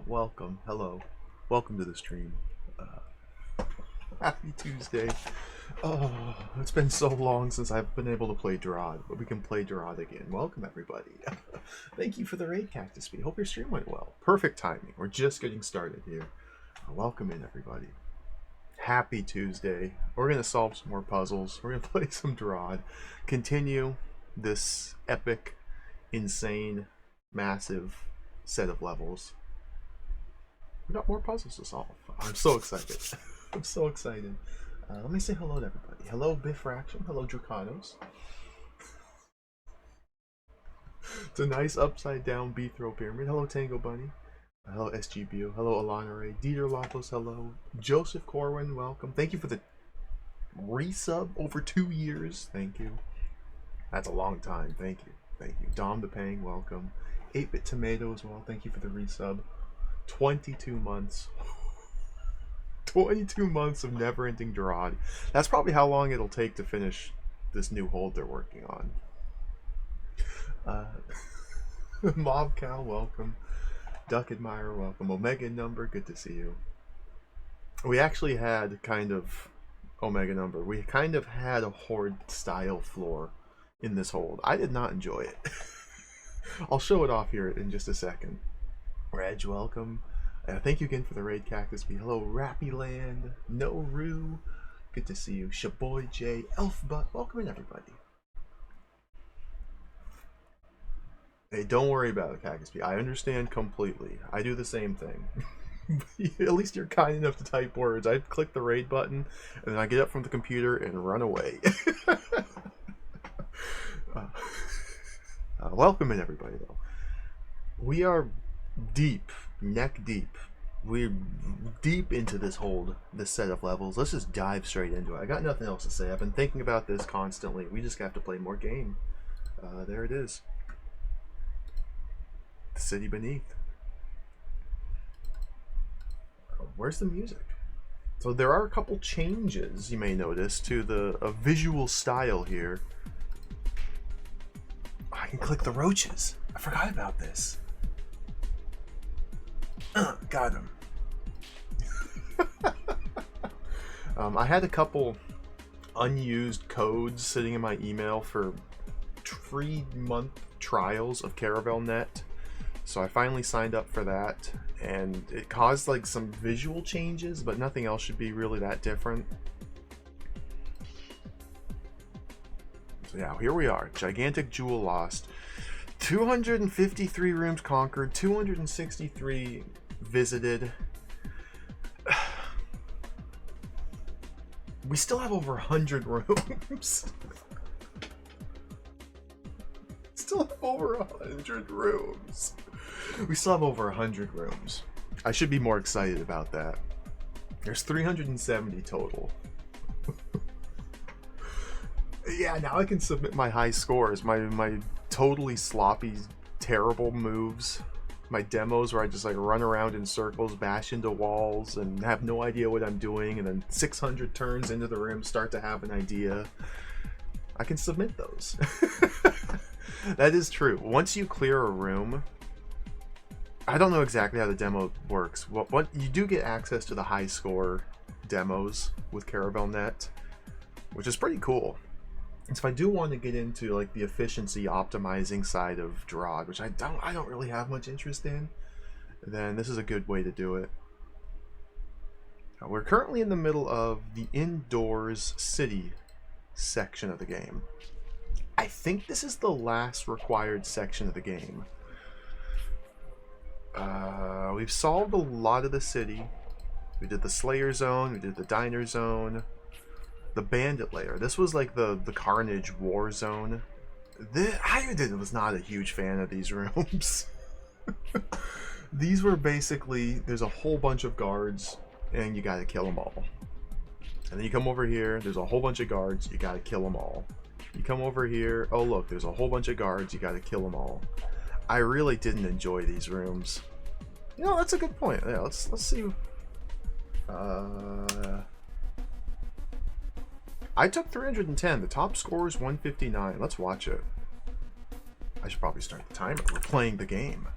Welcome, hello, welcome to the stream. Happy Tuesday. Oh, it's been so long since I've been able to play DROD, but we can play DROD again. Welcome, everybody. Thank you for the raid, Cactus Bee. Hope your stream went well. Perfect timing. We're just getting started here. Welcome in, everybody. Happy Tuesday. We're going to solve some more puzzles. We're going to play some DROD. Continue this epic, insane, massive set of levels. We got more puzzles to solve. I'm so excited. I'm so excited. Let me say hello to everybody. Hello, Biffraction. Hello, Dracanos. It's a nice upside down B throw pyramid. Hello, Tango Bunny. Hello, SGBO. Hello, Alana Ray. Dieter Lopos. Hello. Joseph Corwin. Welcome. Thank you for the resub over 2 years. Thank you. That's a long time. Thank you. Thank you. Dom the Pang. Welcome. 8-Bit Tomato as well. Thank you for the resub. 22 months. 22 months of never-ending DROD. That's probably how long it'll take to finish this new hold they're working on. Mob Cow, welcome. Duck Admirer, welcome. Omega Number, good to see you. We actually had kind of Omega Number. We kind of had a Horde style floor in this hold. I did not enjoy it. I'll show it off here in just a second. Reg, welcome. Thank you again for the raid, Cactus Bee. Hello, Rappyland, No Roo. Good to see you. Shaboy J, Elfbutt. Welcome in, everybody. Hey, don't worry about it, Cactus Bee. I understand completely. I do the same thing. At least you're kind enough to type words. I click the raid button, and then I get up from the computer and run away. Welcome in, everybody, though. We are deep, neck deep. We're deep into this hold, this set of levels. Let's just dive straight into it. I got nothing else to say. I've been thinking about this constantly. We just have to play more game. There it is. The City Beneath. Where's the music? So there are a couple changes, you may notice, to the visual style here. I can click the roaches. I forgot about this. Got him. I had a couple unused codes sitting in my email for 3-month trials of CaravelNet, so I finally signed up for that, and it caused like some visual changes, but nothing else should be really that different. So yeah, here we are. Gigantic Jewel lost. 253 rooms conquered, 263 visited. We still have over 100 rooms. Still have over 100 rooms. We still have over 100 rooms. I should be more excited about that. There's 370 total. Yeah, now I can submit my high scores, my totally sloppy, terrible moves, my demos where I just like run around in circles, bash into walls, and have no idea what I'm doing, and then 600 turns into the room start to have an idea. I can submit those. That is true. Once you clear a room, I don't know exactly how the demo works. What you do get access to the high score demos with CaravelNet, which is pretty cool. And so if I do want to get into like the efficiency optimizing side of DROD, which I don't really have much interest in, then this is a good way to do it. We're currently in the middle of the indoors city section of the game. I think this is the last required section of the game. We've solved a lot of the city. We did the Slayer Zone, we did the Diner Zone, the Bandit Lair. This was like the Carnage War Zone. I was not a huge fan of these rooms. These were basically, there's a whole bunch of guards, and you gotta kill them all. And then you come over here, there's a whole bunch of guards, you gotta kill them all. You come over here, oh look, there's a whole bunch of guards, you gotta kill them all. I really didn't enjoy these rooms. You know, that's a good point. Yeah, let's see. I took 310. The top score is 159. Let's watch it. I should probably start the timer. We're playing the game.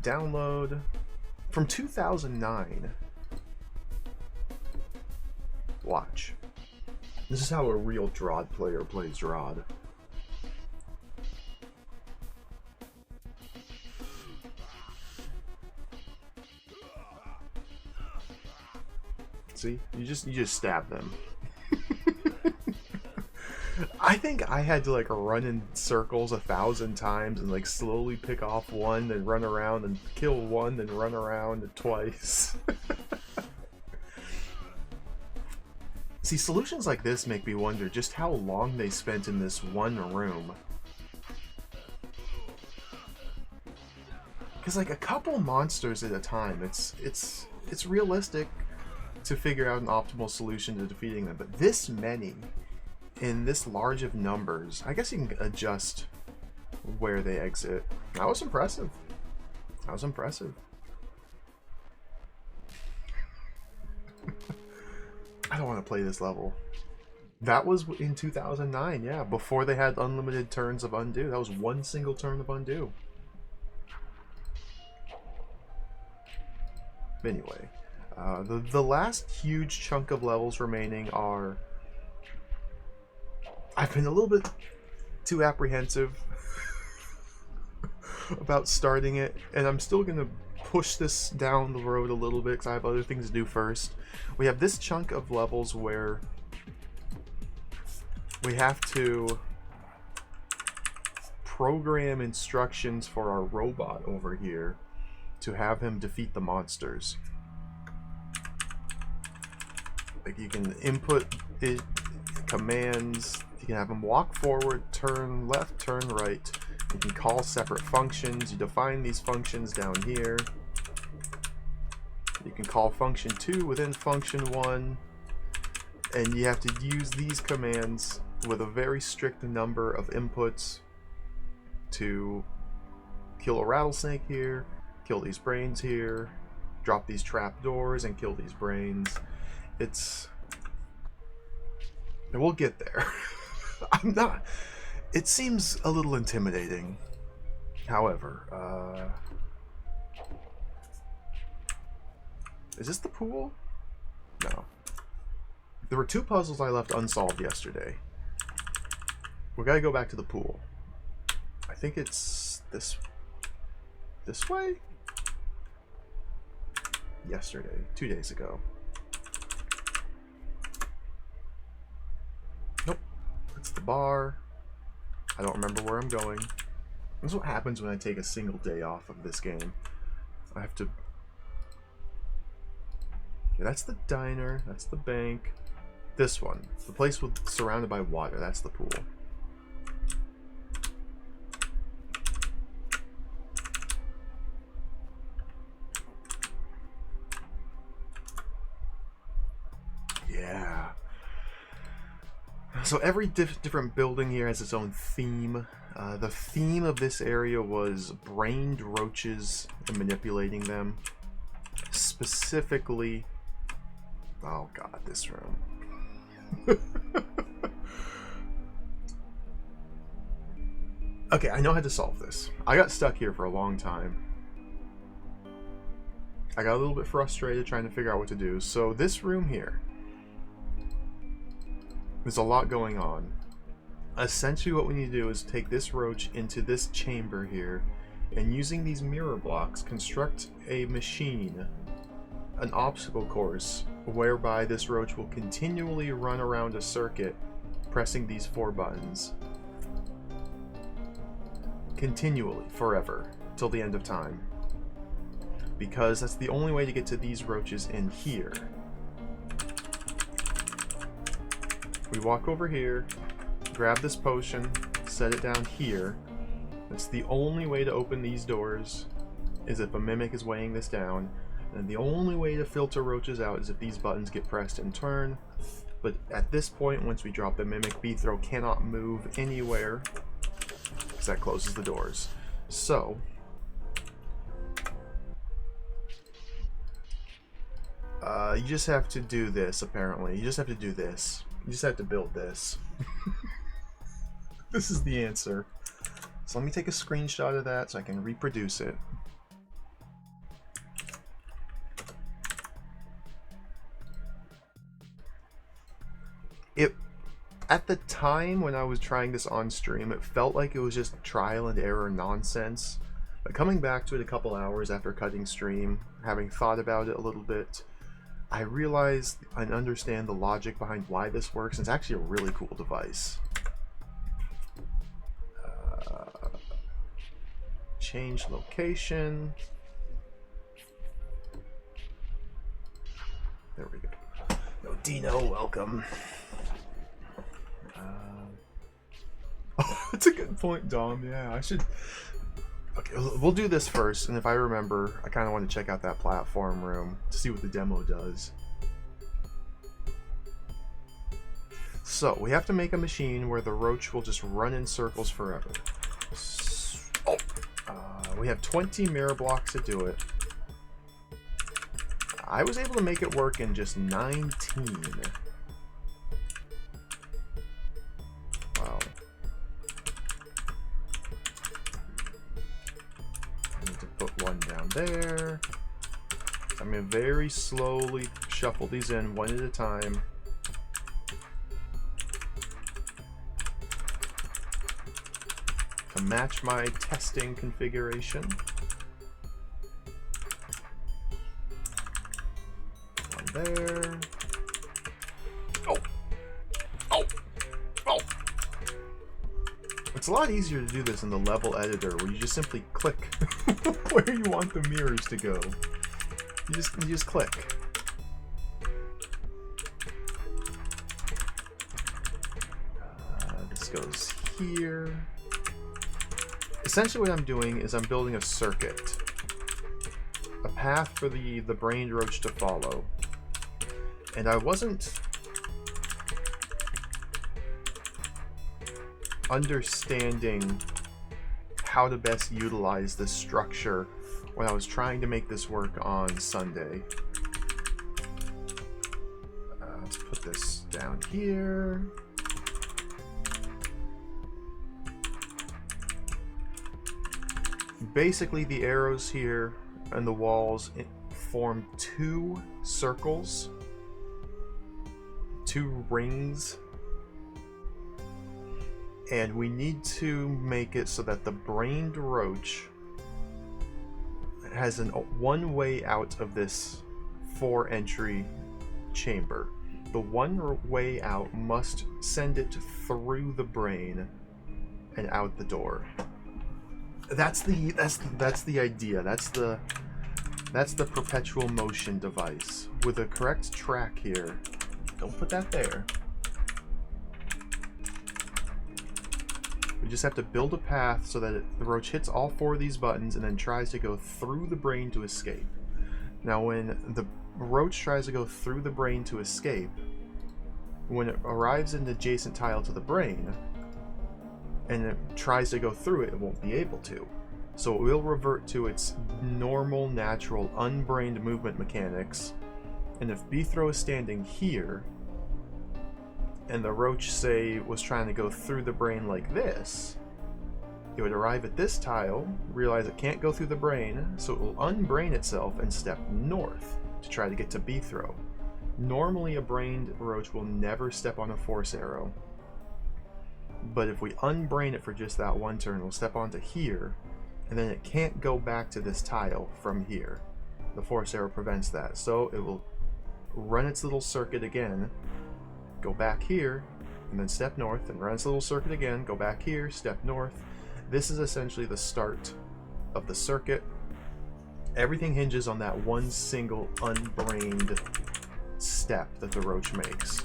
Download from 2009. Watch. This is how a real DROD player plays DROD. See? You just stab them. I think I had to like run in circles 1,000 times and like slowly pick off one, then run around and kill one, then run around twice. See, solutions like this make me wonder just how long they spent in this one room. Because like a couple monsters at a time, it's realistic to figure out an optimal solution to defeating them, but this many in this large of numbers, I guess you can adjust where they exit. That was impressive. That was impressive. I don't want to play this level. That was in 2009, yeah, before they had unlimited turns of undo. That was one single turn of undo. Anyway, the last huge chunk of levels remaining are... I've been a little bit too apprehensive about starting it, and I'm still going to push this down the road a little bit because I have other things to do first. We have this chunk of levels where we have to program instructions for our robot over here to have him defeat the monsters. Like you can input commands. You can have them walk forward, turn left, turn right. You can call separate functions. You define these functions down here. You can call function 2 within function 1. And you have to use these commands with a very strict number of inputs to kill a rattlesnake here, kill these brains here, drop these trapdoors and kill these brains. We'll get there. I'm not... It seems a little intimidating. However, is this the pool? No. There were 2 puzzles I left unsolved yesterday. We gotta go back to the pool. I think it's this way? Yesterday, 2 days ago. Nope. It's the bar. I don't remember where I'm going. This is what happens when I take a single day off of this game. I have to... Okay, that's the diner. That's the bank. This one. The place surrounded by water. That's the pool. Yeah. So every different building here has its own theme. The theme of this area was brained roaches and manipulating them. Specifically... Oh god, this room. Okay, I know how to solve this. I got stuck here for a long time. I got a little bit frustrated trying to figure out what to do. So this room here, there's a lot going on. Essentially what we need to do is take this roach into this chamber here, and using these mirror blocks, construct a machine, an obstacle course, whereby this roach will continually run around a circuit, pressing these 4 buttons. Continually, forever, till the end of time. Because that's the only way to get to these roaches in here. We walk over here, grab this potion, set it down here. That's the only way to open these doors, is if a mimic is weighing this down. And the only way to filter roaches out is if these buttons get pressed in turn. But at this point, once we drop the mimic, B-throw cannot move anywhere, because that closes the doors. So, you just have to do this, apparently. You just have to do this. You just have to build this. This is the answer. So let me take a screenshot of that so I can reproduce it. it at the time when I was trying this on stream, it felt like it was just trial and error nonsense. But coming back to it a couple hours after cutting stream, having thought about it a little bit, I realized and understand the logic behind why this works, and it's actually a really cool device. Change location. There we go. No, Dino, welcome. Oh, that's a good point, Dom. Yeah, I should... Okay, we'll do this first, and if I remember, I kind of want to check out that platform room to see what the demo does. So, we have to make a machine where the roach will just run in circles forever. We have 20 mirror blocks to do it. I was able to make it work in just 19. Wow. I need to put one down there. I'm going to very slowly shuffle these in one at a time. To match my testing configuration. One there. Oh! Oh! Oh! It's a lot easier to do this in the level editor where you just simply click where you want the mirrors to go. You just click. This goes here. Essentially what I'm doing is I'm building a circuit. A path for the brained roach to follow. And I wasn't understanding how to best utilize this structure when I was trying to make this work on Sunday. Let's put this down here. Basically, the arrows here and the walls form two circles, two rings, and we need to make it so that the brained roach has one way out of this 4-entry chamber. The one way out must send it through the brain and out the door. That's the idea. That's the perpetual motion device with the correct track here. Don't put that there. We just have to build a path so that the roach hits all 4 of these buttons and then tries to go through the brain to escape. Now, when the roach tries to go through the brain to escape, when it arrives in the adjacent tile to the brain, and it tries to go through it, it won't be able to. So it will revert to its normal, natural, unbrained movement mechanics. And if Bthrow is standing here, and the roach, say, was trying to go through the brain like this, it would arrive at this tile, realize it can't go through the brain, so it will unbrain itself and step north to try to get to Bthrow. Normally, a brained roach will never step on a force arrow. But if we unbrain it for just that one turn, we'll step onto here, and then it can't go back to this tile from here. The force arrow prevents that, so it will run its little circuit again, go back here, and then step north, and run its little circuit again, go back here, step north. This is essentially the start of the circuit. Everything hinges on that one single unbrained step that the roach makes.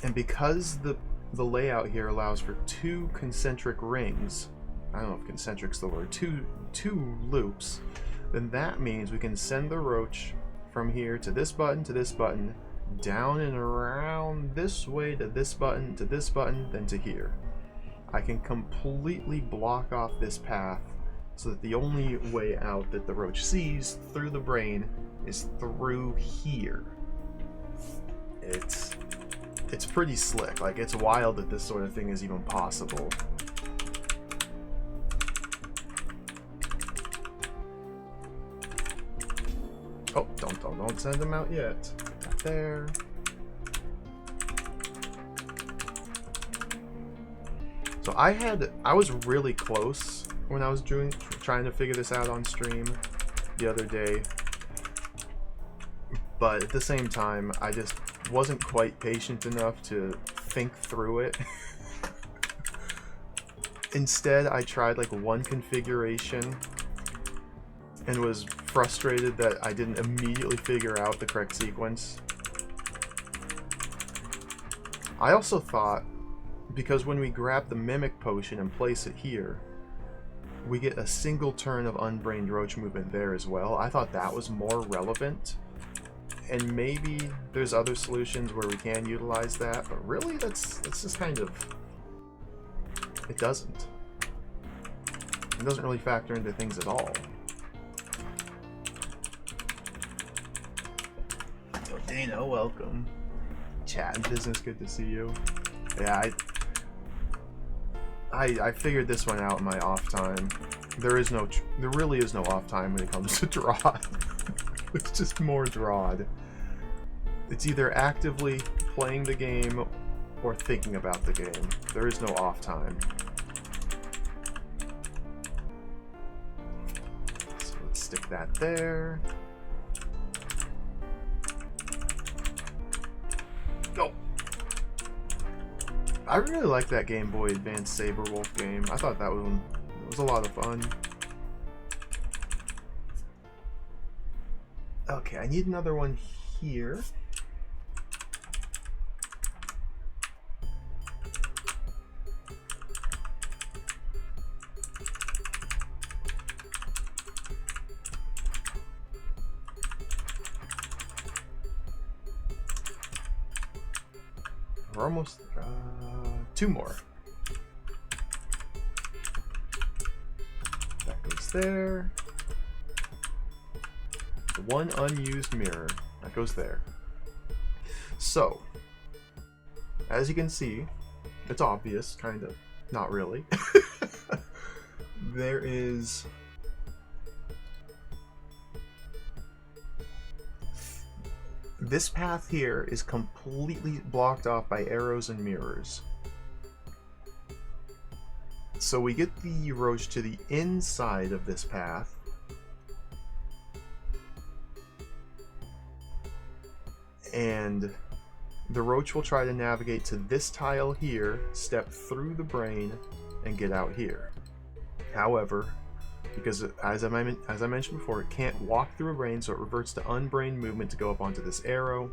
And because the layout here allows for 2 concentric rings, I don't know if concentric's the word, two loops, then that means we can send the roach from here to this button, down and around this way to this button, then to here. I can completely block off this path so that the only way out that the roach sees through the brain is through here. It's pretty slick. Like, it's wild that this sort of thing is even possible. Oh, don't send them out yet. there. So I was really close when I was trying to figure this out on stream the other day. But at the same time, I just wasn't quite patient enough to think through it. Instead, I tried like one configuration and was frustrated that I didn't immediately figure out the correct sequence. I also thought, because when we grab the Mimic Potion and place it here, we get a single turn of Unbrained Roach movement there as well. I thought that was more relevant. And maybe there's other solutions where we can utilize that, but really that's just kind of... It doesn't. It doesn't really factor into things at all. Oh, Dana, welcome. Chat and business, good to see you. Yeah, I figured this one out in my off time. There really is no off time when it comes to DROD. It's just more DROD. It's either actively playing the game or thinking about the game. There is no off time. So let's stick that there. Go! I really like that Game Boy Advance Saberwolf game. I thought that one was a lot of fun. Okay, I need another one here. We're almost... two more. That goes there. One unused mirror. That goes there. So, as you can see, it's obvious, kind of. Not really. There is... This path here is completely blocked off by arrows and mirrors. So we get the roach to the inside of this path. And the roach will try to navigate to this tile here, step through the brain, and get out here. However, because as I mentioned before, it can't walk through a brain, so it reverts to unbrained movement to go up onto this arrow,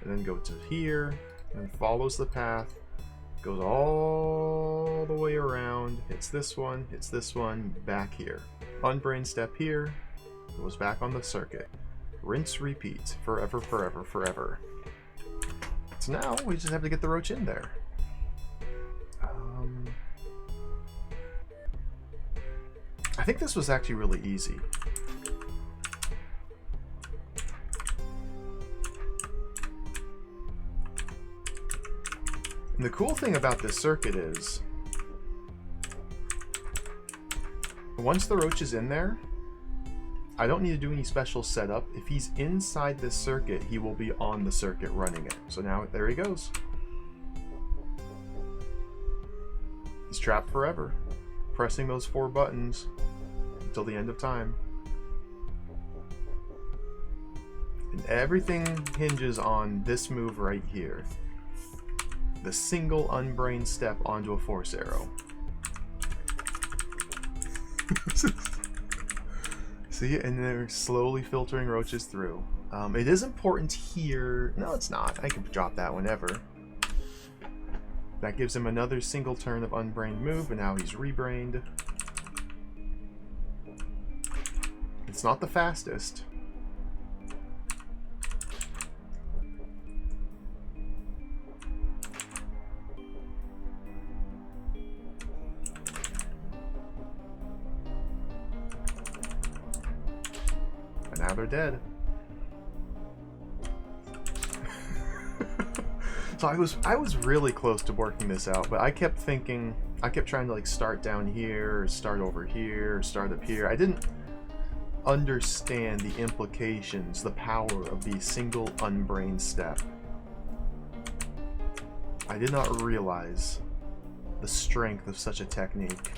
and then go to here, and follows the path, goes all the way around, hits this one, back here. Unbrained step here, goes back on the circuit. Rinse, repeat, forever, forever, forever. So now we just have to get the roach in there. I think this was actually really easy. And the cool thing about this circuit is, once the roach is in there, I don't need to do any special setup. If he's inside this circuit, he will be on the circuit running it. So now, there he goes. He's trapped forever, pressing those 4 buttons until the end of time. And everything hinges on this move right here. The single unbrained step onto a force arrow. See, and they're slowly filtering roaches through. It is important here. No, it's not. I can drop that whenever. That gives him another single turn of unbrained move, and now he's rebrained. It's not the fastest. And now they're dead. So I was really close to working this out, but I kept thinking, I kept trying to like start down here, or start over here, or start up here. understand the implications, the power of the single unbrained step. I did not realize the strength of such a technique.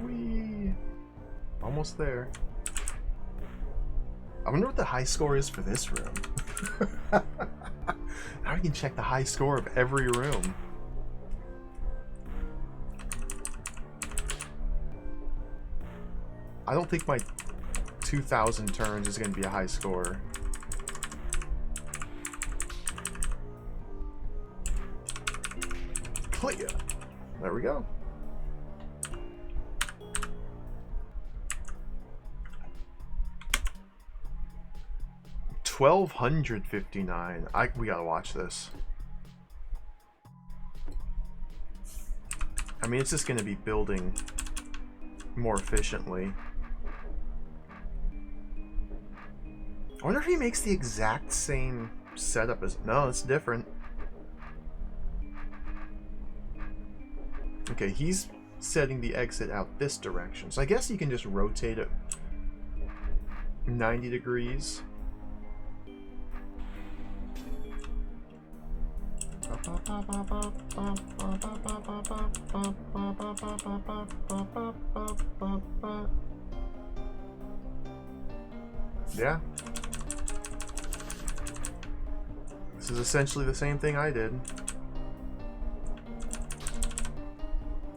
Whee! Almost there. I wonder what the high score is for this room. Now we can check the high score of every room. I don't think my 2,000 turns is going to be a high score. Clear. There we go. $1,259. We gotta watch this. I mean, it's just gonna be building more efficiently. I wonder if he makes the exact same setup as... No, it's different. Okay, he's setting the exit out this direction. So I guess you can just rotate it 90 degrees. Yeah. This is essentially the same thing I did.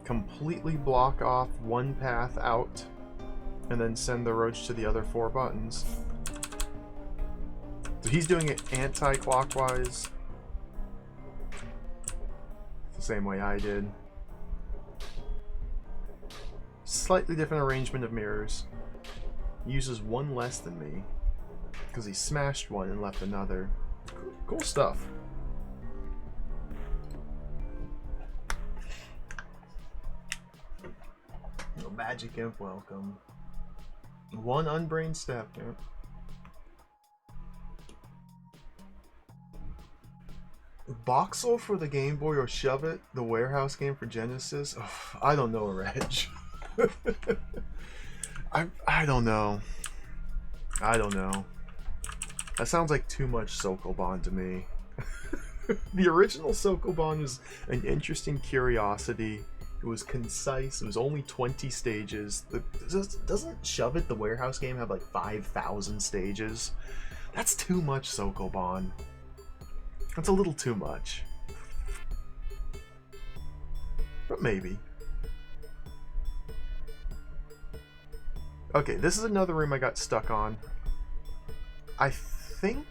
Completely block off one path out and then send the roach to the other 4 buttons. So he's doing it anti-clockwise. Same way I did. Slightly different arrangement of mirrors. Uses one less than me because he smashed one and left another. Cool stuff. No Magic Imp, welcome. One unbrained step, yeah. Voxel for the Game Boy or Shove It, the warehouse game for Genesis? Oh, I don't know, Reg. I don't know. I don't know. That sounds like too much Sokoban to me. The original Sokoban was an interesting curiosity. It was concise. It was only 20 stages. Doesn't Shove It, the warehouse game, have like 5,000 stages? That's too much Sokoban. That's a little too much. But maybe. Okay, this is another room I got stuck on. I think...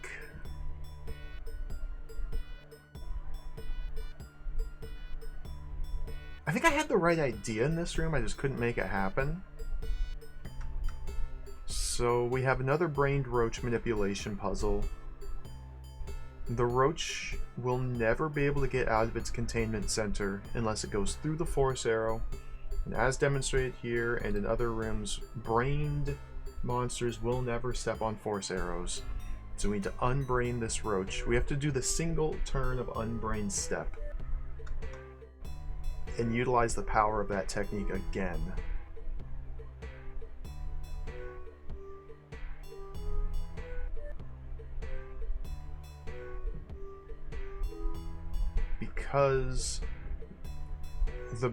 I had the right idea in this room, I just couldn't make it happen. So we have another brained roach manipulation puzzle. The roach will never be able to get out of its containment center unless it goes through the force arrow. And as demonstrated here and in other rooms, brained monsters will never step on force arrows. So we need to unbrain this roach. We have to do the single turn of unbrained step and utilize the power of that technique again. Because the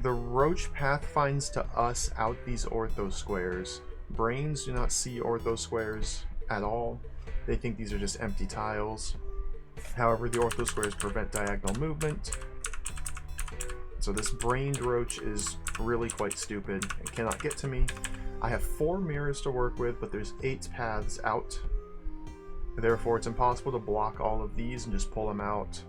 roach path finds to us out these ortho squares. Brains do not see ortho squares at all. They think these are just empty tiles. However, the ortho squares prevent diagonal movement. So this brained roach is really quite stupid. It cannot get to me. I have 4 mirrors to work with, but there's 8 paths out. Therefore, it's impossible to block all of these and just pull them out.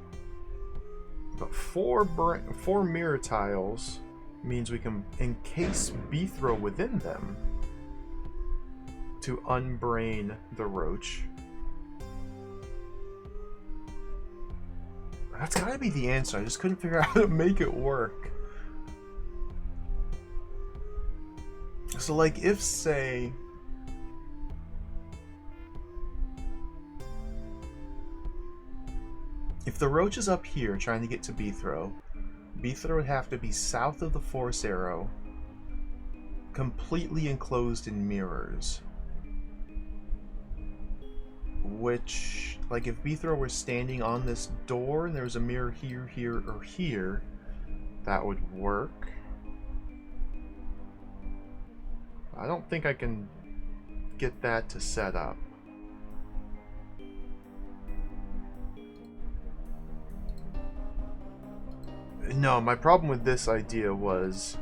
But 4 mirror tiles means we can encase B-throw within them to unbrain the roach. That's gotta be the answer. I just couldn't figure out how to make it work. So like if, say, If the roach is up here trying to get to Beethro, Beethro would have to be south of the force arrow, completely enclosed in mirrors. Which, like, if Beethro were standing on this door and there was a mirror here, here, or here, that would work. I don't think I can get that to set up. No, my problem with this idea was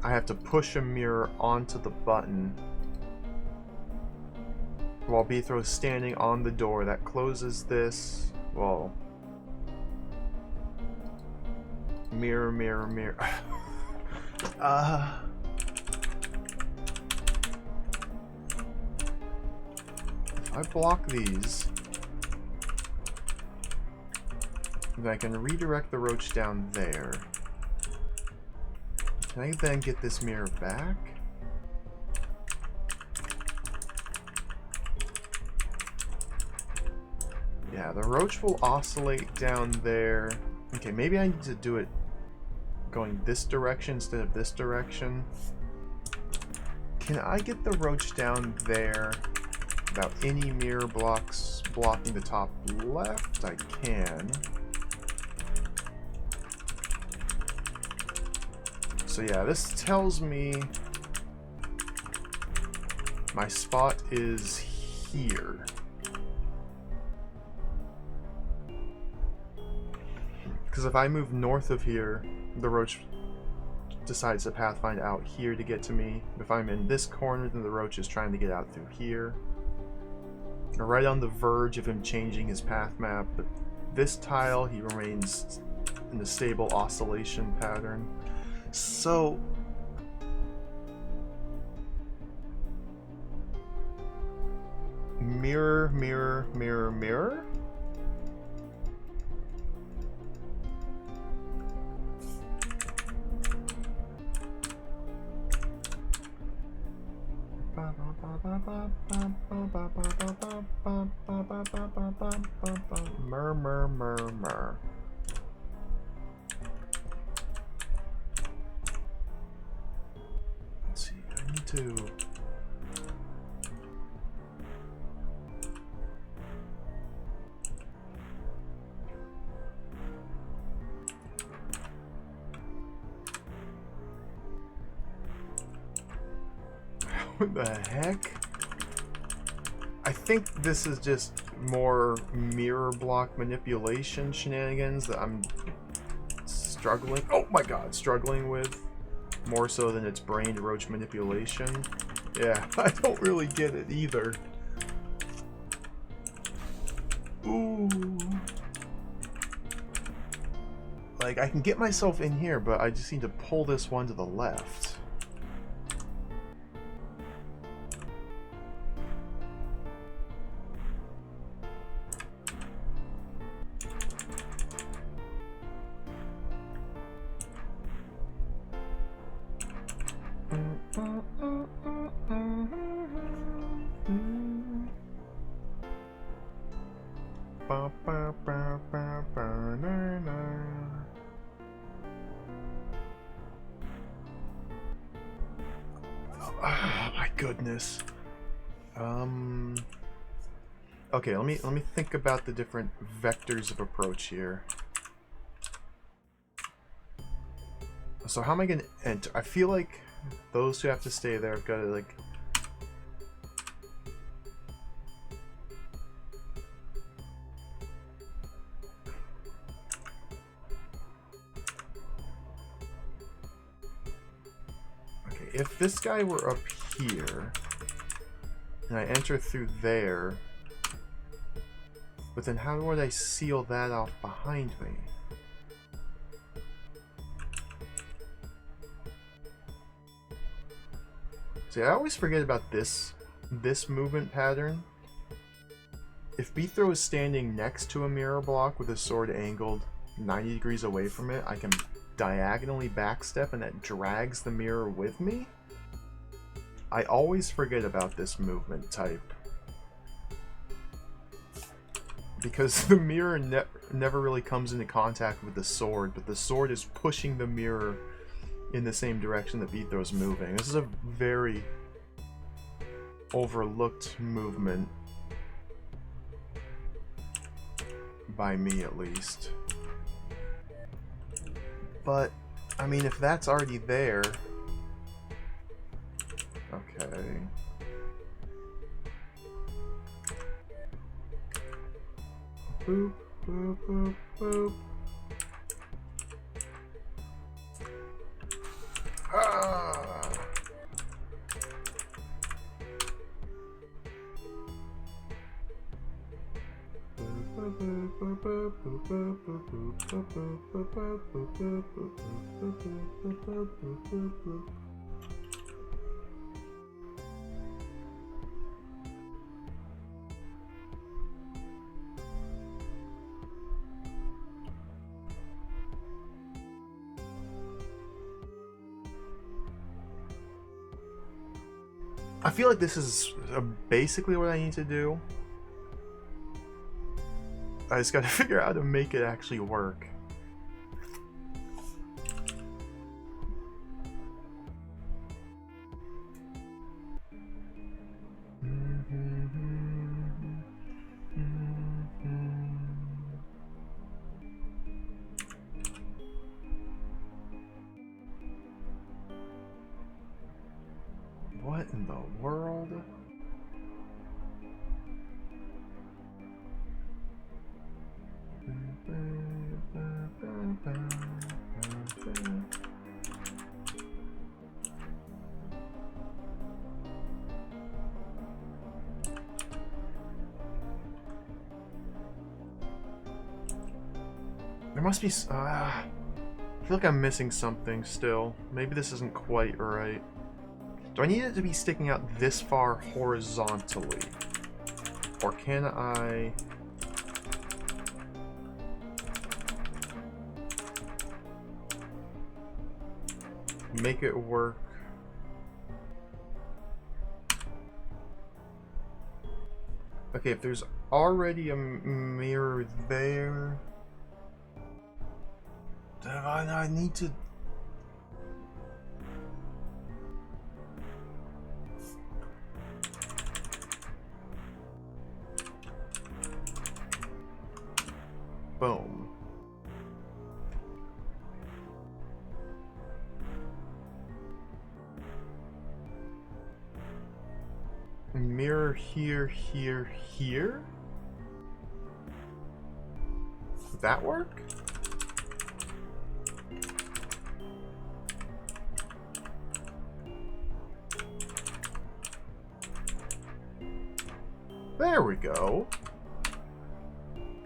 I have to push a mirror onto the button while Beethro is standing on the door. That closes this. Well, mirror, mirror, mirror. If I block these, then I can redirect the roach down there. Can I then get this mirror back? Yeah, the roach will oscillate down there. Okay, maybe I need to do it going this direction instead of this direction. Can I get the roach down there without any mirror blocks blocking the top left? I can. So yeah, this tells me my spot is here. Because if I move north of here, the roach decides to pathfind out here to get to me. If I'm in this corner, then the roach is trying to get out through here. We're right on the verge of him changing his path map, but this tile, he remains in the stable oscillation pattern. So mirror, mirror, mirror, mirror. Murmur, murmur. Let's see, I need to... What the heck? I think this is just more mirror block manipulation shenanigans that I'm struggling... Oh my god, struggling with. More so than its brain roach manipulation. Yeah, I don't really get it either. Ooh. Like, I can get myself in here, but I just need to pull this one to the left. Oh my goodness. Okay, let me think about the different vectors of approach here. So how am I gonna enter? I feel like those who have to stay there have got to like... Okay, if this guy were up here, and I enter through there, but then how would I seal that off behind me? See, I always forget about this movement pattern. If Beethro is standing next to a mirror block with his sword angled 90 degrees away from it, I can diagonally backstep and that drags the mirror with me. I always forget about this movement type. Because the mirror never really comes into contact with the sword, but the sword is pushing the mirror in the same direction that Beathro's moving. This is a very overlooked movement. By me, at least. But, I mean, if that's already there... Okay... Boop, boop, boop, boop. Ah. I feel like this is basically what I need to do. I just gotta figure out how to make it actually work. What in the world? There must be... I feel like I'm missing something still. Maybe this isn't quite right. Do I need it to be sticking out this far horizontally? Or can I... make it work? Okay, if there's already a mirror there... then I need to... Boom. Mirror here, here, here? Would that work? There we go.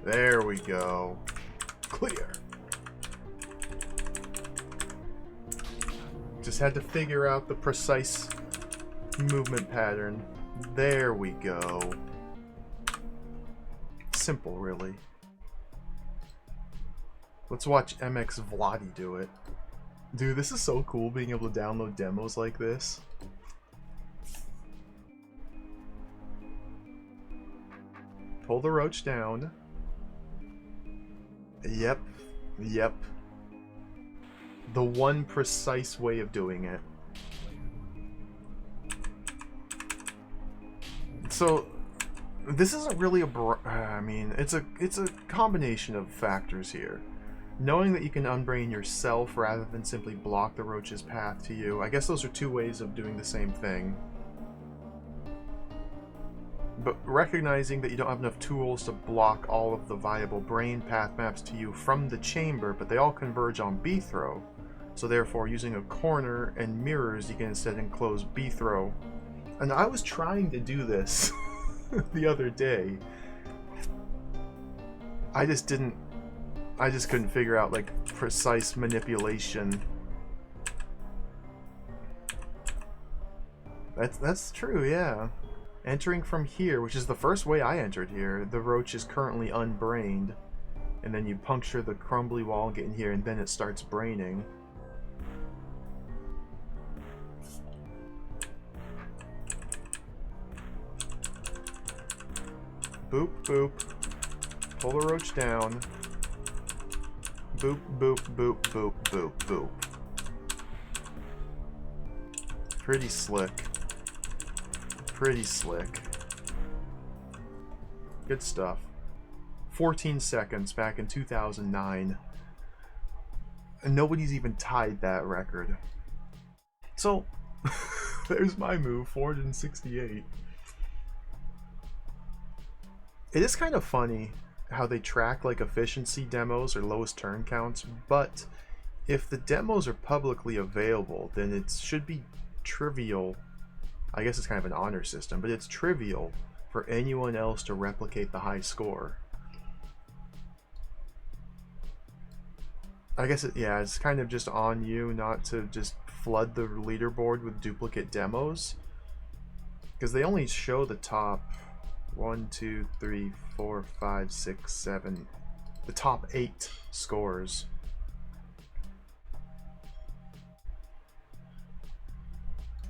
There we go. Clear. Just had to figure out the precise movement pattern. There we go. Simple, really. Let's watch MX Vladi do it. Dude, this is so cool being able to download demos like this. Pull the roach down. Yep. Yep. The one precise way of doing it. So, this isn't really a... I mean, it's a combination of factors here. Knowing that you can unbrain yourself rather than simply block the roach's path to you. I guess those are two ways of doing the same thing. But recognizing that you don't have enough tools to block all of the viable brain path maps to you from the chamber, but they all converge on Beathro. So therefore, using a corner and mirrors, you can instead enclose Beathro. And I was trying to do this the other day. I just couldn't figure out, like, precise manipulation. That's true, yeah. Entering from here, which is the first way I entered here, the roach is currently unbrained. And then you puncture the crumbly wall and get in here, and then it starts braining. Boop, boop. Pull the roach down. Boop, boop, boop, boop, boop, boop. Pretty slick. Pretty slick. Good stuff. 14 seconds back in 2009. And nobody's even tied that record. So, there's my move, 468. It is kind of funny how they track like efficiency demos or lowest turn counts, but if the demos are publicly available, then it should be trivial. I guess it's kind of an honor system, but it's trivial for anyone else to replicate the high score. I guess it's kind of just on you not to just flood the leaderboard with duplicate demos, because they only show the top 1, 2, 3, 4, 5, 6, 7, the top 8 scores.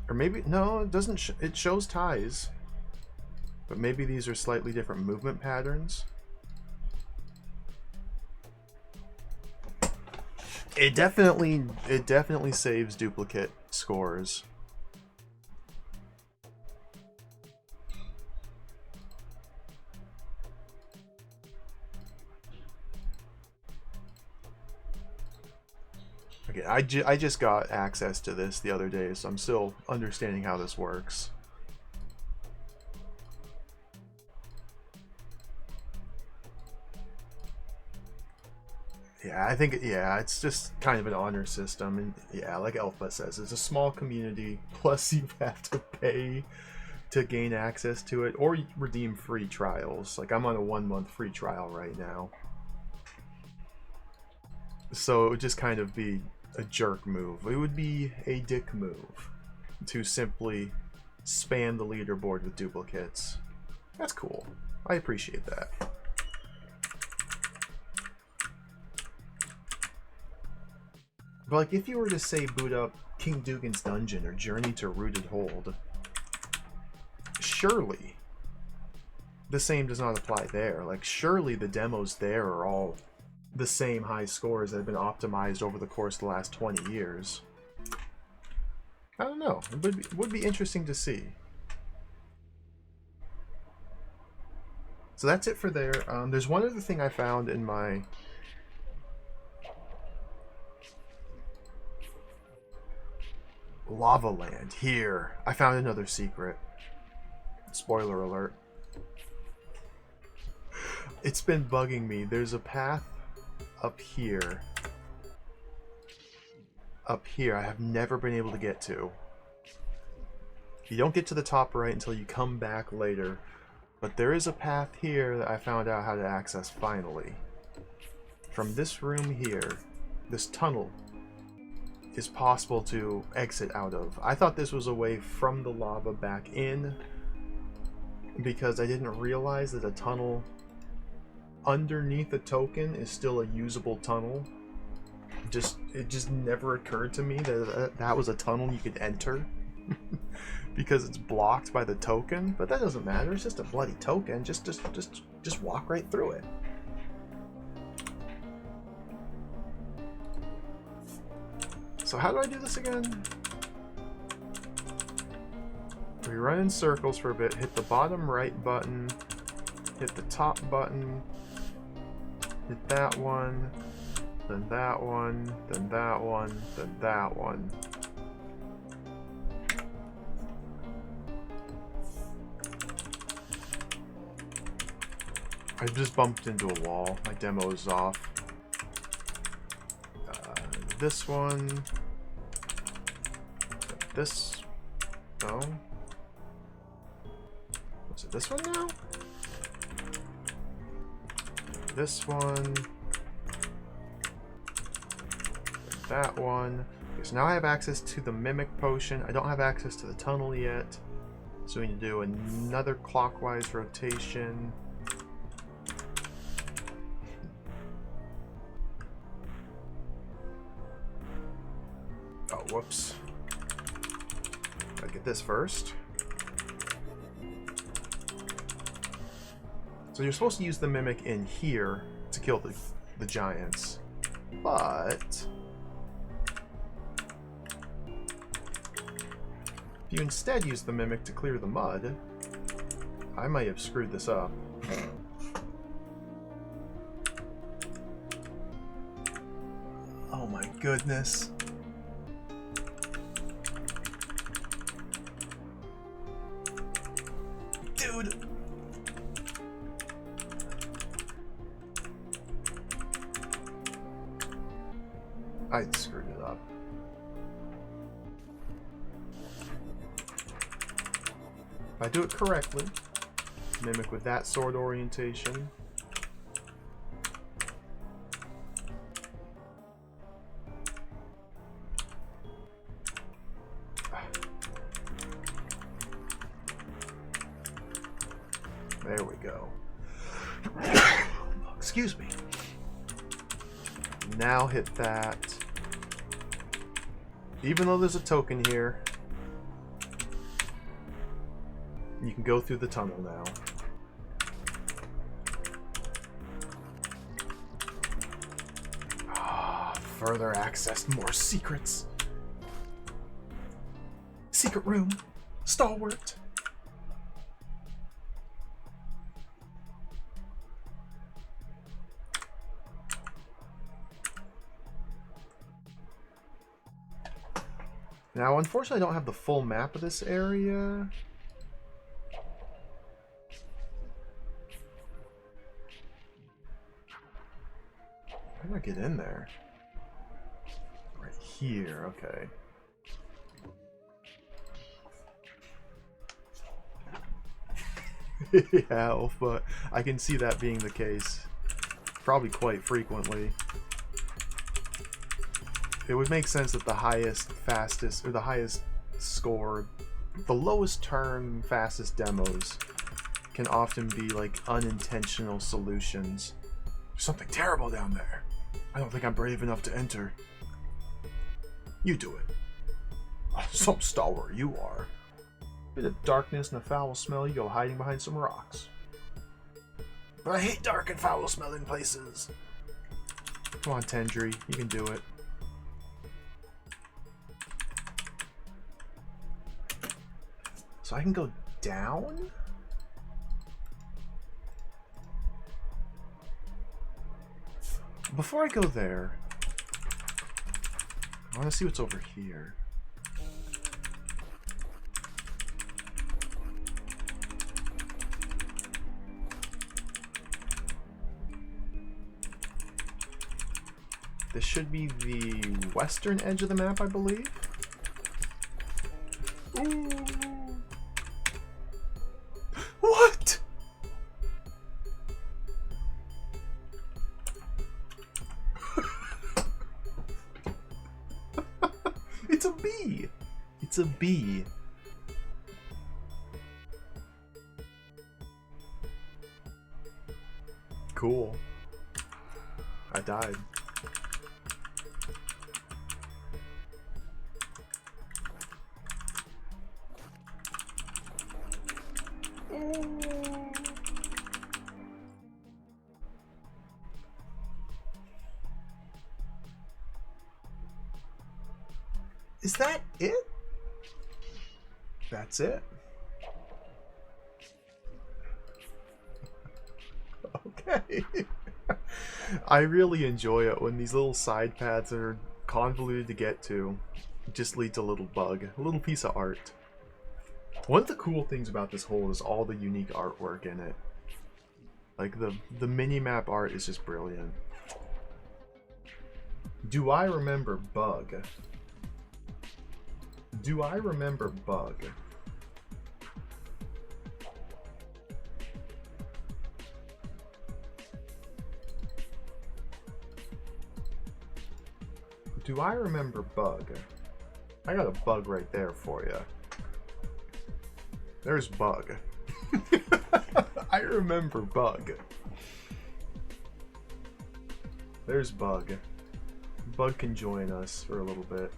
Or maybe, no, it doesn't, it shows ties. But maybe these are slightly different movement patterns. It definitely saves duplicate scores. Okay, I just got access to this the other day, so I'm still understanding how this works. Yeah, I think, it's just kind of an honor system, and yeah, like Elfa says, it's a small community, plus you have to pay to gain access to it, or you redeem free trials. Like, I'm on a 1-month free trial right now. So it would just kind of be a jerk move. It would be a dick move to simply spam the leaderboard with duplicates. That's cool. I appreciate that. But like, if you were to say boot up King Dugan's Dungeon or Journey to Rooted Hold, surely the same does not apply there. Like, surely the demos there are all the same high scores that have been optimized over the course of the last 20 years. I don't know. It would be interesting to see. So that's it for there. There's one other thing I found in my Lava Land. Here, I found another secret. Spoiler alert. It's been bugging me. There's a path up here. Up here, I have never been able to get to. You don't get to the top right until you come back later. But there is a path here that I found out how to access finally. From this room here, this tunnel is possible to exit out of. I thought this was a way from the lava back in, because I didn't realize that a tunnel underneath a token is still a usable tunnel. It just never occurred to me that that was a tunnel you could enter because it's blocked by the token. But that doesn't matter. It's just a bloody token. Just walk right through it. So how do I do this again? We run in circles for a bit. Hit the bottom right button. Hit the top button. Hit that one, then that one, then that one, then that one. I just bumped into a wall. My demo is off. This one. This. No. Was it this one now? This one, that one. Okay, so now I have access to the Mimic Potion. I don't have access to the tunnel yet. So we need to do another clockwise rotation. Oh, whoops. Gotta get this first. So you're supposed to use the Mimic in here to kill the giants. But if you instead use the Mimic to clear the mud, I might have screwed this up. Oh my goodness. Dude. I screwed it up. If I do it correctly, Mimic with that sword orientation. There we go. Excuse me. Now hit that. Even though there's a token here, you can go through the tunnel now. Further access to more secrets. Secret room. Stalwart. Now, unfortunately, I don't have the full map of this area. How do I get in there? Right here, okay. Yeah, but I can see that being the case. Probably quite frequently. It would make sense that the highest, fastest, or the highest score, the lowest turn, fastest demos can often be like unintentional solutions. There's something terrible down there. I don't think I'm brave enough to enter. You do it. Some stalwart you are. Bit of darkness and a foul smell, you go hiding behind some rocks. But I hate dark and foul smelling places. Come on, Tendry, you can do it. So I can go down? Before I go there, I want to see what's over here. This should be the western edge of the map, I believe. Ooh. What? It's a bee. It's a bee. Cool. I died. Is that it? That's it. Okay. I really enjoy it when these little side paths that are convoluted to get to just lead to a little bug, a little piece of art. One of the cool things about this hole is all the unique artwork in it. Like the mini-map art is just brilliant. Do I remember Bug? Do I remember Bug? Do I remember Bug? I got a bug right there for you. There's Bug. I remember Bug. There's Bug. Bug can join us for a little bit.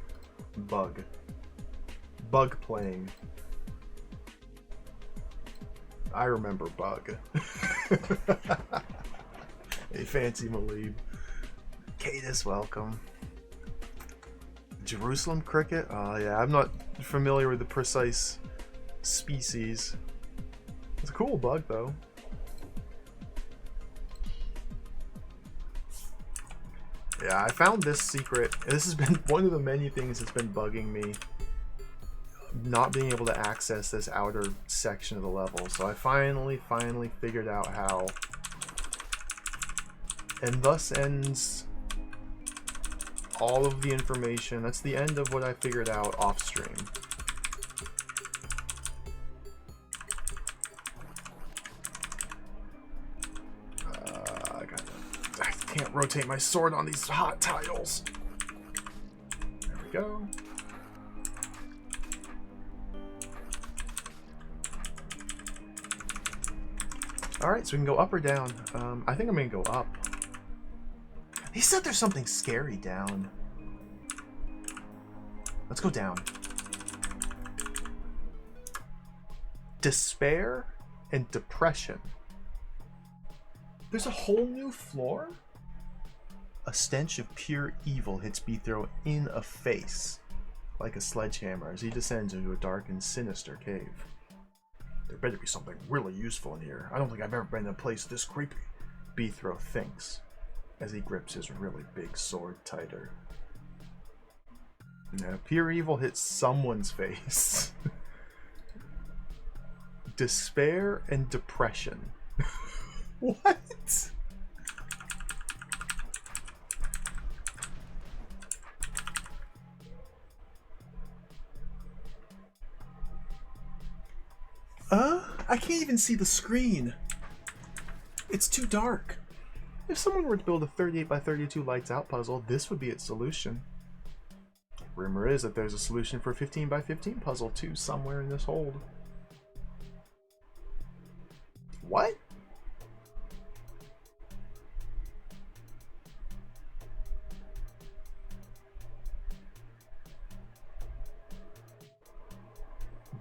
Bug. Bug playing. I remember bug. Hey, Fancy Maleeb. Cadus, welcome. Jerusalem cricket? Yeah, I'm not familiar with the precise species. It's a cool bug, though. Yeah, I found this secret. This has been one of the many things that's been bugging me. Not being able to access this outer section of the level. So I finally figured out how. And thus ends all of the information. That's the end of what I figured out off stream. I can't rotate my sword on these hot tiles. There we go. Alright, so we can go up or down. I think I'm gonna go up. He said there's something scary down. Let's go down. Despair and depression. There's a whole new floor? A stench of pure evil hits Beethrow in a face, like a sledgehammer, as he descends into a dark and sinister cave. There better be something really useful in here. I don't think I've ever been in a place this creepy, Beethrow thinks, as he grips his really big sword tighter. Now, pure evil hits someone's face. Despair and depression. What? I can't even see the screen. It's too dark. If someone were to build a 38 by 32 lights out puzzle, this would be its solution. Rumor is that there's a solution for a 15 by 15 puzzle too, somewhere in this hold. What?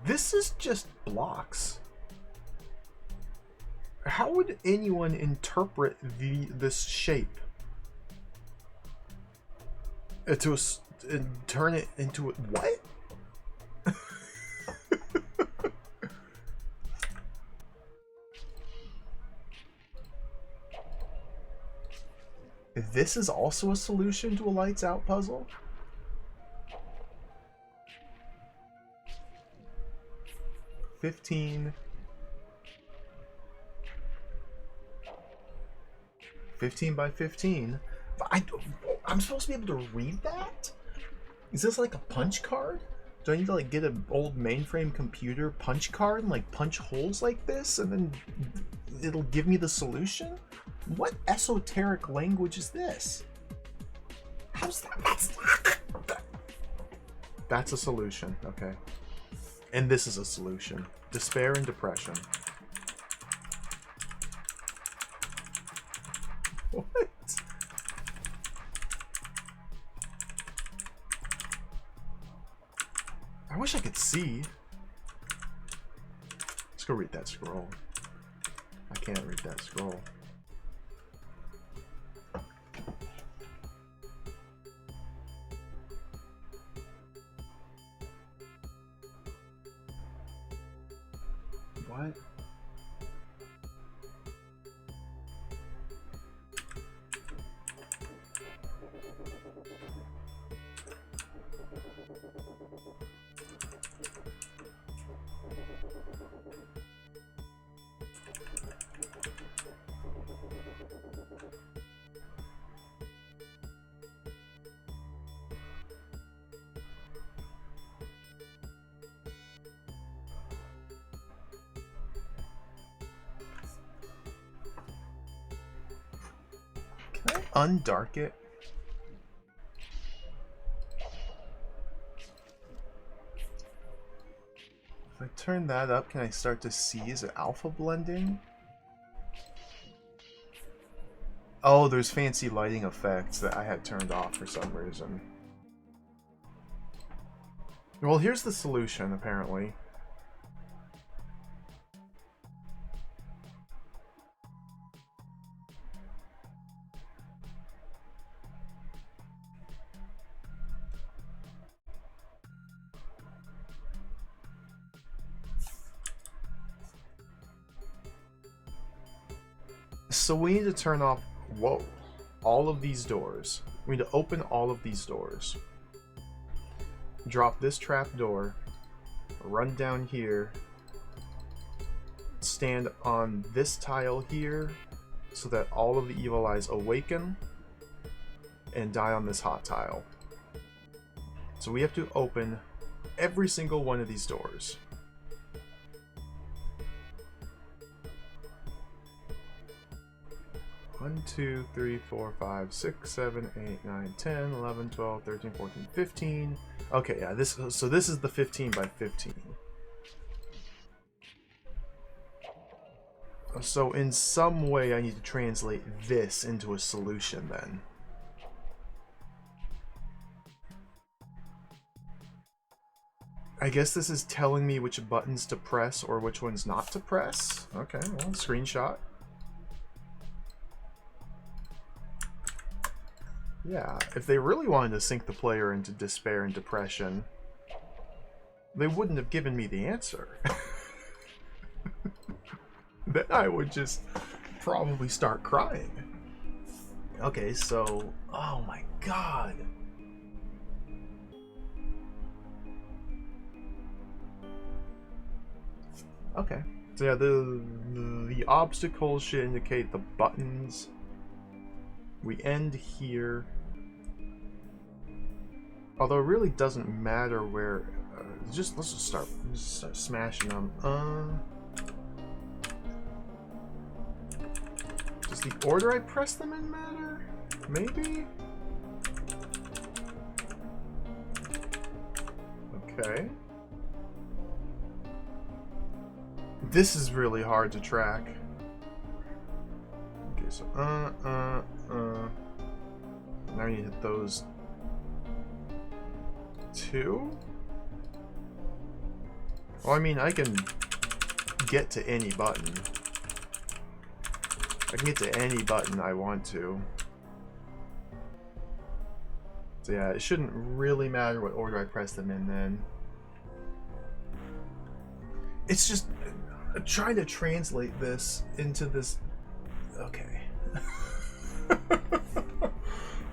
This is just blocks. How would anyone interpret this shape? Turn it into a, what? This is also a solution to a lights out puzzle? $15 by 15. I'm supposed to be able to read that? Is this like a punch card? Do I need to like get an old mainframe computer punch card and like punch holes like this and then it'll give me the solution? What esoteric language is this? How's that? That's a solution, okay. And this is a solution. Despair and depression. What? I wish I could see. Let's go read that scroll. I can't read that scroll. What? Undark it. If I turn that up, can I start to see? Is it alpha blending? Oh, there's fancy lighting effects that I had turned off for some reason. Well, here's the solution, apparently. So we need to turn off, whoa, all of these doors. We need to open all of these doors. Drop this trap door. Run down here. Stand on this tile here so that all of the evil eyes awaken and die on this hot tile. So we have to open every single one of these doors. One, 2, 3, 4, 5, 6, 7, 8, 9, 10, 11, 12, 13, 14, 15. Okay, yeah, this is the 15 by 15. So in some way I need to translate this into a solution then. I guess this is telling me which buttons to press or which ones not to press. Okay, well, screenshot. Yeah, if they really wanted to sink the player into despair and depression, they wouldn't have given me the answer. Then I would just probably start crying. Okay, so... oh my god. Okay. So yeah, the obstacles should indicate the buttons. We end here. Although it really doesn't matter where. Let's just start smashing them. Does the order I press them in matter? Maybe. Okay. This is really hard to track. Okay, so now you hit those two. Well, I mean, I can get to any button. I can get to any button I want to. So yeah, it shouldn't really matter what order I press them in then. It's just trying to translate this into this. Okay.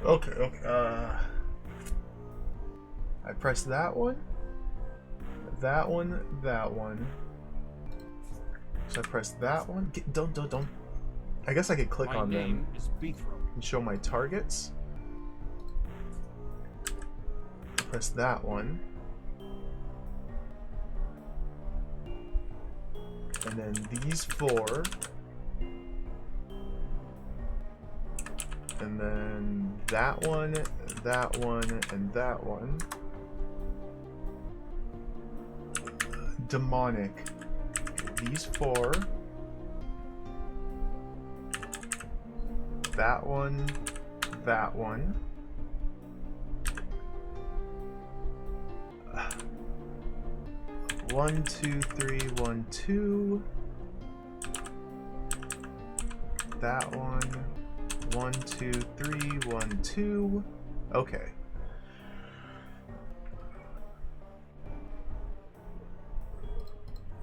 Okay. I press that one, that one, that one. So I press that one. Don't. I guess I could click on them and show my targets. Press that one. And then these four. And then that one, and that one. Demonic. These four. That one, that one. One, two, three, 1, 2. That one. 1, 2, 3, 1, 2. Okay.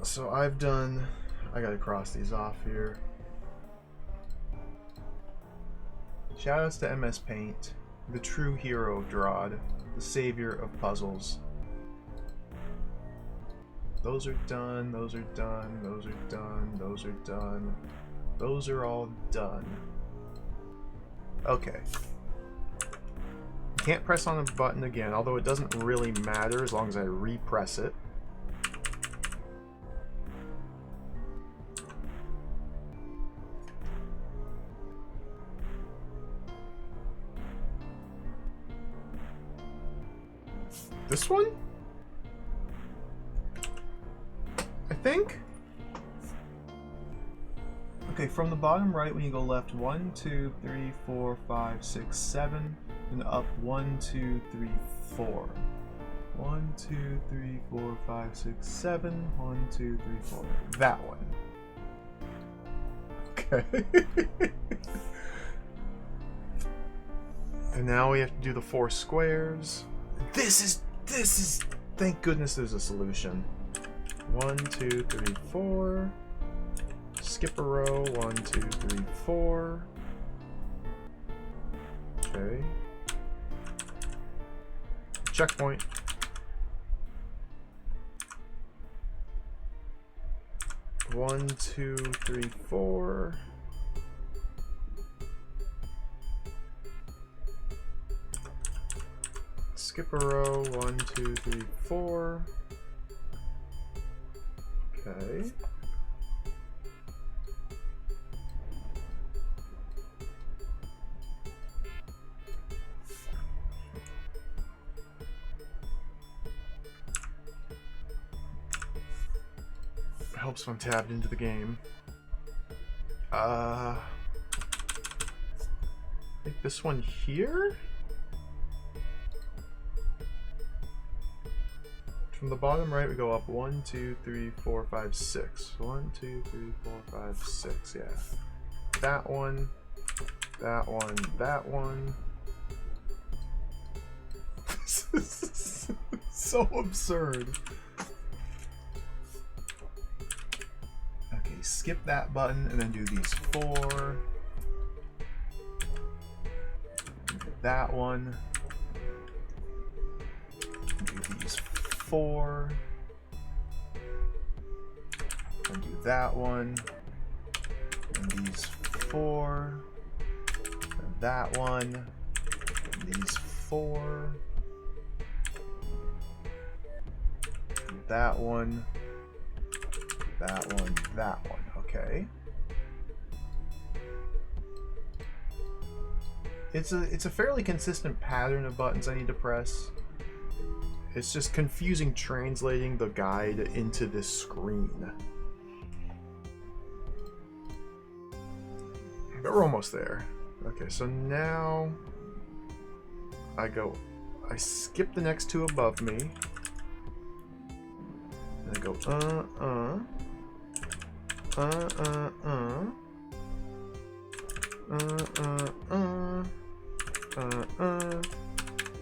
So I've done. I gotta cross these off here. Shoutouts to MS Paint, the true hero of DROD, the savior of puzzles. Those are done, those are done, those are done, those are done. Those are all done. Okay. Can't press on the button again, although it doesn't really matter as long as I repress it. This one? I think? Okay, from the bottom right, when you go left, 1, 2, 3, 4, 5, 6, 7, and up 1, 2, 3, 4. 1, 2, 3, 4, 5, 6, 7, 1, 2, 3, 4. That one. Okay. And now we have to do the 4 squares. This is, thank goodness there's a solution. 1, 2, 3, 4. Skip a row. 1, 2, 3, 4. Okay. Checkpoint. One, 2, 3, 4. Skip a row. 1, 2, 3, 4. Okay. Helps when tabbed into the game. I think this one here? From the bottom right, we go up 1, 2, 3, 4, 5, 6. 1, 2, 3, 4, 5, 6. Yeah. That one. That one. That one. This is so absurd. Okay, skip that button and then do these 4. That one. Do these 4. And do that one. And these 4. And that one. And these 4. And that one. That one. That one. Okay. It's a fairly consistent pattern of buttons I need to press. It's just confusing translating the guide into this screen. But we're almost there. Okay, so now I skip the next 2 above me. And I go,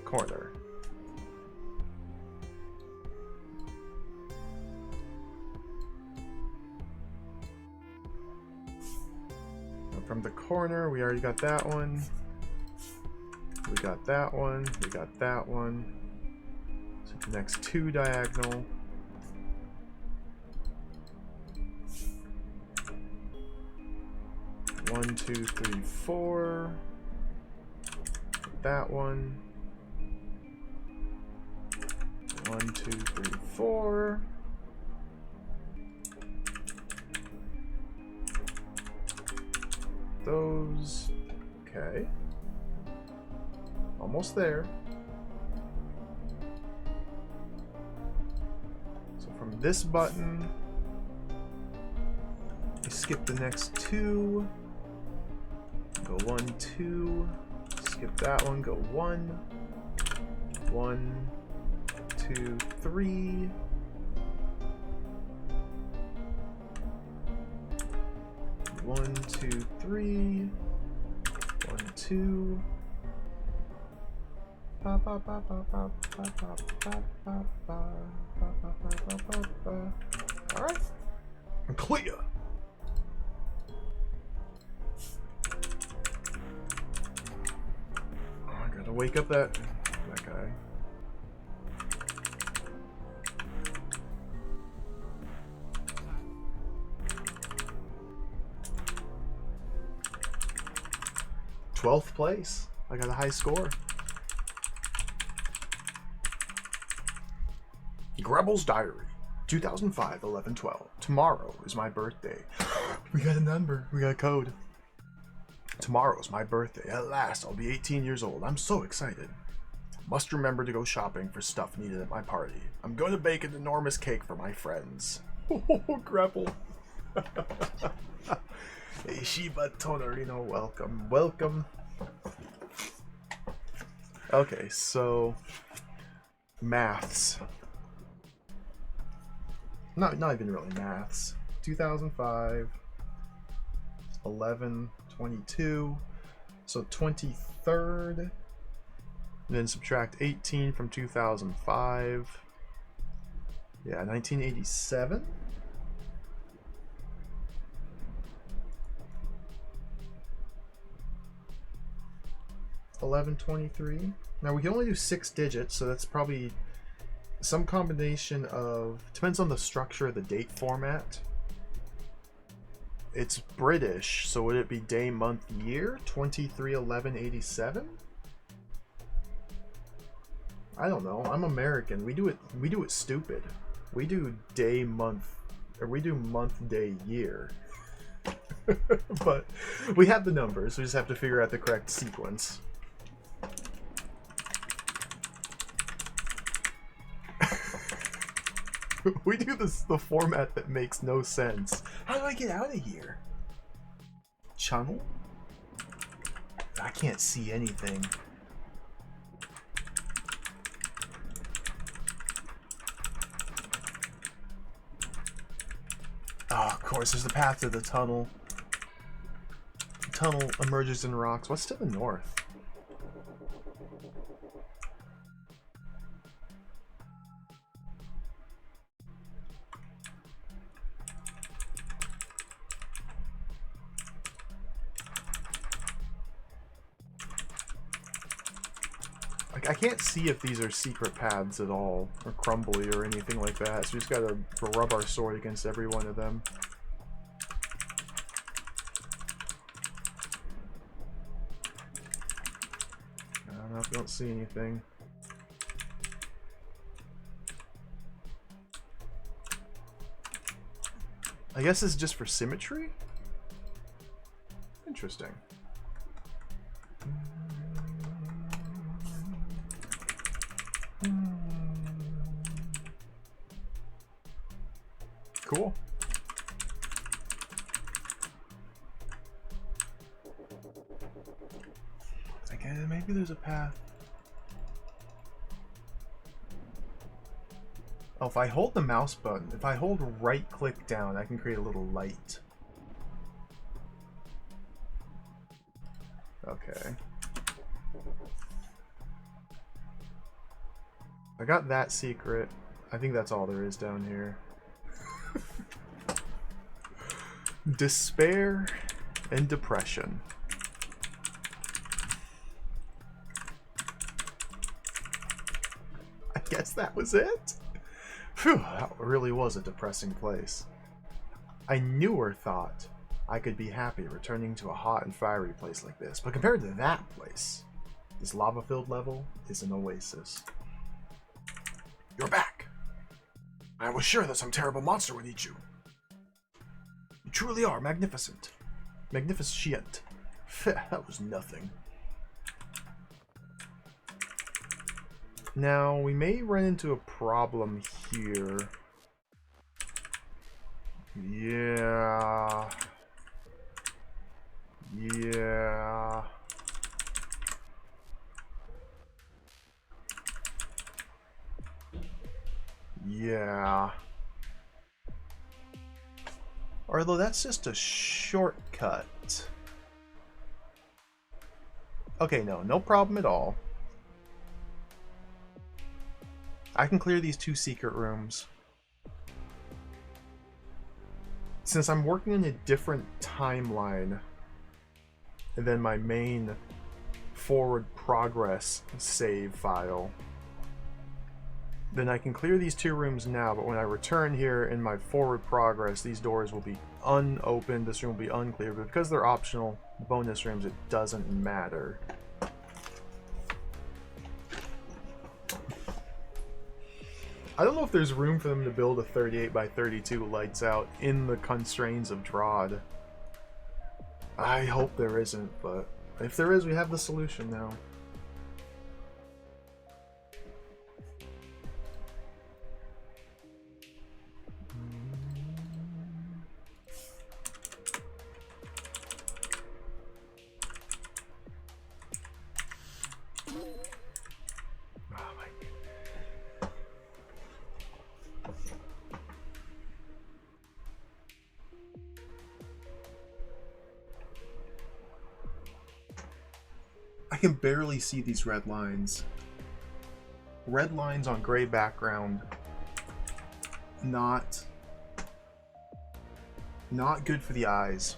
corner. From the corner, we already got that one. We got that one. We got that one. So the next 2 diagonal. One, 2, 3, 4. That one. 1, 2, 3, 4. Those. Okay. Almost there. So from this button, you skip the next 2. Go 1, 2. Skip that one. Go 1. 1, 2, 3. 1, 2, 3. 1, 2. Alright. I'm clear. Oh, I gotta wake up that guy. th place. I got a high score. Grebel's Diary, 2005, 11/12. Tomorrow is my birthday. We got a number. We got a code. Tomorrow's my birthday. At last, I'll be 18 years old. I'm so excited. Must remember to go shopping for stuff needed at my party. I'm going to bake an enormous cake for my friends. Oh, Grebel. Hey, Shiba Tonorino, welcome. Welcome. Okay, so maths. Not even really maths. 2005, 11, 22. So 23rd. And then subtract 18 from 2005. Yeah, 1987. 1123. Now we can only do 6 digits, so that's probably some combination of, depends on the structure of the date format. It's British, so would it be day, month, year? 23/11/87? I don't know. I'm American. We do it stupid. We do day, month, or we do month, day, year. But we have the numbers. We just have to figure out the correct sequence. We do this the format that makes no sense. How do I get out of here? Channel? I can't see anything. Oh, of course, there's the path to the tunnel. The tunnel emerges in rocks. What's to the north? I can't see if these are secret paths at all, or crumbly or anything like that, so we just gotta rub our sword against every one of them. I don't know if you don't see anything. I guess this is just for symmetry? Interesting. Cool. Okay, maybe there's a path. Oh, if I hold the mouse button, if I hold right click down, I can create a little light. Okay. I got that secret. I think that's all there is down here. Despair and depression. I guess that was it? Phew, that really was a depressing place. I never thought I could be happy returning to a hot and fiery place like this, but compared to that place, this lava-filled level is an oasis. You're back! I was sure that some terrible monster would eat you. You truly are magnificent. Magnificent. That was nothing. Now, we may run into a problem here. Yeah. Yeah. Yeah. Although that's just a shortcut. Okay, no problem at all. I can clear these 2 secret rooms. Since I'm working in a different timeline than my main forward progress save file, then I can clear these 2 rooms now, but when I return here in my forward progress, these doors will be unopened, this room will be unclear, but because they're optional bonus rooms, it doesn't matter. I don't know if there's room for them to build a 38 by 32 lights out in the constraints of DROD. I hope there isn't, but if there is, we have the solution now. I can barely see these red lines. Red lines on gray background. Not good for the eyes.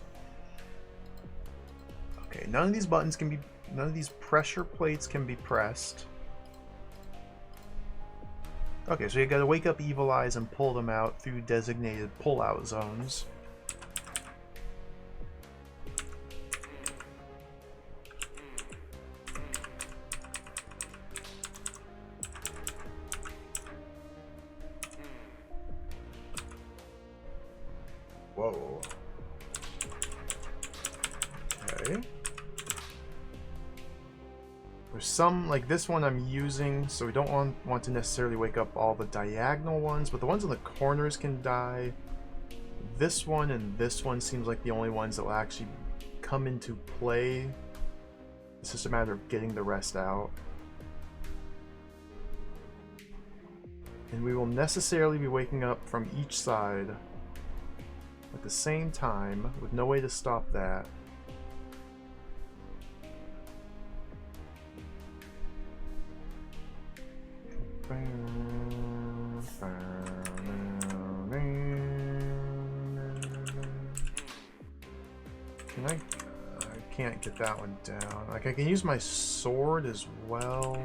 Okay, none of these buttons can be None of these pressure plates can be pressed. Okay, so you gotta wake up Evil Eyes and pull them out through designated pull-out zones. Whoa. Okay. There's some, like this one I'm using, so we don't want to necessarily wake up all the diagonal ones, but the ones in the corners can die. This one and this one seems like the only ones that will actually come into play. It's just a matter of getting the rest out. And we will necessarily be waking up from each side at the same time, with no way to stop that. Can I can't get that one down. Like, I can use my sword as well.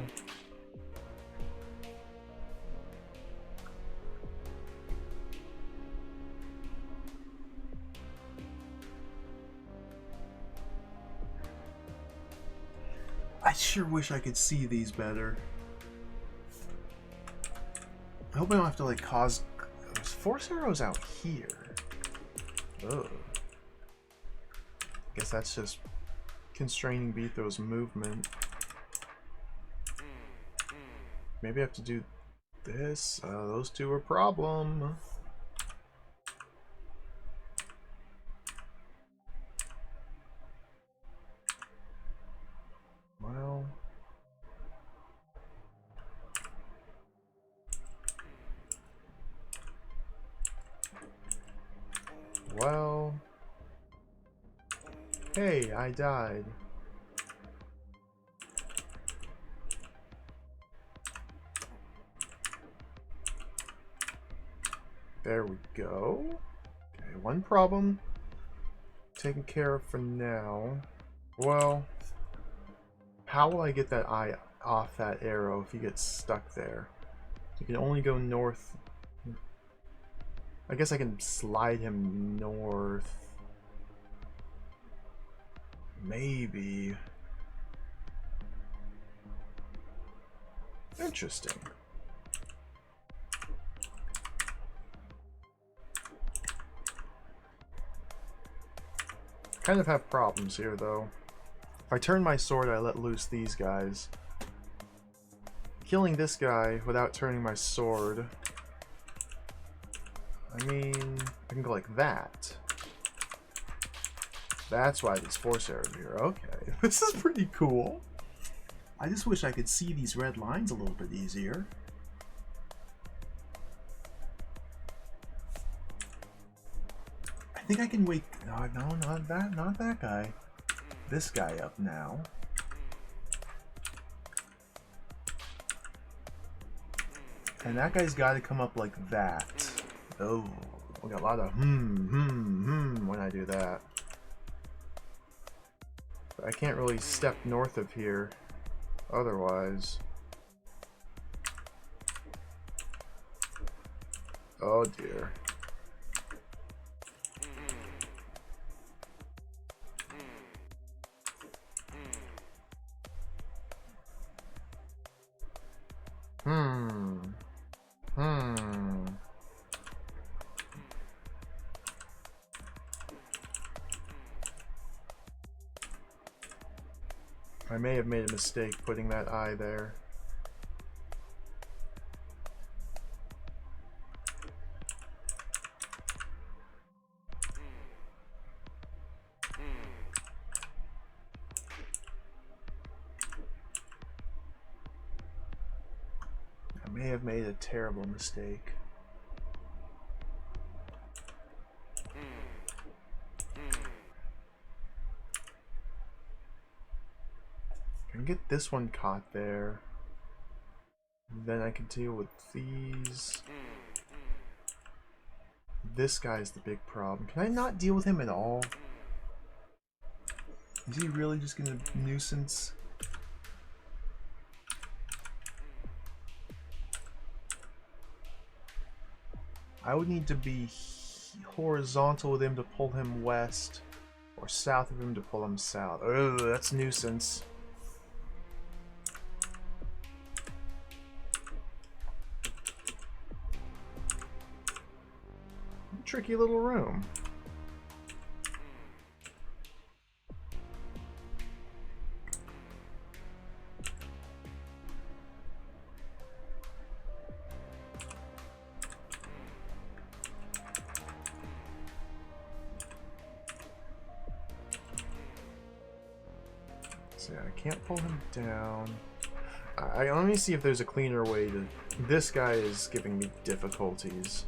I sure wish I could see these better. I hope I don't have to, like, cause... There's force arrows out here. Ugh. Guess that's just constraining Beetho's movement. Maybe I have to do this. Those two are a problem. Well... Well... Hey, I died. There we go. Okay, one problem taken care of for now. Well, how will I get that eye off that arrow if he gets stuck there? You can only go north. I guess I can slide him north. Maybe. Interesting. Kind of have problems here, though. If I turn my sword, I let loose these guys. Killing this guy without turning my sword... I mean, I can go like that. That's why these force arrows are here. Okay, this is pretty cool. I just wish I could see these red lines a little bit easier. I think I can wake... No, not that guy. This guy up now. And that guy's got to come up like that. Oh, we got a lot of when I do that. But I can't really step north of here otherwise. Oh dear. I may have made a mistake putting that eye there. I may have made a terrible mistake. Get this one caught there. Then I can deal with these. This guy's the big problem. Can I not deal with him at all? Is he really just gonna nuisance? I would need to be horizontal with him to pull him west, or south of him to pull him south. Ugh, that's a nuisance. Tricky little room. So I can't pull him down. Let me see if there's a cleaner way to... This guy is giving me difficulties.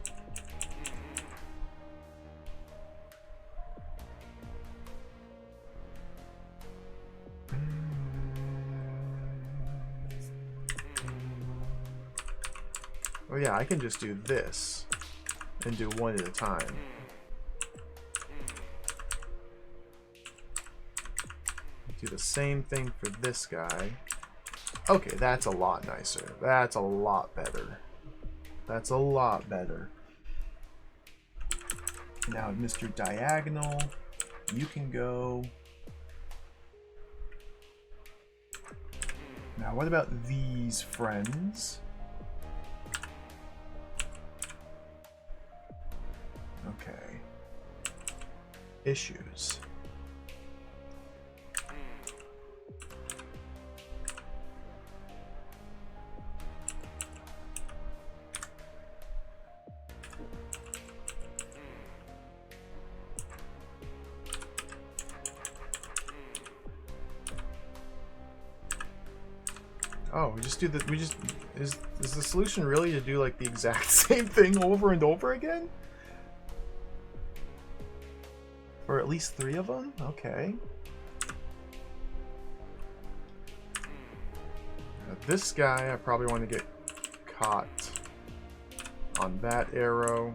Oh yeah, I can just do this and do one at a time. Do the same thing for this guy. Okay, that's a lot nicer. That's a lot better. That's a lot better. Now, Mr. Diagonal, you can go. Now, what about these friends? Okay. Issues. Oh, we just do the, is the solution really to do like the exact same thing over and over again? For at least 3 of them? Okay. Now this guy, I probably want to get caught on that arrow.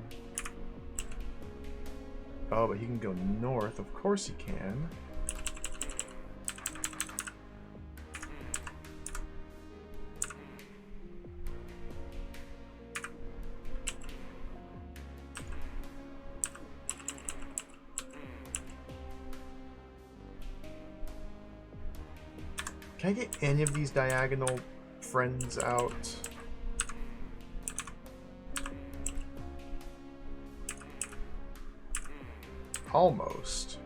Oh, but he can go north. Of course he can. Can I get any of these diagonal friends out? Almost.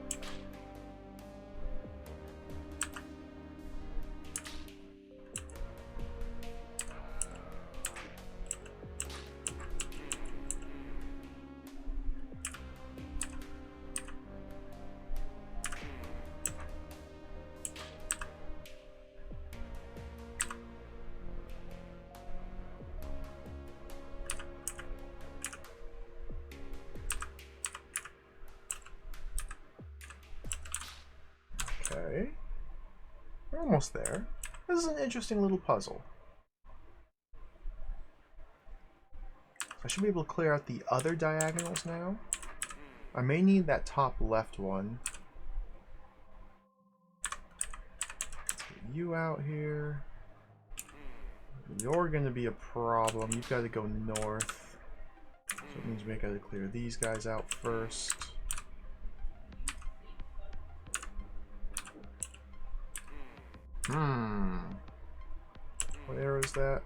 Okay. We're almost there. This is an interesting little puzzle. I should be able to clear out the other diagonals now. I may need that top left one. Let's get you out here. You're going to be a problem. You've got to go north. So it means we got to clear these guys out first. What arrow is that?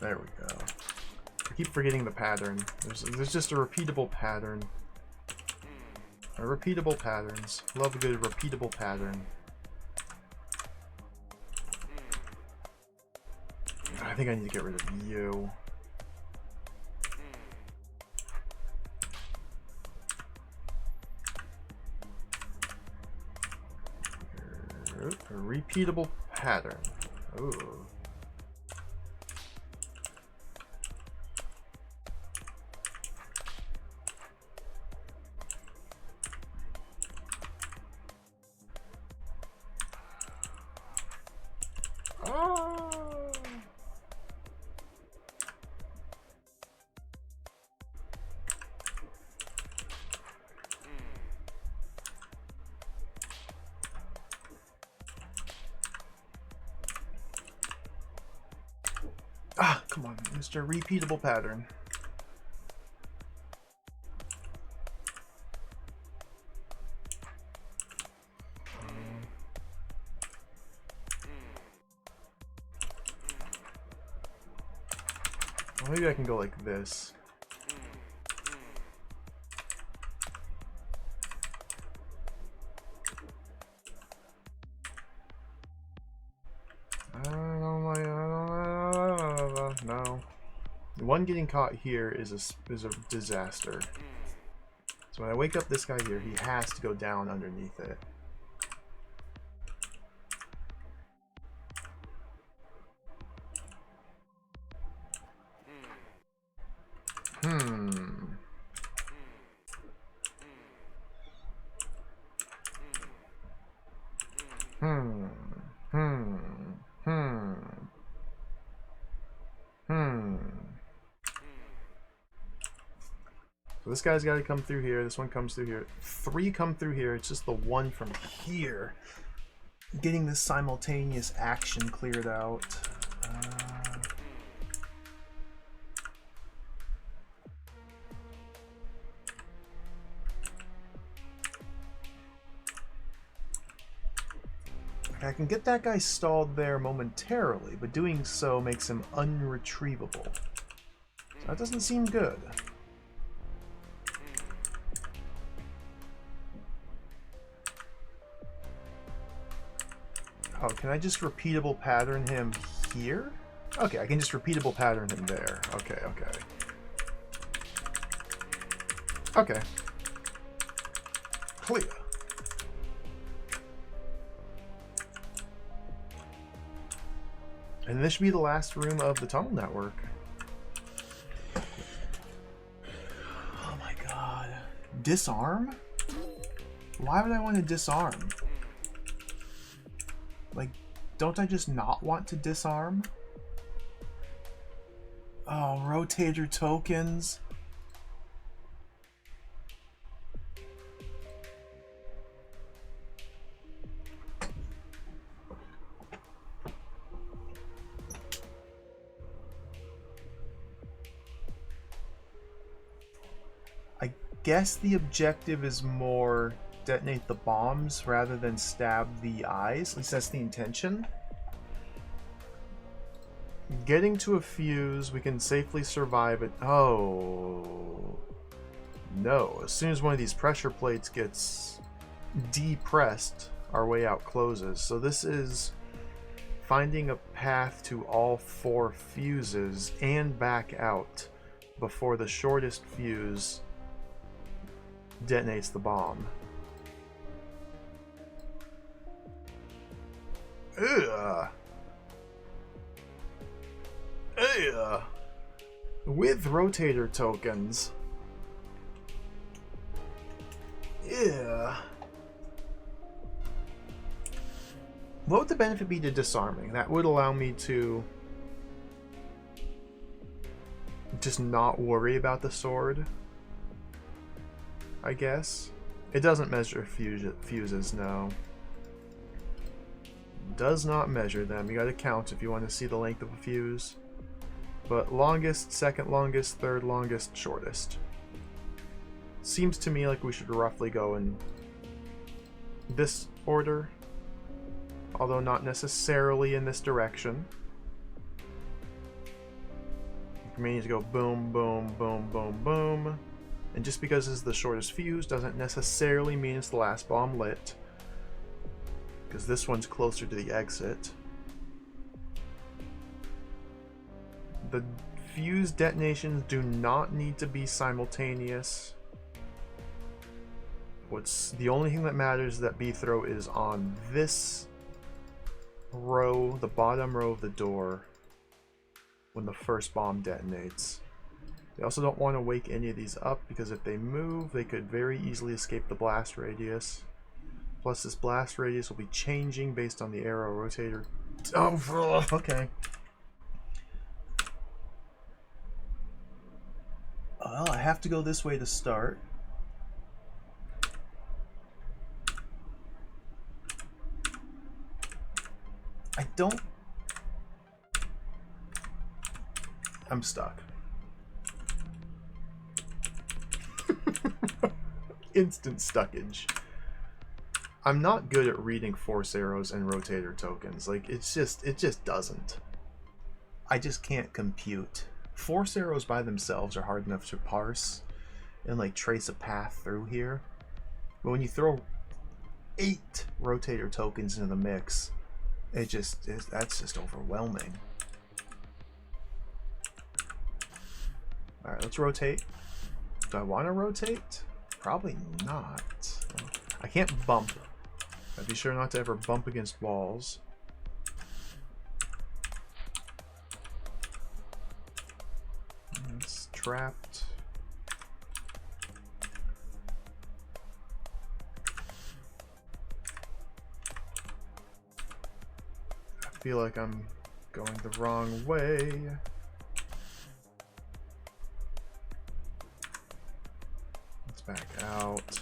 There we go. I keep forgetting the pattern. There's just a repeatable pattern. Repeatable patterns. Love a good repeatable pattern. I think I need to get rid of you. A repeatable pattern. Ooh. Ah, come on, Mr. Repeatable Pattern. Well, maybe I can go like this. No. One getting caught here is a disaster. So when I wake up this guy here, he has to go down underneath it. So this guy's got to come through here. This one comes through here. 3 come through here. It's just the one from here. Getting this simultaneous action cleared out. I can get that guy stalled there momentarily, but doing so makes him unretrievable. So that doesn't seem good. Oh, can I just repeatable pattern him here? Okay, I can just repeatable pattern him there. Okay, okay. Okay. Clear. And this should be the last room of the tunnel network. Oh my god. Disarm? Why would I want to disarm? Like, don't I just not want to disarm? Oh, rotator tokens. I guess the objective is more detonate the bombs rather than stab the eyes. At least that's the intention. Getting to a fuse, we can safely survive it. Oh no, as soon as one of these pressure plates gets depressed, our way out closes. So this is finding a path to all 4 fuses and back out before the shortest fuse detonates the bomb. Ugh. Ugh. With rotator tokens. Yeah. What would the benefit be to disarming? That would allow me to just not worry about the sword, I guess. It doesn't measure fuses, no. Does not measure them. You gotta count if you want to see the length of a fuse. But longest, second longest, third longest, shortest. Seems to me like we should roughly go in this order, although not necessarily in this direction. We need to go boom, boom, boom, boom, boom. And just because this is the shortest fuse doesn't necessarily mean it's the last bomb lit, because this one's closer to the exit. The fuse detonations do not need to be simultaneous. The only thing that matters is that B throw is on this row, the bottom row of the door when the first bomb detonates. They also don't want to wake any of these up because if they move, they could very easily escape the blast radius. Plus, this blast radius will be changing based on the arrow rotator. Oh, okay. Well, I have to go this way to start. I don't... I'm stuck. Instant stuckage. I'm not good at reading force arrows and rotator tokens. Like, it just doesn't. I just can't compute. Force arrows by themselves are hard enough to parse and like trace a path through here. But when you throw 8 rotator tokens into the mix, that's just overwhelming. Alright, let's rotate. Do I want to rotate? Probably not. I can't bump. I'd be sure not to ever bump against walls. It's trapped. I feel like I'm going the wrong way. Let's back out.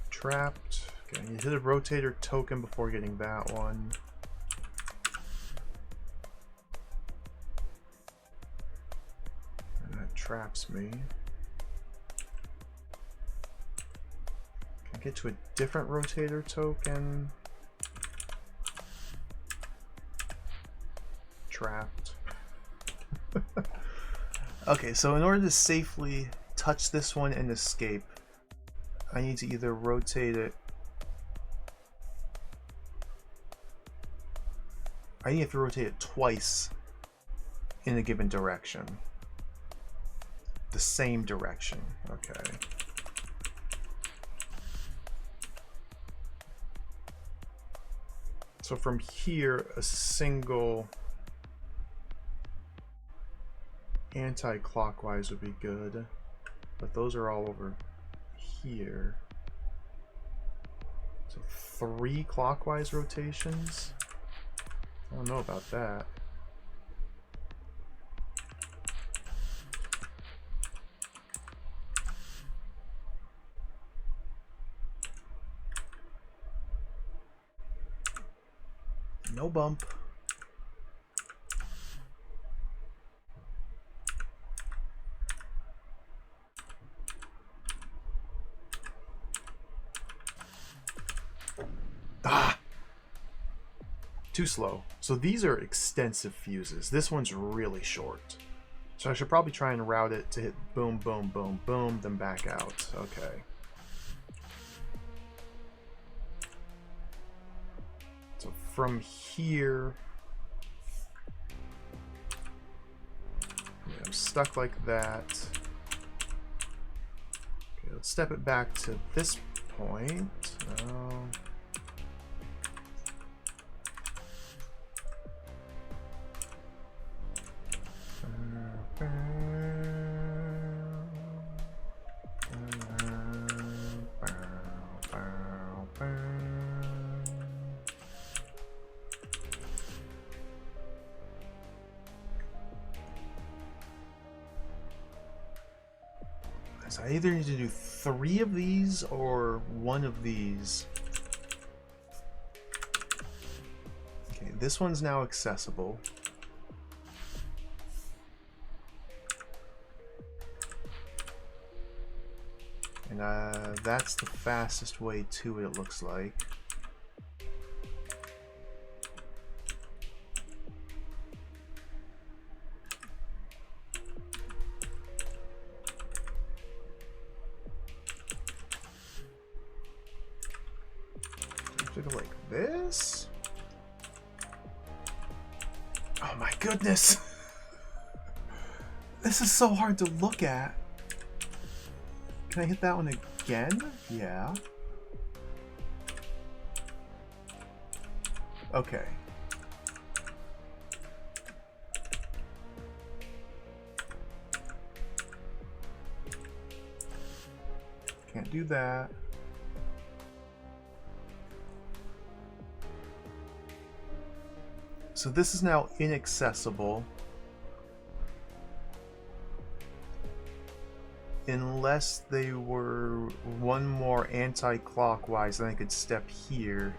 Trapped. Okay, you hit a rotator token before getting that one. And that traps me. Can I get to a different rotator token? Trapped. Okay, so in order to safely touch this one and escape, I need to either rotate it. I need to rotate it twice in a given direction. The same direction. Okay. So from here, a single anti-clockwise would be good. But those are all over here. So 3 clockwise rotations? I don't know about that. No bump. Ah! Too slow. So these are extensive fuses. This one's really short. So I should probably try and route it to hit boom, boom, boom, boom, then back out. Okay. So from here... Yeah, I'm stuck like that. Okay, let's step it back to this point. So I either need to do 3 of these or 1 of these. Okay, this one's now accessible. And that's the fastest way to it, it looks like. To go like this. Oh my goodness. This is so hard to look at. Can I hit that one again? Yeah. Okay. Can't do that. So this is now inaccessible. Unless they were one more anti-clockwise, then I could step here.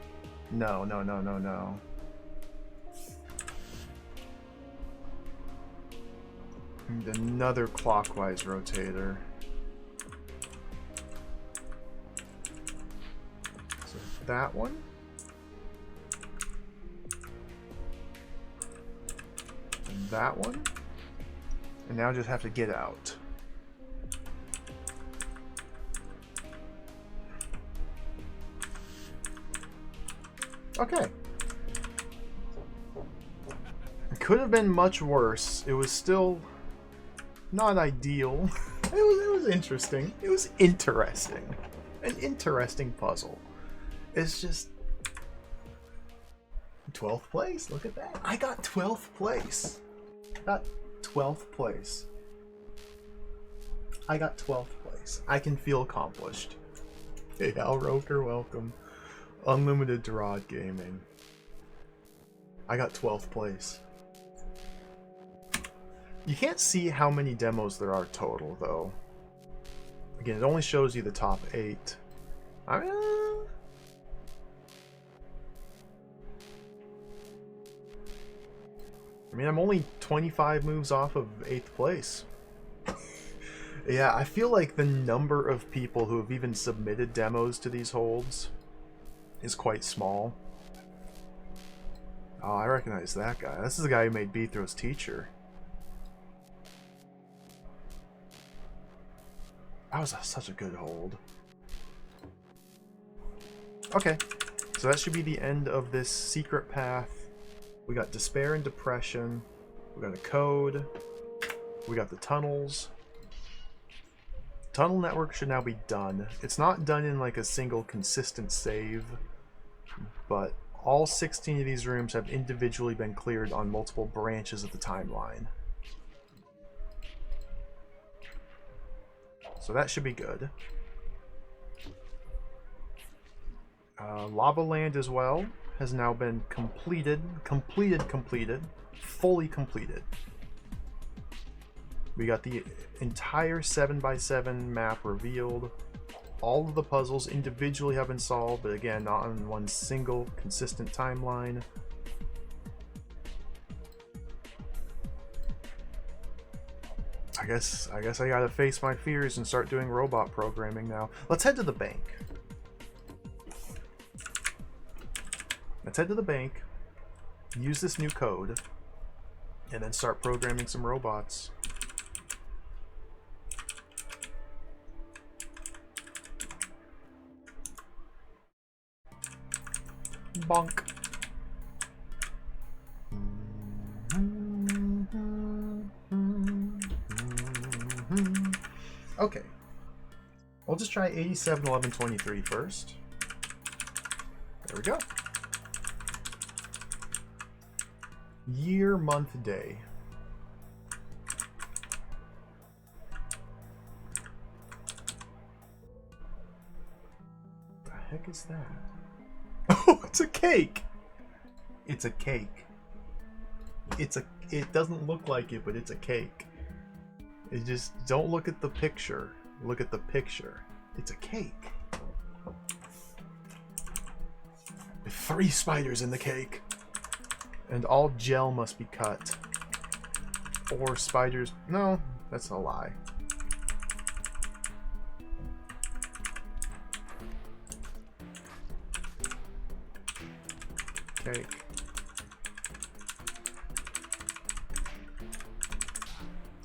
No, no, no, no, no. And another clockwise rotator. So that one. And that one. And now I just have to get out. Okay. It could have been much worse. It was still not ideal. It was interesting. It was interesting. An interesting puzzle. It's just 12th place. Look at that. I got 12th place. Got 12th place. I got 12th place. I can feel accomplished. Hey, Al Roker, welcome. Unlimited DROD Gaming. I got 12th place. You can't see how many demos there are total, though. Again, it only shows you the top 8. I mean, I'm only 25 moves off of 8th place. Yeah, I feel like the number of people who have even submitted demos to these holds is quite small. Oh, I recognize that guy. This is the guy who made Beathro's teacher. That was such a good hold. Okay, so that should be the end of this secret path. We got Despair and Depression. We got a code. We got the tunnels. Tunnel network should now be done. It's not done in like a single consistent save, but all 16 of these rooms have individually been cleared on multiple branches of the timeline. So that should be good. Lava Land as well has now been completed. Fully completed. We got the entire 7x7 map revealed. All of the puzzles individually have been solved, but again, not on one single consistent timeline. I guess I gotta face my fears and start doing robot programming now. Let's head to the bank. Let's head to the bank, use this new code, and then start programming some robots. Bonk. Okay. We'll just try 87, 11, 23 first. There we go. Year, month, day. The heck is that? Oh, it's a cake! It's a cake. It doesn't look like it, but it's a cake. It just, don't look at the picture. Look at the picture. It's a cake. With 3 spiders in the cake. And all gel must be cut. Or spiders... No, that's a lie. Cake.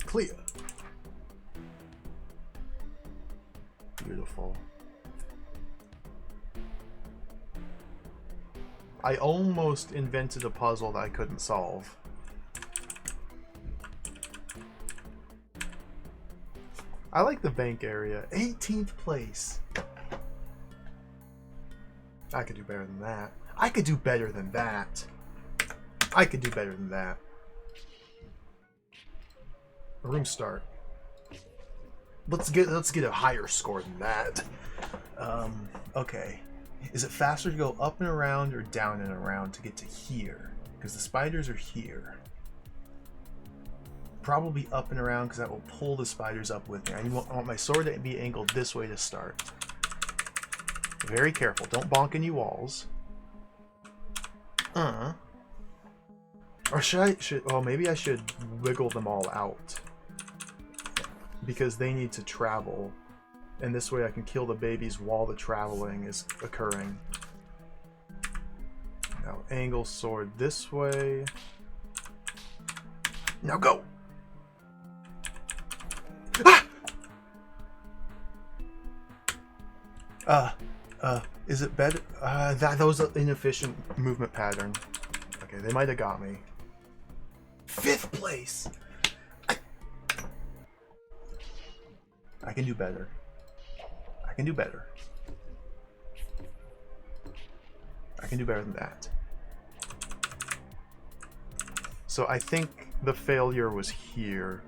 Clear. Beautiful. I almost invented a puzzle that I couldn't solve. I like the bank area. 18th place. I could do better than that. I could do better than that. I could do better than that. Room start. Let's get a higher score than that. Okay. Is it faster to go up and around or down and around to get to here? Because the spiders are here. Probably up and around because that will pull the spiders up with me. I want my sword to be angled this way to start. Very careful. Don't bonk any walls. Or oh, maybe I should wiggle them all out. Because they need to travel. And this way I can kill the babies while the traveling is occurring. Now angle sword this way. Now go! Is it better? That was an inefficient movement pattern. Okay, they might have got me. 5th place! I can do better. I can do better. I can do better than that. So I think the failure was here.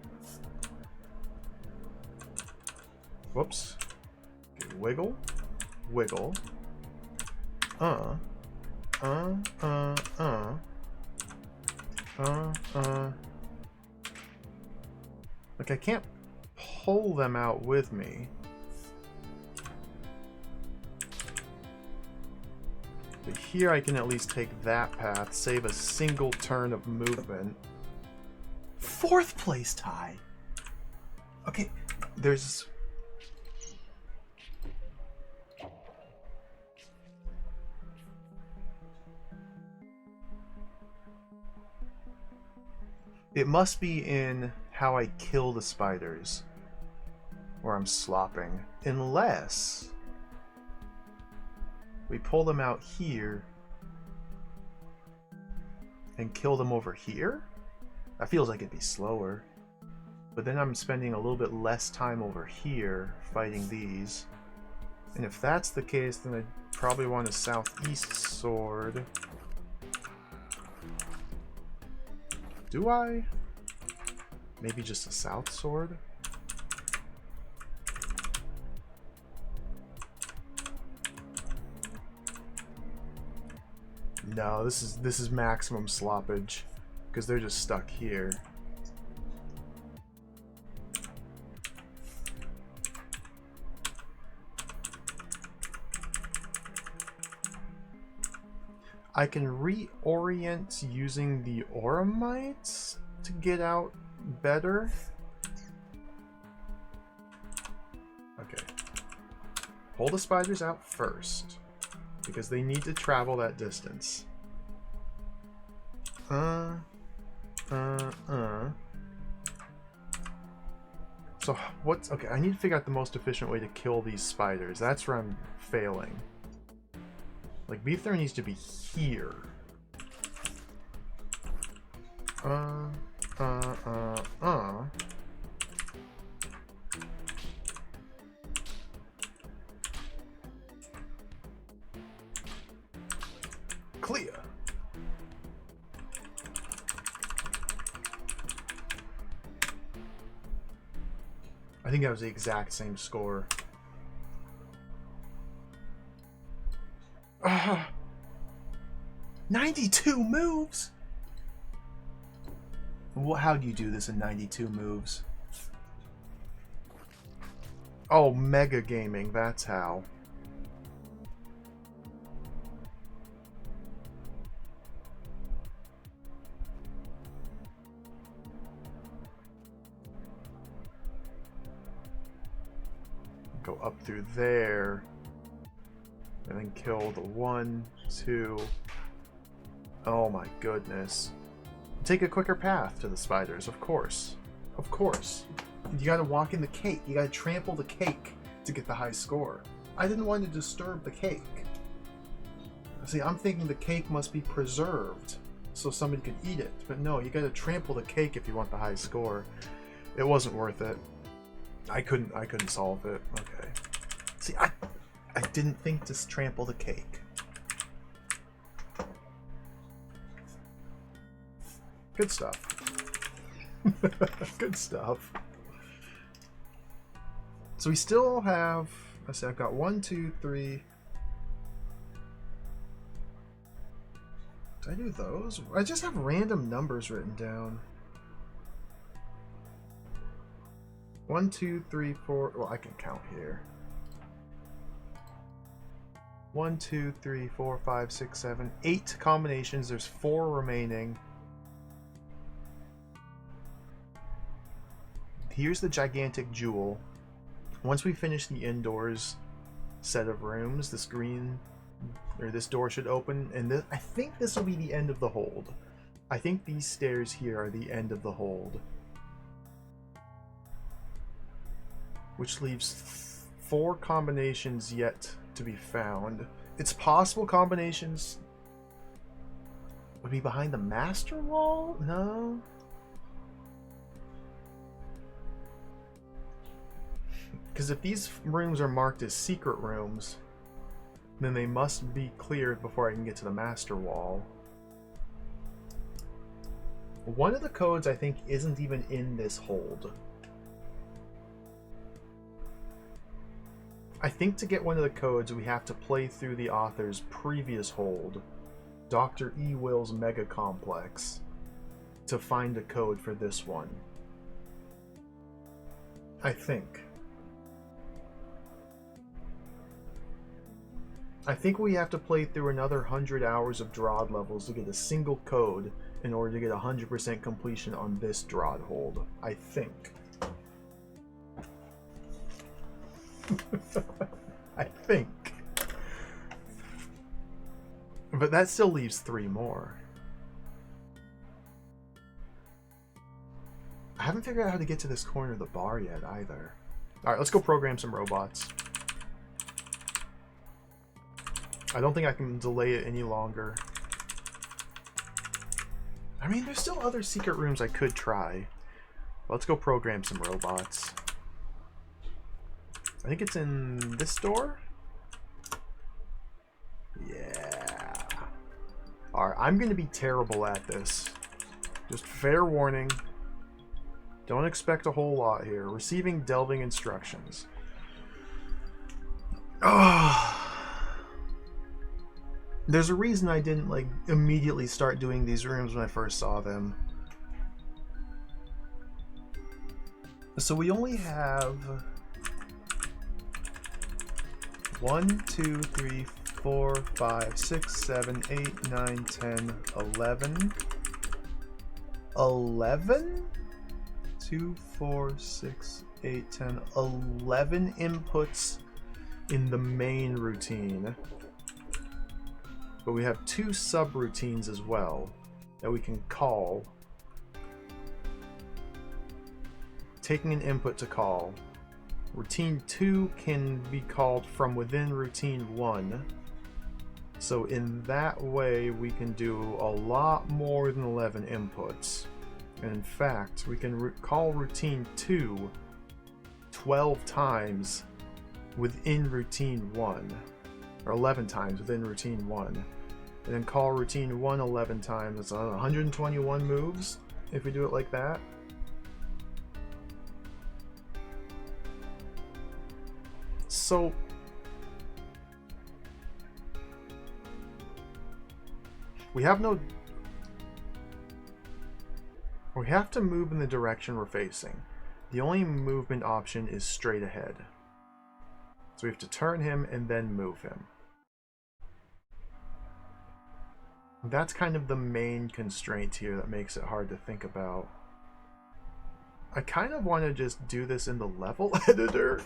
Whoops. Okay, wiggle. Wiggle. Like I can't pull them out with me. But here I can at least take that path, save a single turn of movement. 4th place tie! Okay, there's... It must be in how I kill the spiders, where I'm slopping. Unless we pull them out here and kill them over here? That feels like it'd be slower. But then I'm spending a little bit less time over here fighting these. And if that's the case, then I'd probably want a southeast sword. Do I? Maybe just a south sword? No, this is maximum sloppage because they're just stuck here. I can reorient using the Oramites to get out better. Okay. Pull the spiders out first, because they need to travel that distance. So what's... Okay, I need to figure out the most efficient way to kill these spiders. That's where I'm failing. Like, beef there needs to be here. Clear. I think that was the exact same score. 92 moves? How do you do this in 92 moves? Oh, mega gaming, that's how. Go up through there. And then kill the 1, 2. Oh my goodness. Take a quicker path to the spiders, of course. Of course. You gotta walk in the cake. You gotta trample the cake to get the high score. I didn't want to disturb the cake. See, I'm thinking the cake must be preserved so somebody could eat it. But no, you gotta trample the cake if you want the high score. It wasn't worth it. I couldn't solve it. Okay. See, I didn't think to trample the cake. Good stuff. Good stuff. So we still have, let's see, I've got 1, 2, 3. Did I do those? I just have random numbers written down. 1, 2, 3, 4. Well, I can count here. 1, 2, 3, 4, 5, 6, 7, 8 combinations. There's 4 remaining. Here's the gigantic jewel. Once we finish the indoors set of rooms, this green, or this door should open, and this, I think this will be the end of the hold. I think these stairs here are the end of the hold. Which leaves 4 combinations yet to be found. It's possible combinations would be behind the master wall? No? Because if these rooms are marked as secret rooms, then they must be cleared before I can get to the master wall. One of the codes I think isn't even in this hold. I think to get one of the codes we have to play through the author's previous hold, Dr. E. Will's Mega Complex, to find a code for this one. I think. I think we have to play through another 100 hours of DROD levels to get a single code in order to get 100% completion on this DROD hold. I think. I think. But that still leaves 3 more. I haven't figured out how to get to this corner of the bar yet either. Alright, let's go program some robots. I don't think I can delay it any longer. I mean, there's still other secret rooms I could try. Let's go program some robots. I think it's in this door? Yeah. Alright, I'm going to be terrible at this. Just fair warning. Don't expect a whole lot here. Receiving delving instructions. Oh. There's a reason I didn't like immediately start doing these rooms when I first saw them. So we only have 1, 2, 3, 4, 5, 6, 7, 8, 9, 10, 11. 11? 2, 4, 6, 8, 10, 11 inputs in the main routine. But we have 2 subroutines as well that we can call. Taking an input to call. Routine 2 can be called from within routine 1. So in that way we can do a lot more than 11 inputs. And in fact, we can call routine 2 12 times within routine 1. Or 11 times within routine 1. And then call routine 1 11 times. That's 121 moves if we do it like that. So we have to move in the direction we're facing. The only movement option is straight ahead. So we have to turn him and then move him. That's kind of the main constraint here that makes it hard to think about. I kind of want to just do this in the level editor.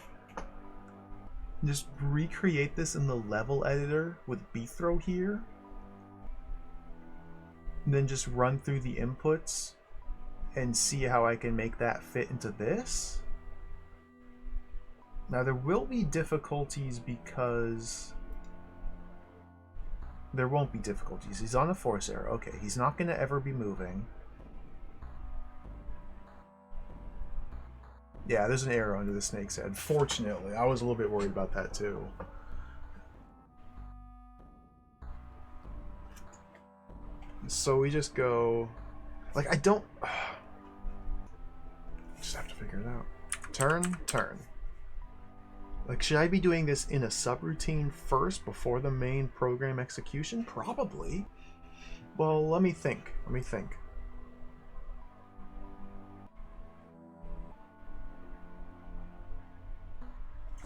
Just recreate this in the level editor with Bthrow here. And then just run through the inputs and see how I can make that fit into this. Now there will be difficulties because... There won't be difficulties. He's on a force arrow. Okay, he's not going to ever be moving. Yeah, there's an arrow under the snake's head. Fortunately, I was a little bit worried about that too. So we just go... Like, I don't... just have to figure it out. Turn, turn. Like, should I be doing this in a subroutine first before the main program execution? Probably. Well, let me think. Let me think.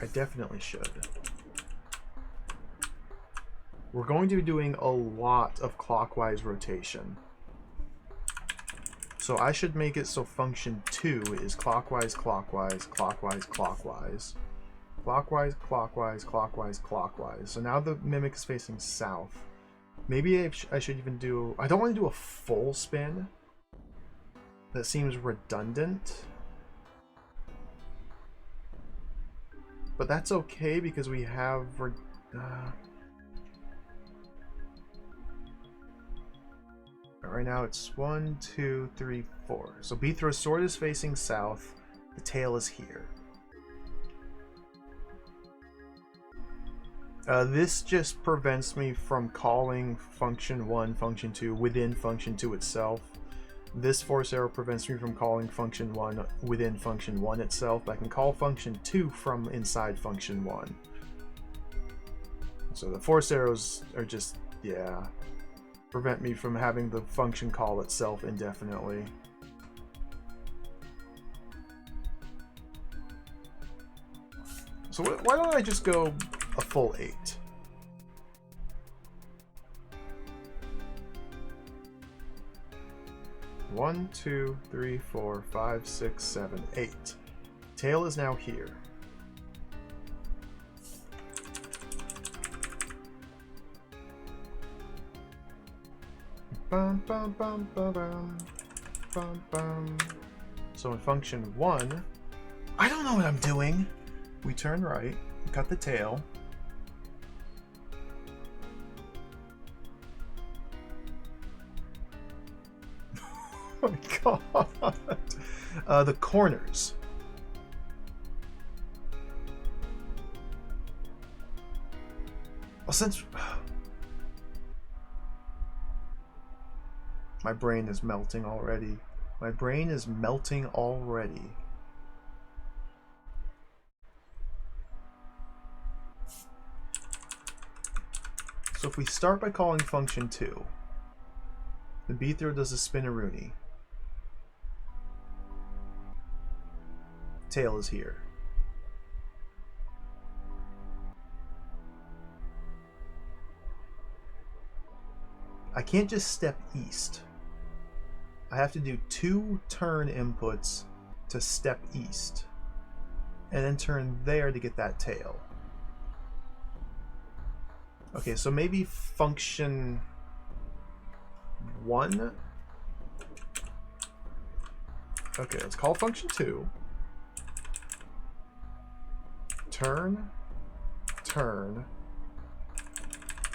I definitely should. We're going to be doing a lot of clockwise rotation. So I should make it so function 2 is clockwise, clockwise, clockwise, clockwise. Clockwise, clockwise, clockwise, clockwise. So now the mimic is facing south. Maybe I should even do... I don't want to do a full spin. That seems redundant. But that's okay because we have... right now it's 1, 2, 3, 4. So Beathro's sword is facing south. The tail is here. This just prevents me from calling function 1, function 2 within function 2 itself. This force arrow prevents me from calling function 1 within function 1 itself, but I can call function 2 from inside function 1. So the force arrows are just, yeah, prevent me from having the function call itself indefinitely. So why don't I just go a full 8? One, 2, 3, 4, 5, 6, 7, 8. Tail is now here. Bum, bum, bum, bum, bum, bum, bum. So in function 1, I don't know what I'm doing. We turn right, cut the tail. Oh my god. The corners. Well, since my brain is melting already. My brain is melting already. So if we start by calling function 2, the Beathro does a spinaroonie. Tail is here. I can't just step east. I have to do 2 turn inputs to step east, and then turn there to get that tail. Okay, so maybe function 1. Okay, let's call function 2. Turn, turn,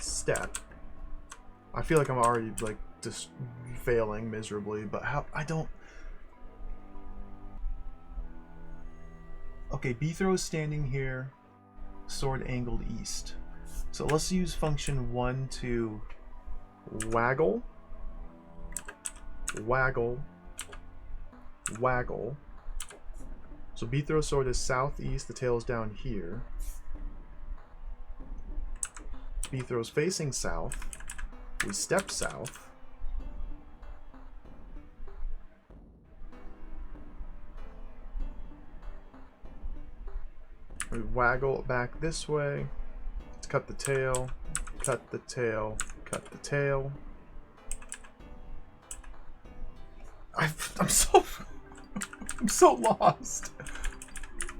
step. I feel like I'm already like just failing miserably, but how I don't. Okay, Beathro is standing here, sword angled east. So let's use function 1 to waggle, waggle, waggle. So Beathro's sword is southeast, the tail is down here. Beathro's facing south. We step south. We waggle back this way. Let's cut the tail, cut the tail, cut the tail. I'm so I'm so lost.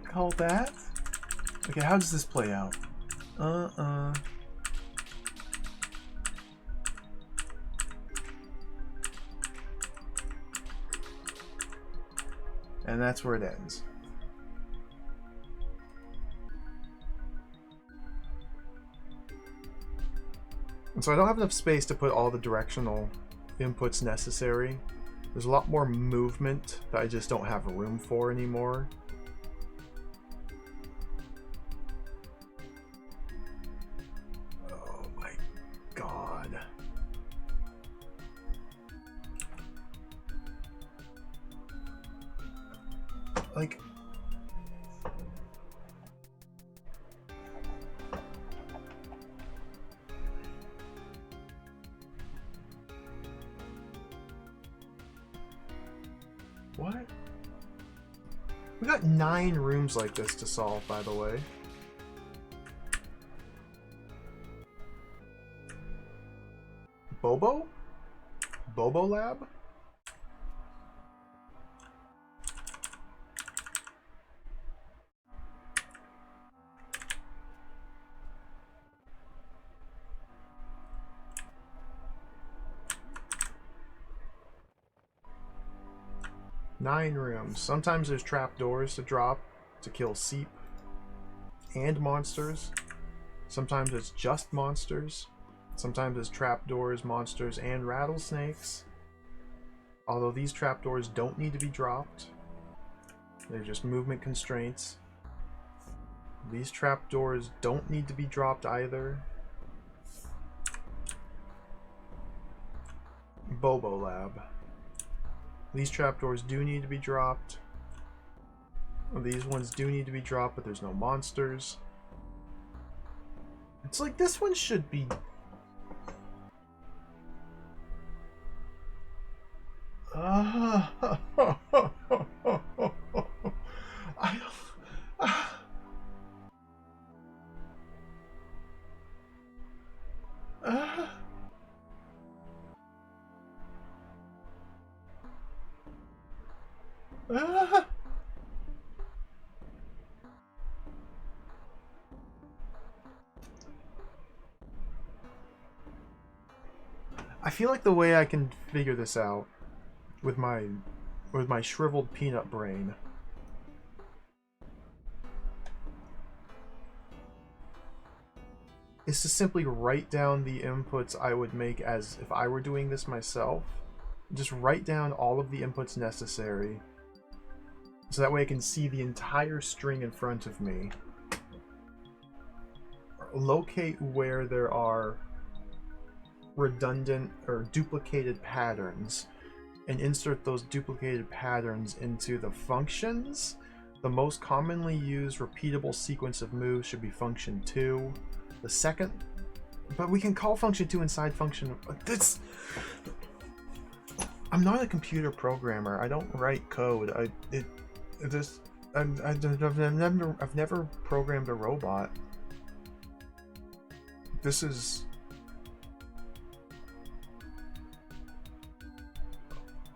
Call that? Okay, how does this play out? And that's where it ends. And so I don't have enough space to put all the directional inputs necessary. There's a lot more movement that I just don't have room for anymore. got 9 rooms like this to solve, by the way. Bobo? Bobo Lab? Nine rooms. Sometimes there's trapdoors to drop to kill seep and monsters. Sometimes it's just monsters. Sometimes it's trapdoors, monsters, and rattlesnakes. Although these trapdoors don't need to be dropped. They're just movement constraints. These trapdoors don't need to be dropped either. Bobo Lab. These trapdoors do need to be dropped. These ones do need to be dropped, but there's no monsters. It's like this one should be... I feel like the way I can figure this out with my shriveled peanut brain is to simply write down the inputs I would make as if I were doing this myself. Just write down all of the inputs necessary so that way I can see the entire string in front of me. Locate where there are redundant or duplicated patterns and insert those duplicated patterns into the functions. The most commonly used repeatable sequence of moves should be function 2. The second, but we can call function 2 inside function. This, I'm not a computer programmer. I don't write code. I've never programmed a robot. This is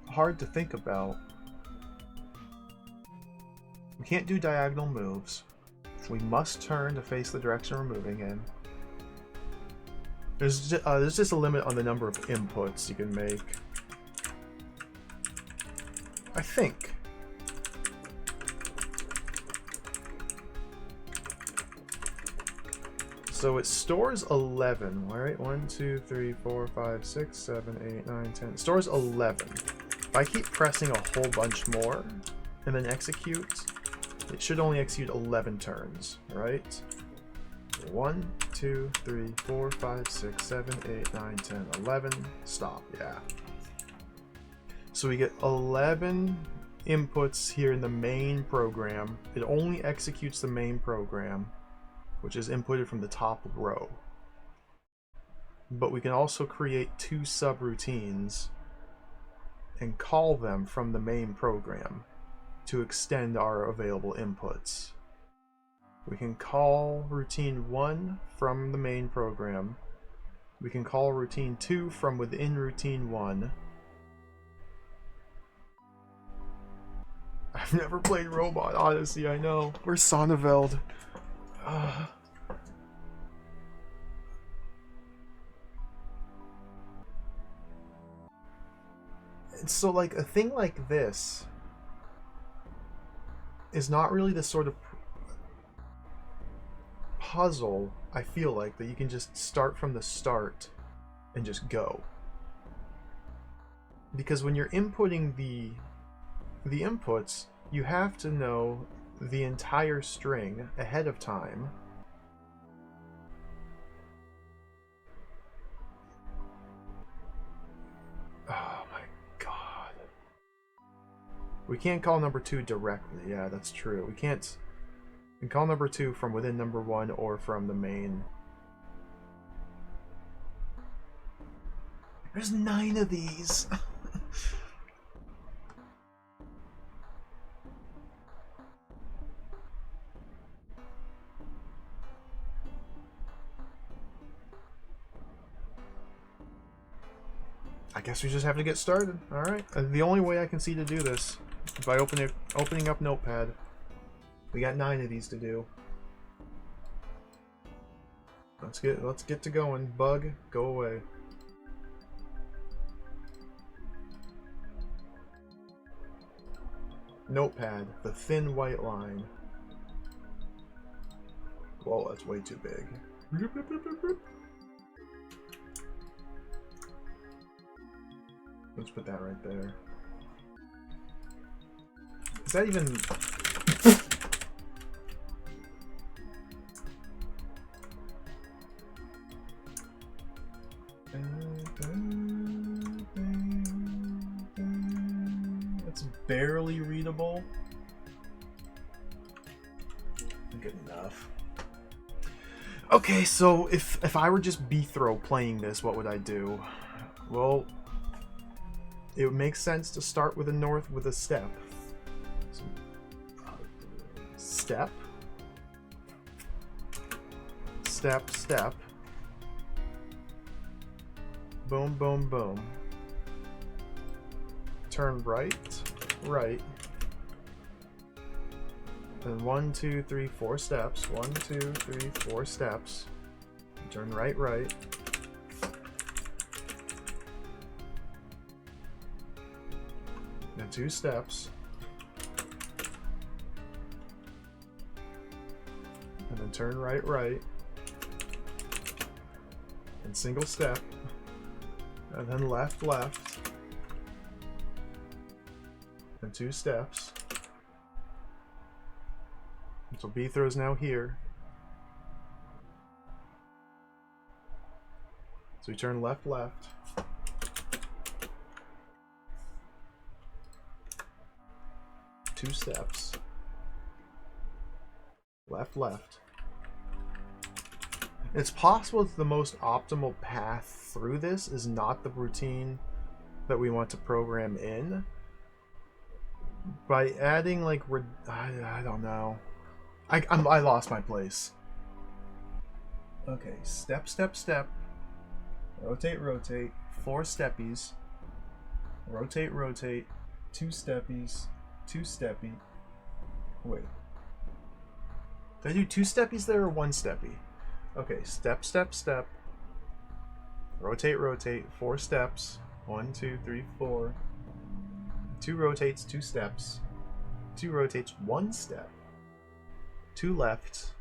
hard to think about. We can't do diagonal moves. We must turn to face the direction we're moving in. There's just a limit on the number of inputs you can make. I think. So it stores 11, right? 1, 2, 3, 4, 5, 6, 7, 8, 9, 10. It stores 11. If I keep pressing a whole bunch more and then execute, it should only execute 11 turns, right? 1, 2, 3, 4, 5, 6, 7, 8, 9, 10, 11. Stop, yeah. So we get 11 inputs here in the main program. It only executes the main program, which is inputted from the top row. But we can also create 2 subroutines and call them from the main program to extend our available inputs. We can call routine 1 from the main program. We can call routine 2 from within routine 1. I've never played Robot Odyssey, I know. Where's Sonneveld? So, like, a thing like this is not really the sort of puzzle, I feel like, that you can just start from the start and just go. Because when you're inputting the inputs, you have to know the entire string ahead of time. Oh my god. We can't call number 2 directly. Yeah, that's true. We can call number 2 from within number 1 or from the main. There's 9 of these. I guess we just have to get started. All right. The only way I can see to do this is by opening up Notepad. We got 9 of these to do. Let's get to going. Bug, go away. Notepad, the thin white line. Whoa, that's way too big. Let's put that right there. Is that even... It's barely readable. Good enough. Okay, so if I were just B-throw playing this, what would I do? Well, it would make sense to start with a north with a step. So, step. Step, step. Boom, boom, boom. Turn right, right. And 1, 2, 3, 4 steps. 1, 2, 3, 4 steps. Turn right, right. Then 2 steps. And then turn right, right. And single step. And then left, left. And 2 steps. So B throws now here. So we turn left, left. Two steps. Left, left. It's possible that the most optimal path through this is not the routine that we want to program in. By adding like I don't know. I lost my place. Okay, step, step, step. Rotate, rotate. 4 steppies. Rotate, rotate. 2 steppies. 2 steppy. Wait. Did I do 2 steppies there or 1 steppy? Okay, step, step, step. Rotate, rotate. 4 steps. 1, 2, 3, 4. 2 rotates, 2 steps. 2 rotates, 1 step. 2 lefts,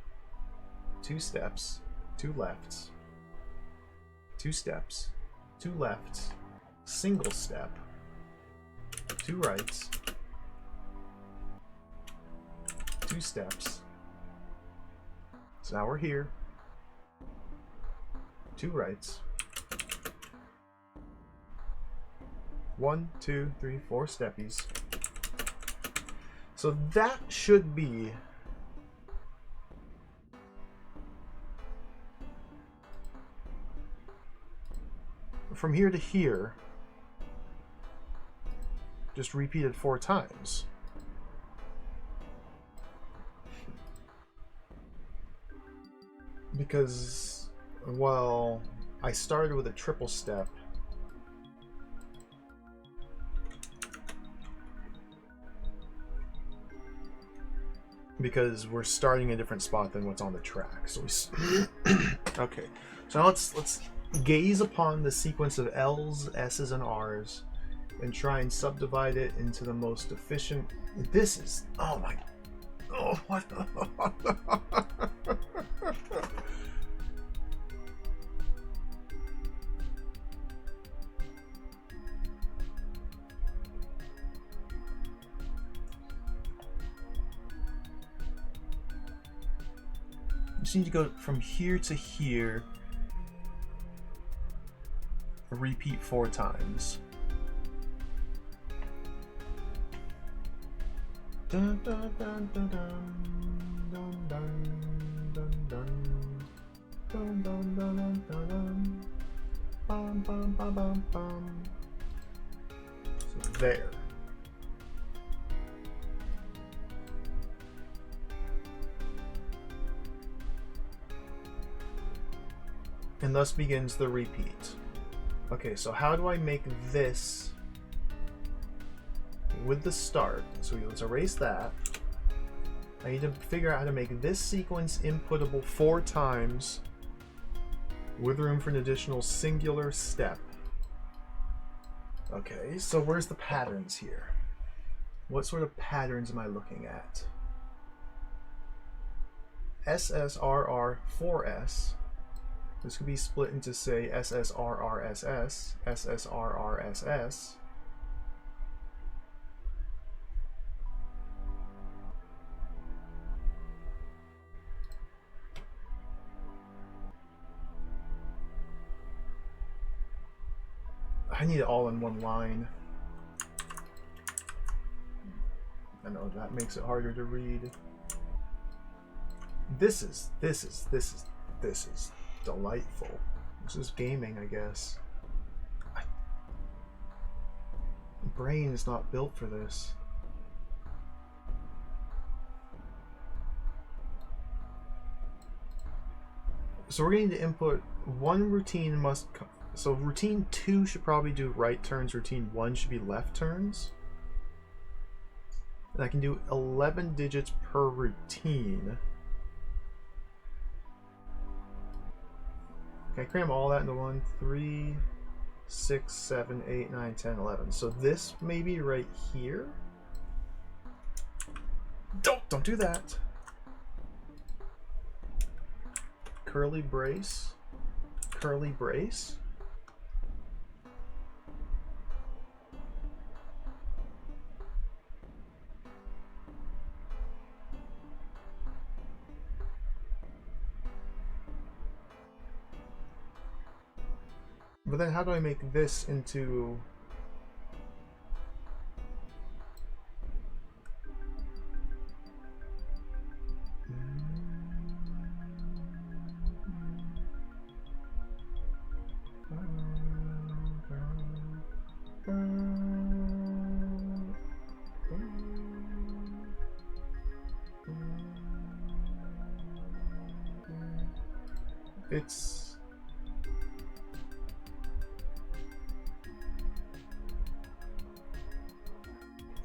2 steps, 2 lefts, 2 steps, 2 lefts, single step, 2 rights, 2 steps. So now we're here. 2 rights. 1, 2, 3, 4 steppies. So that should be from here to here, just repeated 4 times. Because, well, I started with a triple step. Because we're starting a different spot than what's on the track. So we okay. So now let's gaze upon the sequence of L's, S's, and R's and try and subdivide it into the most efficient. This is, oh my, oh what? Just need to go from here to here. Repeat 4 times. Dun, dun, dun, dun, dun, dun, dun, dun, dun, dun, dun, dun, dun, dun. Bum, bum, bum, bum, bum. So there. And thus begins the repeat. Okay, so how do I make this with the start? So let's erase that. I need to figure out how to make this sequence inputtable 4 times with room for an additional singular step. Okay, so where's the patterns here? What sort of patterns am I looking at? SSRR 4S. This could be split into, say, SSRRSS, SSRRSS. I need it all in one line. I know that makes it harder to read. This is delightful. This is gaming, I guess. My brain is not built for this. So we're going to input one routine must. So routine 2 should probably do right turns. Routine 1 should be left turns. And I can do 11 digits per routine. Can I cram all that into one? 3, 6, 7, 8, 9, 10, 11. So this may be right here. Don't do that. Curly brace. Curly brace. But then how do I make this into...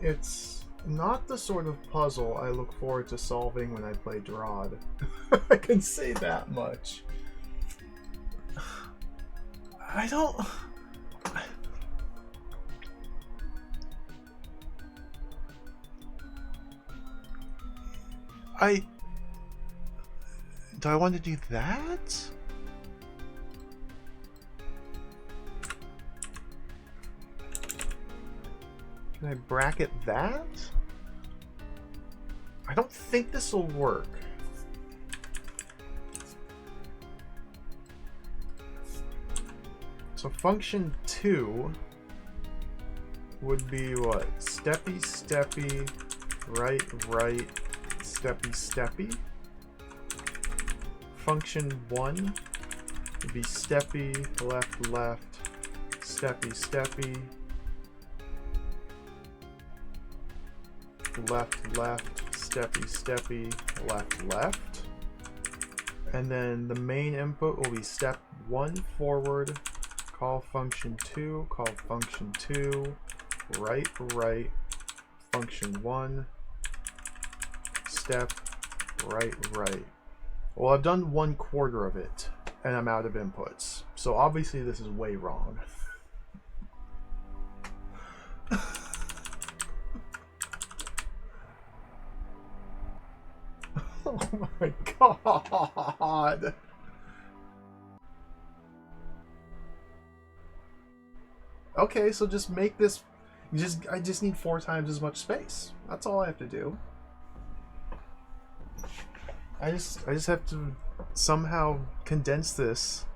It's not the sort of puzzle I look forward to solving when I play DROD. I can say that much. I don't... Do I want to do that? Can I bracket that? I don't think this will work. So function 2 would be what? Steppy, steppy, right, right, steppy, steppy. Function 1 would be steppy, left, left, steppy, steppy, left, left, steppy, steppy, left, left. And then the main input will be step 1 forward, call function 2, call function 2, right, right, function 1, step, right, right. Well, I've done 1/4 of it, and I'm out of inputs. So obviously this is way wrong. Oh my god! Okay, so just make this... I just need 4 times as much space. That's all I have to do. I just have to somehow condense this.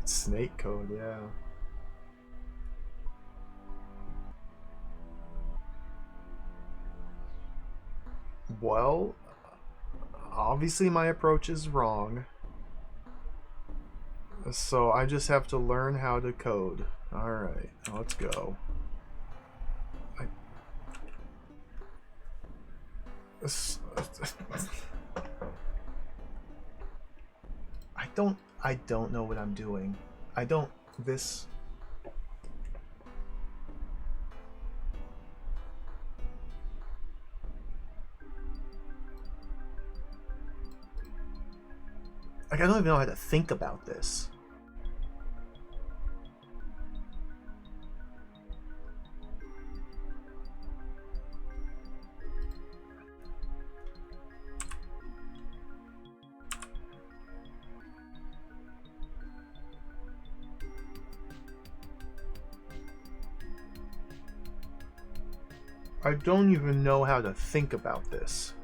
It's snake code, yeah. Well, obviously my approach is wrong. So I just have to learn how to code. Alright, let's go. I don't know what I'm doing. This... Like, I don't even know how to think about this. I don't even know how to think about this.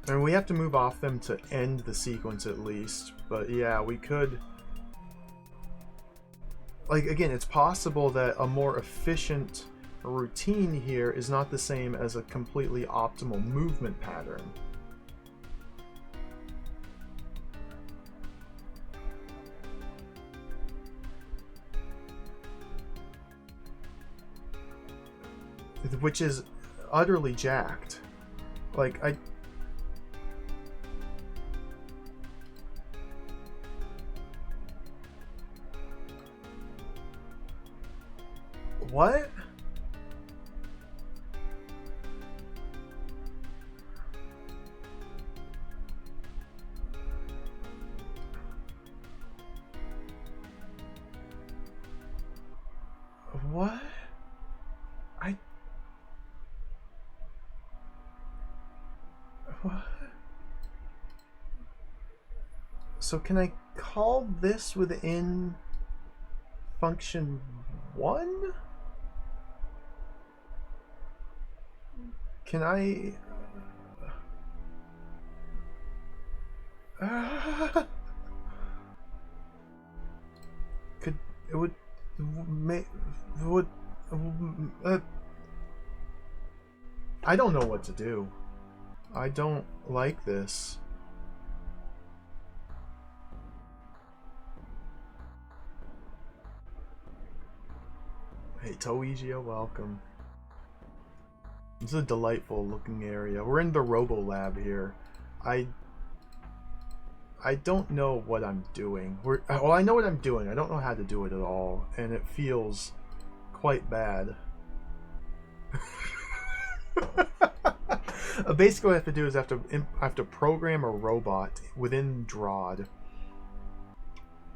And we have to move off them to end the sequence at least. But yeah, we could... Like, again, it's possible that a more efficient routine here is not the same as a completely optimal movement pattern. Which is utterly jacked. Like, what? What? What? So can I call this within function 1? Can I... Could... It would... I don't know what to do. I don't like this. Hey, Toijia, welcome. This is a delightful looking area. We're in the Robo Lab here. I don't know what I'm doing. Well, I know what I'm doing. I don't know how to do it at all, and it feels quite bad. Basically, what I have to do is I have to program a robot within DROD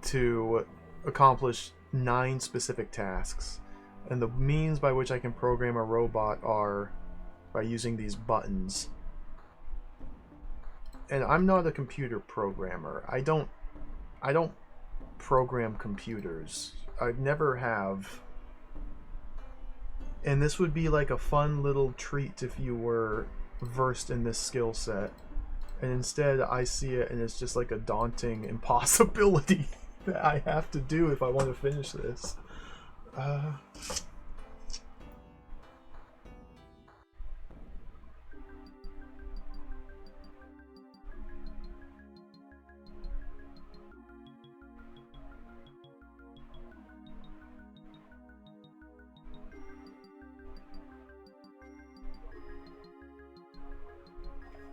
to accomplish 9 specific tasks, and the means by which I can program a robot are by using these buttons. And I'm not a computer programmer. I don't program computers. I never have. And this would be like a fun little treat if you were versed in this skill set. And instead I see it and it's just like a daunting impossibility that I have to do if I want to finish this.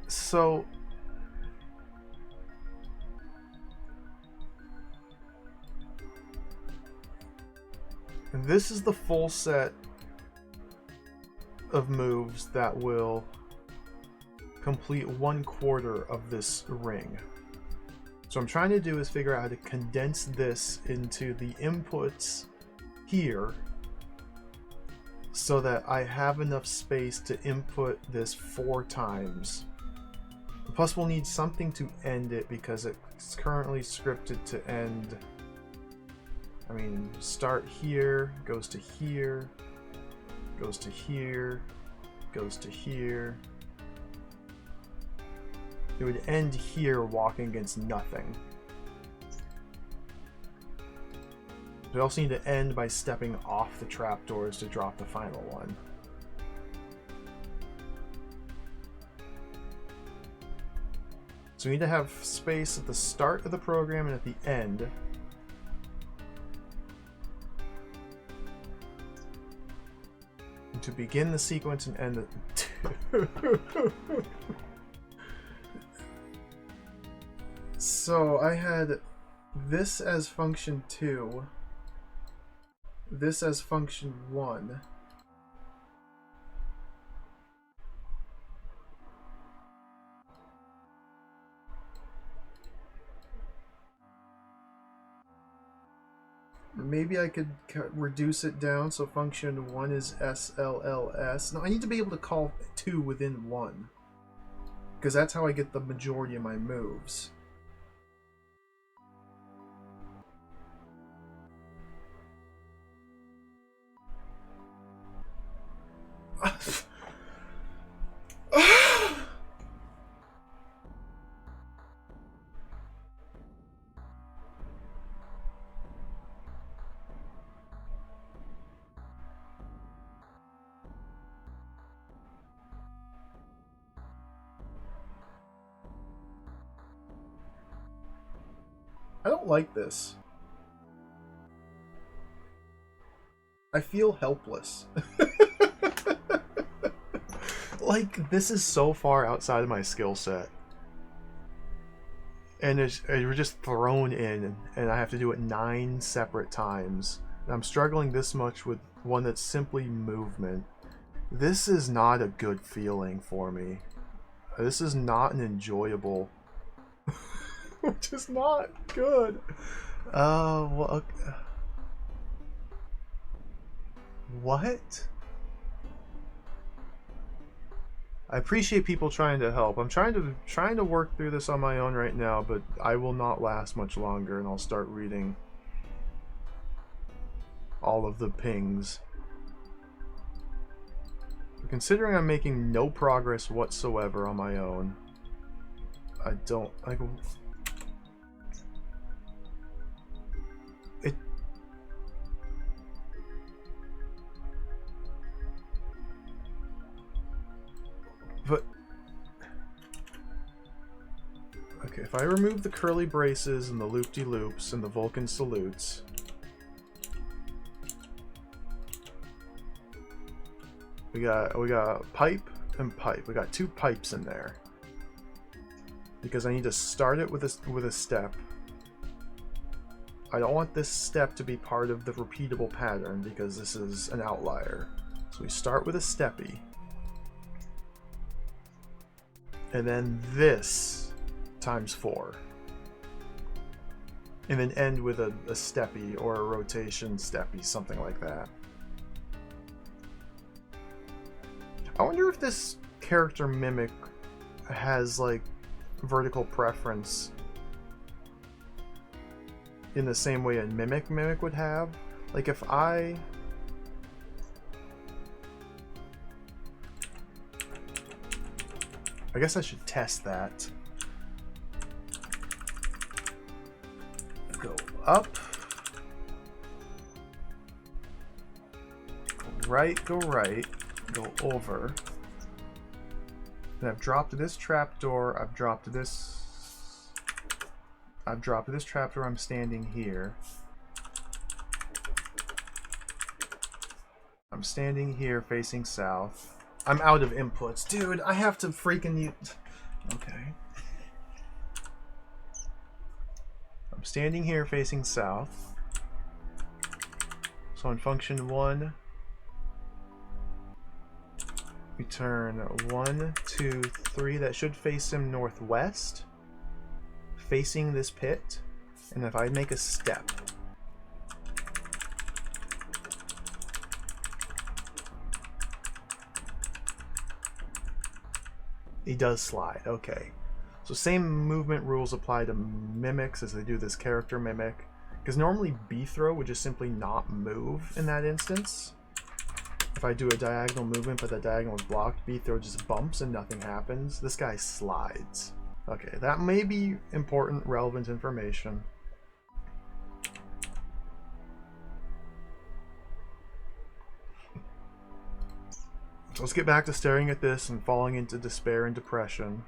So this is the full set of moves that will complete 1/4 of this ring. So what I'm trying to do is figure out how to condense this into the inputs here so that I have enough space to input this 4 times. Plus we'll need something to end it because it's currently scripted to end. I mean, start here, goes to here, goes to here, goes to here. It would end here walking against nothing. We also need to end by stepping off the trapdoors to drop the final one. So we need to have space at the start of the program and at the end. And to begin the sequence and end it. So I had this as function 2, this as function 1. Maybe I could reduce it down so function 1 is SLLS. No, I need to be able to call 2 within 1. Because that's how I get the majority of my moves. I don't like this. I feel helpless. Like, this is so far outside of my skill set. And we're just thrown in, and I have to do it 9 separate times. And I'm struggling this much with one that's simply movement. This is not a good feeling for me. This is not an enjoyable... Which is not good. Well, okay. What? I appreciate people trying to help. I'm trying to work through this on my own right now, but I will not last much longer, and I'll start reading all of the pings. Considering I'm making no progress whatsoever on my own, I don't like. But okay, if I remove the curly braces and the loop-de-loops and the Vulcan salutes, we got pipe and pipe. We got 2 pipes in there because I need to start it with a step. I don't want this step to be part of the repeatable pattern because this is an outlier. So we start with a steppy. And then this times 4. And then end with a steppy or a rotation steppy, something like that. I wonder if this character Mimic has like vertical preference in the same way a Mimic would have. Like if I guess I should test that. Go up. Go right, go over. And I've dropped this trapdoor, I've dropped this trapdoor, I'm standing here. I'm standing here facing south. I'm out of inputs. Dude, I have to freaking use... Okay. I'm standing here facing south. So in function 1, we turn 1, 2, 3. That should face him northwest, facing this pit. And if I make a step, he does slide. Okay. So same movement rules apply to mimics as they do this character mimic. Because normally B-throw would just simply not move in that instance. If I do a diagonal movement but that diagonal is blocked, B-throw just bumps and nothing happens. This guy slides. Okay, that may be important, relevant information. So let's get back to staring at this and falling into despair and depression.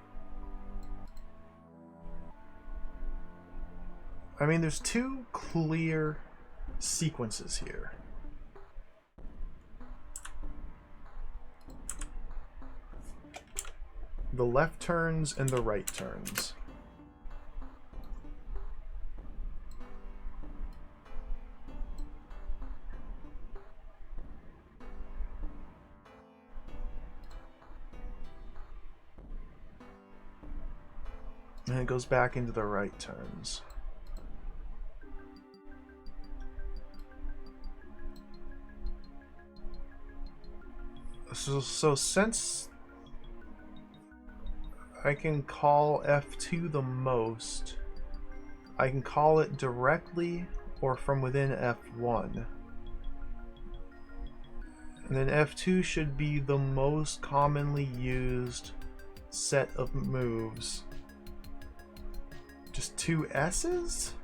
I mean, there's two clear sequences here. The left turns and the right turns. And it goes back into the right turns. So since I can call F2 the most, I can call it directly or from within F1. And then F2 should be the most commonly used set of moves. Just two S's?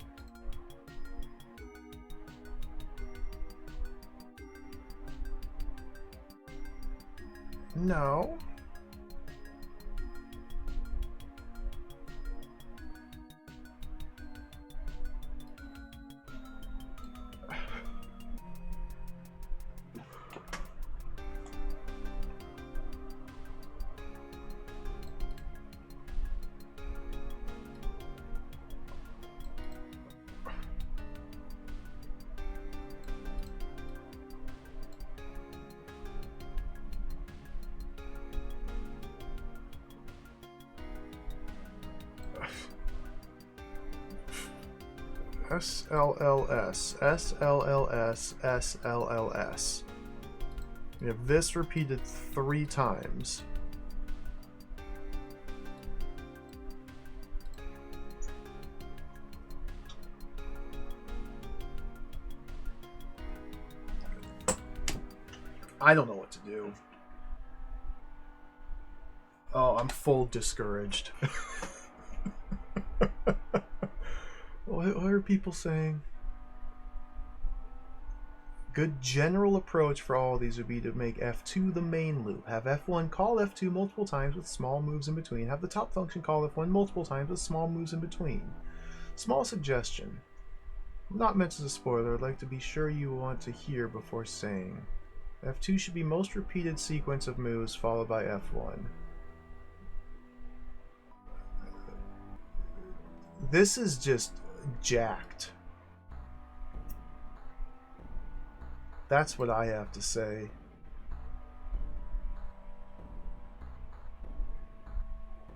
No. SLLS, SLLS, SLLS. We have this repeated 3 times. I don't know what to do. Oh, I'm full discouraged. What are people saying? Good general approach for all of these would be to make F2 the main loop. Have F1 call F2 multiple times with small moves in between. Have the top function call F1 multiple times with small moves in between. Small suggestion. Not meant as a spoiler, I'd like to be sure you want to hear before saying. F2 should be most repeated sequence of moves followed by F1. This is just jacked. That's what I have to say.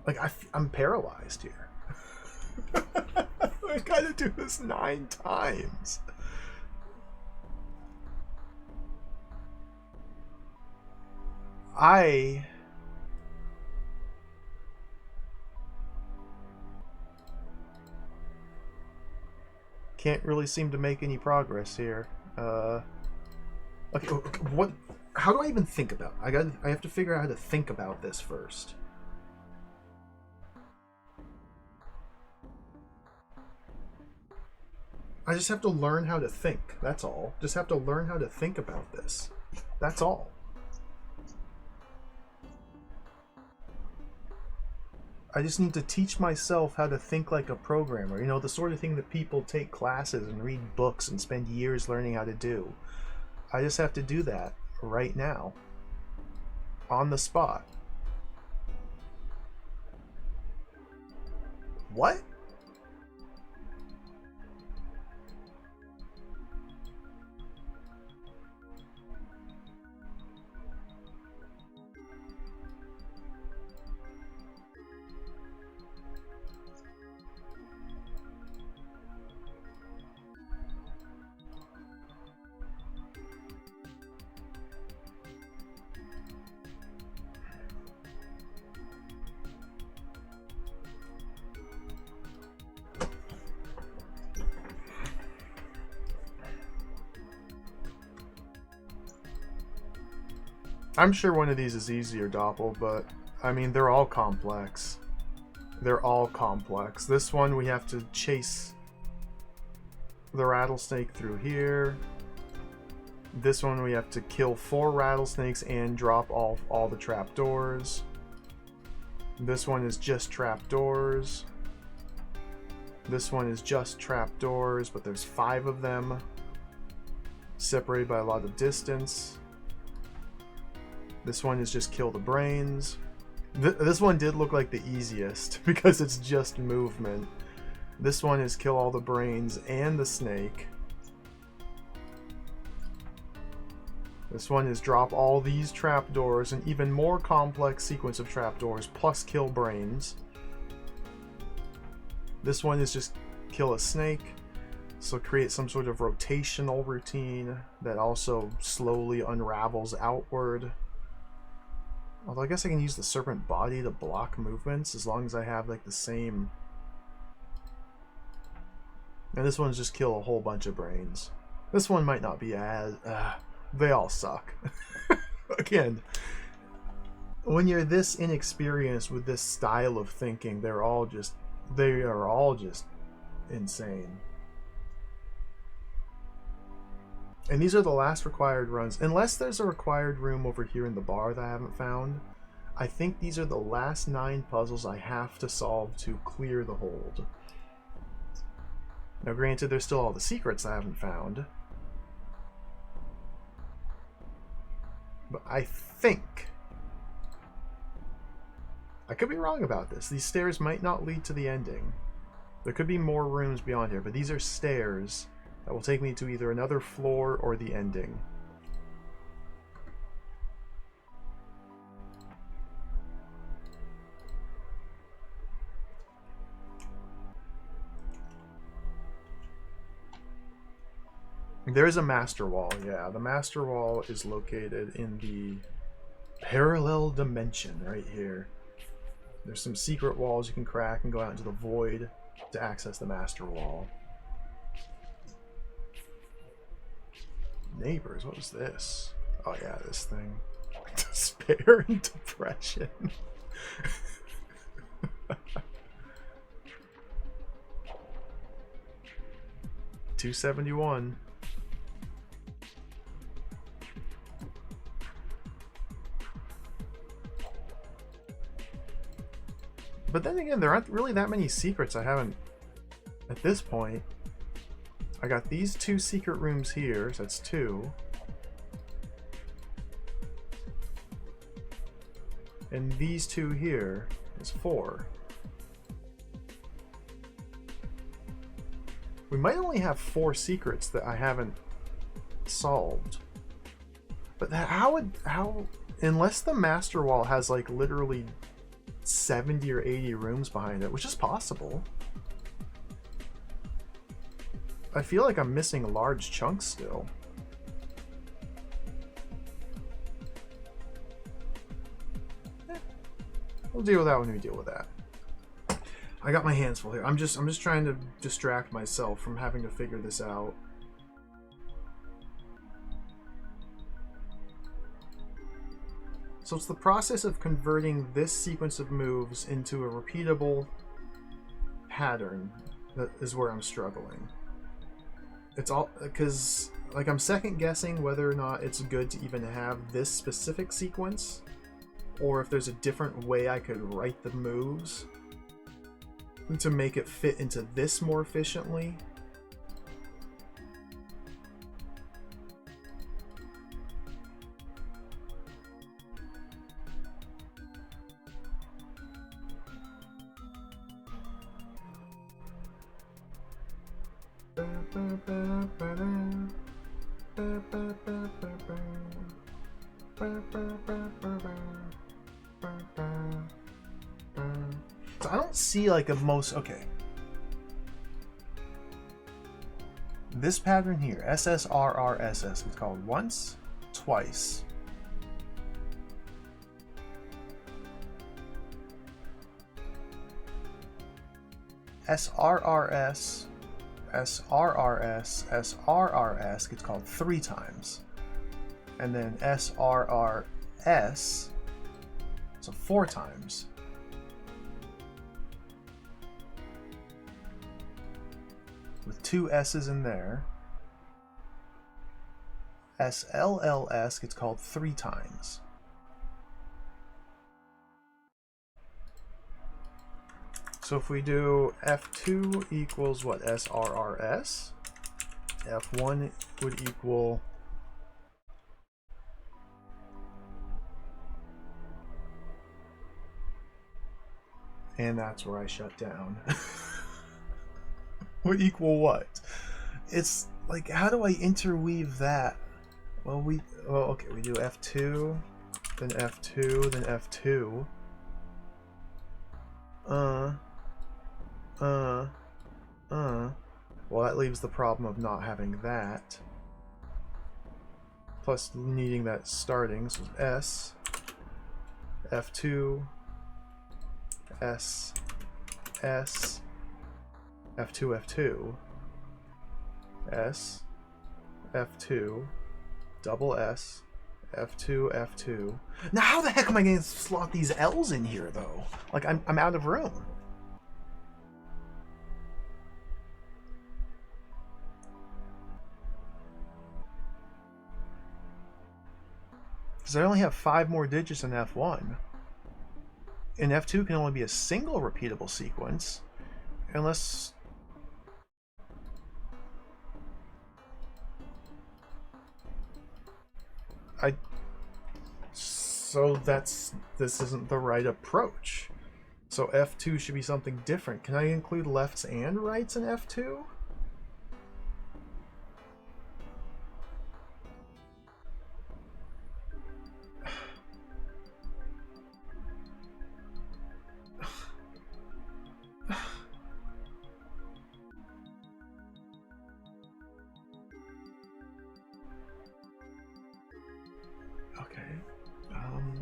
Like, I'm paralyzed here. I gotta do this 9 times. I can't really seem to make any progress here. Okay, what? How do I even think about it? I have to figure out how to think about this first. I just have to learn how to think. That's all. Just have to learn how to think about this. That's all. I just need to teach myself how to think like a programmer. You know, the sort of thing that people take classes and read books and spend years learning how to do. I just have to do that right now. On the spot. What? I'm sure one of these is easier, Doppel, but I mean, they're all complex. They're all complex. This one we have to chase the rattlesnake through here. This one we have to kill 4 rattlesnakes and drop all the trapdoors. This one is just trapdoors. This one is just trapdoors, but there's 5 of them, separated by a lot of distance. This one is just kill the brains. This one did look like the easiest because it's just movement. This one is kill all the brains and the snake. This one is drop all these trapdoors, an even more complex sequence of trapdoors, plus kill brains. This one is just kill a snake, so create some sort of rotational routine that also slowly unravels outward. Although I guess I can use the serpent body to block movements as long as I have like the same. And this one's just kill a whole bunch of brains. This one might not be as... they all suck. Again, when you're this inexperienced with this style of thinking, they are all just insane. And these are the last required runs. Unless there's a required room over here in the bar that I haven't found, I think these are the last 9 puzzles I have to solve to clear the hold. Now granted, there's still all the secrets I haven't found. But I think... I could be wrong about this. These stairs might not lead to the ending. There could be more rooms beyond here, but these are stairs that will take me to either another floor or the ending. There is a master wall, yeah. The master wall is located in the parallel dimension right here. There's some secret walls you can crack and go out into the void to access the master wall. Neighbors, what was this? Oh yeah, this thing. Despair and depression. $271. But then again, there aren't really that many secrets I haven't... At this point, I got these 2 secret rooms here, so that's 2. And these 2 here is 4. We might only have 4 secrets that I haven't solved. But how unless the master wall has like literally 70 or 80 rooms behind it, which is possible. I feel like I'm missing large chunks still. We'll deal with that when we deal with that. I got my hands full here. I'm just trying to distract myself from having to figure this out. So it's the process of converting this sequence of moves into a repeatable pattern that is where I'm struggling. It's all because like I'm second guessing whether or not it's good to even have this specific sequence, or if there's a different way I could write the moves to make it fit into this more efficiently. So I don't see like a most... Okay. This pattern here, SSRRSS, it's called once, twice. SRRS, SRRS, SRRS gets called 3 times. And then SRRS, so 4 times. with 2 S's in there. SLLS gets called 3 times. So if we do F2 equals what? SRRS. F1 would equal and that's where I shut down. Would equal what? It's like, how do I interweave that? Well, okay, we do F2, then F2, then F2. Well, that leaves the problem of not having that. Plus needing that starting, so S, F2, S, S, F2, F2, S, F2, double S, F2, F2. Now how the heck am I going to slot these L's in here, though? Like, I'm out of room. Because I only have 5 more digits in F1. And F2 can only be a single repeatable sequence, unless... So this isn't the right approach. So F2 should be something different. Can I include lefts and rights in F2?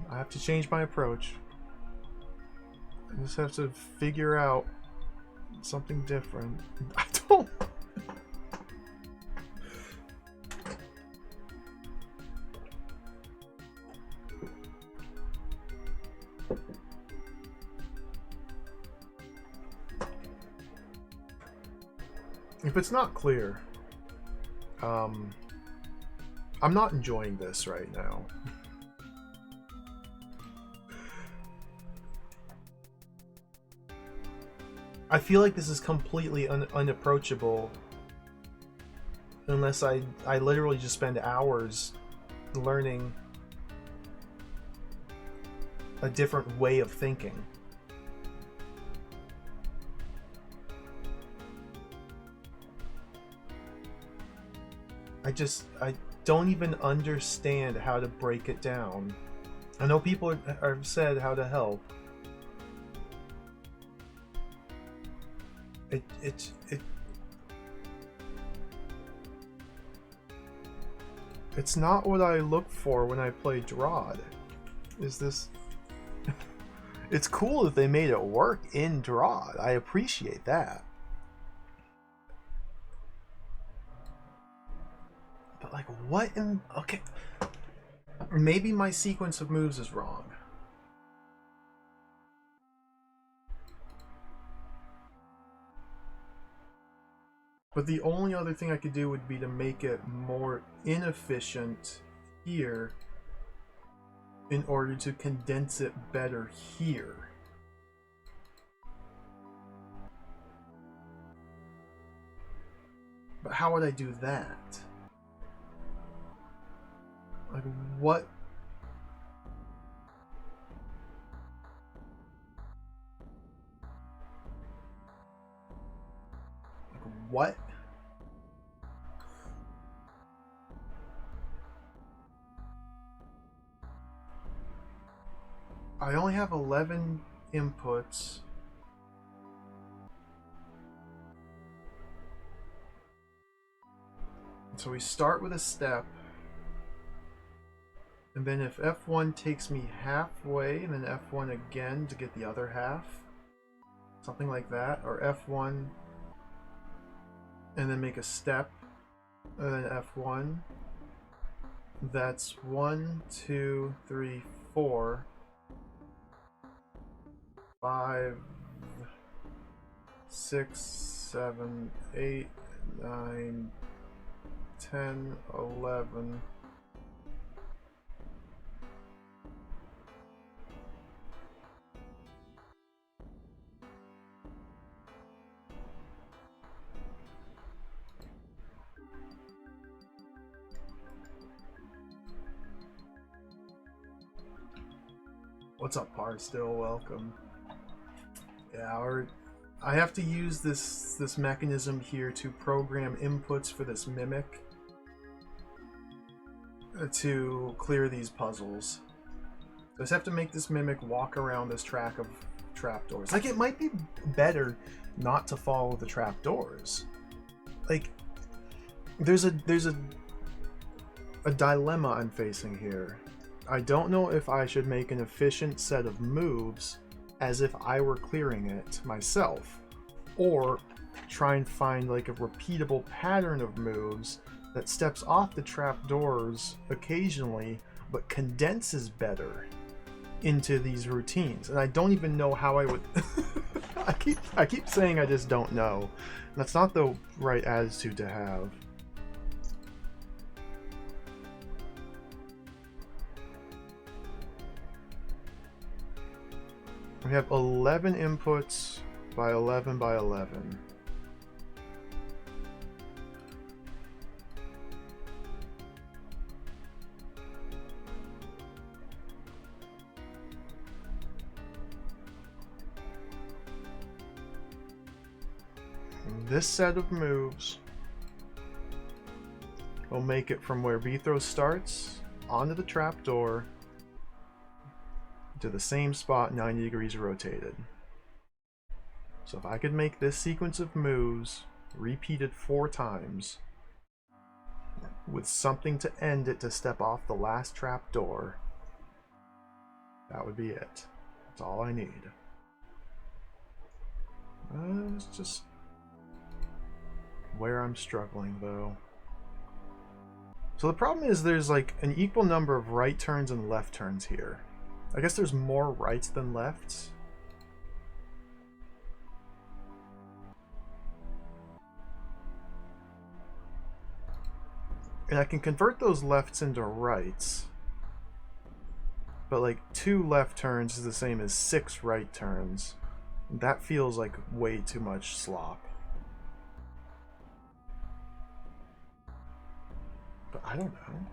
I have to change my approach. I just have to figure out something different. I don't... If it's not clear, I'm not enjoying this right now. I feel like this is completely unapproachable unless I literally just spend hours learning a different way of thinking. I don't even understand how to break it down. I know people have said how to help. It's not what I look for when I play DROD. Is this... It's cool that they made it work in DROD. I appreciate that. But like, what in... Okay. Maybe my sequence of moves is wrong. But the only other thing I could do would be to make it more inefficient here in order to condense it better here. But how would I do that? Like, what? What? I only have 11 inputs. So we start with a step. And then if F1 takes me halfway, and then F1 again to get the other half. Something like that. Or F1... and then make a step, and then F1. That's 1, 2, 3, 4, 5, 6, 7, 8, 9, 10, 11. What's up, Par? Still welcome. Yeah, I have to use this mechanism here to program inputs for this mimic to clear these puzzles. I just have to make this mimic walk around this track of trapdoors. Like, it might be better not to follow the trapdoors. Like, there's a dilemma I'm facing here. I don't know if I should make an efficient set of moves as if I were clearing it myself, or try and find like a repeatable pattern of moves that steps off the trapdoors occasionally but condenses better into these routines. And I don't even know how I would I keep saying I just don't know. That's not the right attitude to have. We have 11 inputs by 11 by 11. And this set of moves will make it from where Bithro starts onto the trapdoor to the same spot 90 degrees rotated. So if I could make this sequence of moves repeated 4 times with something to end it to step off the last trapdoor, that would be it. That's all I need. It's just where I'm struggling though. So the problem is there's like an equal number of right turns and left turns here. I guess there's more rights than lefts. And I can convert those lefts into rights. But like 2 left turns is the same as 6 right turns. That feels like way too much slop. But I don't know.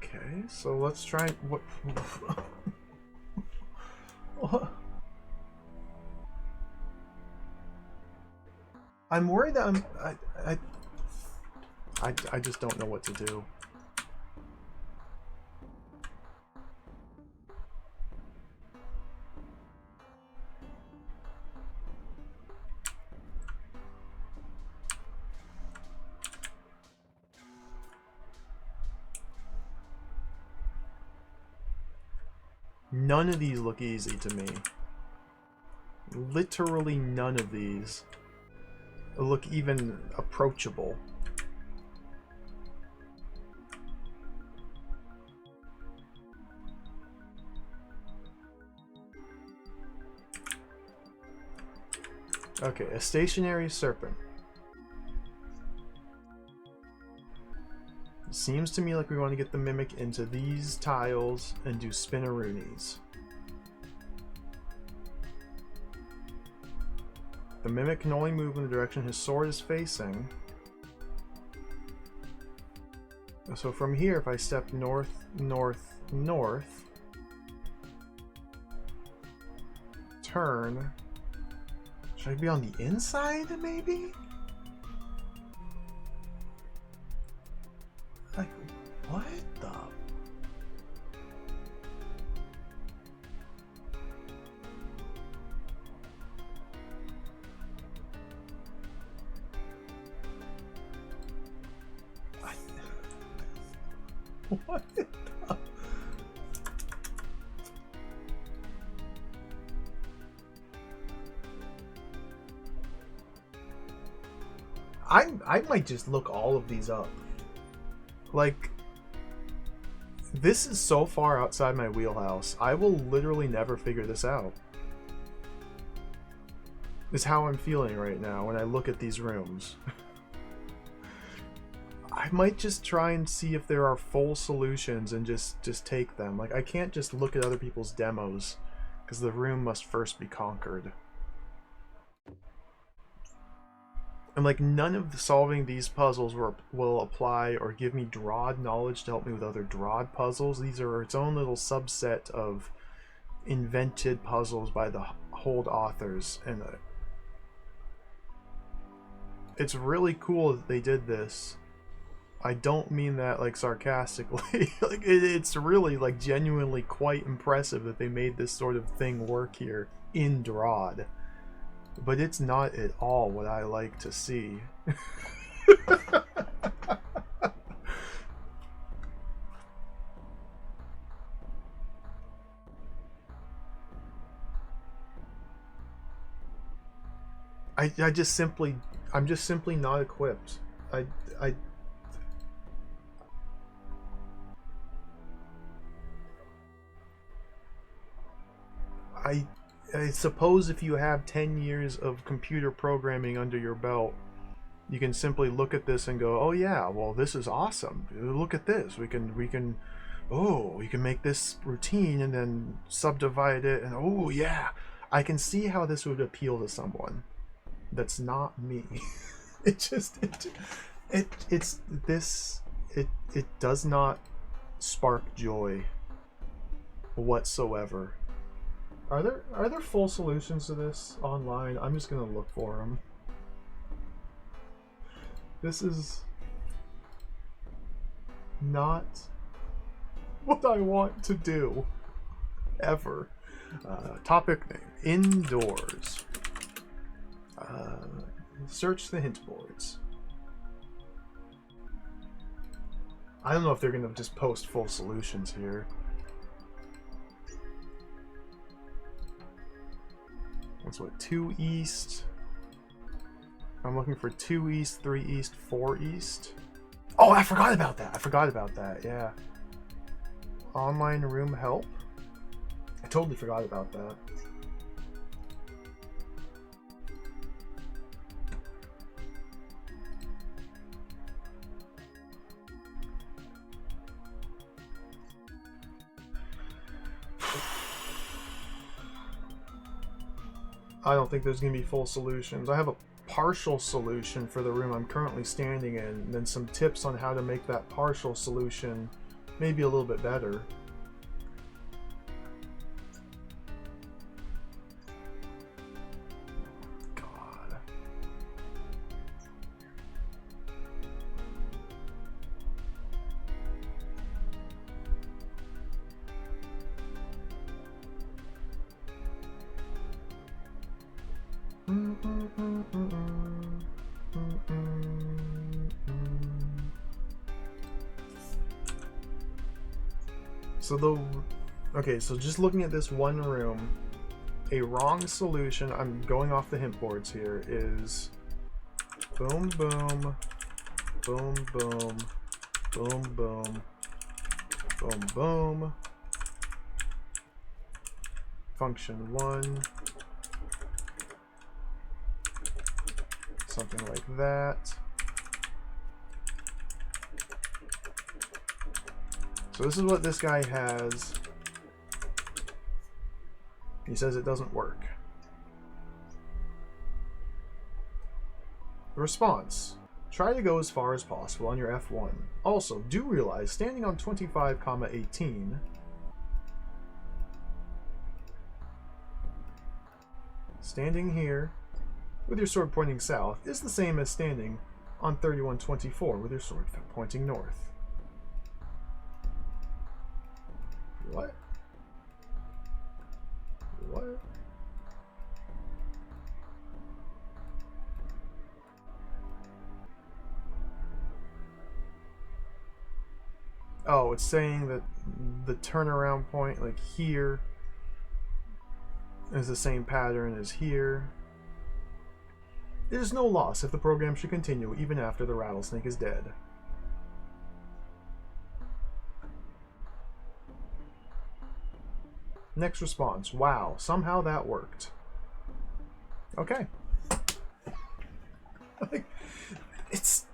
Okay, so let's try what. I'm worried that I just don't know what to do. None of these look easy to me. Literally none of these look even approachable. Okay, a stationary serpent. Seems to me like we want to get the mimic into these tiles and do spinaroonies. The mimic can only move in the direction his sword is facing. So from here, if I step north, north, north, turn, should I be on the inside maybe? Like, what the? What the? I might just look all of these up. Like, this is so far outside my wheelhouse. I will literally never figure this out. Is how I'm feeling right now when I look at these rooms. I might just try and see if there are full solutions and just take them. Like, I can't just look at other people's demos, because the room must first be conquered. And like, none of solving these puzzles will apply or give me DROD knowledge to help me with other DROD puzzles. These are its own little subset of invented puzzles by the Hold authors, and it's really cool that they did this. I don't mean that like sarcastically. Like, it's really like genuinely quite impressive that they made this sort of thing work here in DROD. But it's not at all what I like to see. I'm just simply not equipped. I suppose if you have 10 years of computer programming under your belt, you can simply look at this and go, oh yeah, well, this is awesome. Look at this. We can make this routine and then subdivide it, and oh yeah, I can see how this would appeal to someone. That's not me. It does not spark joy whatsoever. Are there full solutions to this online? I'm just gonna look for them. This is not what I want to do ever. Topic name: indoors. Search the hint boards. I don't know if they're gonna just post full solutions here. That's what, 2 east. I'm looking for 2 east, 3 east, 4 east. Oh, I forgot about that. Yeah. Online room help. I totally forgot about that. I don't think there's going to be full solutions. I have a partial solution for the room I'm currently standing in, and then some tips on how to make that partial solution maybe a little bit better. God. So just looking at this one room, a wrong solution, I'm going off the hint boards here, is boom, boom, boom, boom, boom, boom, boom, boom, function 1, something like that. So this is what this guy has. He says it doesn't work. The response: try to go as far as possible on your F1. Also, do realize standing on 25,18 standing here with your sword pointing south is the same as standing on 3124 with your sword pointing north. What? What? Oh, it's saying that the turnaround point, like here, is the same pattern as here. It is no loss if the program should continue even after the rattlesnake is dead. Next response. Wow, somehow that worked. Okay. Like, it's...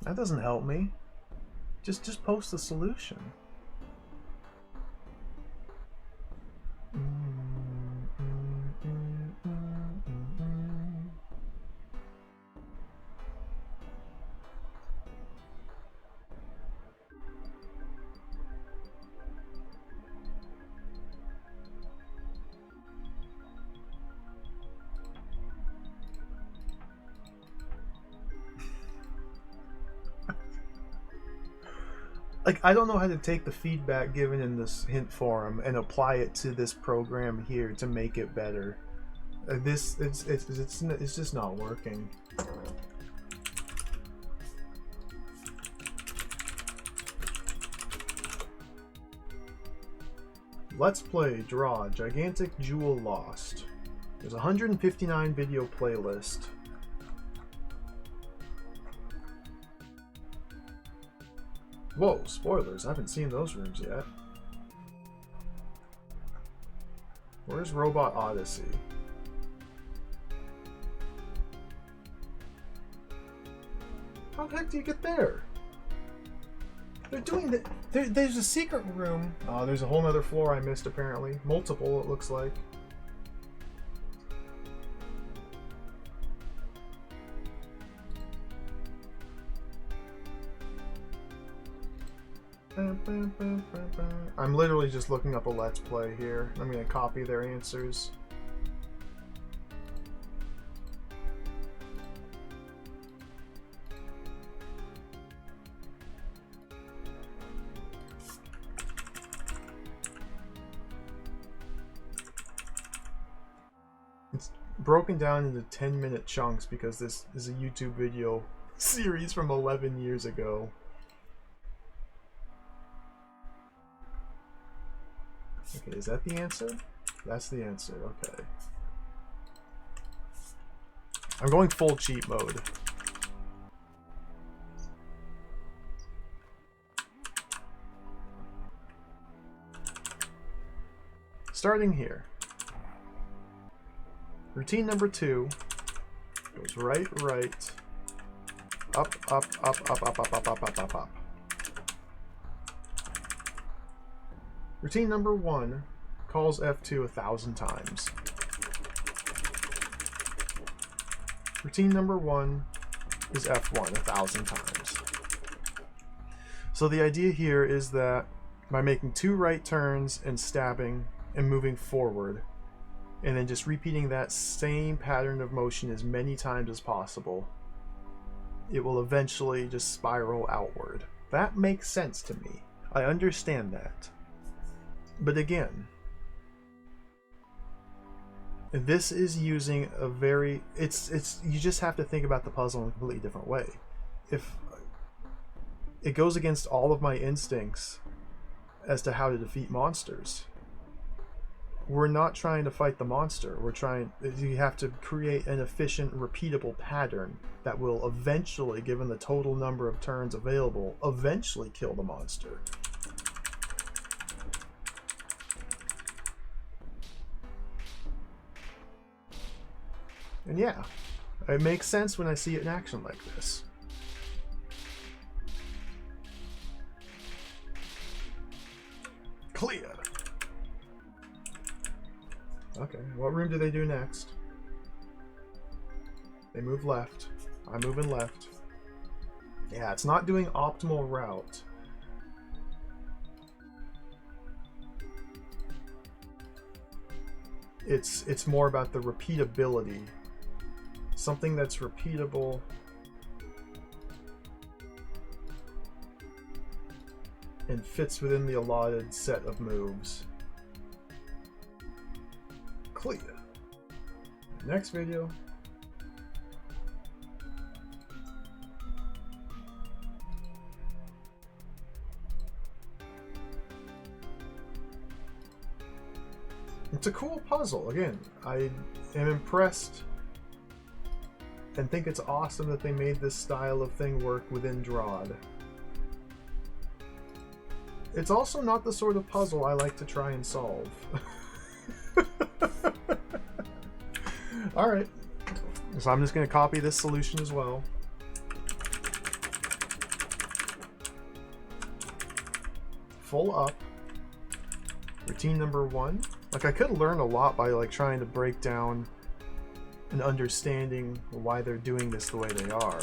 That doesn't help me. Just post the solution. Like, I don't know how to take the feedback given in this hint forum and apply it to this program here to make it better. It's just not working. Let's play DROD, Gigantic Jewel Lost. There's a 159 video playlist. Whoa, spoilers, I haven't seen those rooms yet. Where's Robot Odyssey? How the heck do you get there? They're doing the... There's a secret room. Oh, there's a whole other floor I missed apparently. Multiple, it looks like. I'm literally just looking up a Let's Play here. I'm going to copy their answers. It's broken down into 10-minute chunks because this is a YouTube video series from 11 years ago. Okay, is that the answer? That's the answer, okay. I'm going full cheat mode. Starting here. Routine number 2 goes right, up, up, up, up, up, up, up, up, up, up, up. Routine number 1 calls F2 1,000 times. Routine number 1 is F1 1,000 times. So the idea here is that by making 2 right turns and stabbing and moving forward, and then just repeating that same pattern of motion as many times as possible, it will eventually just spiral outward. That makes sense to me. I understand that. But again, this is using a very... It's you just have to think about the puzzle in a completely different way. If it goes against all of my instincts as to how to defeat monsters. We're not trying to fight the monster. You have to create an efficient, repeatable pattern that will eventually, given the total number of turns available, eventually kill the monster. And yeah, it makes sense when I see it in action like this. Clear. Okay, what room do they do next? They move left. I'm moving left. Yeah, it's not doing optimal route. It's more about the repeatability. Something that's repeatable. And fits within the allotted set of moves. Clear. Next video. It's a cool puzzle. Again, I am impressed and think it's awesome that they made this style of thing work within DROD. it's also not the sort of puzzle I like to try and solve. Alright. So I'm just going to copy this solution as well. Full up. Routine number 1. Like, I could learn a lot by, like, trying to break down and understanding why they're doing this the way they are.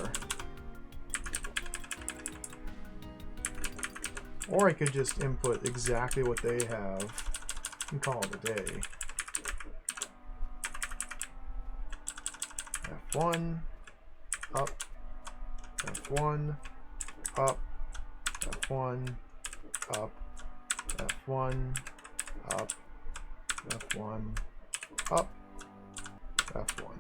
Or I could just input exactly what they have and call it a day. F1, up, F1, up, F1, up, F1, up, F1, up, F1.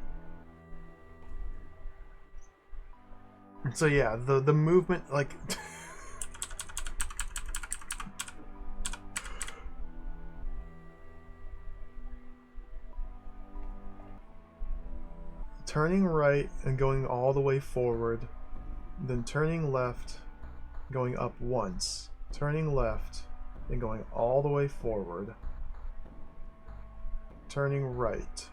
So yeah, the movement, like... turning right and going all the way forward, then turning left, going up once, turning left, then going all the way forward, turning right,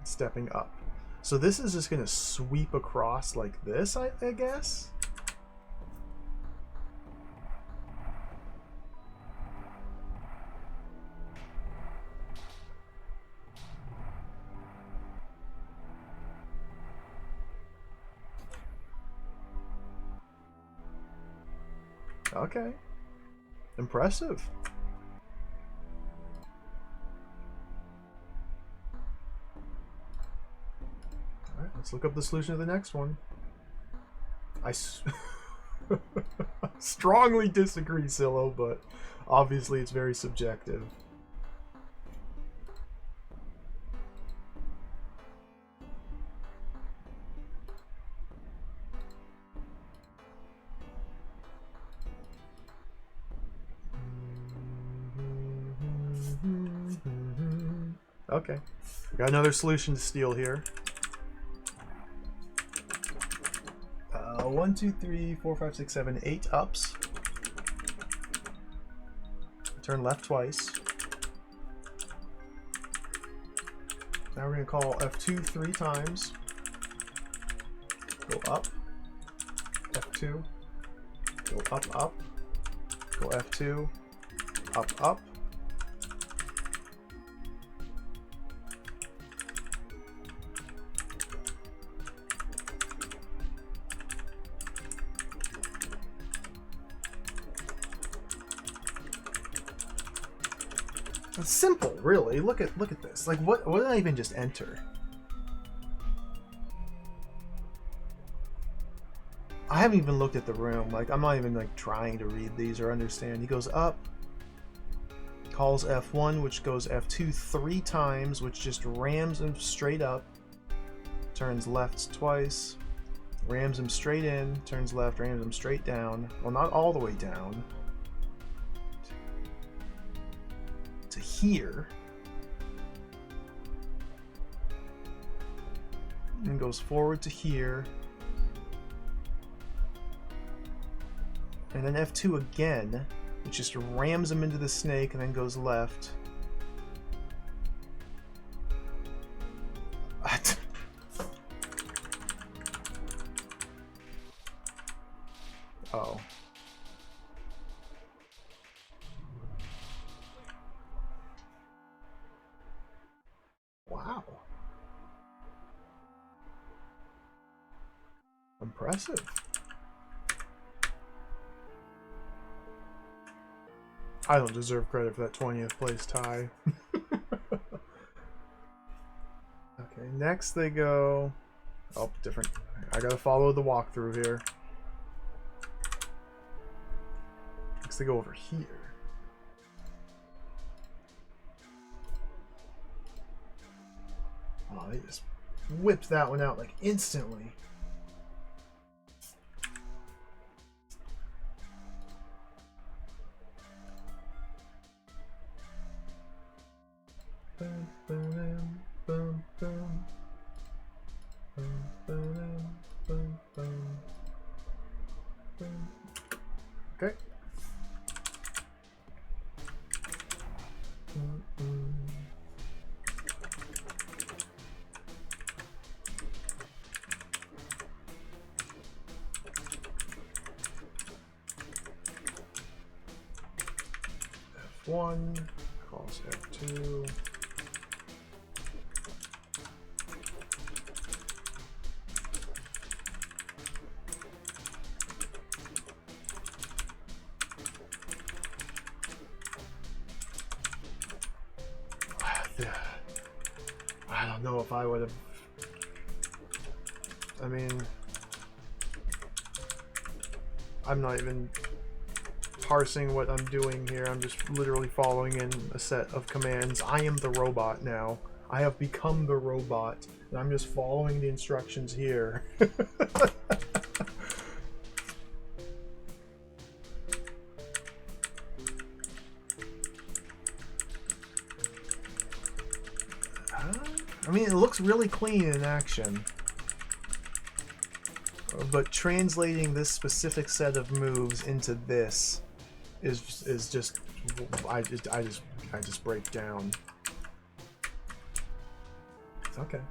stepping up. So this is just going to sweep across like this, I guess? Okay. Impressive. Alright, let's look up the solution to the next one. I strongly disagree, Silo, but obviously it's very subjective. Okay, we got another solution to steal here. 1, 2, 3, 4, 5, 6, 7, 8 ups. Turn left twice. Now we're going to call F2 3 times. Go up. F2. Go up, up. Go F2. Up, up. It's simple, really. Look at this. Like, what did I even just enter? I haven't even looked at the room. Like, I'm not even like trying to read these or understand. He goes up, calls F1, which goes F2 3 times, which just rams him straight up. Turns left twice, rams him straight in. Turns left, rams him straight down. Well, not all the way down. To here, and goes forward to here, and then F2 again, which just rams him into the snake and then goes left. Oh. Wow. Impressive. I don't deserve credit for that 20th place tie. Okay, next they go... Oh, different. I gotta follow the walkthrough here. Next they go over here. Oh, they just whipped that one out like instantly. Okay. F1, cross F2. I don't know if I would have. I mean, I'm not even parsing what I'm doing here. I'm just literally following in a set of commands. I am the robot now. I have become the robot, and I'm just following the instructions here. I mean, it looks really clean in action, but translating this specific set of moves into this is just I just break down. Okay,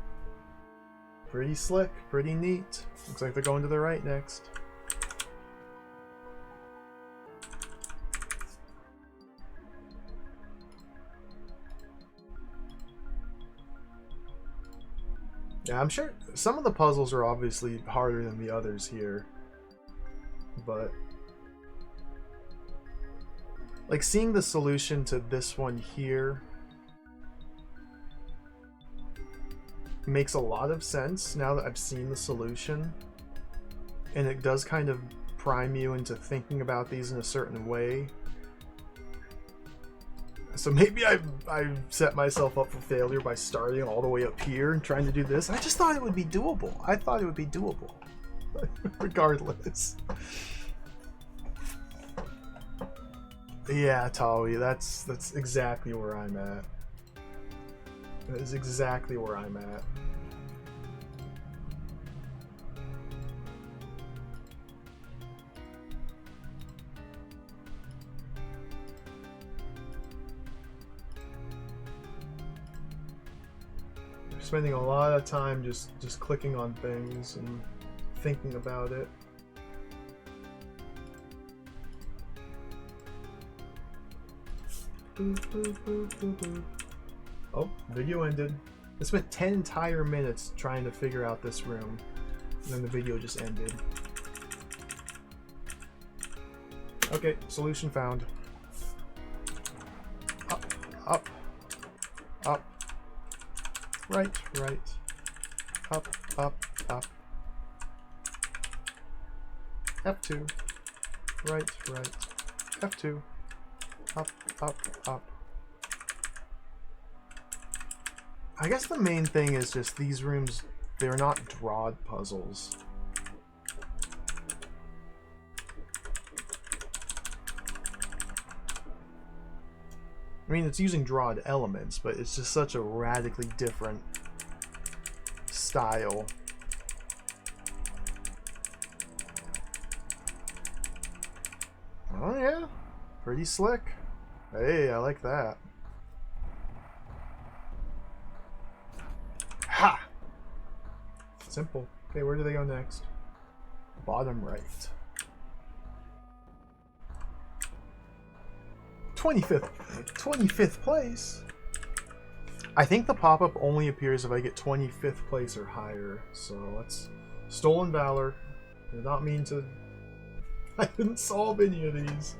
pretty slick, pretty neat. Looks like they're going to the right next. Yeah, I'm sure some of the puzzles are obviously harder than the others here, but like seeing the solution to this one here makes a lot of sense now that I've seen the solution, and it does kind of prime you into thinking about these in a certain way. So maybe I set myself up for failure by starting all the way up here and trying to do this. I just thought it would be doable. I thought it would be doable. Regardless. Yeah, Tawi, that's exactly where I'm at. That is exactly where I'm at. Spending a lot of time just clicking on things and thinking about it. Boop, boop, boop, boop, boop. Oh, video ended. I spent 10 entire minutes trying to figure out this room, and then the video just ended. Okay, solution found. Up, up, up. Right, right. Up, up, up. F2. Right, right. F2. Up, up, up. I guess the main thing is just these rooms, they're not DROD puzzles. I mean, it's using DROD elements, but it's just such a radically different style. Oh yeah, pretty slick. Hey, I like that. Ha! Simple. Okay, where do they go next? Bottom right. 25th place. I think the pop-up only appears if I get 25th place or higher. So let's Stolen Valor. I did not mean to. I didn't solve any of these.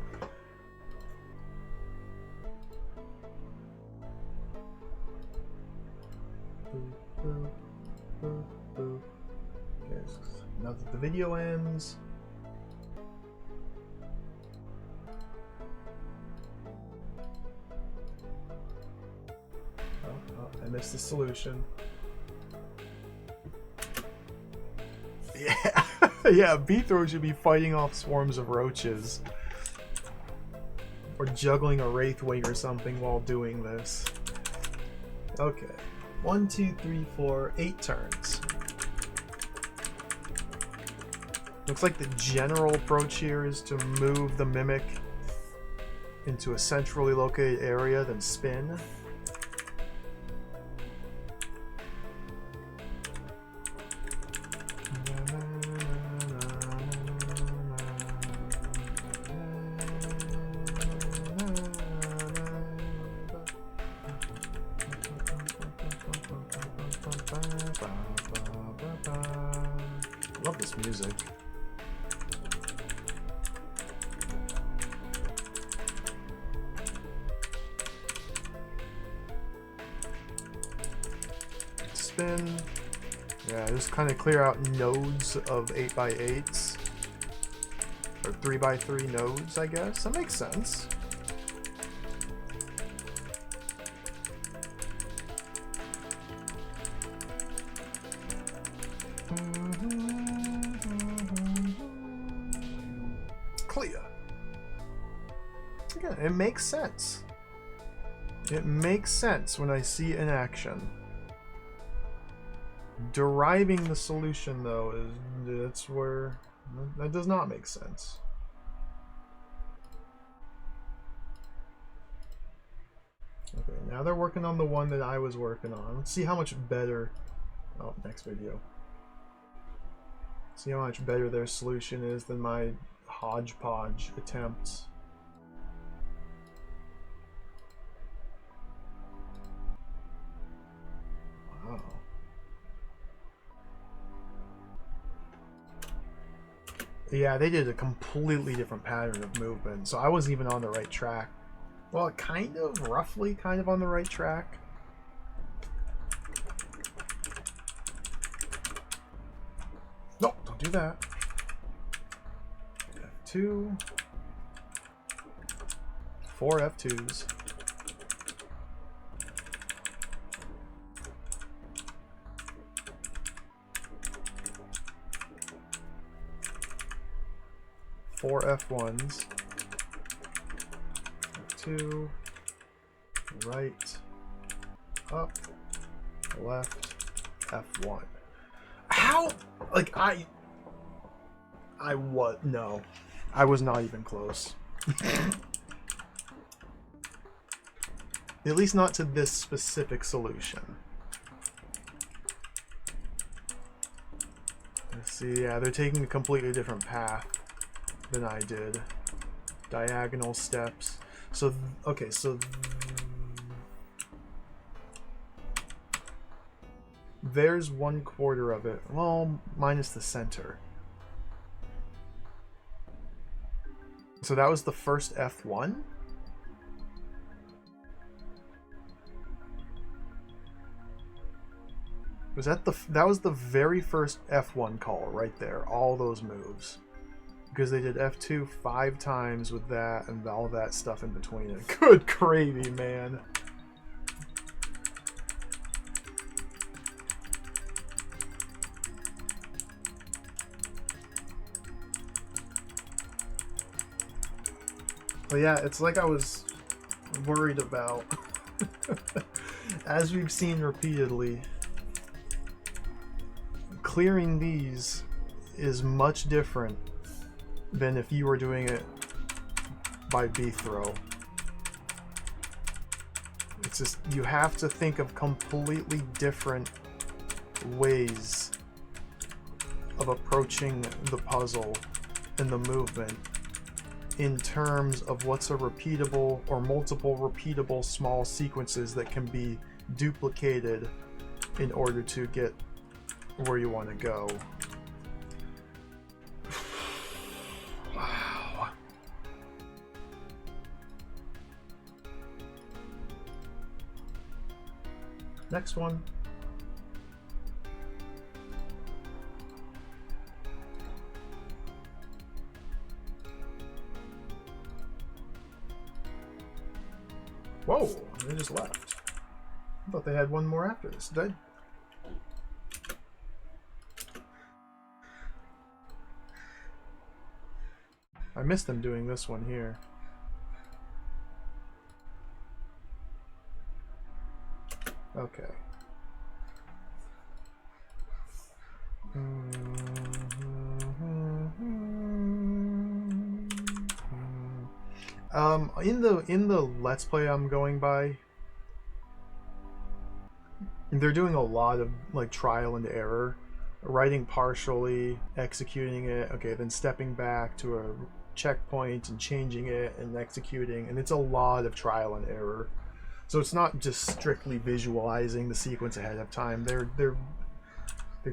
Okay, now that the video ends. I missed the solution. Yeah, yeah, B-Throw should be fighting off swarms of roaches. Or juggling a Wraithwing or something while doing this. Okay. 1, 2, 3, 4, 8 turns. Looks like the general approach here is to move the Mimic into a centrally located area, then spin. Love this music. Spin. Yeah, just kind of clear out nodes of 8x8s. Or 3x3 nodes, I guess. That makes sense. Clear. Again, it makes sense. It makes sense when I see it in action. Deriving the solution, though, that's where that does not make sense. Okay, now they're working on the one that I was working on. Let's see how much better. Oh, next video. See how much better their solution is than my hodgepodge attempts. Wow. Yeah, they did a completely different pattern of movement, so I wasn't even on the right track. Well, kind of, roughly, kind of on the right track. No, don't do that. F2. 4 F2s. Four F1s. F2. Right. Up. Left. F1. How? Like, what? No. I was not even close. At least not to this specific solution. Let's see, yeah, they're taking a completely different path than I did. Diagonal steps. So, okay, so there's 1/4 of it. Well, minus the center. So that was the first F1? Was that that was the very first F1 call right there, all those moves. Because they did F2 5 times with that and all that stuff in between it. Good gravy, man. But yeah, it's like I was worried about. As we've seen repeatedly, clearing these is much different than if you were doing it by B throw. It's just, you have to think of completely different ways of approaching the puzzle and the movement in terms of what's a repeatable or multiple repeatable small sequences that can be duplicated in order to get where you want to go. Wow. Next one. Whoa, they just left. I thought they had one more after this. Did I missed them doing this one here. Okay. In the Let's Play I'm going by, they're doing a lot of like trial and error, writing partially, executing it, okay, then stepping back to a checkpoint and changing it and executing, and it's a lot of trial and error. So it's not just strictly visualizing the sequence ahead of time. They're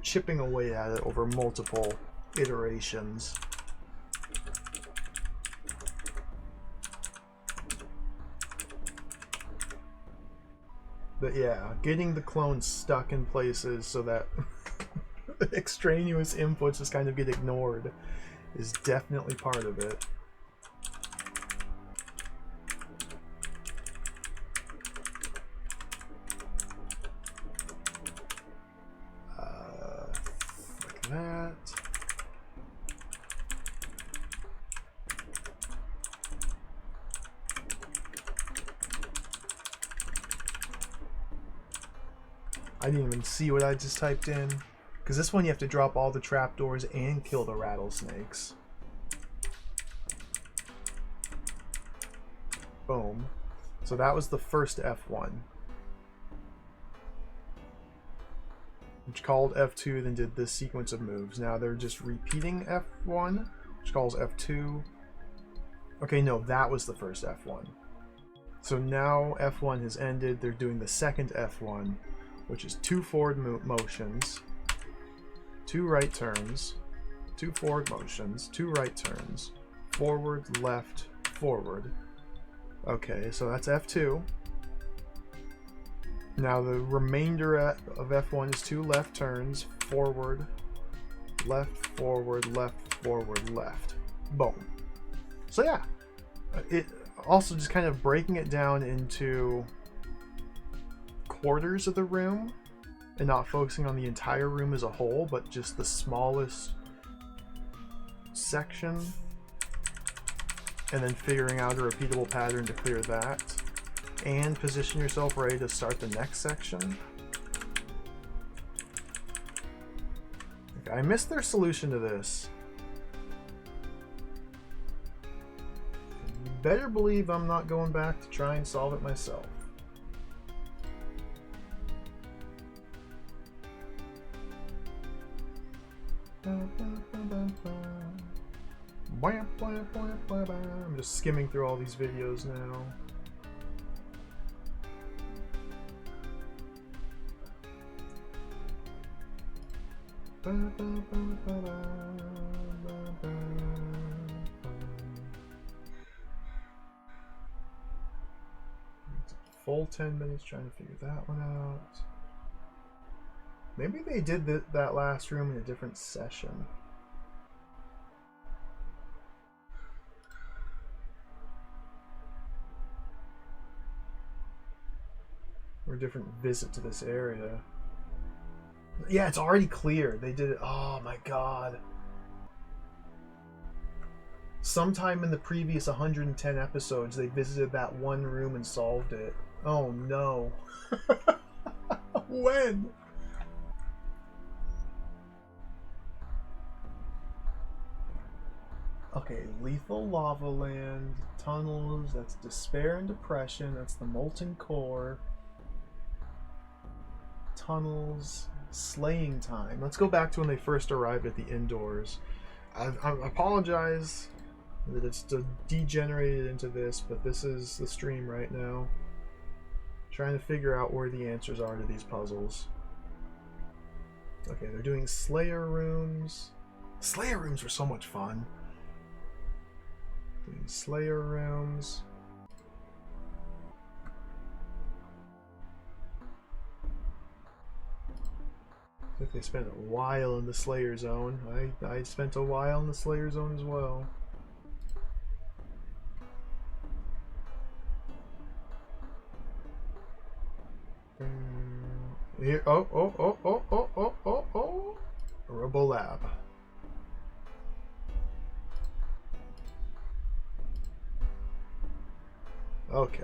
chipping away at it over multiple iterations. But yeah, getting the clones stuck in places so that extraneous inputs just kind of get ignored is definitely part of it. Like that. I didn't even see what I just typed in. Because this one you have to drop all the trapdoors and kill the rattlesnakes. Boom. So that was the first F1. Which called F2, then did this sequence of moves. Now they're just repeating F1, which calls F2. Okay, no, that was the first F1. So now F1 has ended. They're doing the second F1, which is 2 forward motions, 2 right turns, 2 forward motions, 2 right turns, forward, left, forward. Okay, so that's F2. Now the remainder of F1 is 2 left turns, forward, left, forward, left. Boom. So yeah, it also just kind of breaking it down into quarters of the room and not focusing on the entire room as a whole, but just the smallest section, and then figuring out a repeatable pattern to clear that and position yourself ready to start the next section. Okay, I missed their solution to this. You better believe I'm not going back to try and solve it myself. I'm just skimming through all these videos now. Full 10 minutes trying to figure that one out. Maybe they did that last room in a different session. Or a different visit to this area. Yeah, it's already clear. They did it. Oh my god. Sometime in the previous 110 episodes, they visited that one room and solved it. Oh no. When? Okay, lethal lava land, tunnels, that's despair and depression, that's the molten core. Tunnels, slaying time. Let's go back to when they first arrived at the indoors. I apologize that it's degenerated into this, but this is the stream right now. Trying to figure out where the answers are to these puzzles. Okay, they're doing Slayer rooms. Slayer rooms were so much fun. Doing Slayer rooms. I think they spent a while in the Slayer zone. I spent a while in the Slayer zone as well. Here, oh. Robolab. Okay.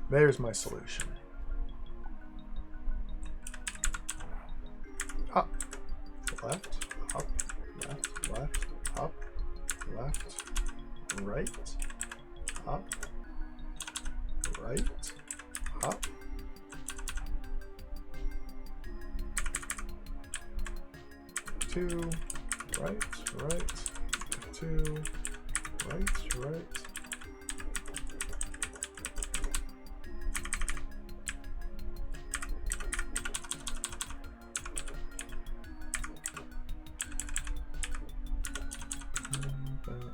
There's my solution. Up, left, up, left, left, up, left, right, up, right, up. F2, right, F2, right.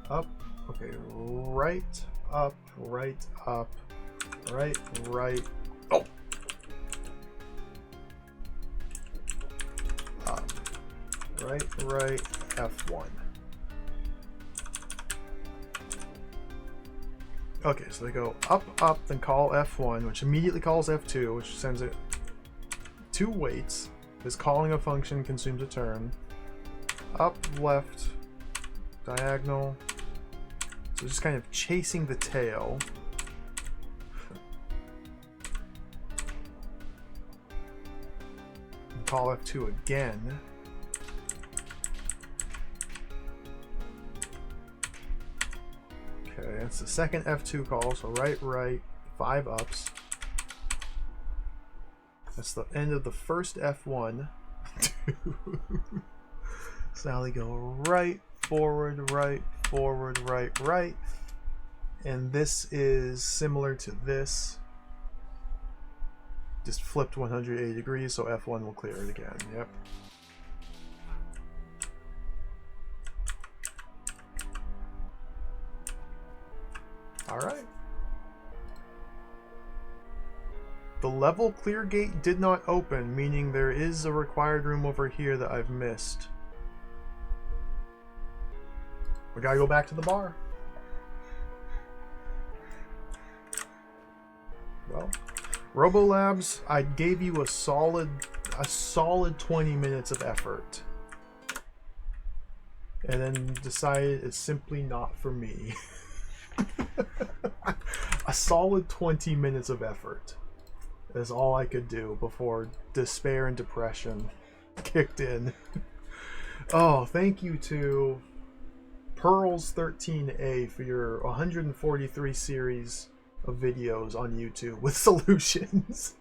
Up, okay, right, up, oh. Up, right, F1. Okay, so they go up, then call F1, which immediately calls F2, which sends it 2 waits. This calling a function consumes a turn. Up, left, diagonal. So just kind of chasing the tail. Call F2 again. Okay, that's the second F2 call, so right, 5 ups. That's the end of the first F1. So now they go right, forward, right. And this is similar to this. Just flipped 180 degrees, so F1 will clear it again. Yep. All right. The level clear gate did not open, meaning there is a required room over here that I've missed. We gotta go back to the bar. Well, Robolabs, I gave you a solid 20 minutes of effort. And then decided it's simply not for me. A solid 20 minutes of effort is all I could do before despair and depression kicked in. Oh, thank you to Pearls 13A for your 143 series of videos on YouTube with solutions.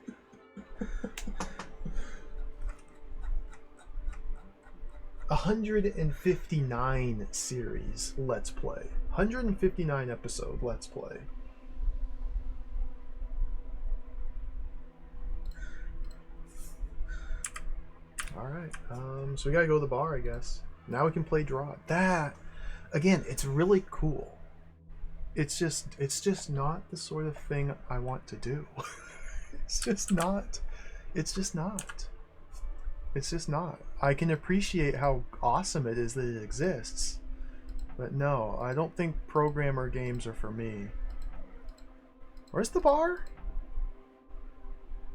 159 series Let's Play. 159 episode Let's Play. Alright, so we gotta go to the bar, I guess. Now we can play DROD. That, again, it's really cool. It's just not the sort of thing I want to do. It's just not. I can appreciate how awesome it is that it exists. But no, I don't think programmer games are for me. Where's the bar?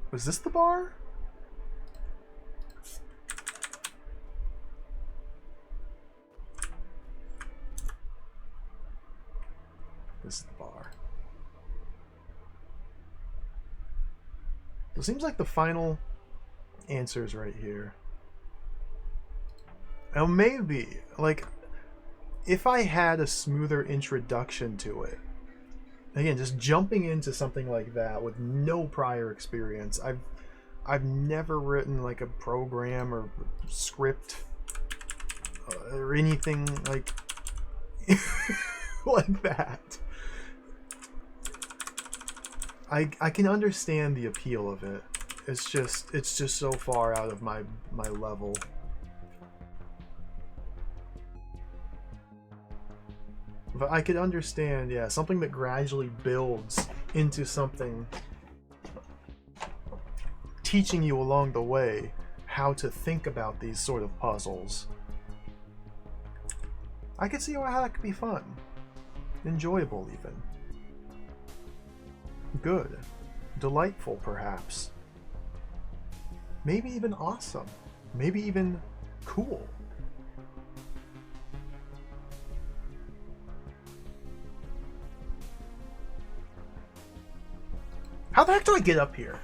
Was this the bar? This is the bar. It seems like the final answer is right here. Now maybe, like, if I had a smoother introduction to it, again, just jumping into something like that with no prior experience, I've never written like a program or script or anything like like that. I can understand the appeal of it. It's just so far out of my level. But I could understand, yeah, something that gradually builds into something, teaching you along the way how to think about these sort of puzzles. I could see how that could be fun. Enjoyable, even. Good. Delightful, perhaps. Maybe even awesome. Maybe even cool. How the heck do I get up here?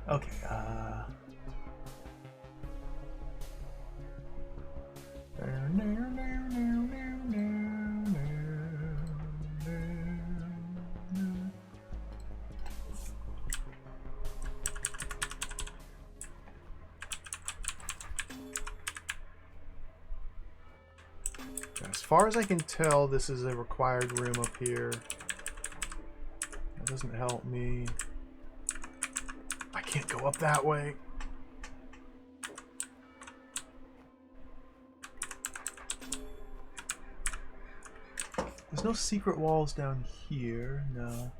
Okay, As far as I can tell, this is a required room up here. That doesn't help me. I can't go up that way. There's no secret walls down here, no.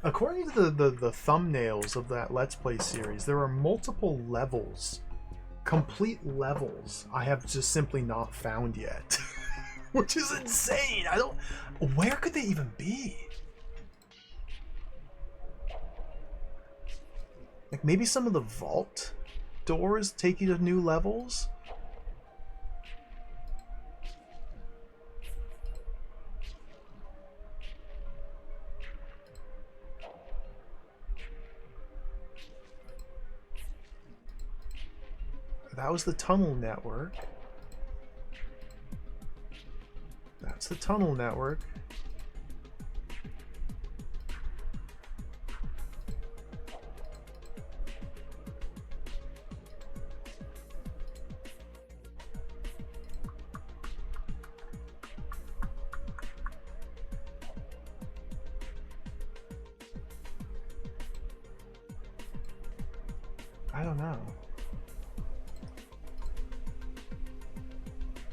According to the thumbnails of that Let's Play series, there are multiple levels. Complete levels I have just simply not found yet. Which is insane. I don't... Where could they even be? Like maybe some of the vault doors take you to new levels? That was the tunnel network. That's the tunnel network. I don't know.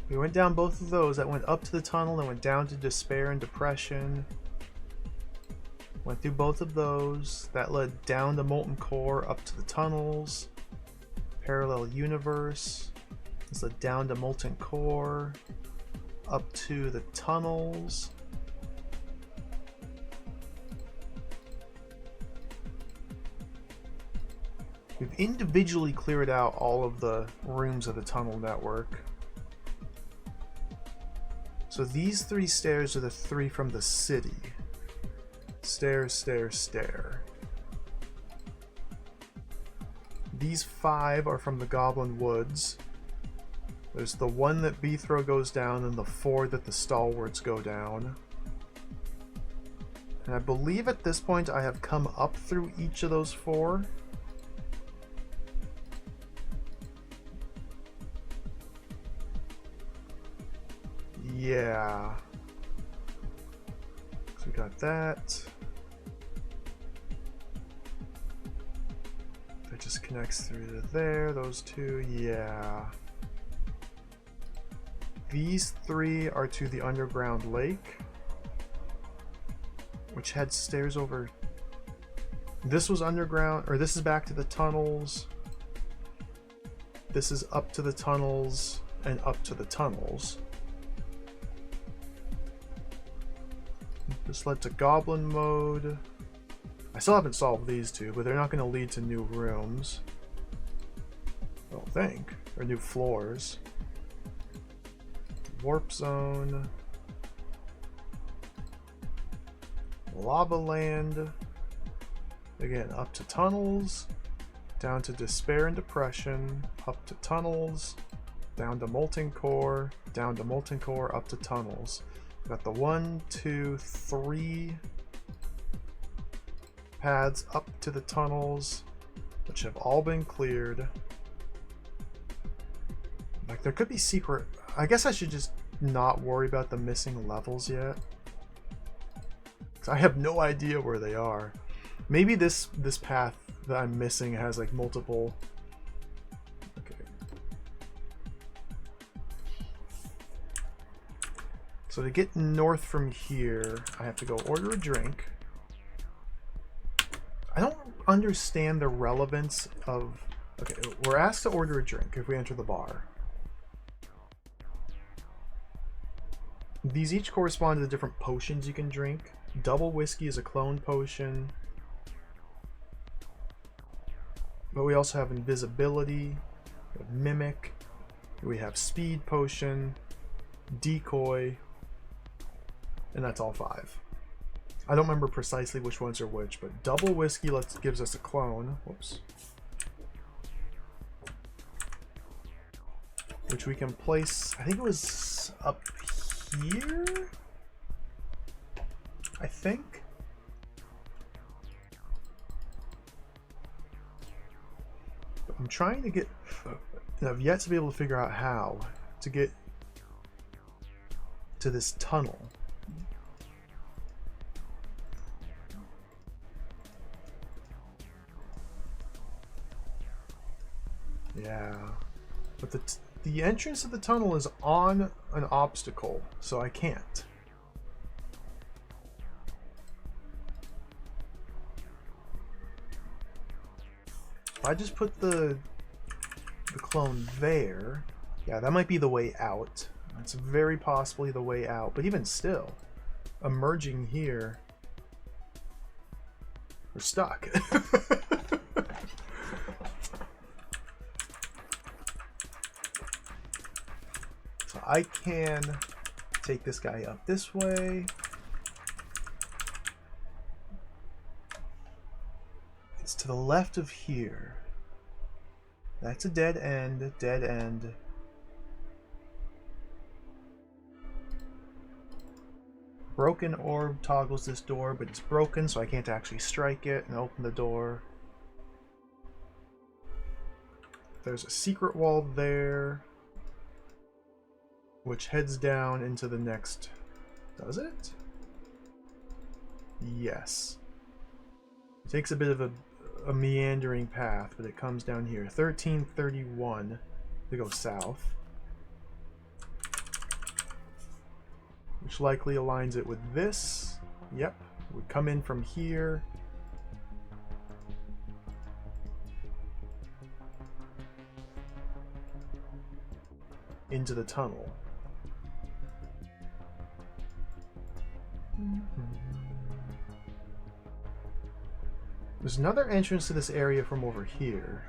We went down both of those. That went up to the tunnel and went down to despair and depression. Went through both of those. That led down to molten core, up to the tunnels. Parallel universe. This led down to molten core, up to the tunnels. We've individually cleared out all of the rooms of the tunnel network. So these 3 stairs are the 3 from the city. Stair, stair, stair. These 5 are from the Goblin Woods. There's the 1 that Bethro goes down and the 4 that the Stalwarts go down. And I believe at this point I have come up through each of those 4. Yeah. So we got that. That just connects through to there. Those 2, yeah. These 3 are to the underground lake, which had stairs over. This was underground, or this is back to the tunnels. This is up to the tunnels and up to the tunnels. This led to goblin mode. I still haven't solved these 2, but they're not going to lead to new rooms, I don't think, or new floors. Warp zone. Lava land. Again, up to tunnels, down to despair and depression, up to tunnels, down to molten core, down to molten core, up to tunnels. Got the 1, 2, 3 paths up to the tunnels, which have all been cleared. Like, there could be secret... I guess I should just not worry about the missing levels yet, because I have no idea where they are. Maybe this path that I'm missing has like multiple... Okay. So to get north from here, I have to go order a drink. I don't understand the relevance of... Okay, we're asked to order a drink if we enter the bar. These each correspond to the different potions you can drink. Double whiskey is a clone potion. But we also have invisibility, we have mimic, we have speed potion, decoy, and that's all 5. I don't remember precisely which ones are which, but double whiskey gives us a clone. Whoops. Which we can place, I think it was up here? I think? But I'm trying to get, and I've yet to be able to figure out how to get to this tunnel. Yeah, but the entrance to the tunnel is on an obstacle, so I can't. If I just put the clone there, yeah, that might be the way out. It's very possibly the way out, but even still, emerging here, we're stuck. So I can take this guy up this way. It's to the left of here. That's a dead end, dead end. Broken orb toggles this door, but it's broken, so I can't actually strike it and open the door. There's a secret wall there, which heads down into the next... Does it? Yes. It takes a bit of a meandering path, but it comes down here. 1331 to go south. Which likely aligns it with this. Yep. We come in from here. Into the tunnel. There's another entrance to this area from over here.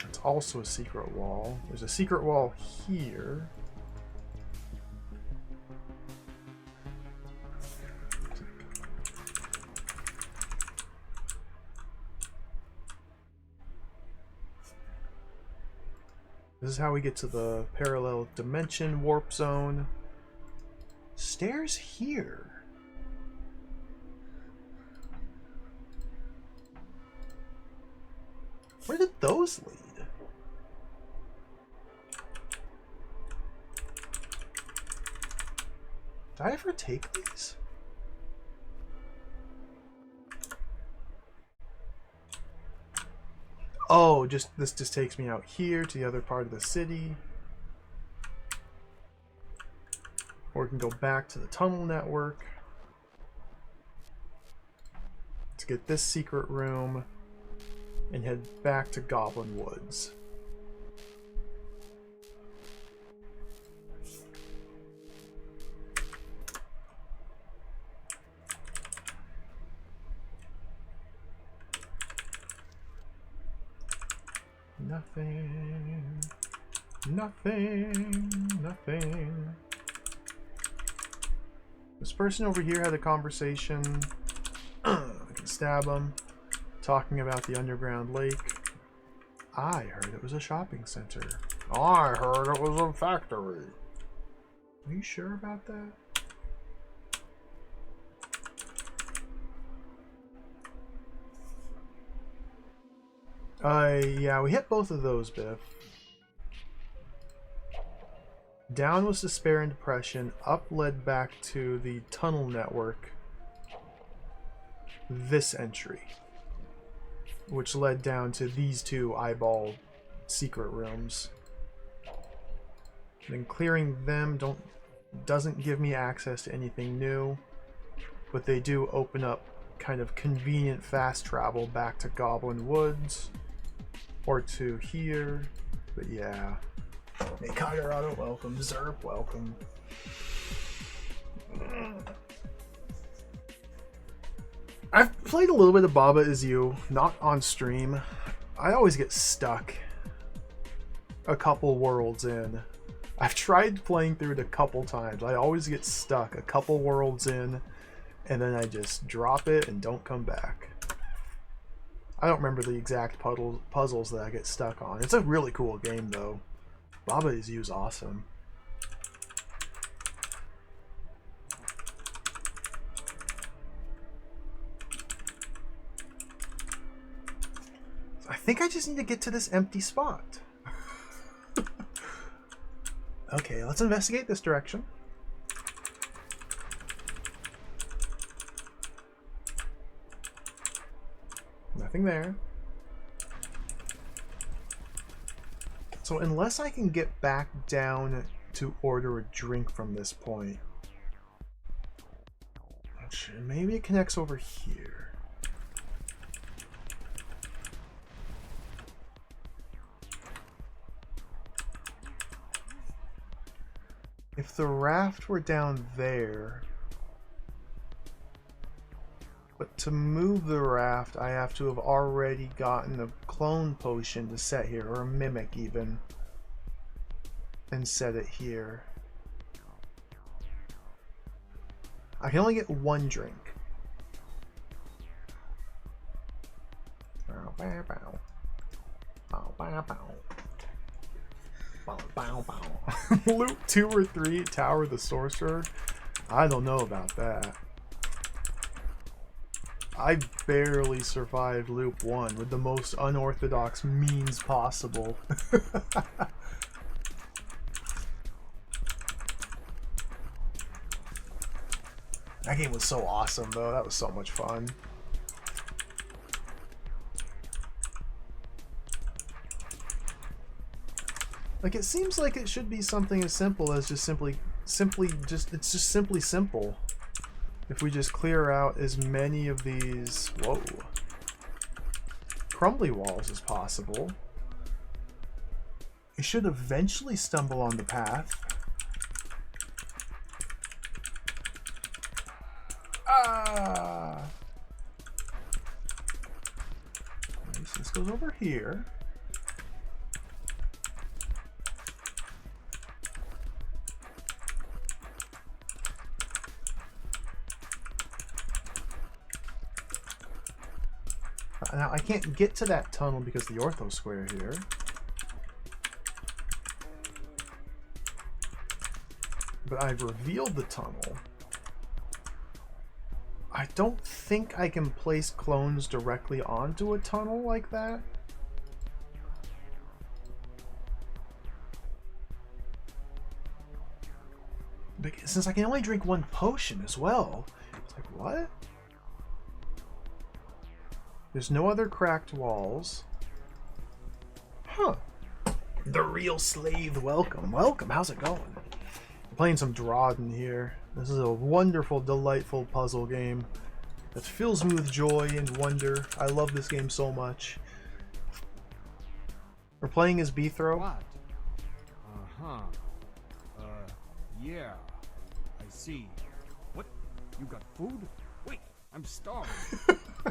It's also a secret wall. There's a secret wall here. This is how we get to the parallel dimension warp zone. Stairs here. Where did those lead? Did I ever take these? Oh, this just takes me out here to the other part of the city. Or we can go back to the tunnel network to get this secret room and head back to Goblin Woods. Nothing, nothing, nothing. This person over here had a conversation. I can stab him. Talking about the underground lake. I heard it was a shopping center. I heard it was a factory. Are you sure about that? Yeah, we hit both of those, Biff. Down was despair and depression. Up led back to the tunnel network. This entry, which led down to these two eyeball secret rooms. Then clearing them doesn't give me access to anything new, but they do open up kind of convenient fast travel back to Goblin Woods or to here. But yeah. Hey, Kagarado, welcome. Zerp, welcome. I've played a little bit of Baba Is You, not on stream. I always get stuck a couple worlds in. I've tried playing through it a couple times. I always get stuck a couple worlds in, and then I just drop it and don't come back. I don't remember the exact puzzles that I get stuck on. It's a really cool game, though. Baba Is You is awesome. I think I just need to get to this empty spot. Okay, let's investigate this direction. Nothing there. So unless I can get back down to order a drink from this point, maybe it connects over here. If the raft were down there, but to move the raft, I have to have already gotten a clone potion to set here, or a mimic even, and set it here. I can only get one drink. Loop 2 or 3, Tower of the Sorcerer? I don't know about that. I barely survived loop 1 with the most unorthodox means possible. That game was so awesome though, that was so much fun. Like, it seems like it should be something as simple as just simply simple. If we just clear out as many of these, crumbly walls as possible, it should eventually stumble on the path. Ah! Okay, so this goes over here. Now, I can't get to that tunnel because of the ortho square here. But I've revealed the tunnel. I don't think I can place clones directly onto a tunnel like that. Because, since I can only drink one potion as well. It's like, what? There's no other cracked walls. Huh. The real slave, welcome. Welcome, how's it going? I'm playing some DROD in here. This is a wonderful, delightful puzzle game that fills me with joy and wonder. I love this game so much. We're playing as Bithro. What? Yeah. I see. What? You got food? Wait, I'm starving.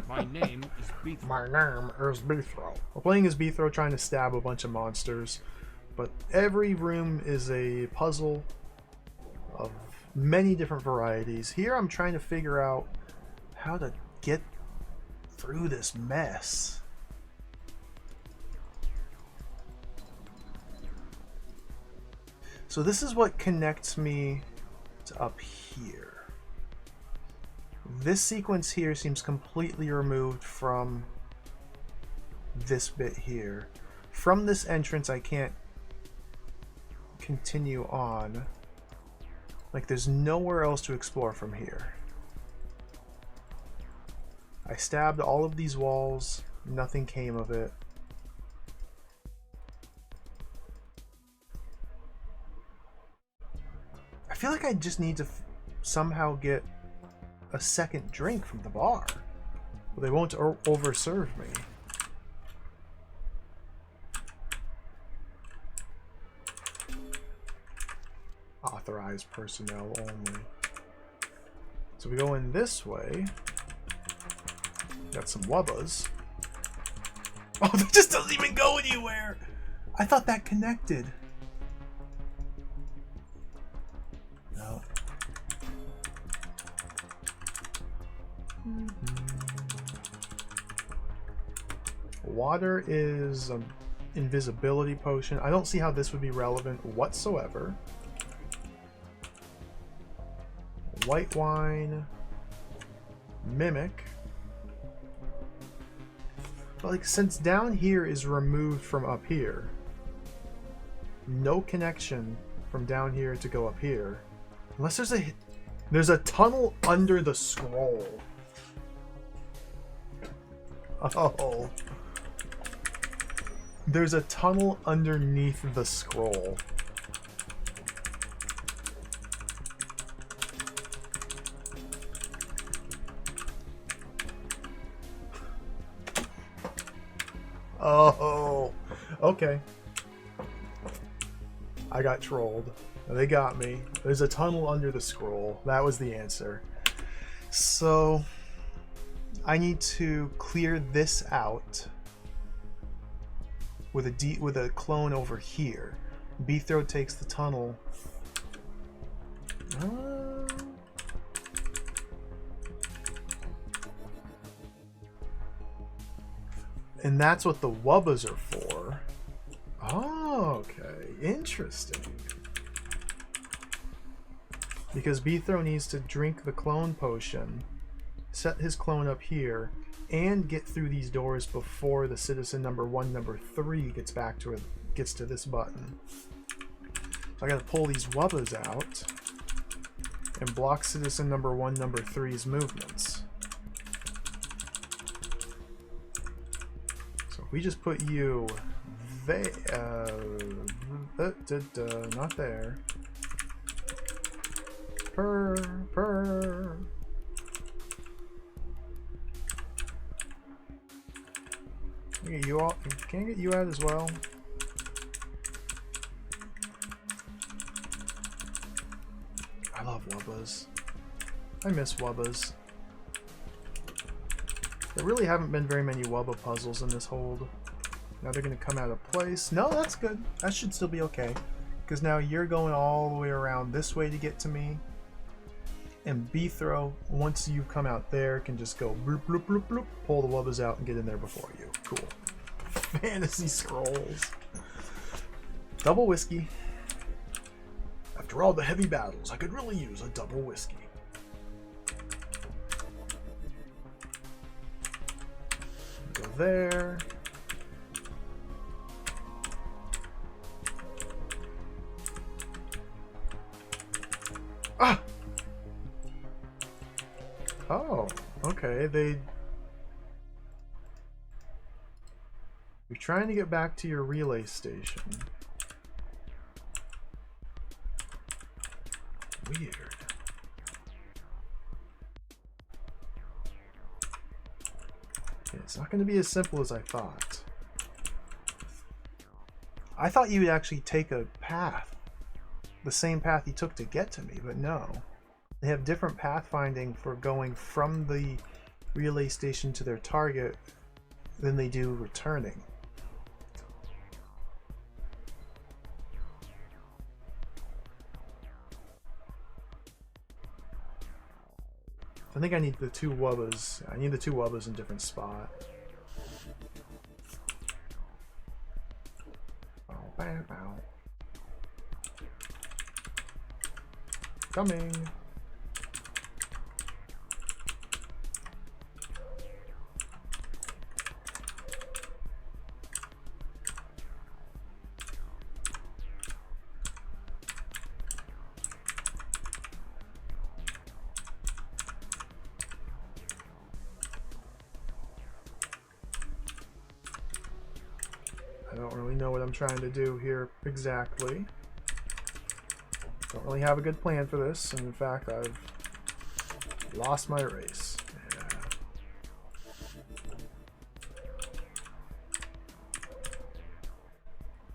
My name is Bithro. My name is Bithro. We're playing as Bithro, trying to stab a bunch of monsters, but every room is a puzzle of many different varieties. Here I'm trying to figure out how to get through this mess. So this is what connects me to up here. This sequence here seems completely removed from this bit here. From this entrance, I can't continue on. Like, there's nowhere else to explore from here. I stabbed all of these walls, nothing came of it. I feel like I just need to somehow get a second drink from the bar. But they won't overserve me. Authorized personnel only. So we go in this way. Got some wubbas. Oh, that just doesn't even go anywhere! I thought that connected. No. Water is an invisibility potion. I don't see how this would be relevant whatsoever. White wine. Mimic. But like, since down here is removed from up here, no connection from down here to go up here. Unless there's a tunnel under the scroll. Oh. There's a tunnel underneath the scroll. Oh, okay. I got trolled. They got me. There's a tunnel under the scroll. That was the answer. So I need to clear this out with a clone over here. B-throw takes the tunnel. And that's what the wubbas are for. Oh, okay. Interesting. Because B-throw needs to drink the clone potion, set his clone up here, and get through these doors before the citizen number 1, number 3 gets to this button. So I gotta pull these wubbas out and block citizen number 1, number 3's movements. So if we just put you not there. Purr. Can I get you out as well? I love wubbas. I miss wubbas. There really haven't been very many wubba puzzles in this hold. Now they're going to come out of place. No, that's good. That should still be okay. Because now you're going all the way around this way to get to me. And B-throw, once you come out there, can just go bloop, bloop, bloop, bloop, pull the wubbas out and get in there before you. Cool. Fantasy scrolls. Double whiskey. After all the heavy battles, I could really use a double whiskey. Go there. Ah! Oh, okay. You're trying to get back to your relay station. Weird. Okay, it's not going to be as simple as I thought. I thought you would actually take a path. The same path you took to get to me, but no. They have different pathfinding for going from the relay station to their target than they do returning. I think I need the two wubbas. I need the two wubbas in a different spot. Oh, bow, bow. Coming. I don't really know what I'm trying to do here exactly. Don't really have a good plan for this, and in fact, I've lost my race. Yeah.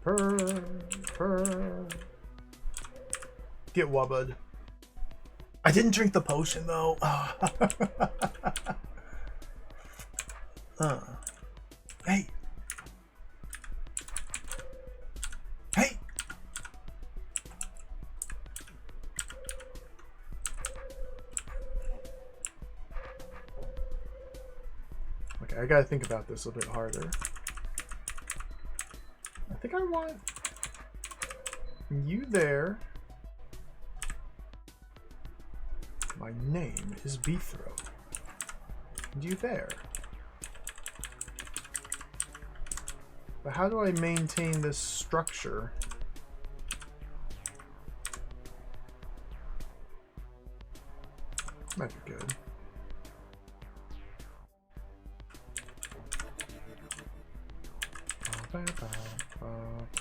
Purr. Get wubbed. I didn't drink the potion though. Hey. Hey. Okay, I gotta think about this a bit harder. I think I want you there. My name is B-throw. And you there. But how do I maintain this structure Might be good.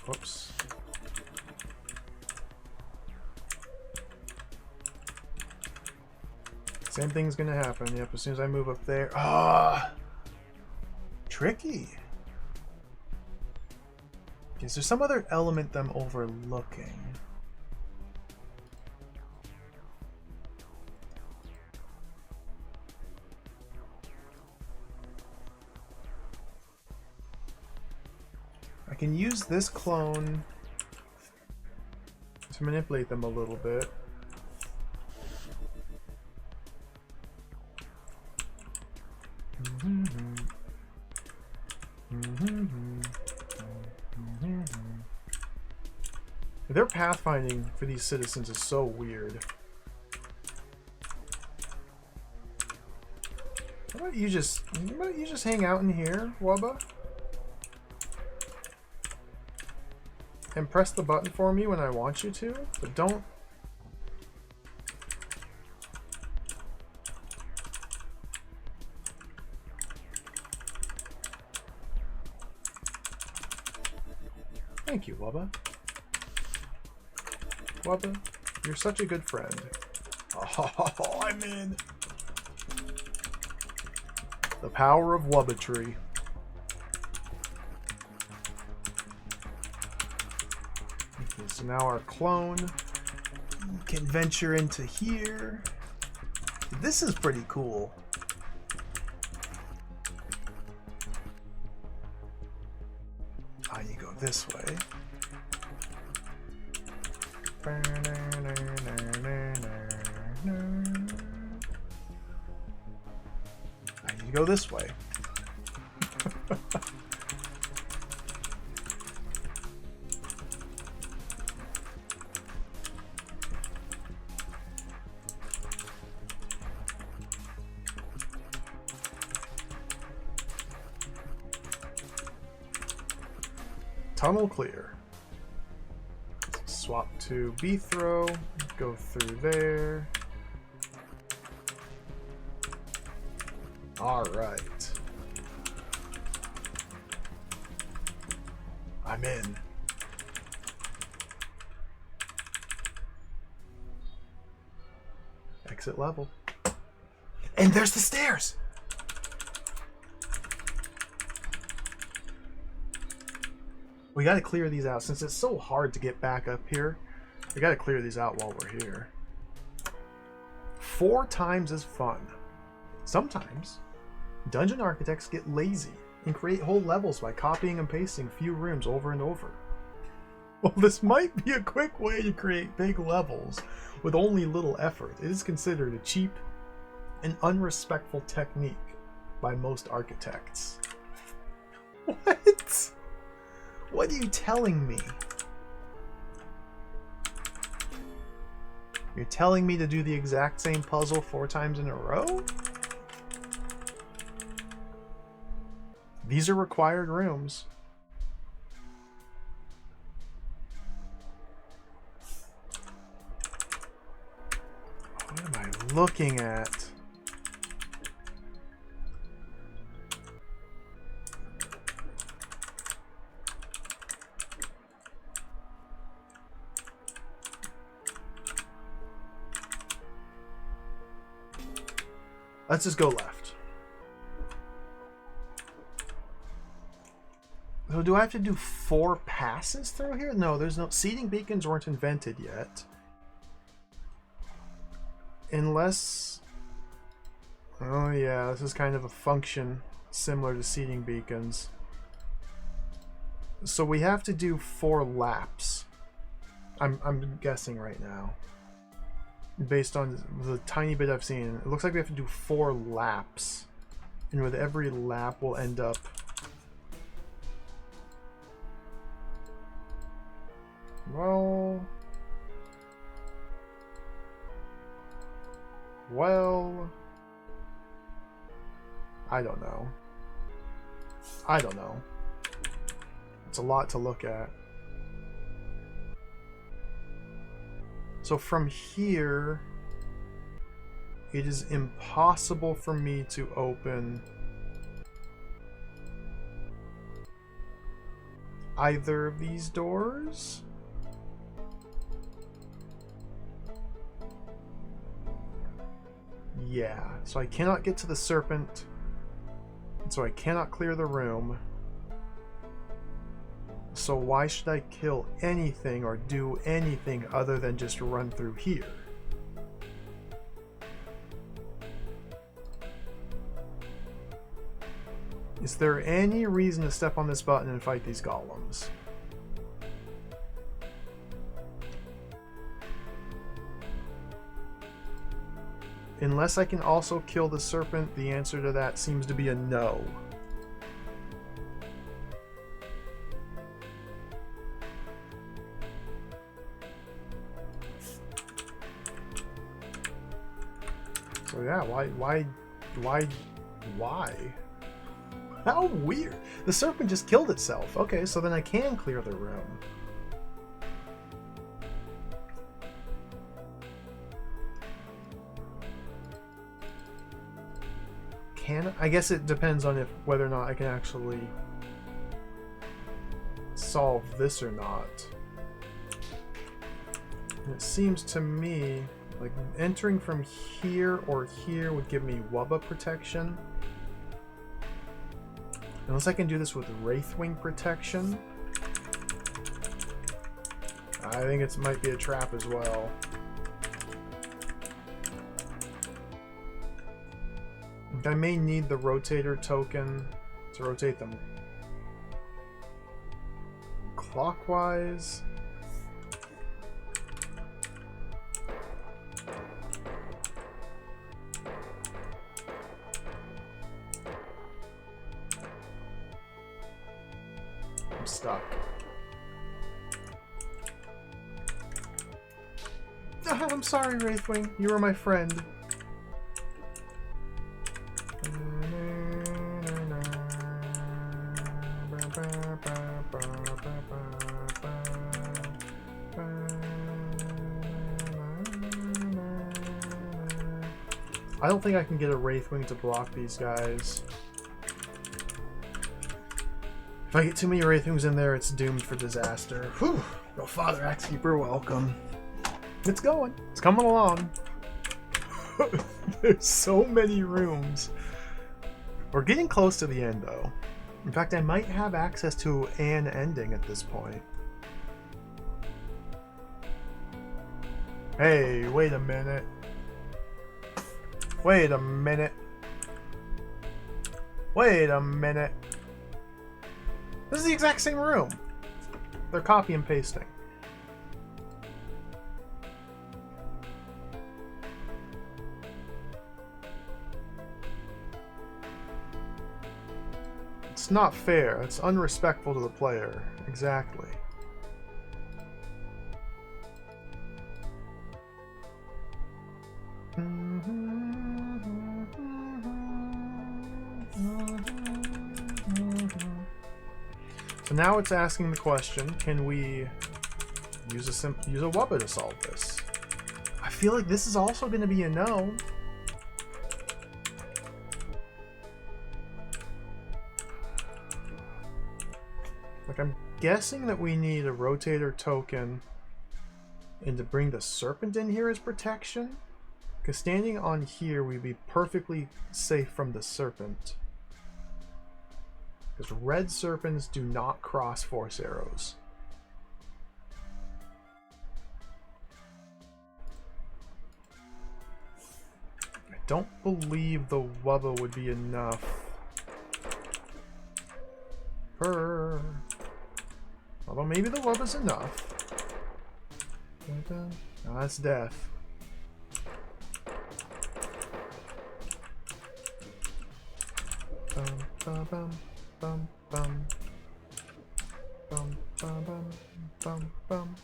Whoops. Same thing's gonna happen. Yep, as soon as I move up there. Ah! Tricky. Is there some other element that I'm overlooking? I can use this clone to manipulate them a little bit. Their pathfinding for these citizens is so weird. How about you just hang out in here, Wubba? And press the button for me when I want you to, but don't. Thank you, Wubba. Wubba, you're such a good friend. Oh, I'm in. The power of Wubbatry. Okay, so now our clone can venture into here. This is pretty cool. Ah, you go this way. I need to go this way. Tunnel clear. Swap to B throw, go through there. All right. I'm in. Exit level. And there's the stairs. We got to clear these out since it's so hard to get back up here. We got to clear these out while we're here. 4 times as fun. Sometimes dungeon architects get lazy and create whole levels by copying and pasting a few rooms over and over. Well, this might be a quick way to create big levels with only little effort. It is considered a cheap and unrespectful technique by most architects. What? What are you telling me? You're telling me to do the exact same puzzle 4 times in a row? These are required rooms. What am I looking at? Let's just go left. So do I have to do 4 passes through here? No, there's no... Seeding beacons weren't invented yet. Unless... Oh yeah, this is kind of a function similar to seeding beacons. So we have to do 4 laps. I'm guessing right now. Based on the tiny bit I've seen, it looks like we have to do 4 laps, and with every lap we'll end up well I don't know. It's a lot to look at. So from here, it is impossible for me to open either of these doors. Yeah, so I cannot get to the serpent, and so I cannot clear the room. So why should I kill anything or do anything other than just run through here? Is there any reason to step on this button and fight these golems? Unless I can also kill the serpent, the answer to that seems to be a no. So yeah, why? How weird. The serpent just killed itself. Okay, so then I can clear the room. I guess it depends on whether or not I can actually solve this or not. And it seems to me like entering from here or here would give me Wubba protection. Unless I can do this with Wraithwing protection. I think it might be a trap as well. I may need the rotator token to rotate them clockwise. I'm stuck. I'm sorry, Wraithwing. You were my friend. I don't think I can get a Wraithwing to block these guys. If I get too many Wraithwings in there, it's doomed for disaster. Whew! Oh, Father Axekeeper, welcome. It's going. It's coming along. There's so many rooms. We're getting close to the end, though. In fact, I might have access to an ending at this point. Hey, wait a minute. Wait a minute. Wait a minute. This is the exact same room. They're copy and pasting. It's not fair. It's unrespectful to the player. Exactly. So now it's asking the question, can we use a Wubba to solve this? I feel like this is also going to be a no. Like, I'm guessing that we need a rotator token and to bring the serpent in here as protection. Because standing on here, we'd be perfectly safe from the serpent. Because red serpents do not cross force arrows. I don't believe the Wubba would be enough. Although maybe the Wubba's enough. Oh, that's death. Bum, bum, bum, bum, bum, bum, bum, bum, bum.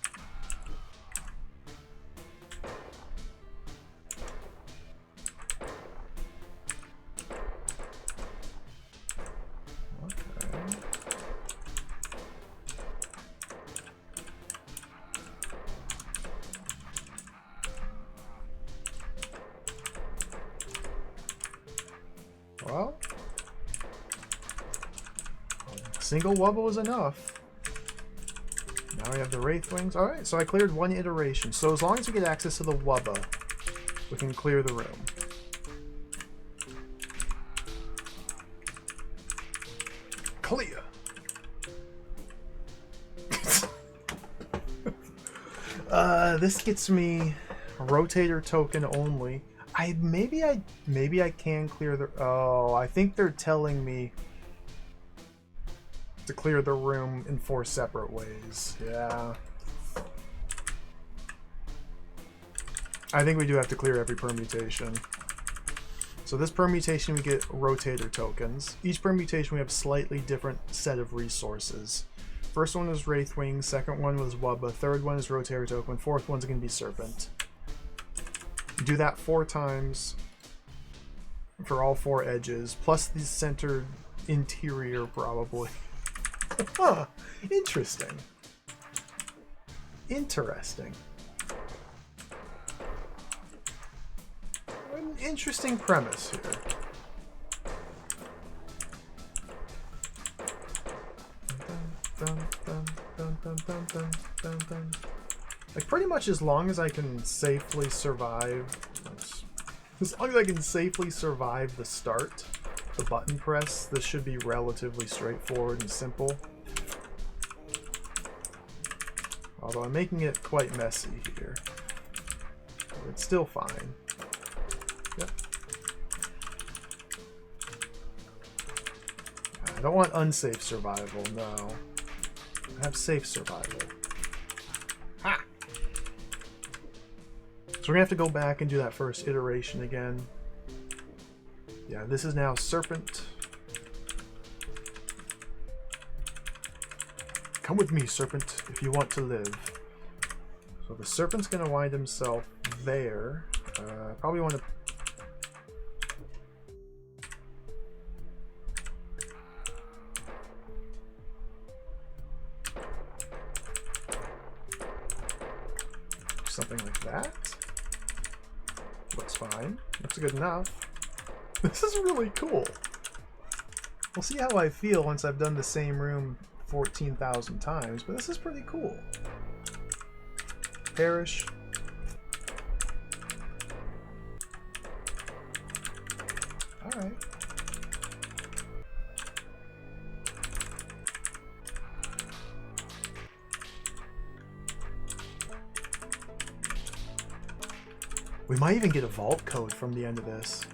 single wubba was enough. Now we have the Wraith Wings. Alright, so I cleared one iteration. So as long as we get access to the wubba, we can clear the room. Clear! This gets me a rotator token only. Maybe I can clear the... Oh, I think they're telling me to clear the room in 4 separate ways. Yeah. I think we do have to clear every permutation. So this permutation we get rotator tokens. Each permutation we have a slightly different set of resources. First one was Wraith Wings, second one was Wubba, third one is rotator token, fourth one's going to be Serpent. Do that 4 times for all 4 edges, plus the center interior probably. Huh, interesting. Interesting. An interesting premise here. Like pretty much as long as I can safely survive, as long as I can safely survive the start, the button press, this should be relatively straightforward and simple. Although I'm making it quite messy here. It's still fine. Yep. I don't want unsafe survival, no. I have safe survival. Ha! So we're gonna have to go back and do that first iteration again. Yeah, this is now Serpent. Come with me, Serpent, if you want to live. So the Serpent's gonna wind himself there. Probably want to... something like that. Looks fine. Looks good enough. This is really cool. We'll see how I feel once I've done the same room 14,000 times, but this is pretty cool. Perish. Alright. We might even get a vault code from the end of this.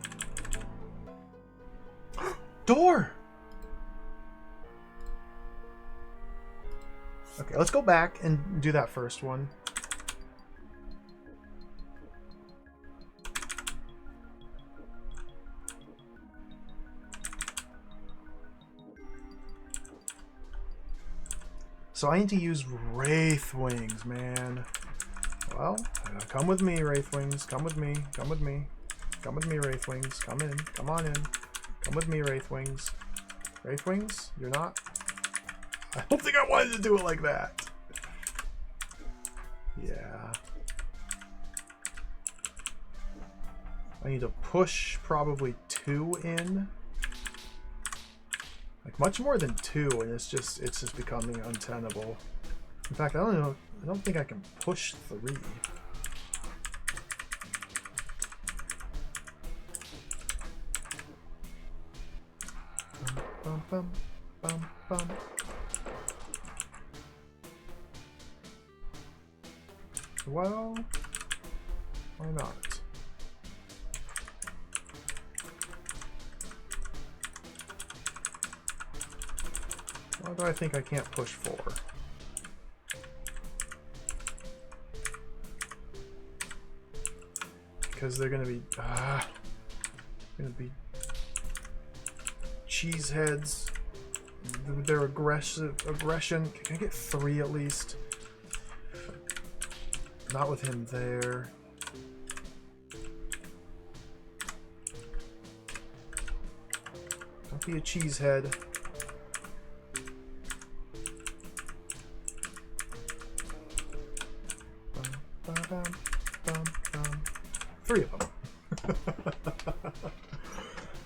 Door! Okay, let's go back and do that first one. So I need to use Wraith Wings, man. Well, come with me, Wraith Wings. Come with me. Come with me. Come with me, Wraith Wings. Come in. Come on in. Come with me, Wraith Wings. Wraith Wings? You're not? I don't think I wanted to do it like that. Yeah. I need to push probably 2 in. Like much more than 2, and it's just becoming untenable. In fact, I don't think I can push 3. Bum, bum, bum, bum. Well, why not? Why do I think I can't push 4? Because they're gonna be cheeseheads. Their aggression. Can I get 3 at least? Not with him there. Don't be a cheesehead. Bum, bum, bum, bum. 3 of them.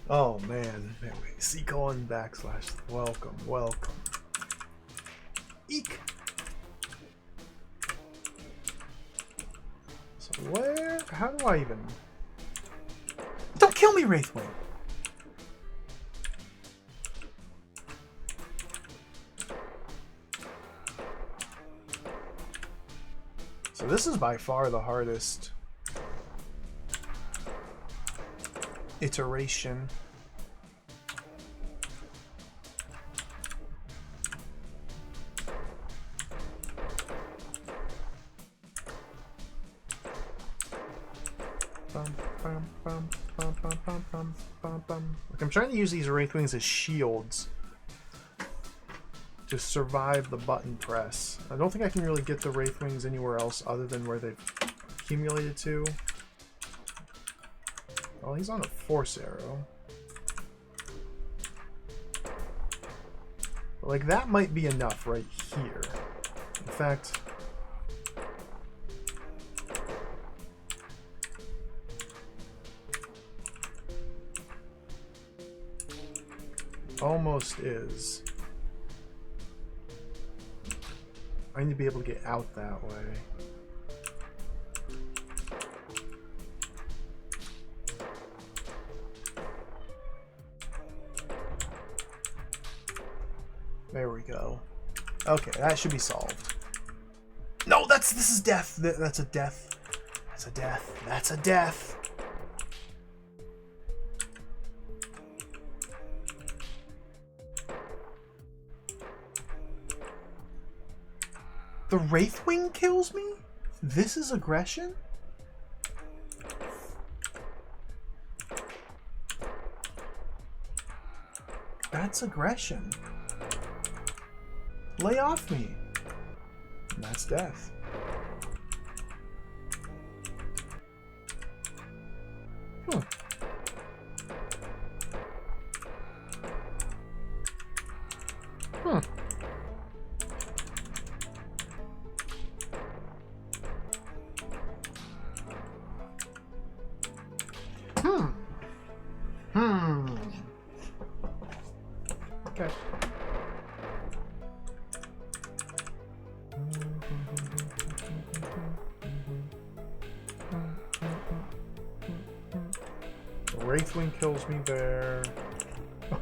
Oh man. Anyway, Seacon / welcome, welcome. Where? How do I even... Don't kill me, Wraithwing! So this is by far the hardest iteration. Like, I'm trying to use these Wraithwings as shields to survive the button press. I don't think I can really get the Wraithwings anywhere else other than where they've accumulated to. Well, he's on a Force Arrow. But, like, that might be enough right here. In fact... almost is. I need to be able to get out that way. There we go. Okay, that should be solved. No, this is death. That's a death. That's a death. That's a death. The Wraithwing kills me? This is aggression? That's aggression. Lay off me. And that's death. Hmm. Hmm. Okay. The Wraithwing kills me there.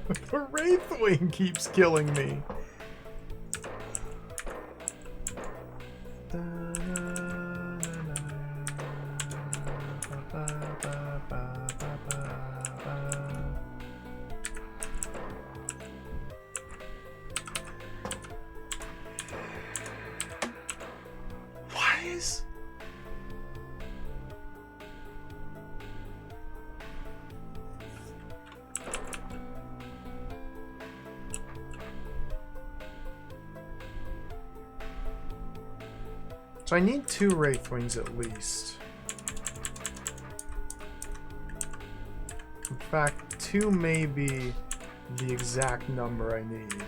The Wraithwing keeps killing me. So I need 2 Wraithwings at least. In fact, 2 may be the exact number I need.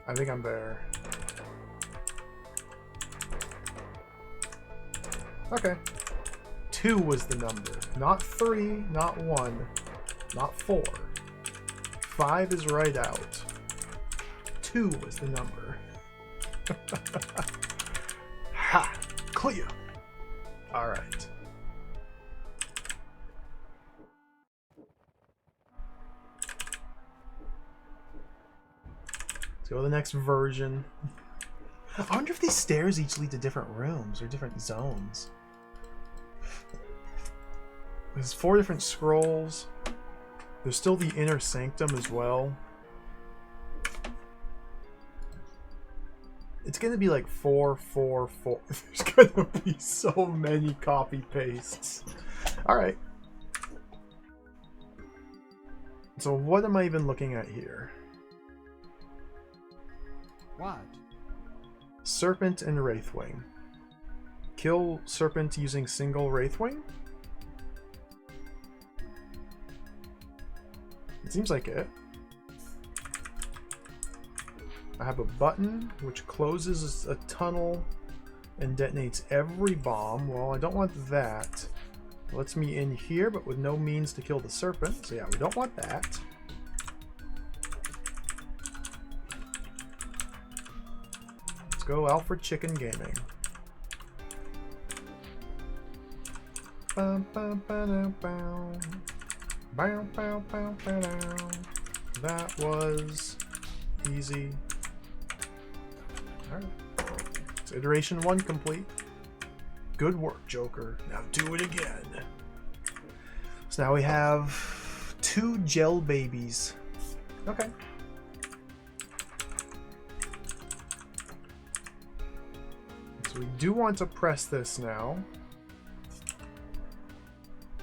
I think I'm there. Okay. 2 was the number. Not 3, not 1, not 4. 5 is right out. 2 was the number. Ha! Clear! Alright. Let's go to the next version. I wonder if these stairs each lead to different rooms or different zones. There's 4 different scrolls. There's still the inner sanctum as well. It's gonna be like 4, 4, 4. There's gonna be so many copy pastes. Alright. So what am I even looking at here? What? Serpent and Wraithwing. Kill Serpent using single Wraithwing? It seems like it. I have a button which closes a tunnel and detonates every bomb. Well, I don't want that. It lets me in here, but with no means to kill the serpent. So yeah, we don't want that. Let's go Alfred Chicken Gaming. That was easy. Alright. So iteration 1 complete. Good work, Joker. Now do it again. So now we have 2 gel babies. Okay. So we do want to press this now.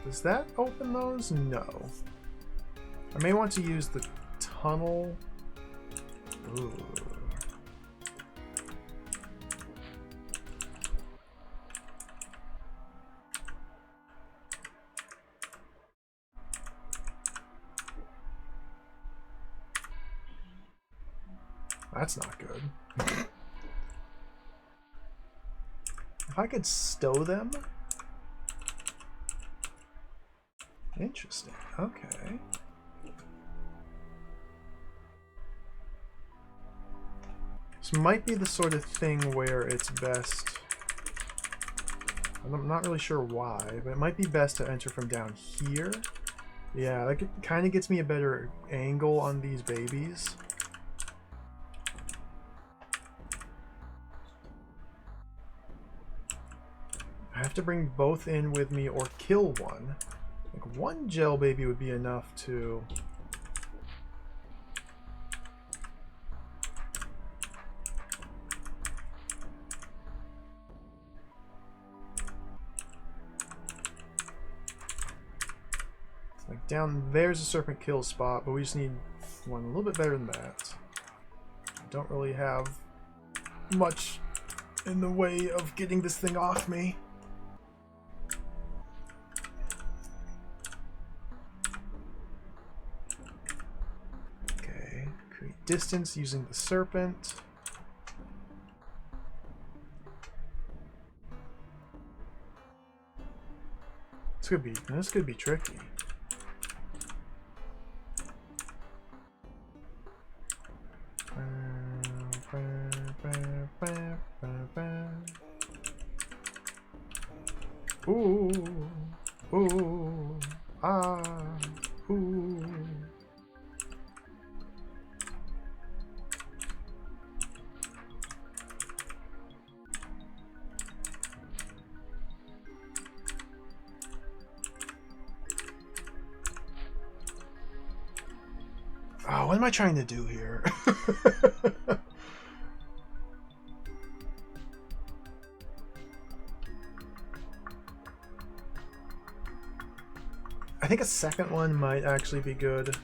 Does that open those? No. I may want to use the tunnel. Ooh. That's not good. If I could stow them? Interesting. Okay. This might be the sort of thing where it's best... I'm not really sure why, but it might be best to enter from down here. Yeah, that kind of gets me a better angle on these babies. I have to bring both in with me or kill one. Like one gel baby would be enough to... Like down there's a serpent kill spot, but we just need one a little bit better than that. I don't really have much in the way of getting this thing off me. Okay, create distance using the serpent. This could be tricky. Ooh, ooh, ah, ooh. Oh, what am I trying to do here? I think a second one might actually be good.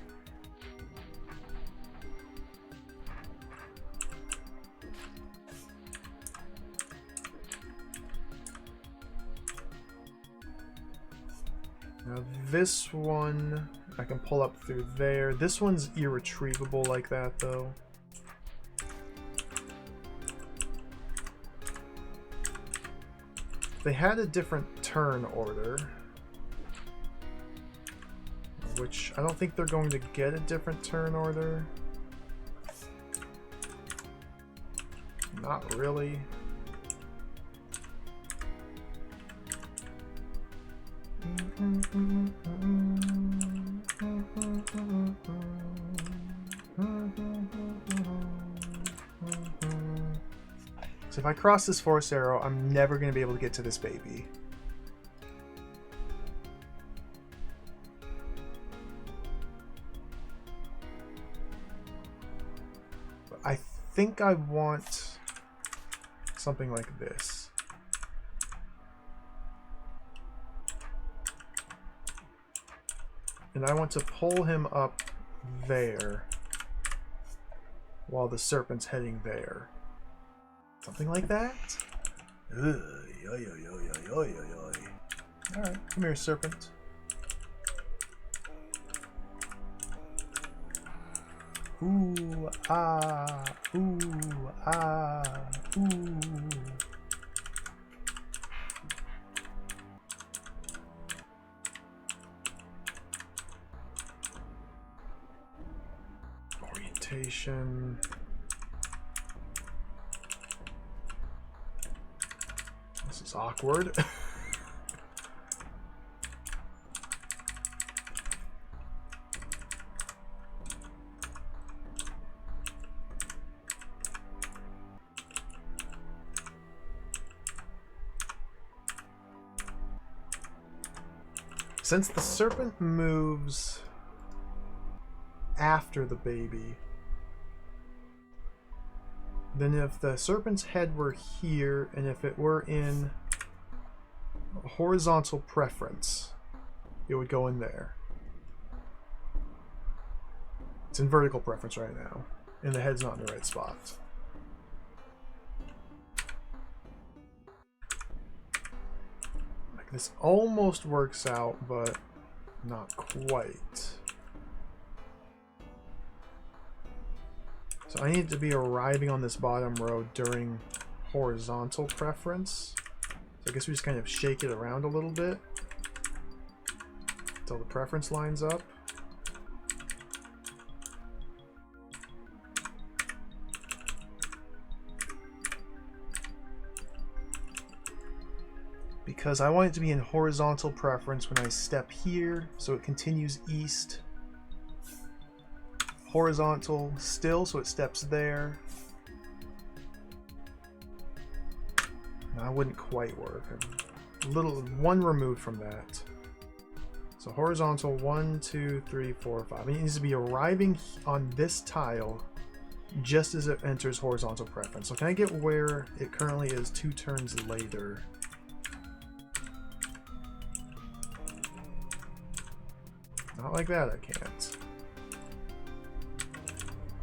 Now this one I can pull up through there. This one's irretrievable like that though. They had a different turn order, which I don't think they're going to get a different turn order. Not really. So if I cross this force arrow, I'm never going to be able to get to this baby. I think I want something like this. And I want to pull him up there while the serpent's heading there. Something like that? Alright, come here, serpent. Ooh, ah, ooh, ah, ooh. Orientation. This is awkward. Since the serpent moves after the baby, then if the serpent's head were here, and if it were in a horizontal preference, it would go in there. It's in vertical preference right now, and the head's not in the right spot. Like, this almost works out, but not quite. So I need to be arriving on this bottom row during horizontal preference. So I guess we just kind of shake it around a little bit until the preference lines up. Because I want it to be in horizontal preference when I step here, so it continues east. Horizontal still, so it steps there. No, that wouldn't quite work. I'm a little one removed from that. So horizontal 1, 2, 3, 4, 5. It needs to be arriving on this tile just as it enters horizontal preference. So can I get where it currently is 2 turns later? Not like that, I can't.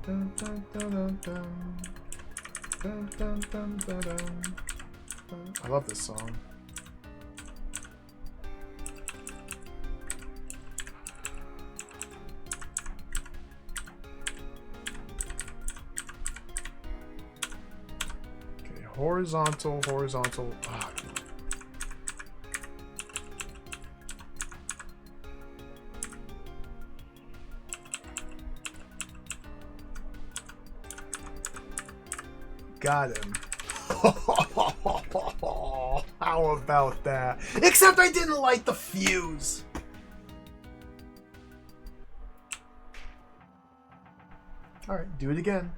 Dun, dun, dun, dun, dun. Dun, dun, dun, dun, dun. I love this song. Okay, horizontal, horizontal. Ah, got him. How about that? Except I didn't light the fuse. Alright, do it again.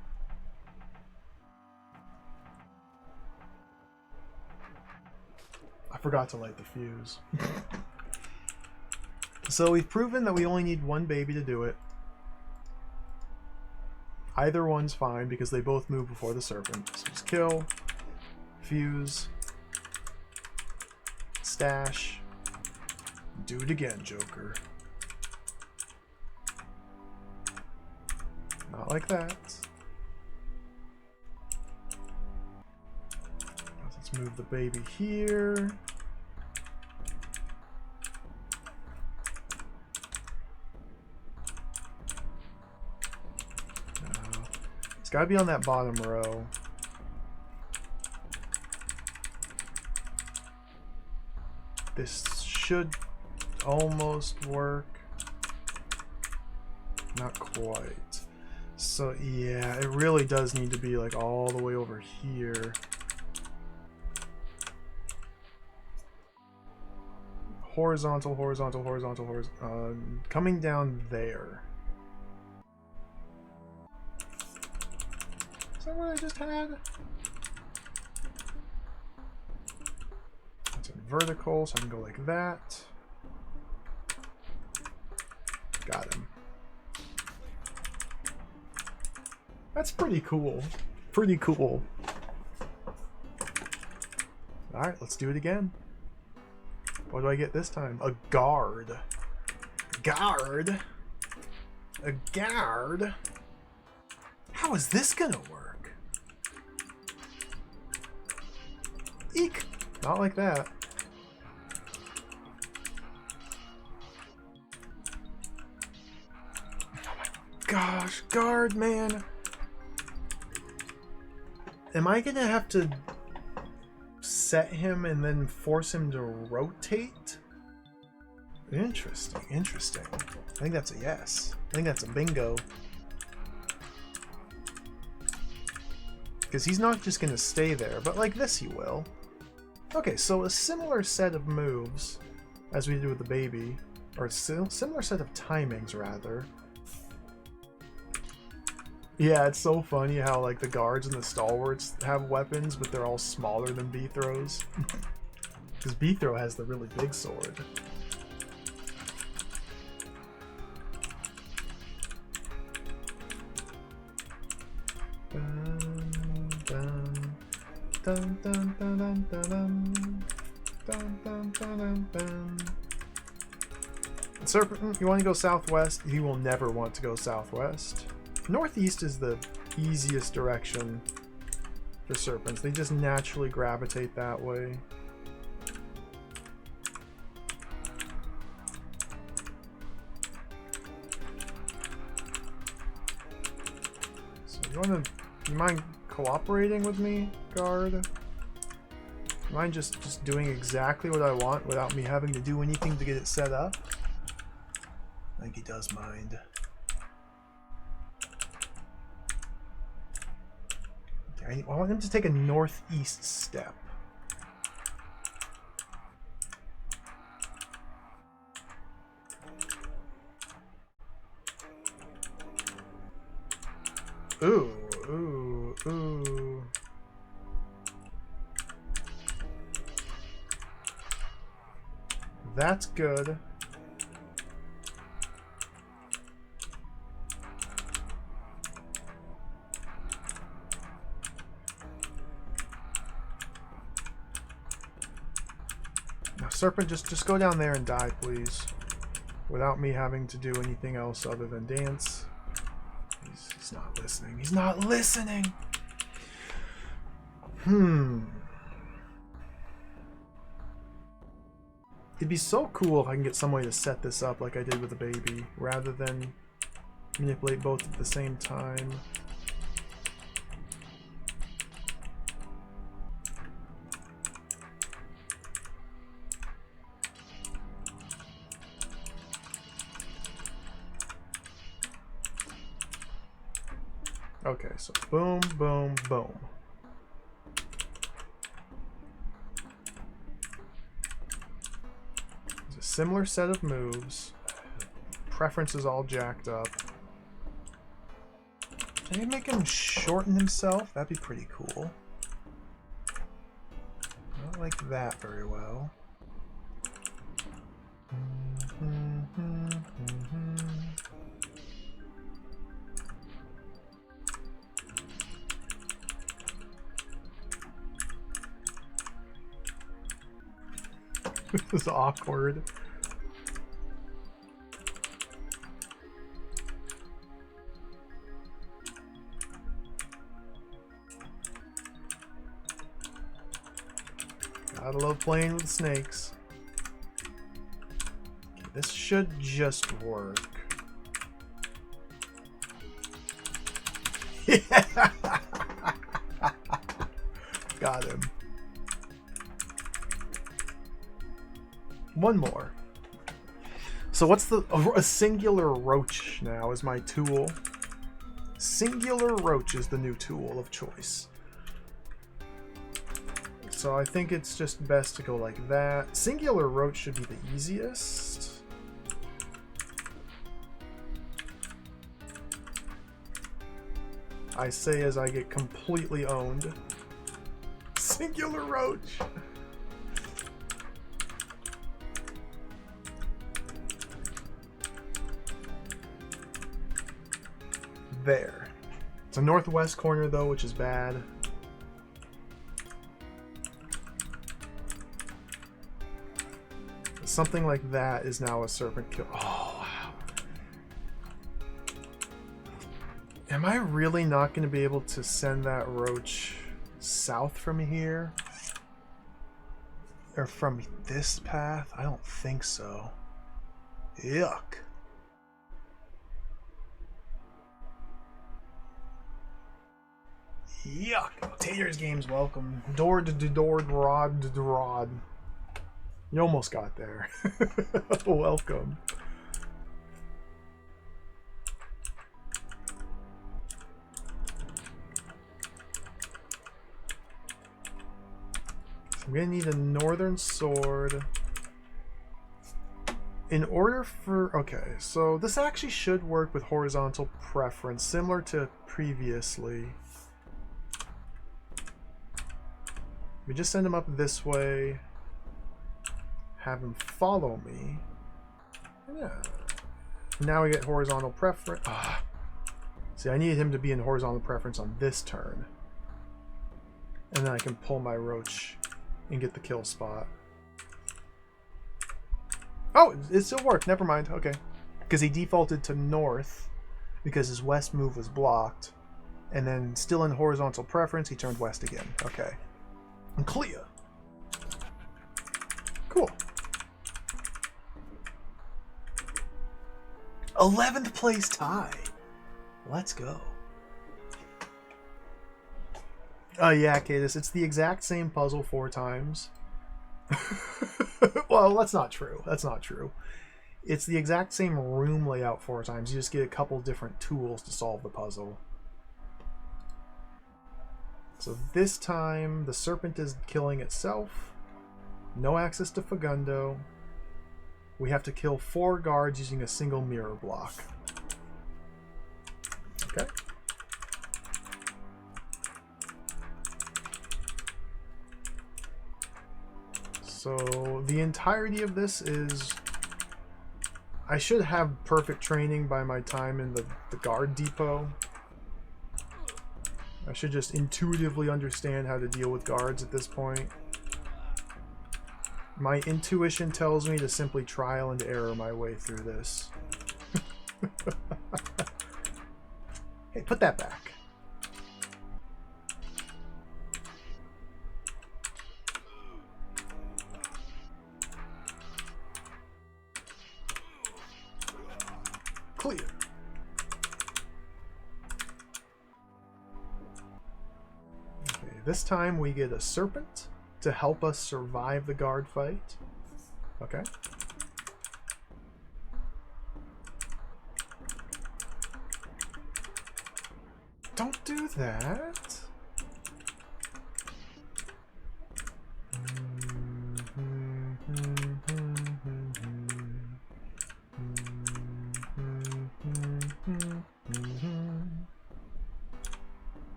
I forgot to light the fuse. So we've proven that we only need one baby to do it. Either one's fine because they both move before the serpent. So just kill, fuse, stash, do it again, Joker. Not like that. Let's move the baby here. It's gotta be on that bottom row. This should almost work. Not quite. So yeah, it really does need to be like all the way over here. Horizontal, horizontal, horizontal, horizontal. Coming down there. Is that what I just had? It's in vertical, so I can go like that. Got him. That's pretty cool. Pretty cool. Alright, let's do it again. What do I get this time? A guard. Guard? A guard? How is this gonna work? Eek! Not like that. gosh, guard, man. Am I gonna have to set him and then force him to rotate? Interesting, interesting. I think that's a yes. I think that's a bingo. Because he's not just gonna stay there, but like this he will. Okay, so a similar set of moves as we did with the baby, or a similar set of timings rather. Yeah, it's so funny how like the guards and the stalwarts have weapons, but they're all smaller than B-throws. Because B-throw has the really big sword. Dun, dun, dun, dun, dun, dun. Dun, dun, dun, dun, dun. Serpent, you want to go southwest? He will never want to go southwest. Northeast is the easiest direction for serpents. They just naturally gravitate that way. So you mind cooperating with me, guard? Mind just doing exactly what I want without me having to do anything to get it set up? I think he does mind. Okay, I want him to take a northeast step. Ooh, ooh, ooh. That's good. Now, Serpent, just go down there and die, please. Without me having to do anything else other than dance. He's not listening. He's not listening! It'd be so cool if I can get some way to set this up like I did with the baby, rather than manipulate both at the same time. Okay, so boom, boom, boom. It's a similar set of moves. Preference is all jacked up. Can I make him shorten himself? That'd be pretty cool. I don't like that very well. This is awkward. Gotta love playing with snakes. Okay, this should just work. Yeah. Got him. One more. So what's a singular roach now is my tool. Singular roach is the new tool of choice. So I think it's just best to go like that. Singular roach should be the easiest. I say as I get completely owned. Singular roach! There. It's a northwest corner though, which is bad. Something like that is now a serpent kill. Oh, wow. Am I really not going to be able to send that roach south from here? Or from this path? I don't think so. Yuck. Yuck. Taters Games, welcome. DROD. You almost got there. Welcome. I'm gonna need a northern sword. In order for... Okay, so this actually should work with horizontal preference, similar to previously. We just send him up this way. Have him follow me. Yeah. Now we get horizontal preference. Ah. See, I needed him to be in horizontal preference on this turn. And then I can pull my roach and get the kill spot. Oh, it still worked. Never mind. Okay. Because he defaulted to north because his west move was blocked. And then still in horizontal preference, he turned west again. Okay. And clear. Cool. 11th place tie. Let's go. Oh yeah, Cadis, it's the exact same puzzle 4 times. Well, that's not true. That's not true. It's the exact same room layout 4 times. You just get a couple different tools to solve the puzzle. So this time, the serpent is killing itself. No access to Fagundo. We have to kill 4 guards using a single mirror block. Okay. So the entirety of this is... I should have perfect training by my time in the guard depot. I should just intuitively understand how to deal with guards at this point. My intuition tells me to simply trial and error my way through this. Hey, put that back. Clear. Okay, this time we get a serpent to help us survive the guard fight. Okay. Don't do that.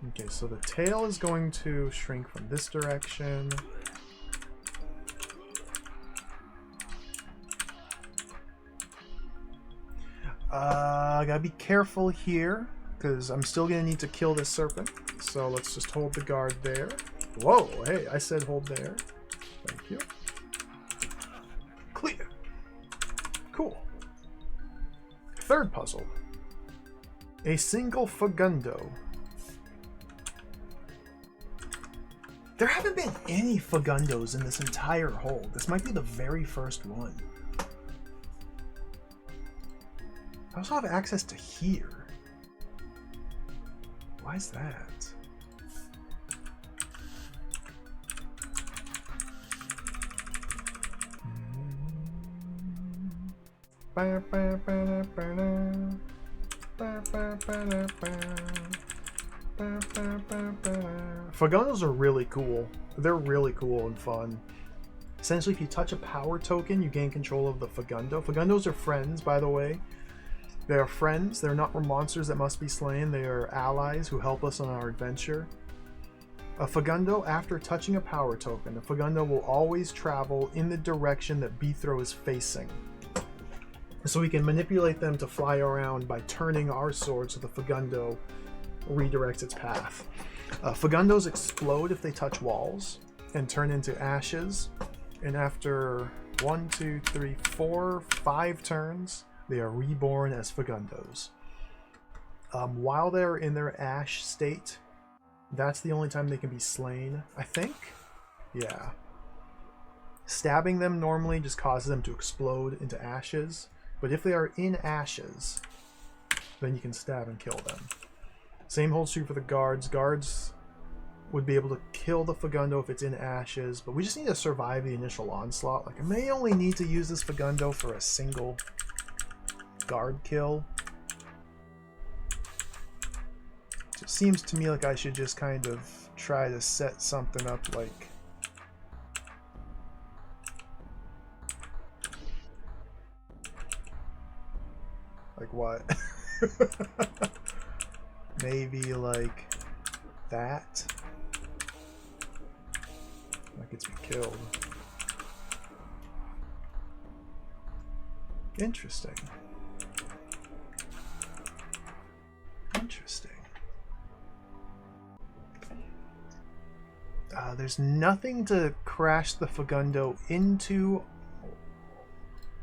Okay, so the tail is going to shrink from this direction. I gotta be careful here, because I'm still gonna need to kill this serpent. So let's just hold the guard there. Whoa, hey, I said hold there. Thank you. Clear. Cool. Third puzzle. A single Fagundo. There haven't been any Fagundos in this entire hold. This might be the very first one. I also have access to here. Why is that? Fagundos are really cool. They're really cool and fun. Essentially, if you touch a power token, you gain control of the Fagundo. Fagundos are friends, by the way. They are friends. They're not monsters that must be slain. They are allies who help us on our adventure. A Fagundo, after touching a power token, a Fagundo will always travel in the direction that Bithro is facing. So we can manipulate them to fly around by turning our sword so the Fagundo redirects its path. Fagundos explode if they touch walls and turn into ashes. And after 1, 2, 3, 4, 5 turns, they are reborn as Fagundos. While they're in their ash state, that's the only time they can be slain, I think? Yeah. Stabbing them normally just causes them to explode into ashes, but if they are in ashes, then you can stab and kill them. Same holds true for the guards. Guards would be able to kill the Fagundo if it's in ashes, but we just need to survive the initial onslaught. Like, I may only need to use this Fagundo for a single guard kill. It seems to me like I should just kind of try to set something up like... Like what? Maybe like that? That gets me killed. Interesting. Interesting. There's nothing to crash the Fagundo into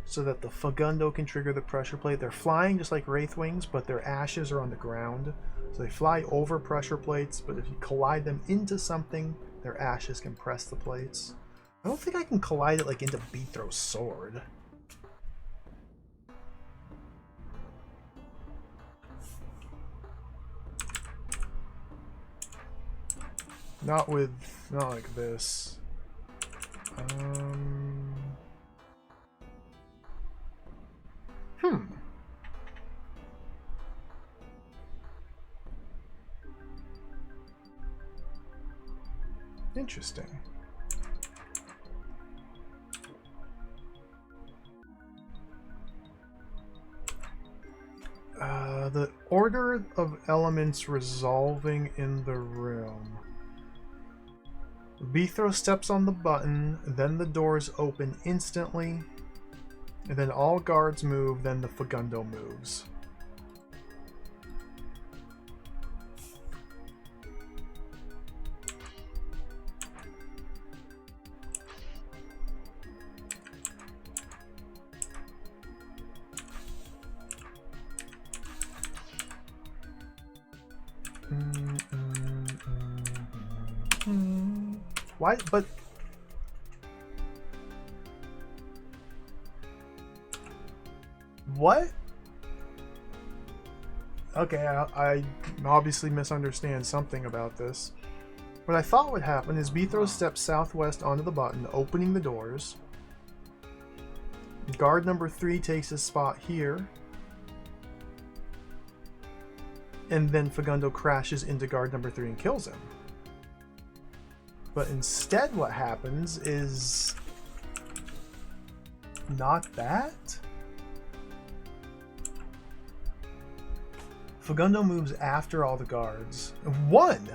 so that the Fagundo can trigger the pressure plate. They're flying just like Wraith Wings, but their ashes are on the ground. So they fly over pressure plates, but if you collide them into something, their ashes can press the plates. I don't think I can collide it like into Beathro's sword. Not like this. Interesting. The order of elements resolving in the room. Beathro steps on the button, then the doors open instantly, and then all guards move, then the Fagundo moves. Why? But what? Okay, I obviously misunderstand something about this. What I thought would happen is Beathro steps southwest onto the button, opening the doors. Guard number 3 takes his spot here. And then Fagundo crashes into guard number 3 and kills him. But instead what happens is not that. Fagundo moves after all the guards. 1!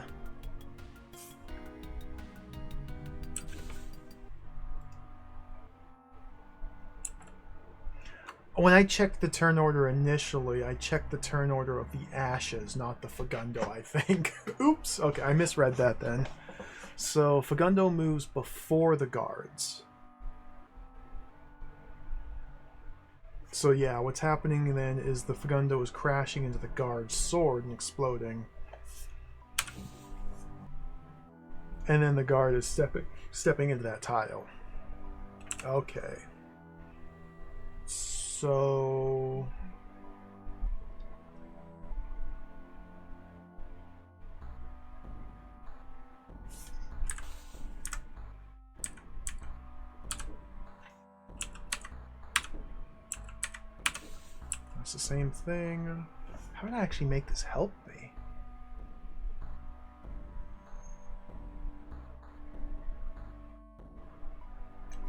When I checked the turn order initially, I checked the turn order of the ashes, not the Fagundo, I think. Oops! Okay, I misread that then. So Fagundo moves before the guards. So yeah, what's happening then is the Fagundo is crashing into the guard's sword and exploding. And then the guard is stepping into that tile. Okay. So... It's the same thing. How did I actually make this help me?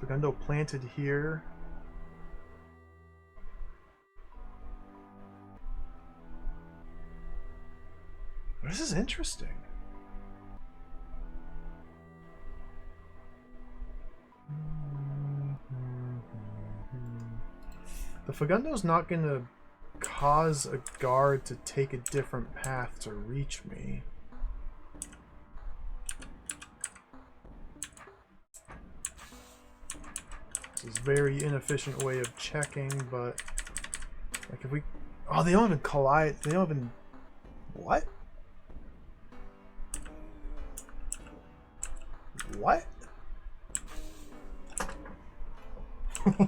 Fagundo planted here. This is interesting. The Fagundo's not going to cause a guard to take a different path to reach me. This is a very inefficient way of checking, but like if we... Oh, they don't even collide. They don't even... What? What?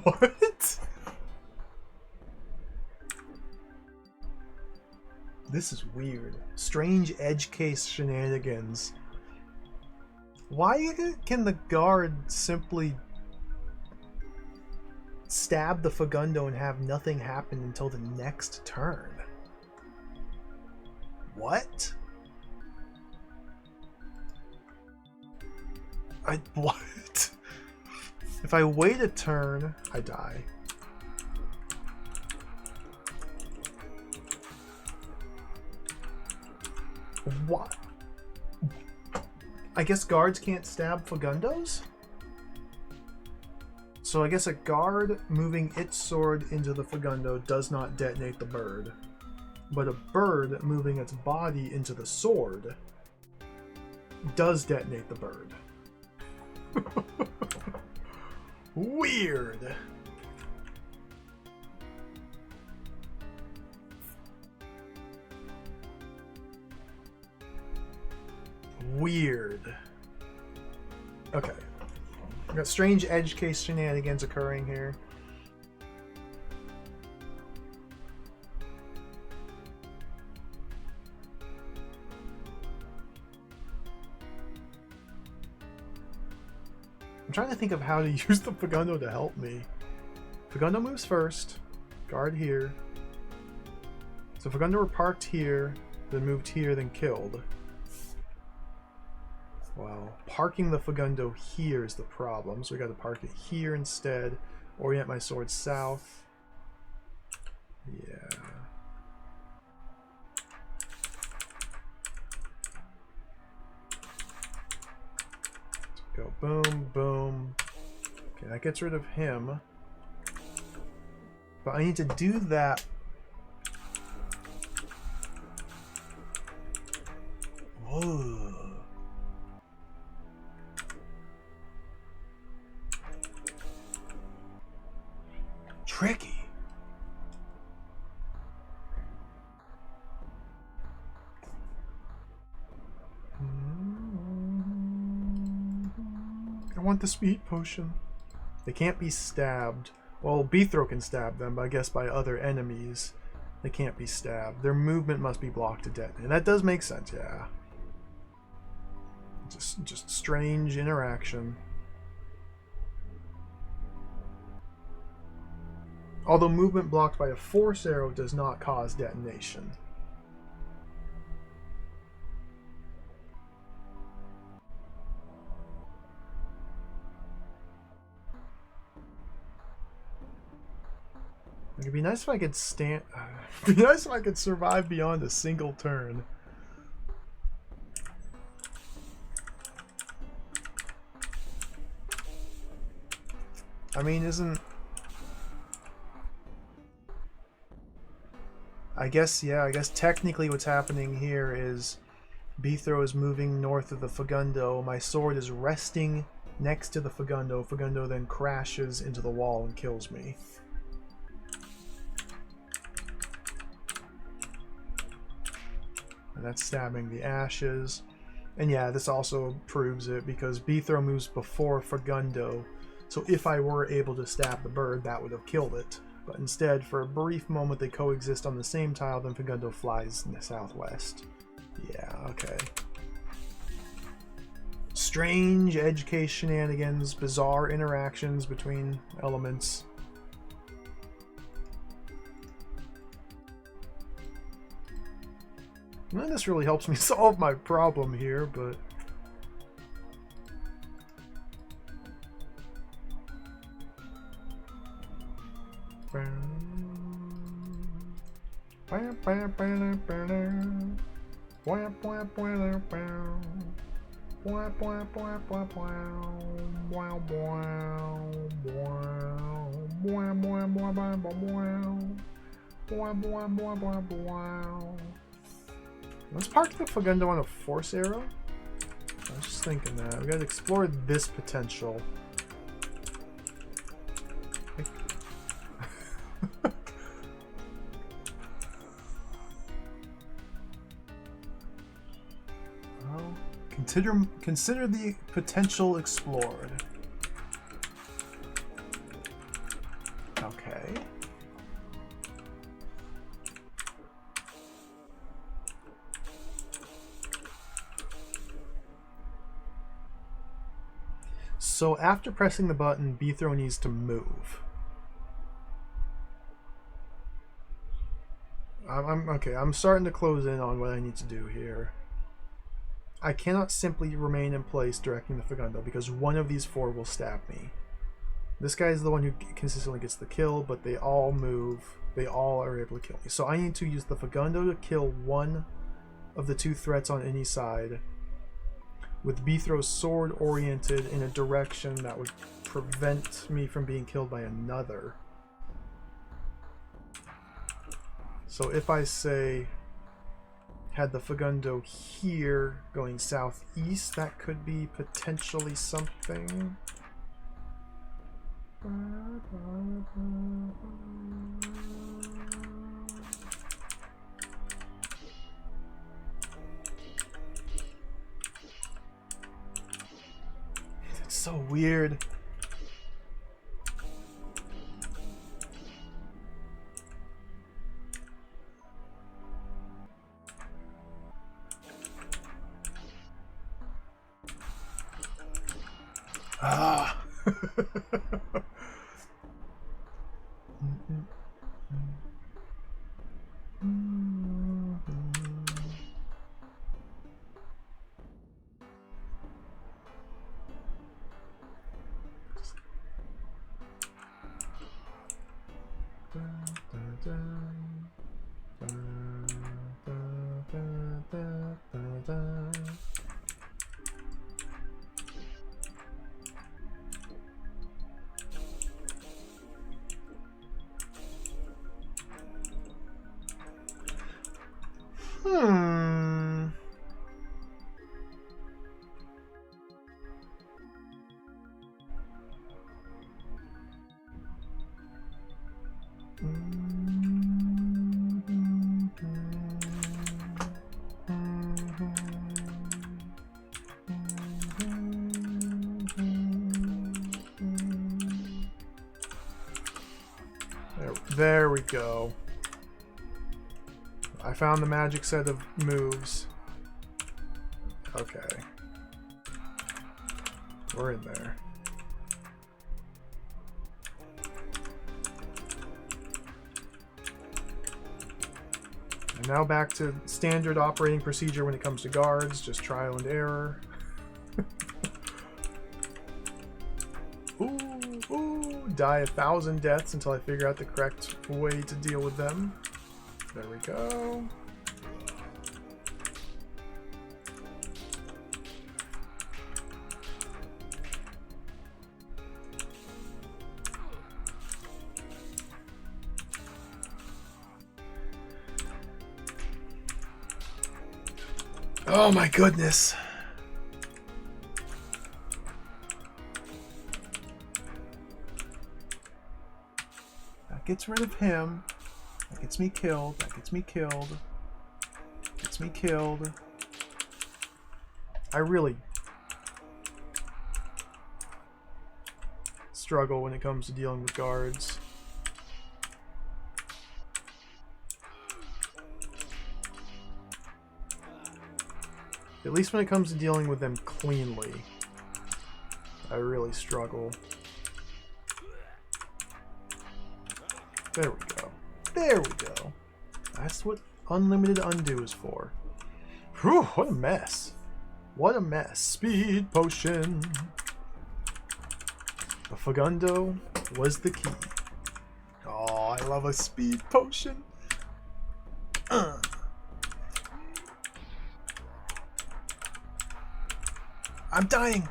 What? This is weird. Strange edge case shenanigans. Why can the guard simply stab the Fagundo and have nothing happen until the next turn? What? What? If I wait a turn, I die. What? I guess guards can't stab Fagundos? So I guess a guard moving its sword into the Fagundo does not detonate the bird. But a bird moving its body into the sword does detonate the bird. Weird. Weird. Okay. We got strange edge case shenanigans occurring here. I'm trying to think of how to use the Fagundo to help me. Fagundo moves first. Guard here. So Fagundo were parked here, then moved here, then killed. Well, parking the Fagundo here is the problem, so we gotta park it here instead. Orient my sword south. Yeah. Go boom, boom. Okay, that gets rid of him. But I need to do that. Whoa. Tricky. I want the speed potion. They can't be stabbed. Well, Beethro can stab them, but I guess by other enemies. They can't be stabbed. Their movement must be blocked to detonate. That does make sense, yeah. Just strange interaction. Although movement blocked by a force arrow does not cause detonation. It'd be nice if I could stand. It'd be nice if I could survive beyond a single turn. I mean, isn't. I guess, yeah, I guess technically what's happening here is Beethro is moving north of the Fagundo. My sword is resting next to the Fagundo. Fagundo then crashes into the wall and kills me. And that's stabbing the ashes. And yeah, this also proves it because Beethro moves before Fagundo. So if I were able to stab the bird, that would have killed it. But instead, for a brief moment, they coexist on the same tile, then Fagundo flies in the southwest. Yeah, okay. Strange edge case shenanigans, bizarre interactions between elements. None of this really helps me solve my problem here, but... Let's park the Fagundo on a force arrow. I was just thinking that. We gotta explore this potential. Well, consider the potential explored. Okay. So after pressing the button, Bithro needs to move. I'm starting to close in on what I need to do here. I cannot simply remain in place directing the Fagundo because one of these four will stab me. This guy is the one who consistently gets the kill, but they all move. They all are able to kill me. So I need to use the Fagundo to kill one of the two threats on any side, with Bithro's sword oriented in a direction that would prevent me from being killed by another. So if I say had the Fagundo here going southeast, that could be potentially something. It's so weird. Ah. There we go. I found the magic set of moves. Okay. We're in there. And now back to standard operating procedure when it comes to guards, just trial and error. Die 1,000 deaths until I figure out the correct way to deal with them. There we go. Oh my goodness. Gets rid of him. That gets me killed. That gets me killed. Gets me killed. I really struggle when it comes to dealing with guards. At least when it comes to dealing with them cleanly, I really struggle. There we go. There we go. That's what unlimited undo is for. Whew, what a mess. What a mess. Speed potion. The Fagundo was the key. Oh, I love a speed potion. I'm dying.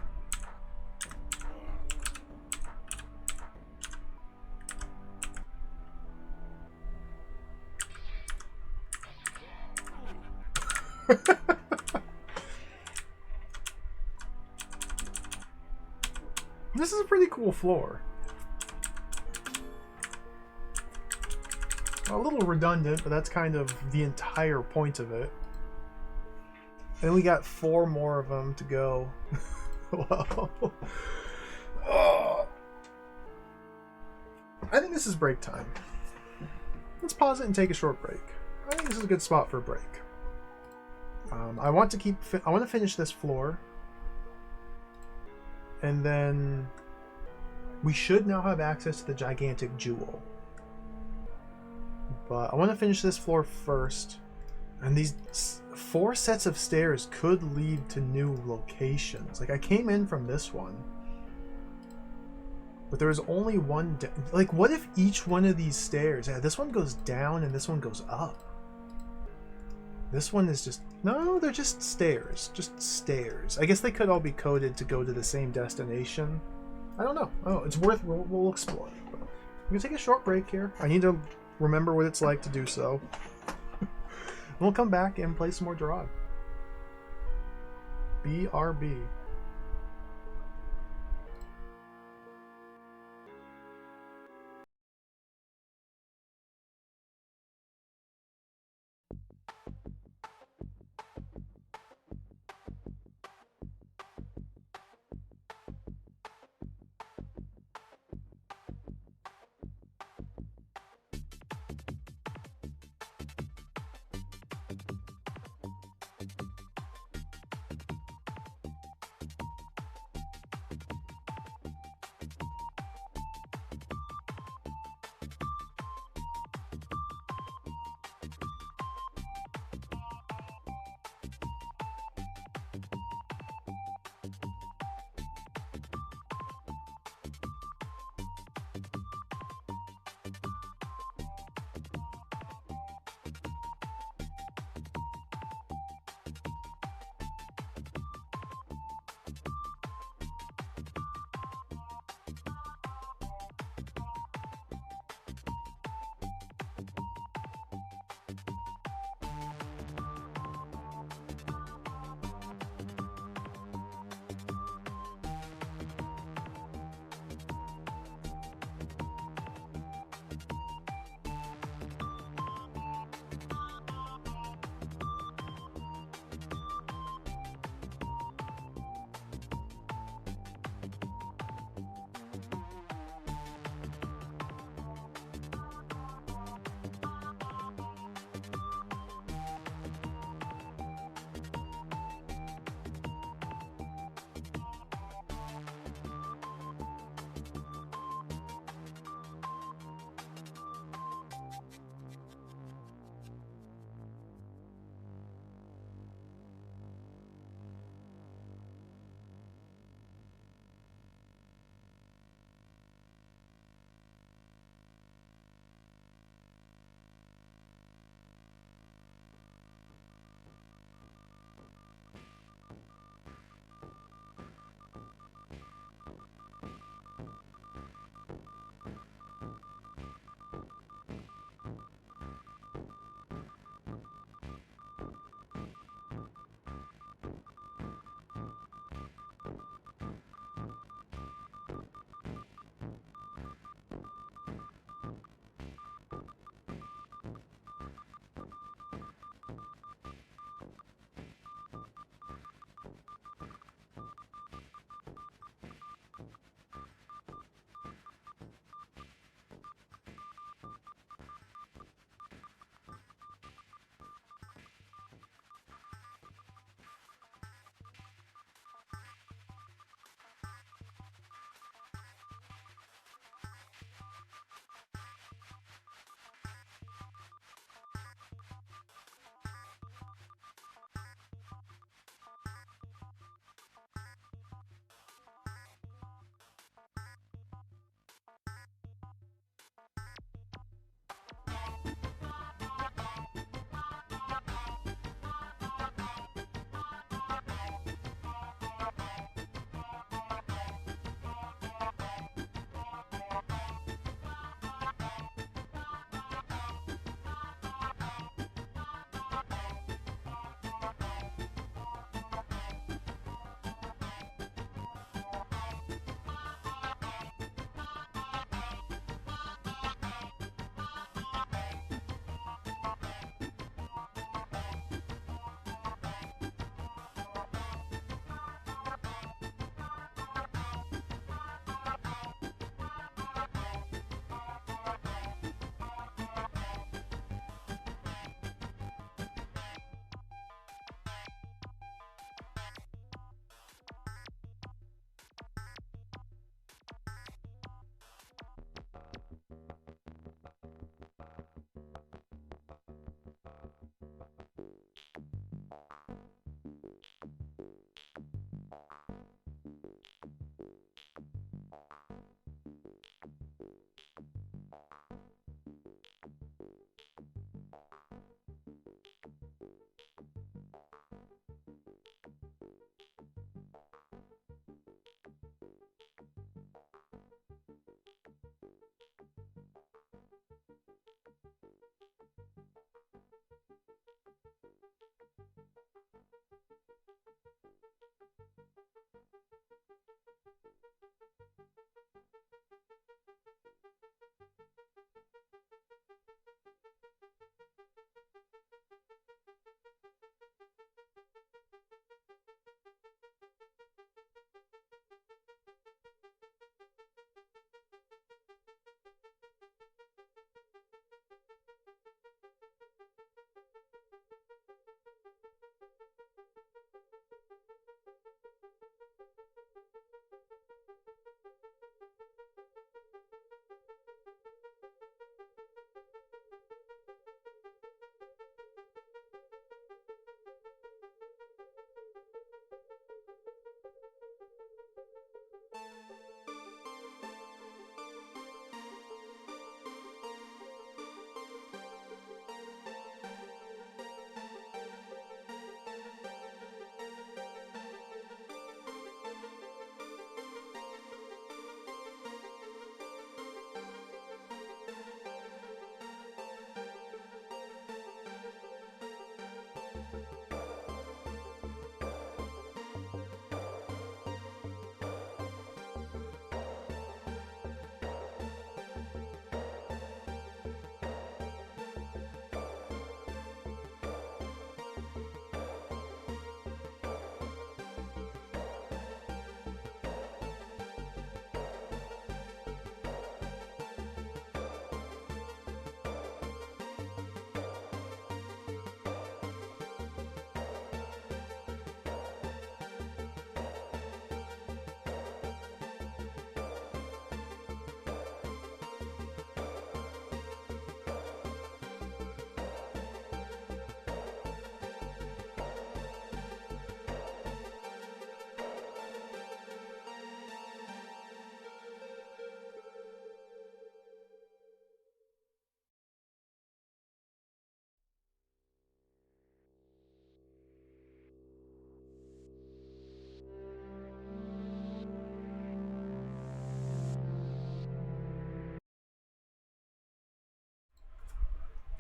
This is a pretty cool floor. A little redundant, but that's kind of the entire point of it. And we got 4 more of them to go. Wow. Oh. I think this is break time. Let's pause it and take a short break. I think this is a good spot for a break. I want to finish this floor. And then we should now have access to the gigantic jewel. But I want to finish this floor first. And these 4 sets of stairs could lead to new locations. Like, I came in from this one, but there was only one. Like, what if each one of these stairs, yeah, this one goes down and this one goes up? This one is just, no, they're just stairs. Just stairs. I guess they could all be coded to go to the same destination. I don't know. Oh, it's worth, we'll explore. But we're gonna take a short break here. I need to remember what it's like to do so. We'll come back and play some more DROD. BRB.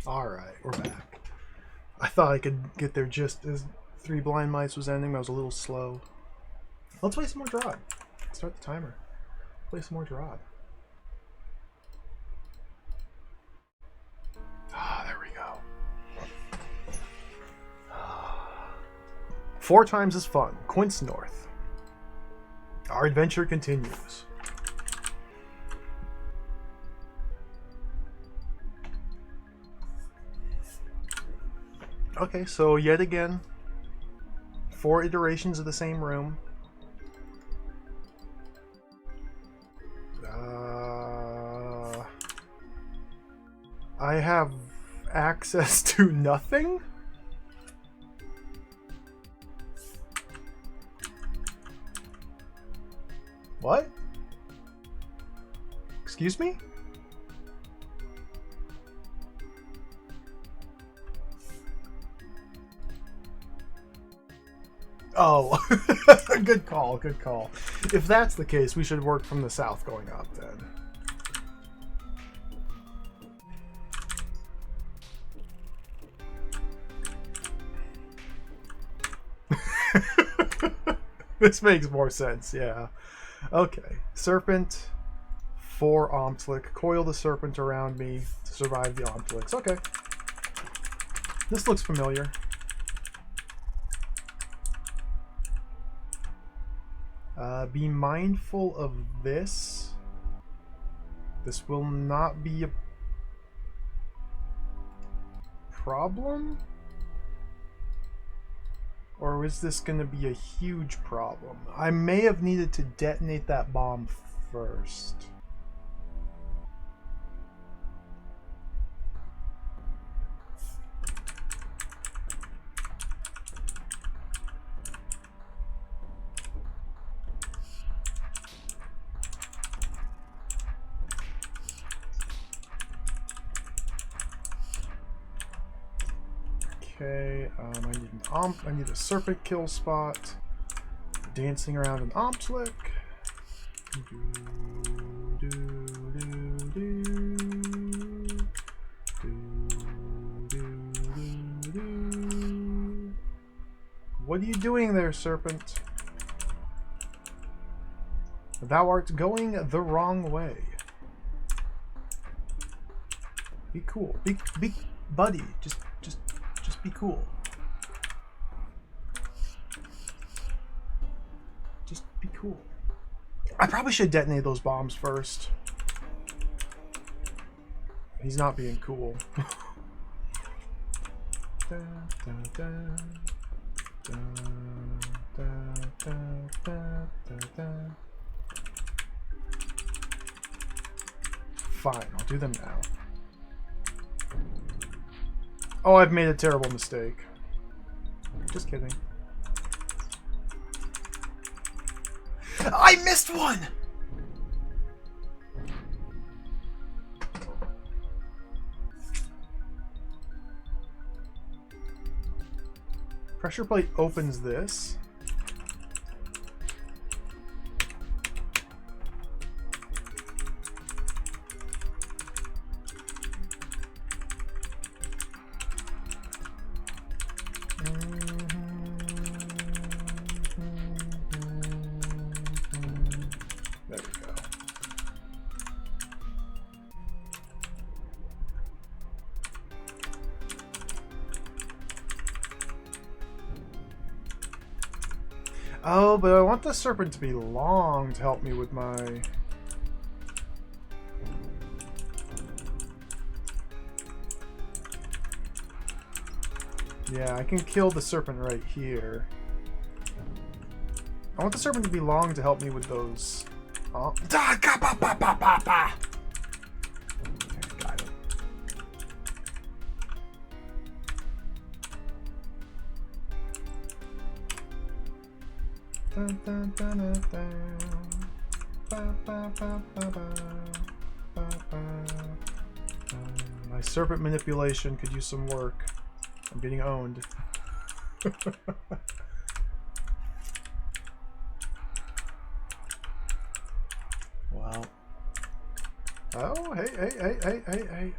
Alright, we're back. I thought I could get there just as 3 blind mice was ending, but I was a little slow. Let's play some more DROD. Start the timer. Play some more DROD. Ah, there we go. 4 times as fun. Quince North. Our adventure continues. Okay, so yet again, 4 iterations of the same room. I have access to nothing? What? Excuse me? Oh, good call, good call. If that's the case, we should work from the south going up then. This makes more sense, yeah. Okay, serpent, 4 Omtlick. Coil the serpent around me to survive the Omtlicks. Okay. This looks familiar. Be mindful of this. This will not be a problem? Or is this going to be a huge problem? I may have needed to detonate that bomb first. Okay, I need a serpent kill spot. Dancing around an Omtlick. What are you doing there, serpent? Thou art going the wrong way. Be cool. Be buddy. Just be cool. Just be cool. I probably should detonate those bombs first. He's not being cool. Fine, I'll do them now. Oh, I've made a terrible mistake. Just kidding. I missed one! Pressure plate opens this. There we go. Oh, but I want the serpent to be long to help me with my... Yeah, I can kill the serpent right here. I want the serpent to be long to help me with those... Oh. Okay, got it. Dun, dun, dun, dun, dun. Ba, ba, ba, ba, ba. Ba, ba. My serpent manipulation could use some work. I'm getting owned. Wow. Oh, hey.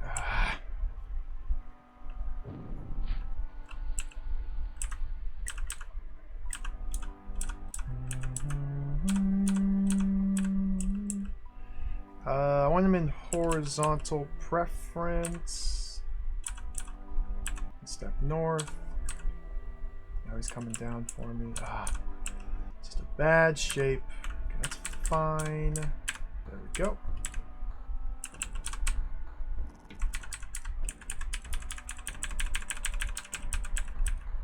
want him in horizontal preference. Step north. Now he's coming down for me. Just a bad shape. Okay, that's fine. There we go.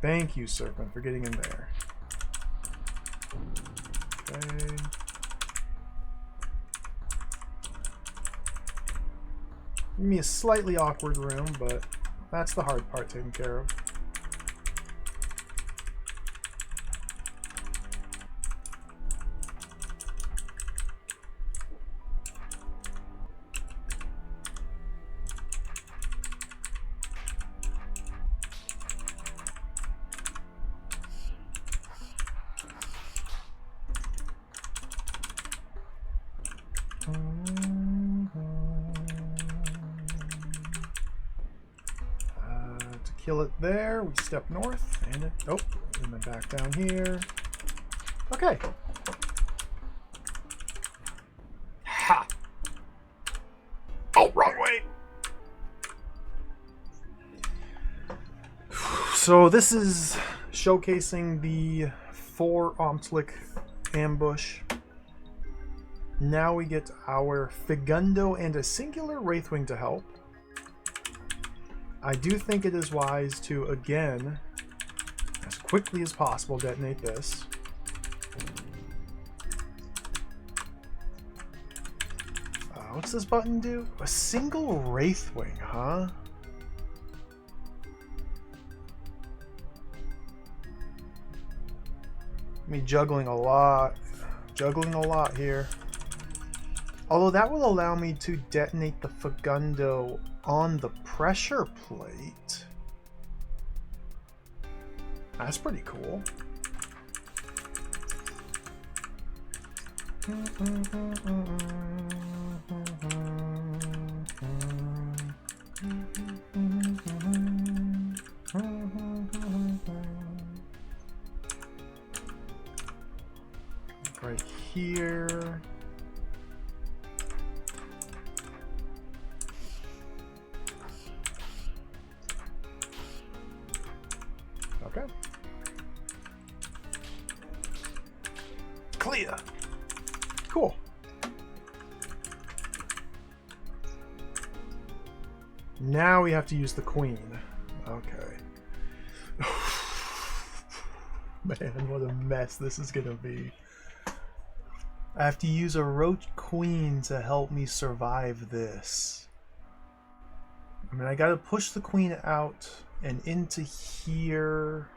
Thank you, Serpent, for getting in there. Okay. Give me a slightly awkward room, but that's the hard part taken care of. Kill it there. We step north, and it. Oh, and then back down here. Okay. Ha! Oh, wrong way. So this is showcasing the 4 Omtlik ambush. Now we get our Figundo and a singular Wraithwing to help. I do think it is wise to, again, as quickly as possible, detonate this. What's this button do? A single Wraithwing, huh? Me juggling a lot. Juggling a lot here. Although that will allow me to detonate the Figundo on the pressure plate. That's pretty cool. Right here. Okay. Clear. Cool. Now we have to use the queen. Okay. Man, what a mess this is gonna be. I have to use a roach queen to help me survive this. I mean, I gotta push the queen out and into here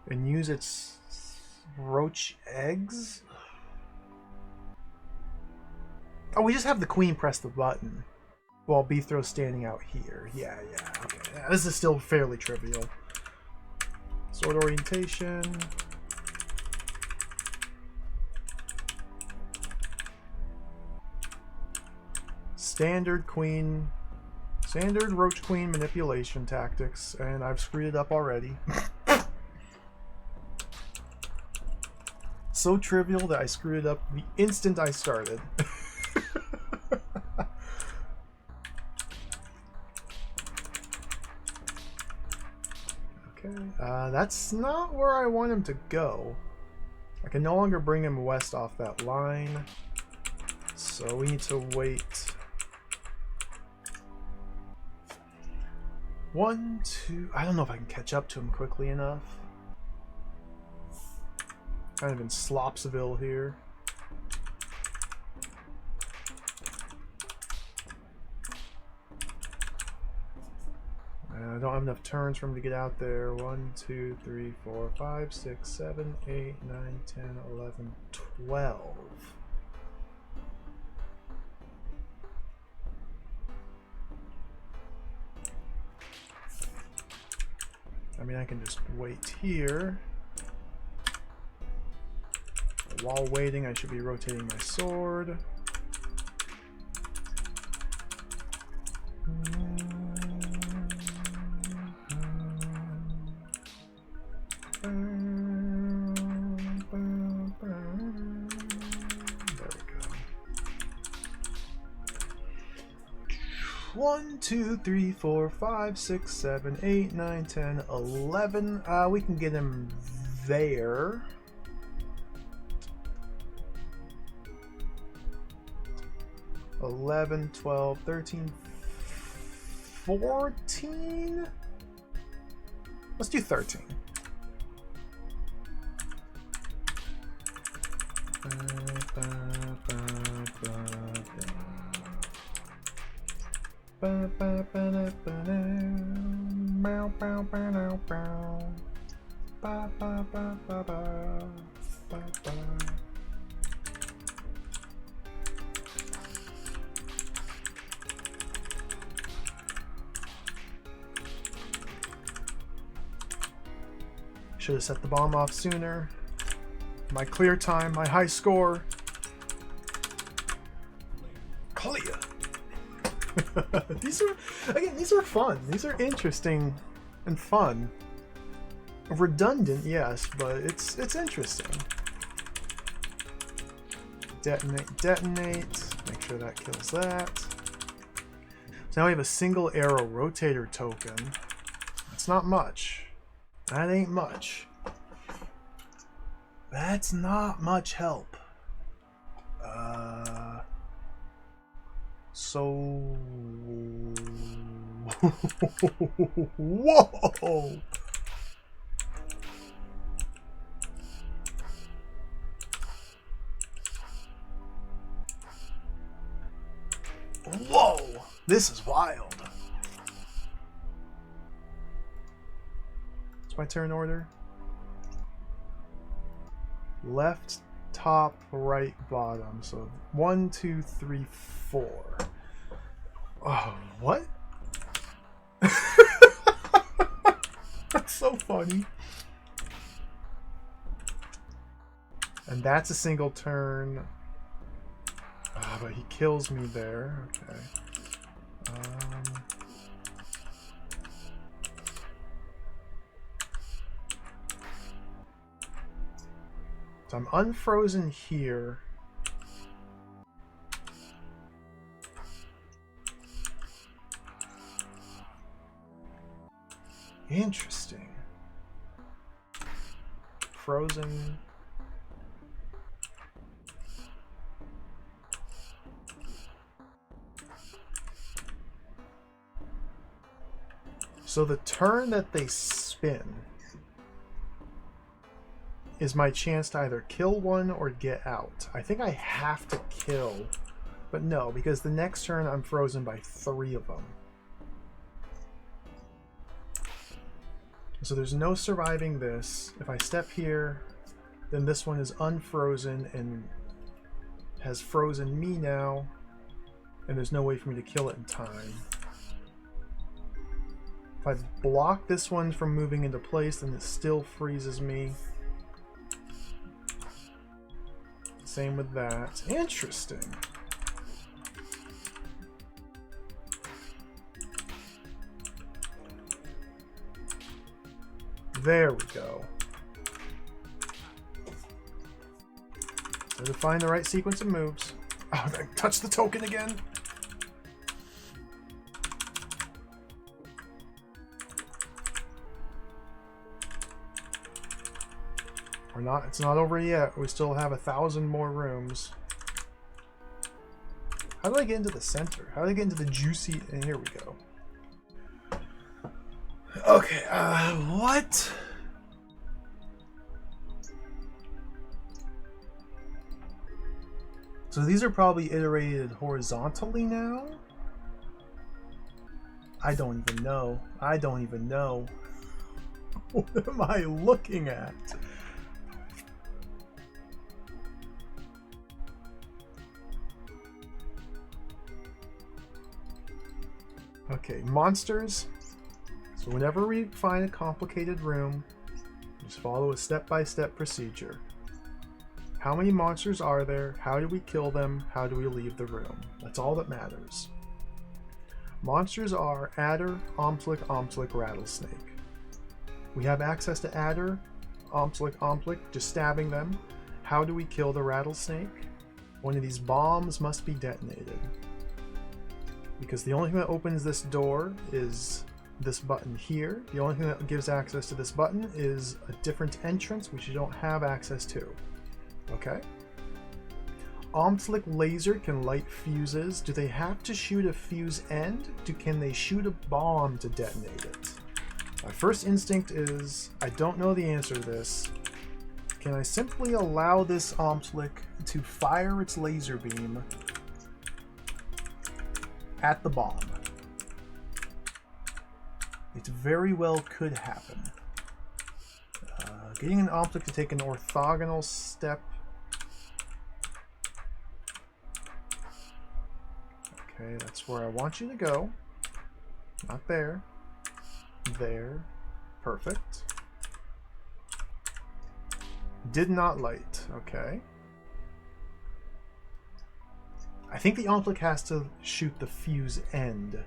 and use its roach eggs. Oh, we just have the queen press the button while Beethro's standing out here. Yeah, okay. Yeah, this is still fairly trivial. Sword orientation. Standard roach queen manipulation tactics, and I've screwed it up already. So trivial that I screwed it up the instant I started. Okay, that's not where I want him to go. I can no longer bring him west off that line, so we need to wait. 1, 2. I don't know if I can catch up to him quickly enough. Kind of in Slopsville here. I don't have enough turns for him to get out there. 1, 2, 3, 4, 5, 6, 7, 8, 9, 10, 11, 12. I mean, I can just wait here. While waiting, I should be rotating my sword. There we go. 1, 2, 3, 4, 5, 6, 7, 8, 9, 10, 11. We can get him there. $11, $12, $13, $14. Let's do 13. Should have set the bomb off sooner. My clear time, my high score. Clear. These are fun. These are interesting and fun. Redundant, yes, but it's interesting. Detonate. Make sure that kills that. So now we have a single arrow rotator token. That's not much. That ain't much. That's not much help. So... Whoa! Whoa! This is wild. What's my turn order? Left, top, right, bottom. So 1, 2, 3, 4. Oh, what? That's so funny. And that's a single turn. But he kills me there. Okay. So I'm unfrozen here. Interesting. Frozen. So the turn that they spin is my chance to either kill one or get out. I think I have to kill, but no, because the next turn I'm frozen by 3 of them. So there's no surviving this. If I step here, then this one is unfrozen and has frozen me now, and there's no way for me to kill it in time. If I block this one from moving into place, then it still freezes me. Same with that. Interesting. There we go. So to find the right sequence of moves. Oh, I touched the token again. We're not, it's not over yet. We still have 1,000 more rooms. How do I get into the center? How do I get into the juicy? And here we go. Okay, what? So these are probably iterated horizontally now? I don't even know. I don't even know. What am I looking at? Okay, monsters. So whenever we find a complicated room, just follow a step-by-step procedure. How many monsters are there? How do we kill them? How do we leave the room? That's all that matters. Monsters are adder, omslick, rattlesnake. We have access to adder, omslick, just stabbing them. How do we kill the rattlesnake? One of these bombs must be detonated. because the only thing that opens this door is this button here. The only thing that gives access to this button is a different entrance which you don't have access to. Okay. Omtlik laser can light fuses. Do they have to shoot a fuse end? Can they shoot a bomb to detonate it? My first instinct is, I don't know the answer to this. Can I simply allow this Omtlik to fire its laser beam at the bomb? It very well could happen. Getting an Omtlik to take an orthogonal step. Okay, that's where I want you to go. Not there. There. Perfect. Did not light. Okay. I think the Omtlik has to shoot the fuse end.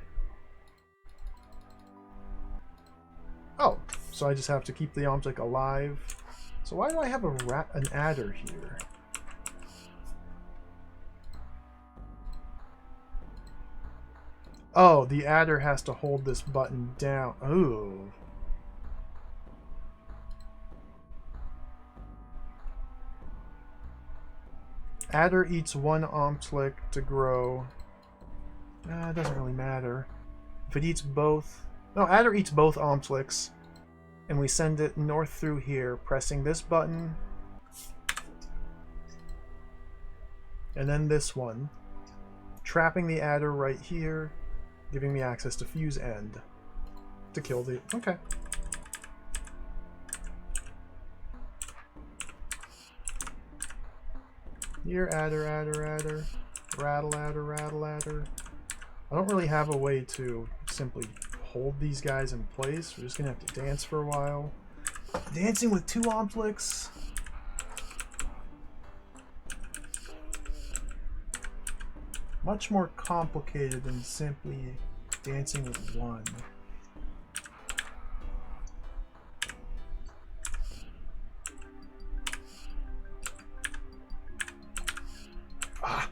Oh, so I just have to keep the Omtlik alive. So why do I have an adder here? Oh, the adder has to hold this button down. Ooh. Adder eats one Omtlik to grow. It doesn't really matter. If it eats both... No, Adder eats both Omtliks. And we send it north through here, pressing this button. And then this one. Trapping the Adder right here. Giving me access to fuse end. To kill the... Okay. Here, Adder, Adder, Adder. Rattle, Adder, rattle, Adder. I don't really have a way to simply hold these guys in place. We're just gonna have to dance for a while. Dancing with two Omtliks. Much more complicated than simply dancing with one. Ah.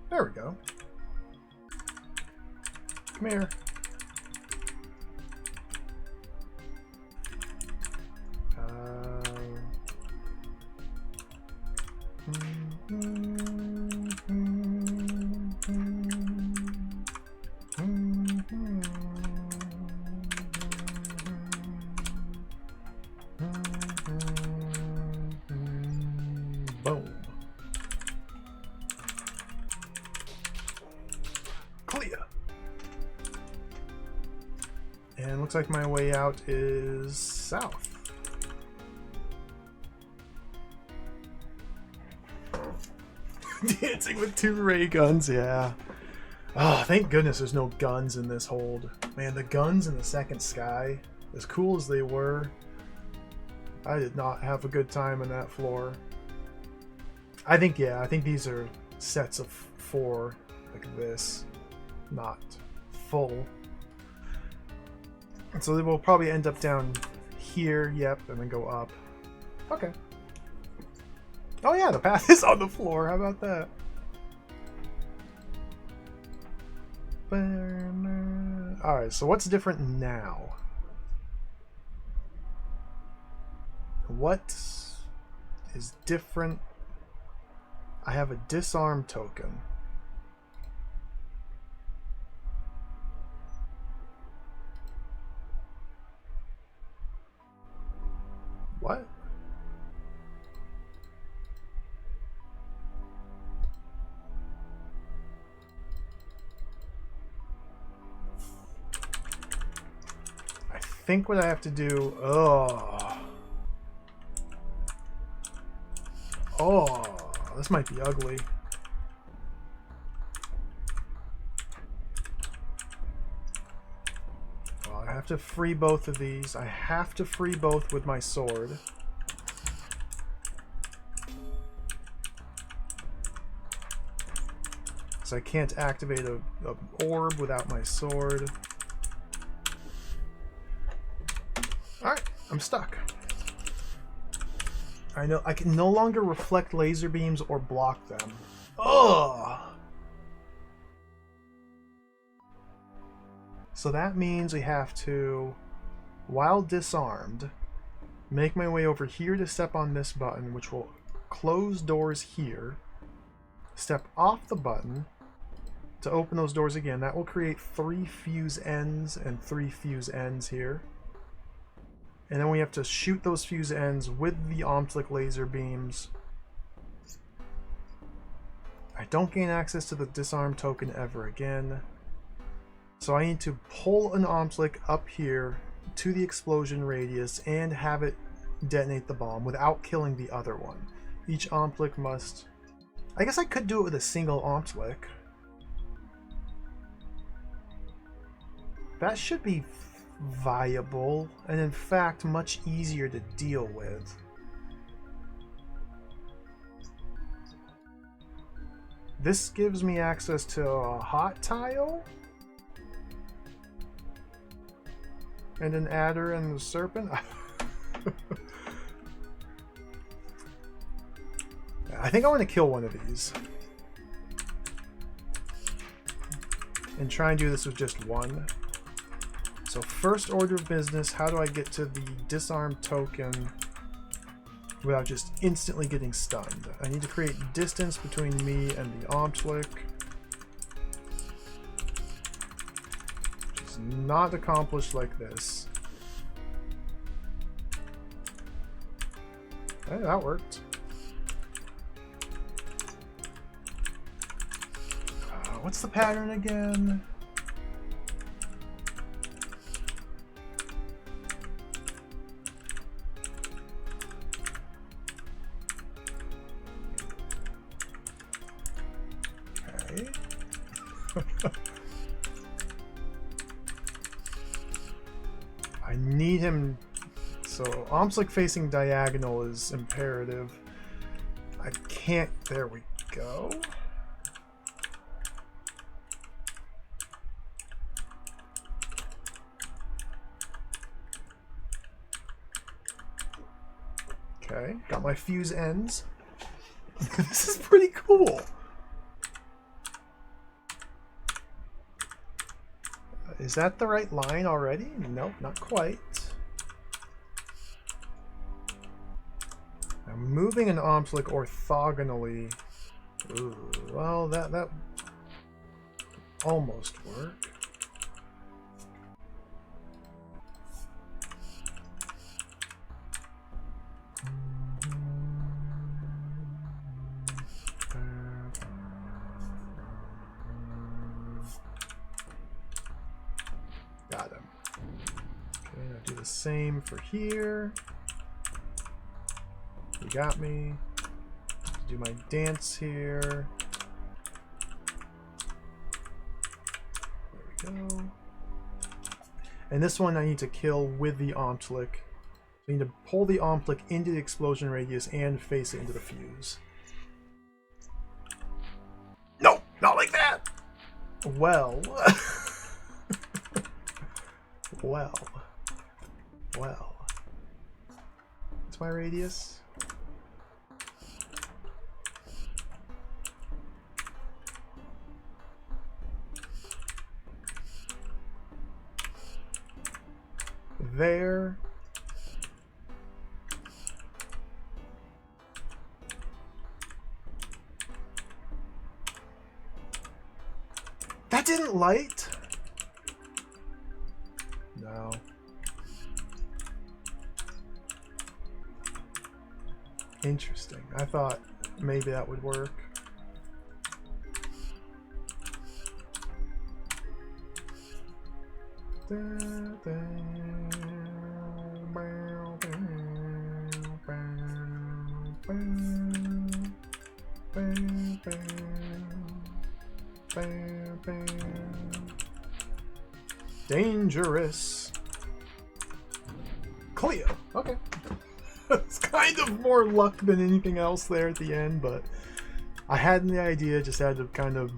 There we go. Come here. Boom. Clear. And looks like my way out is south. Dancing with two ray guns, yeah. Oh, thank goodness there's no guns in this hold. Man, the guns in the second sky, as cool as they were, I did not have a good time on that floor. I think these are sets of 4 like this, not full. And so they will probably end up down here, yep, and then go up. Okay. Oh yeah, the path is on the floor, how about that? Alright, so what's different now? What is different? I have a disarm token. What? I think what I have to do... Oh, this might be ugly. Well, I have to free both of these. I have to free both with my sword. So I can't activate a orb without my sword. I'm stuck. I know I can no longer reflect laser beams or block them. Ugh! So that means we have to, while disarmed, make my way over here to step on this button, which will close doors here. Step off the button to open those doors again. That will create 3 fuse ends and 3 fuse ends here. And then we have to shoot those fuse ends with the Omtlik laser beams. I don't gain access to the disarm token ever again. So I need to pull an Omtlik up here to the explosion radius and have it detonate the bomb without killing the other one. Each Omtlik must... I guess I could do it with a single Omtlik. That should be viable, and in fact much easier to deal with. This gives me access to a hot tile and an adder and the serpent. I think I want to kill one of these and try and do this with just one. So first order of business, how do I get to the disarm token without just instantly getting stunned? I need to create distance between me and the Omtlik, which is not accomplished like this. Hey, that worked. What's the pattern again? Okay. I need him. So Omtlik facing diagonal is imperative. I can't. There we go. Okay, got my fuse ends. This is pretty cool. Is that the right line already? Nope, not quite. Now moving an Omtlik orthogonally. Ooh, well, that almost worked. Got him. Okay, I'll do the same for here. You got me. Do my dance here. There we go. And this one I need to kill with the Omtlik. So I need to pull the Omtlik into the explosion radius and face it into the fuse. No, not like that! Well. Well. What's my radius? There. That didn't light? No. Interesting. I thought maybe that would work. Dangerous. Cleo. Okay. It's kind of more luck than anything else there at the end, but I had the idea, just had to kind of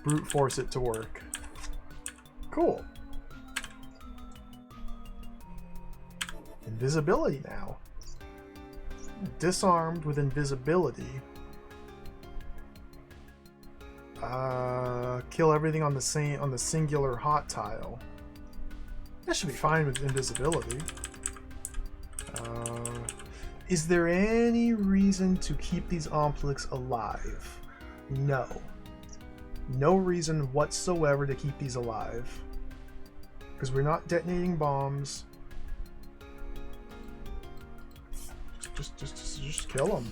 brute force it to work. Cool. Invisibility now. Disarmed with invisibility. Kill everything on the singular hot tile. That should be fine with invisibility. Is there any reason to keep these Omplix alive? No. No reason whatsoever to keep these alive. Because we're not detonating bombs. Just kill them.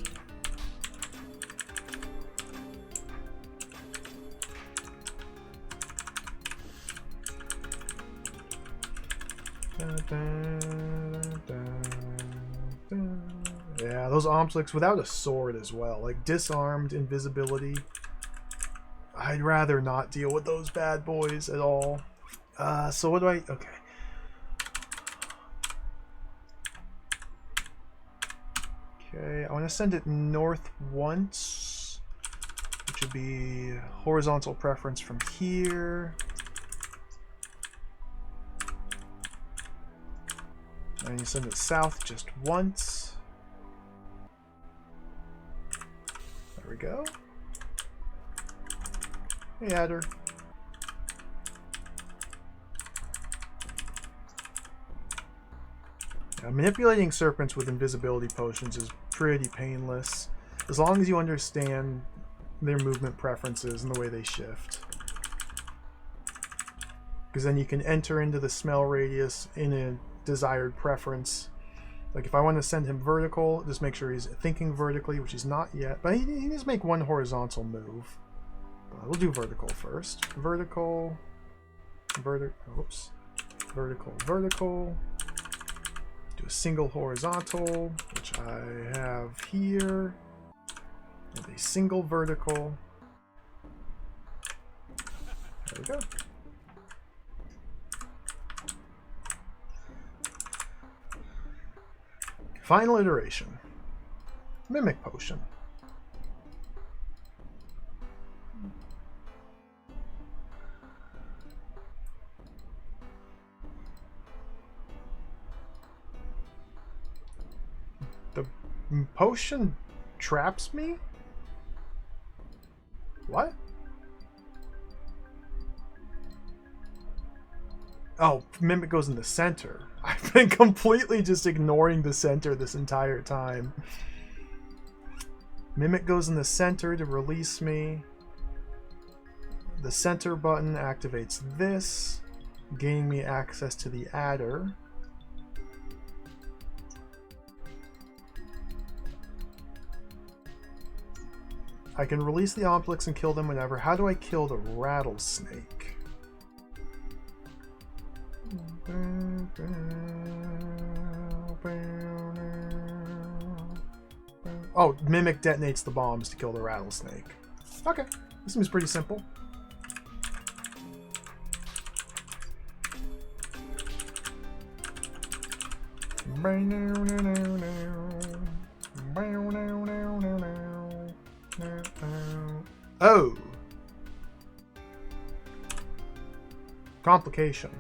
Yeah, those Omplix without a sword as well. Like, disarmed, invisibility. I'd rather not deal with those bad boys at all. So what do I... Okay. Okay, I want to send it north once. Which would be horizontal preference from here. And you send it south just once. There we go. Hey, Adder. Now, manipulating serpents with invisibility potions is pretty painless, as long as you understand their movement preferences and the way they shift. Because then you can enter into the smell radius in a desired preference. Like if I want to send him vertical, just make sure he's thinking vertically, which he's not yet, but he needs to make one horizontal move. We'll do vertical first. Vertical, oops, vertical. Do a single horizontal, which I have here, and a single vertical. There we go. Final iteration. Mimic Potion. The potion traps me? What? Oh, Mimic goes in the center. I've been completely just ignoring the center this entire time. Mimic goes in the center to release me. The center button activates this, gaining me access to the adder. I can release the Omplix and kill them whenever. How do I kill the rattlesnake? Oh, Mimic detonates the bombs to kill the rattlesnake. Okay, this seems pretty simple. Oh! Complication.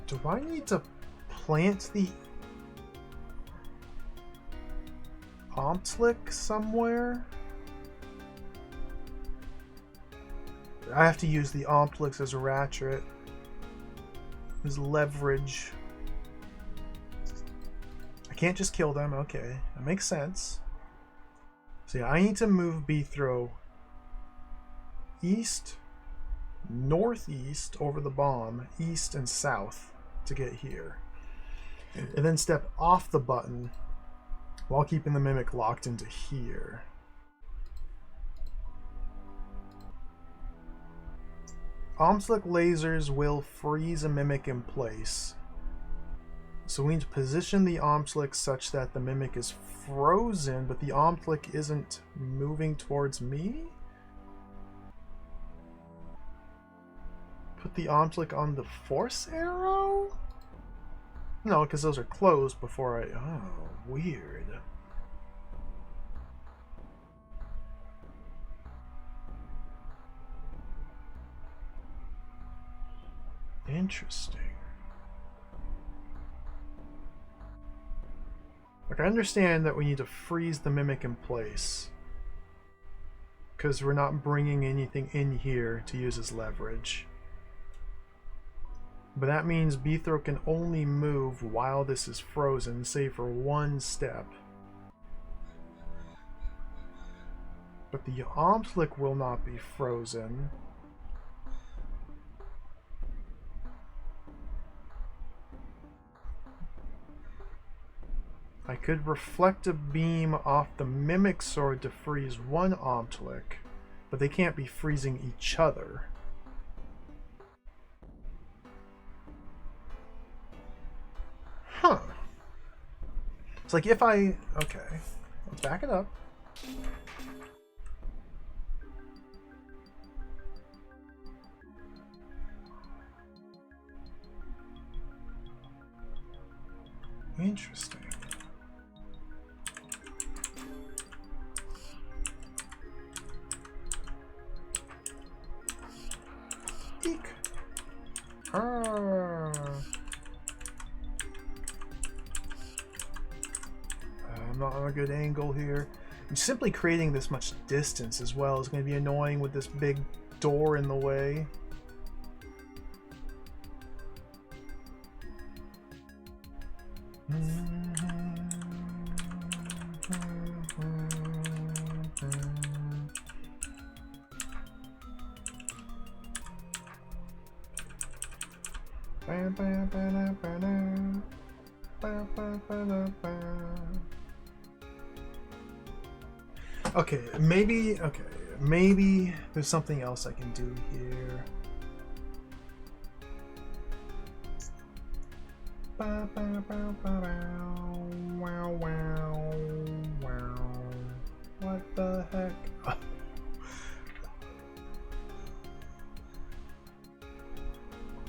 Do I need to plant the Omtlik somewhere? I have to use the Omplix as a ratchet. As leverage. I can't just kill them. Okay, that makes sense. So yeah, I need to move Beethrow east, northeast over the bomb, east and south to get here. And then step off the button while keeping the Mimic locked into here. Omslick lasers will freeze a Mimic in place. So we need to position the Omslick such that the Mimic is frozen, but the Omslick isn't moving towards me? Put the Omslick on the Force Arrow? No, because those are closed before I... Oh, weird. Interesting. Like, I understand that we need to freeze the Mimic in place, because we're not bringing anything in here to use as leverage. But that means Beethro can only move while this is frozen, save for one step. But the Omtlick will not be frozen. I could reflect a beam off the Mimic Sword to freeze one Omtlick, but they can't be freezing each other. Huh. It's like if I... Okay. Let's back it up. Interesting. Eek. I'm not on a good angle here. And simply creating this much distance as well is going to be annoying with this big door in the way. Okay, maybe there's something else I can do here. What the heck?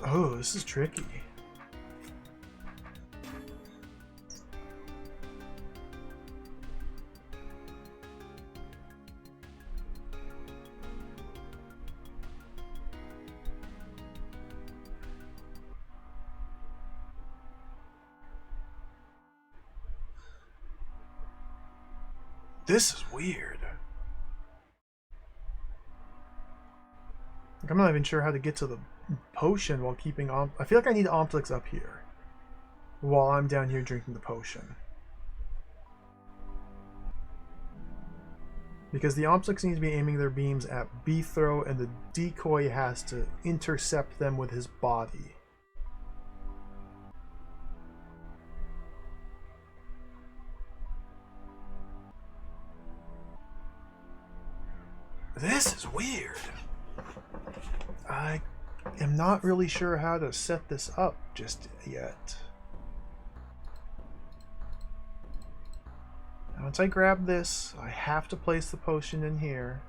Oh, this is tricky. This is weird. Like, I'm not even sure how to get to the potion while keeping on. I feel like I need Omplix up here while I'm down here drinking the potion. Because the Omplix needs to be aiming their beams at Beethro, and the decoy has to intercept them with his body. This is weird. I am not really sure how to set this up just yet. Now, once I grab this, I have to place the potion in here.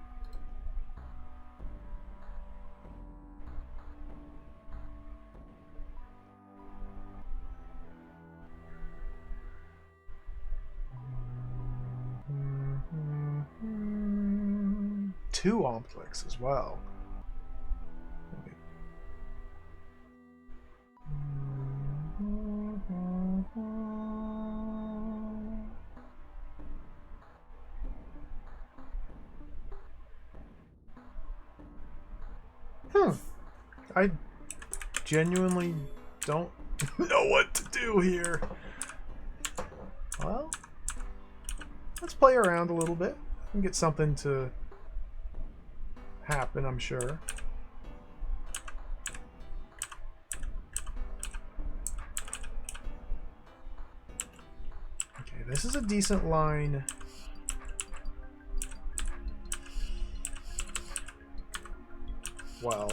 Two Omplix as well. I genuinely don't know what to do here. Well, let's play around a little bit and get something to happen, I'm sure. Okay, this is a decent line. Well,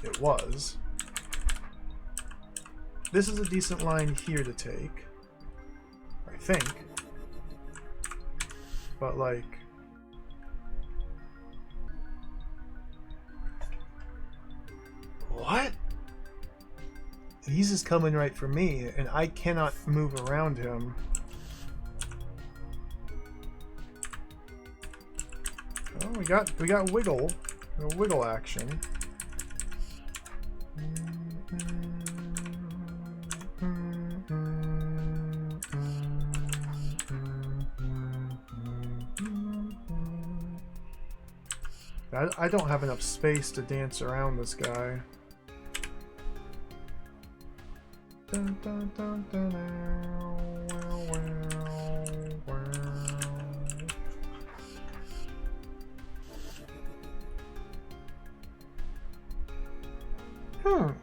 it was. This is a decent line here to take, I think. But, like, what? He's just coming right for me, and I cannot move around him. Oh, we got wiggle. A wiggle action. I don't have enough space to dance around this guy. Dun, dun, dun, dun, wow, wow, wow.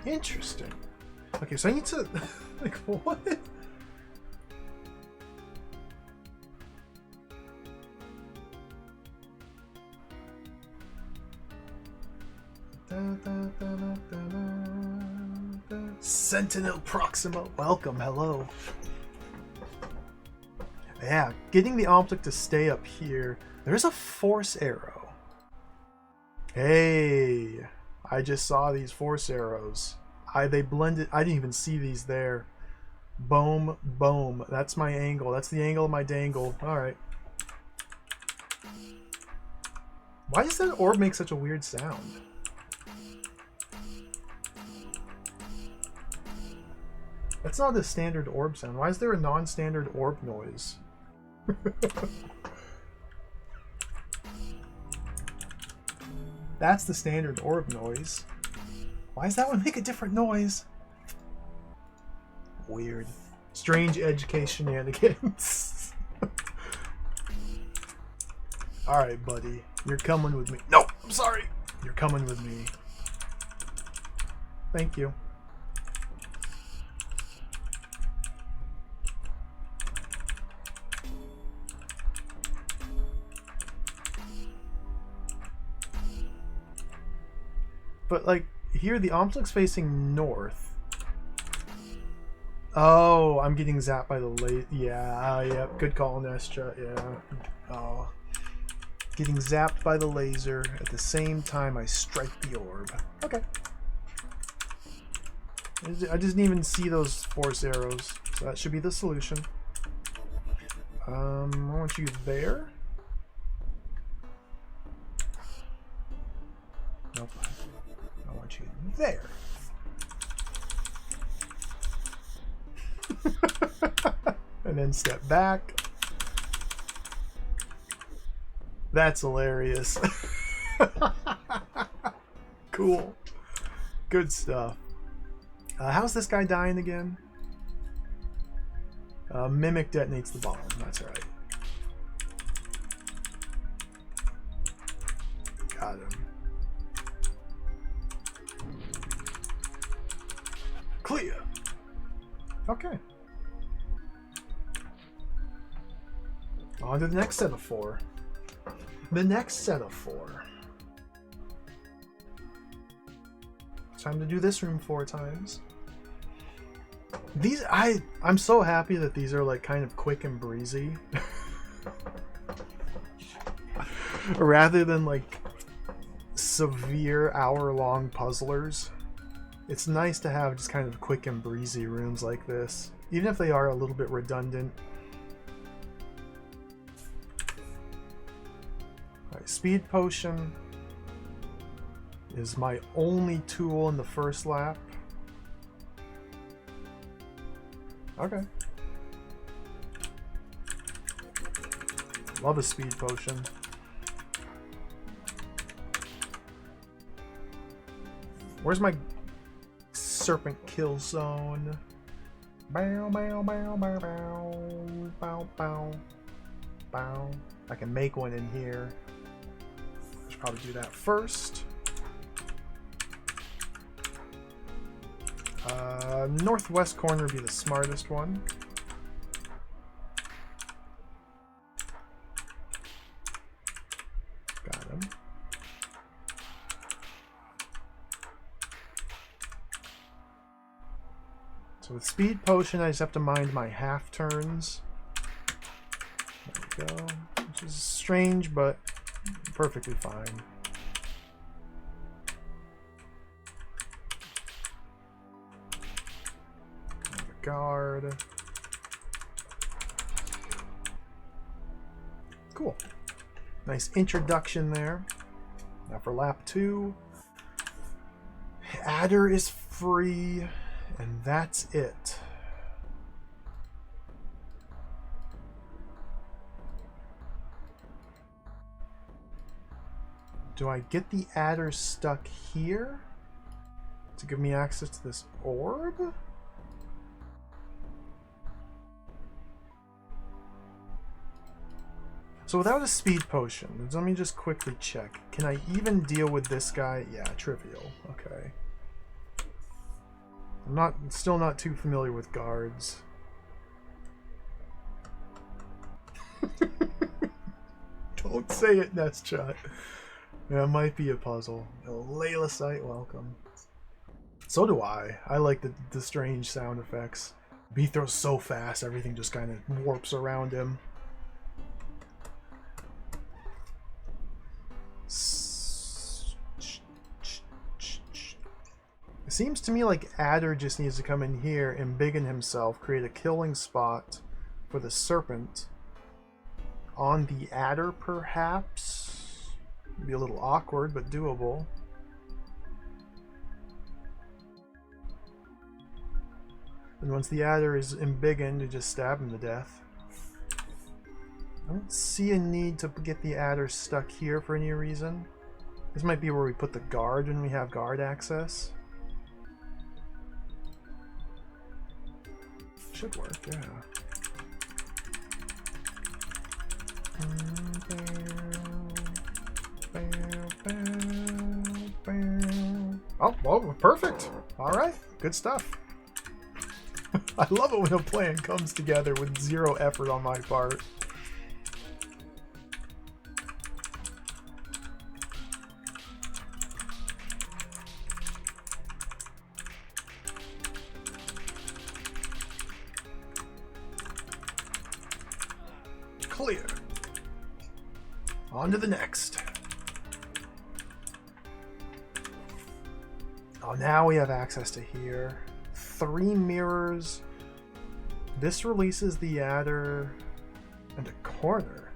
Interesting. Okay, so I need to like what? Sentinel Proxima, welcome, hello. Yeah, getting the object to stay up here. There's a force arrow. Hey, I just saw these force arrows. They blended. I didn't even see these there. Boom, boom. That's my angle. That's the angle of my dangle. All right. Why does that orb make such a weird sound? That's not a standard orb sound. Why is there a non-standard orb noise? That's the standard orb noise. Why does that one make a different noise? Weird. Strange edge case shenanigans. Alright, buddy. You're coming with me. No! I'm sorry! You're coming with me. Thank you. But, like, here the object's facing north. Oh, I'm getting zapped by the laser. Yeah, yeah, good call, Nestra. Yeah. Oh. Getting zapped by the laser at the same time I strike the orb. Okay. I didn't even see those force arrows, so that should be the solution. I want you there. Nope. I want you there. And then step back. That's hilarious. Cool. Good stuff. How's this guy dying again? Mimic detonates the bomb. That's right. Got him. Clear. Okay. On to the next set of 4. The next set of 4. Time to do this room 4 times. These I'm so happy that these are like kind of quick and breezy. Rather than like severe hour-long puzzlers. It's nice to have just kind of quick and breezy rooms like this, even if they are a little bit redundant. Alright, speed potion is my only tool in the first lap. Okay. Love a speed potion. Where's my serpent kill zone? Bow, bow, bow, bow, bow, bow, bow, bow. I can make one in here. Should probably do that first. Northwest corner would be the smartest one. Got him. So with speed potion, I just have to mind my half turns. There we go. Which is strange, but perfectly fine. Guard. Cool. Nice introduction there. Now for lap 2. Adder is free, and that's it. Do I get the adder stuck here to give me access to this orb? So without a speed potion, let me just quickly check. Can I even deal with this guy? Yeah, trivial. Okay. I'm still not too familiar with guards. Don't say it, Nestshot. That might be a puzzle. Layla site, welcome. So do I. I like the strange sound effects. Beathro's so fast, everything just kind of warps around him. It seems to me like Adder just needs to come in here, embiggen himself, create a killing spot for the serpent. On the Adder, perhaps? It'd be a little awkward, but doable. And once the Adder is embiggened, you just stab him to death. I don't see a need to get the Adder stuck here for any reason. This might be where we put the guard when we have guard access. Should work, yeah. Oh, well, perfect. All right, good stuff. I love it when a plan comes together with zero effort on my part. Clear. On to the next. Oh, now we have access to here. 3 mirrors. This releases the adder and a corner.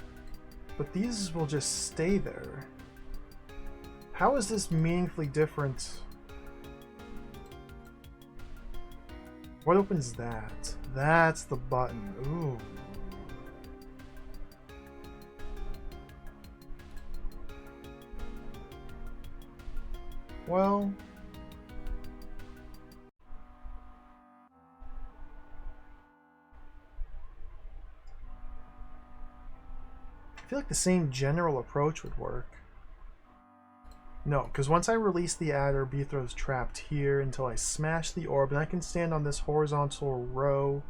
But these will just stay there. How is this meaningfully different? What opens that? That's the button. Ooh. Well, I feel like the same general approach would work. No, because once I release the adder, Beathro's trapped here until I smash the orb, and I can stand on this horizontal row.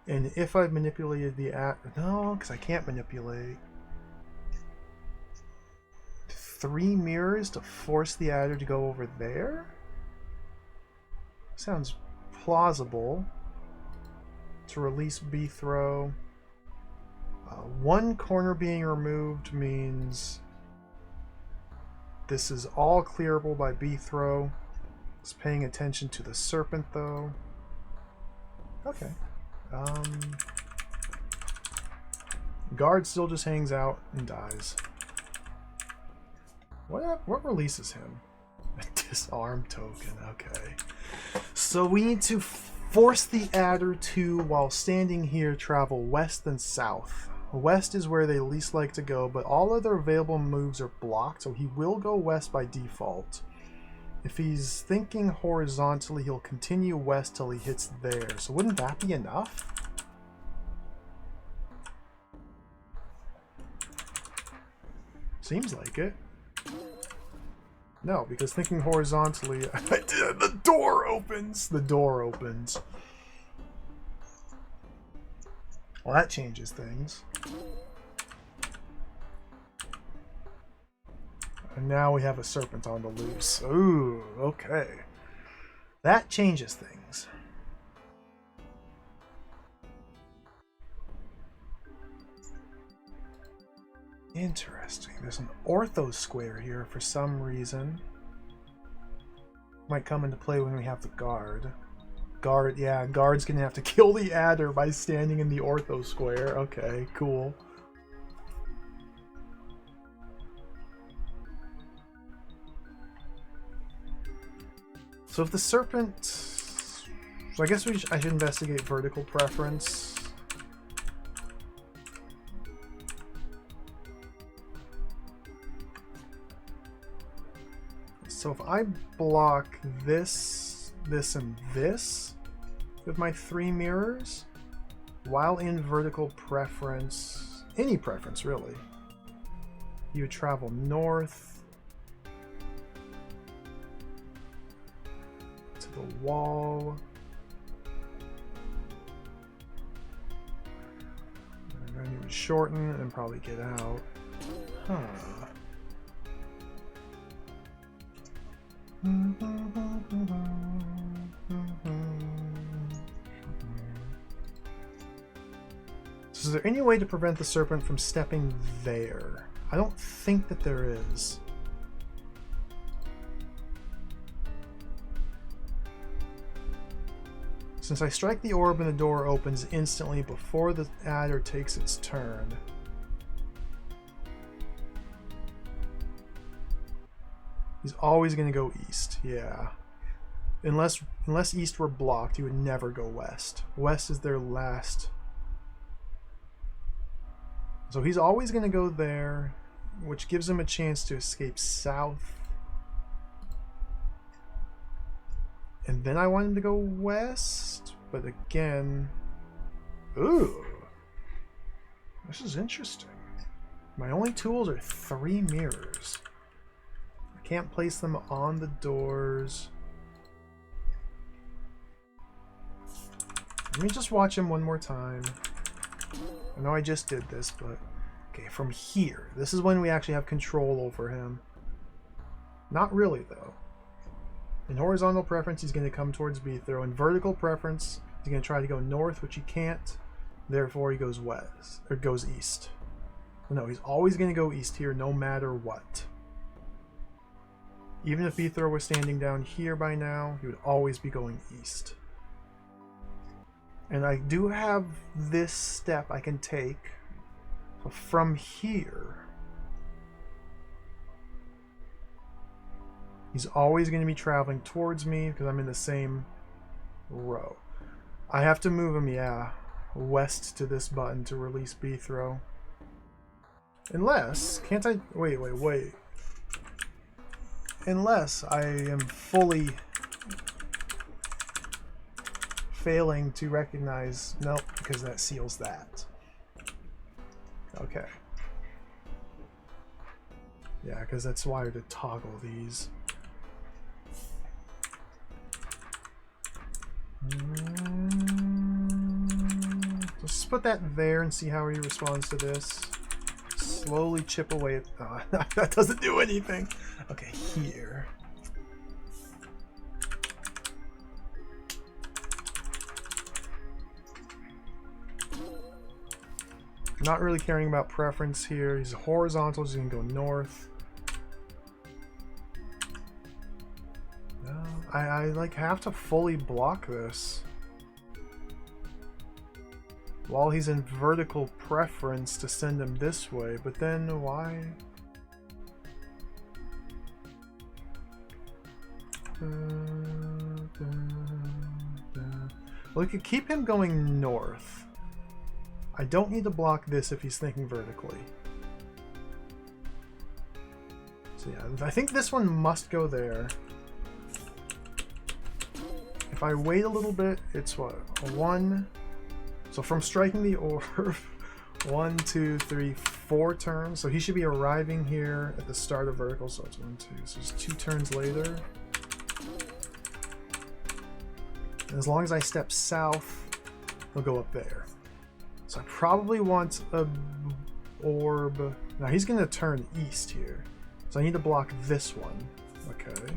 And if I've manipulated the adder, no, because I can't manipulate. 3 mirrors to force the adder to go over there? Sounds plausible. To release Beathro. 1 corner being removed means this is all clearable by Beathro. It's paying attention to the serpent though. Okay. Guard still just hangs out and dies. What releases him? A disarm token, okay. So we need to force the adder to, while standing here, travel west and south. West is where they least like to go, but all other available moves are blocked, so he will go west by default. If he's thinking horizontally, he'll continue west till he hits there. So wouldn't that be enough? Seems like it. No, because thinking horizontally, the door opens. The door opens. Well, that changes things. And now we have a serpent on the loose. Ooh, okay. That changes things. Interesting. There's an ortho square here for some reason. Might come into play when we have the guard. Guard, yeah, guard's gonna have to kill the adder by standing in the ortho square. Okay, cool. So if the serpent... So I guess I should investigate vertical preference. So if I block this, this, and this with my 3 mirrors, while in vertical preference, any preference really, you would travel north to the wall. And then you would shorten and probably get out. Huh. So is there any way to prevent the serpent from stepping there? I don't think that there is. Since I strike the orb and the door opens instantly before the adder takes its turn. He's always going to go east, yeah. Unless east were blocked, he would never go west. West is their last. So he's always going to go there, which gives him a chance to escape south. And then I want him to go west, but again... Ooh! This is interesting. My only tools are 3 mirrors. I can't place them on the doors. Let me just watch him one more time. I know I just did this, but... Okay, from here. This is when we actually have control over him. Not really, though. In horizontal preference, he's going to come towards B-throw. In vertical preference, he's going to try to go north, which he can't. Therefore, he goes west, or goes east. No, he's always going to go east here, no matter what. Even if B-throw was standing down here by now, he would always be going east. And I do have this step I can take. So from here, he's always going to be traveling towards me because I'm in the same row. I have to move him, yeah, west to this button to release B-throw. Unless, can't I, wait. Unless I am fully failing to recognize, nope, because that seals that. Okay. Yeah, because that's wired to toggle these. Just put that there and see how he responds to this. Slowly chip away at... Oh, that doesn't do anything. Okay, here. Not really caring about preference here. He's horizontal, so he can go north. No, I like have to fully block this while he's in vertical preference to send him this way, but then why? Well, we could keep him going north. I don't need to block this if he's thinking vertically. So yeah, I think this one must go there. If I wait a little bit, it's what? A 1. So from striking the orb, 1, 2, 3, 4 turns. So he should be arriving here at the start of vertical. So it's 1, 2. So it's 2 turns later. And as long as I step south, he'll go up there. So I probably want a orb. Now he's going to turn east here. So I need to block this one. Okay.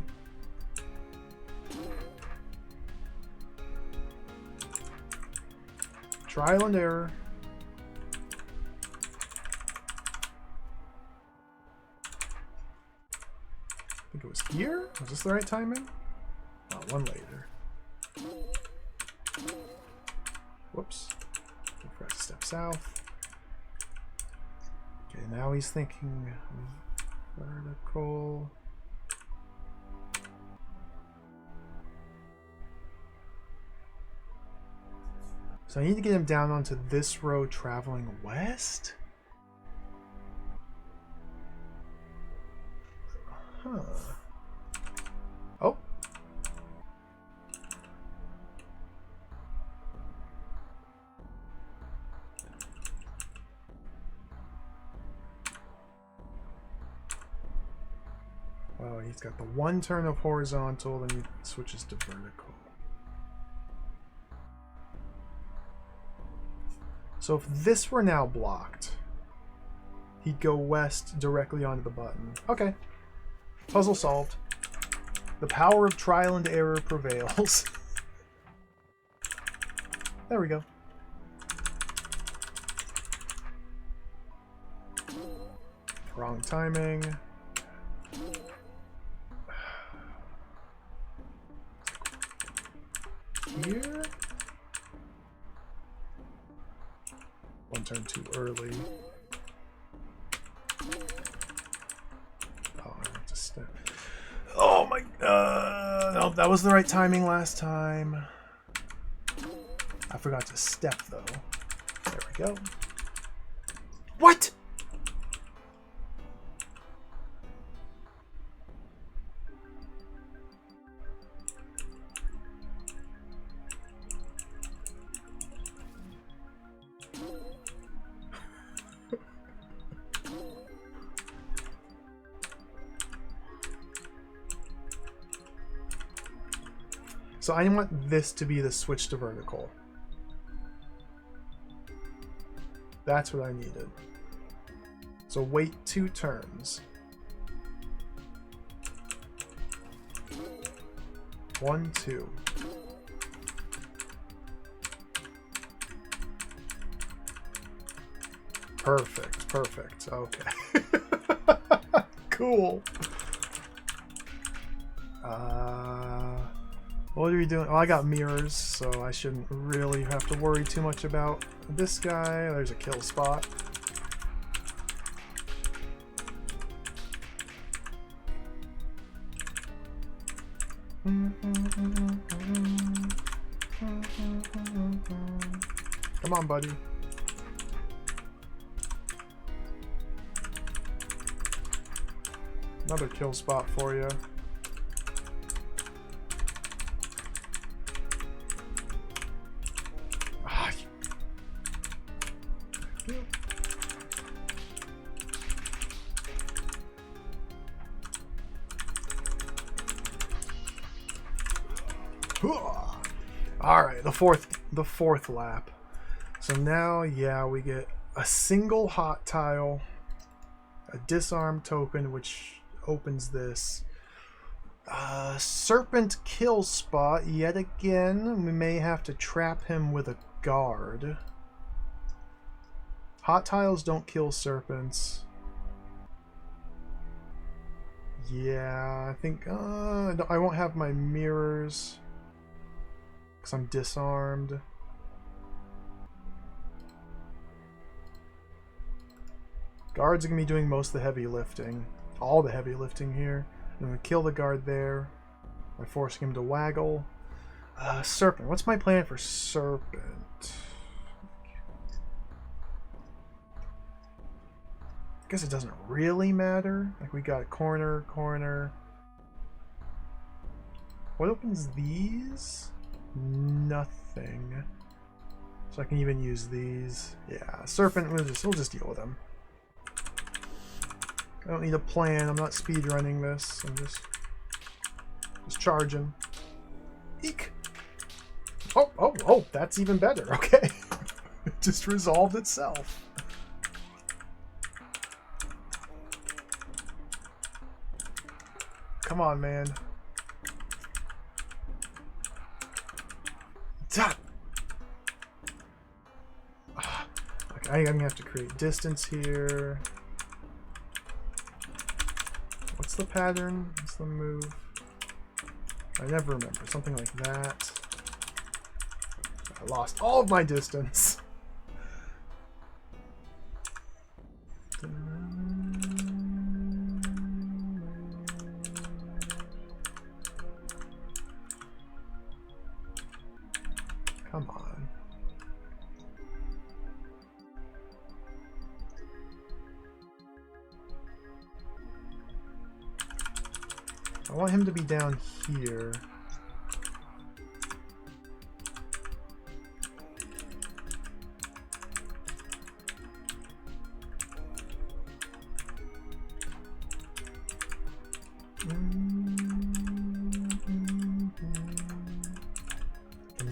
Trial and error. I think it was here? Was this the right timing? Oh, 1 later. Whoops. Press step south. Okay, now he's thinking vertical. So I need to get him down onto this row traveling west? Huh. Oh, he's got the one turn of horizontal, then he switches to vertical. So if this were now blocked, he'd go west directly onto the button. Okay. Puzzle solved. The power of trial and error prevails. There we go. Wrong timing. Here? One turn too early. Oh, I have to step. Oh my... no, that was the right timing last time. I forgot to step, though. There we go. What?! So I want this to be the switch to vertical. That's what I needed. So wait 2 turns. 1, 2. Perfect, perfect. Okay. Cool. What are we doing? Oh, I got mirrors, so I shouldn't really have to worry too much about this guy. There's a kill spot. Come on, buddy. Another kill spot for you. All right, the fourth lap. So now, yeah, we get a single hot tile, a disarm token, which opens this. Serpent kill spot yet again. We may have to trap him with a guard. Hot tiles don't kill serpents. Yeah, I think I won't have my mirrors because I'm disarmed. Guards are gonna be doing most of the heavy lifting, all the heavy lifting here. I'm gonna kill the guard there by forcing him to waggle. Serpent. What's my plan for serpent? I guess it doesn't really matter. Like, we got corner, corner. What opens these? Nothing. So I can even use these. Yeah, serpent, we'll just deal with them. I don't need a plan. I'm not speedrunning this. I'm just charging. Eek! Oh, that's even better. Okay. It just resolved itself. Come on, man. Okay, I'm gonna have to create distance here. What's the pattern? What's the move? I never remember. Something like that. I lost all of my distance. Come on. I want him to be down here.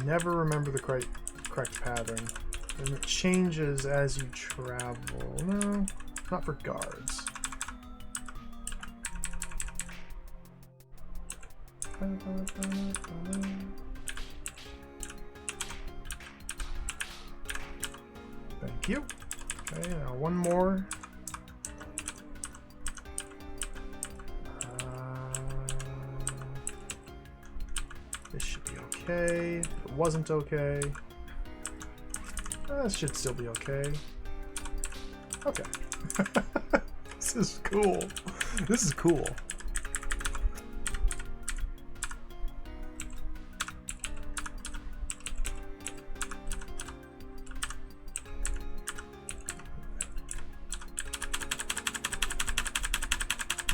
never remember the correct pattern. And it changes as you travel. No, not for guards. Thank you. Okay, now one more. This should be okay. If it wasn't okay, this should still be okay. Okay. This is cool. This is cool.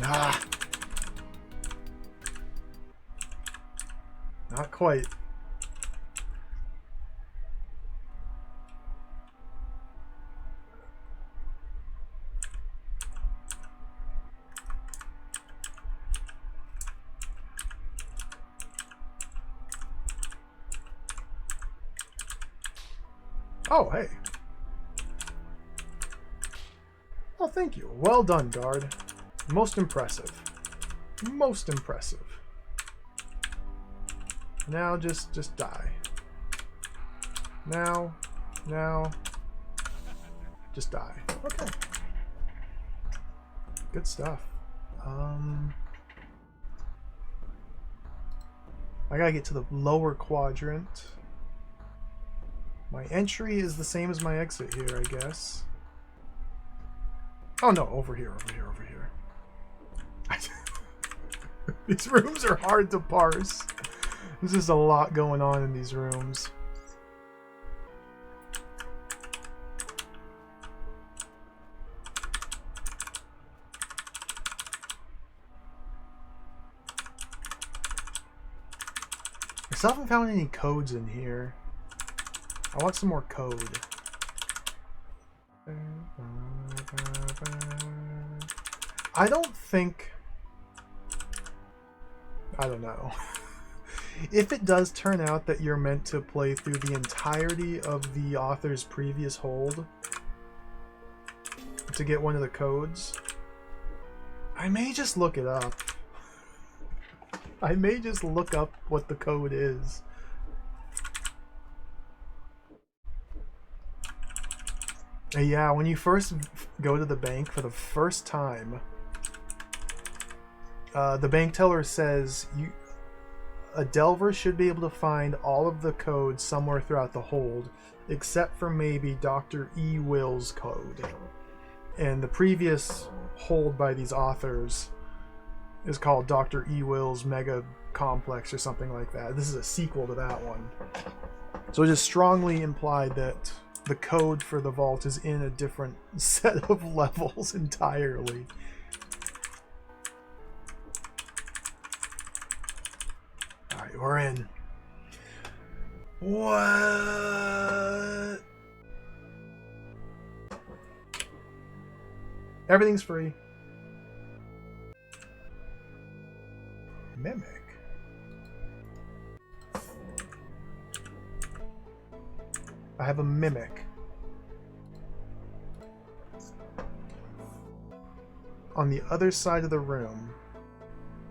Ah. Not quite. Oh, hey. Oh, thank you. Well done, guard. Most impressive. Most impressive. Now just die. Now, just die. Okay. Good stuff. I gotta get to the lower quadrant. My entry is the same as my exit here, I guess. Oh no, over here. These rooms are hard to parse. There's just a lot going on in these rooms. I still haven't found any codes in here. I want some more code. I don't think... I don't know. If it does turn out that you're meant to play through the entirety of the author's previous hold to get one of the codes, I may just look it up. I may just look up what the code is. Yeah, when you first go to the bank for the first time, the bank teller says a Delver should be able to find all of the codes somewhere throughout the hold, except for maybe Dr. E. Will's code. And the previous hold by these authors is called Dr. E. Will's Mega Complex or something like that. This is a sequel to that one. So it is strongly implied that the code for the vault is in a different set of levels entirely. Alright, we're in. What? Everything's free. Mimic. I have a mimic. On the other side of the room,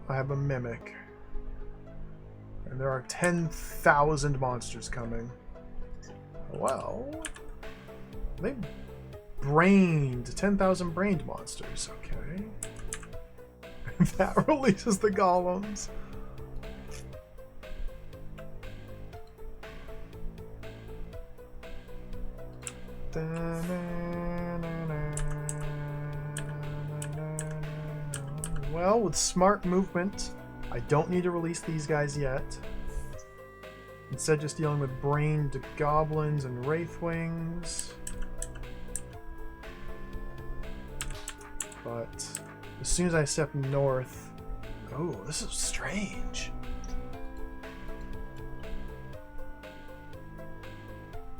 I have a mimic. And there are 10,000 monsters coming. Well, they brained 10,000 brained monsters, okay. That releases the golems. Well, with smart movement, I don't need to release these guys yet. Instead, just dealing with brained goblins and wraithwings. But as soon as I step north... Oh, this is strange.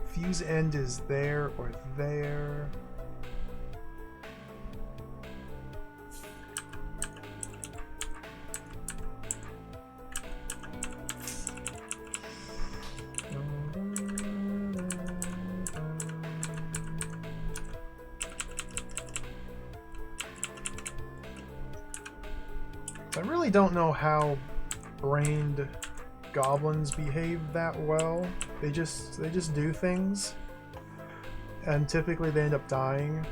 Fuse end is there or there. I really don't know how brained goblins behave that well. They just do things, and typically they end up dying.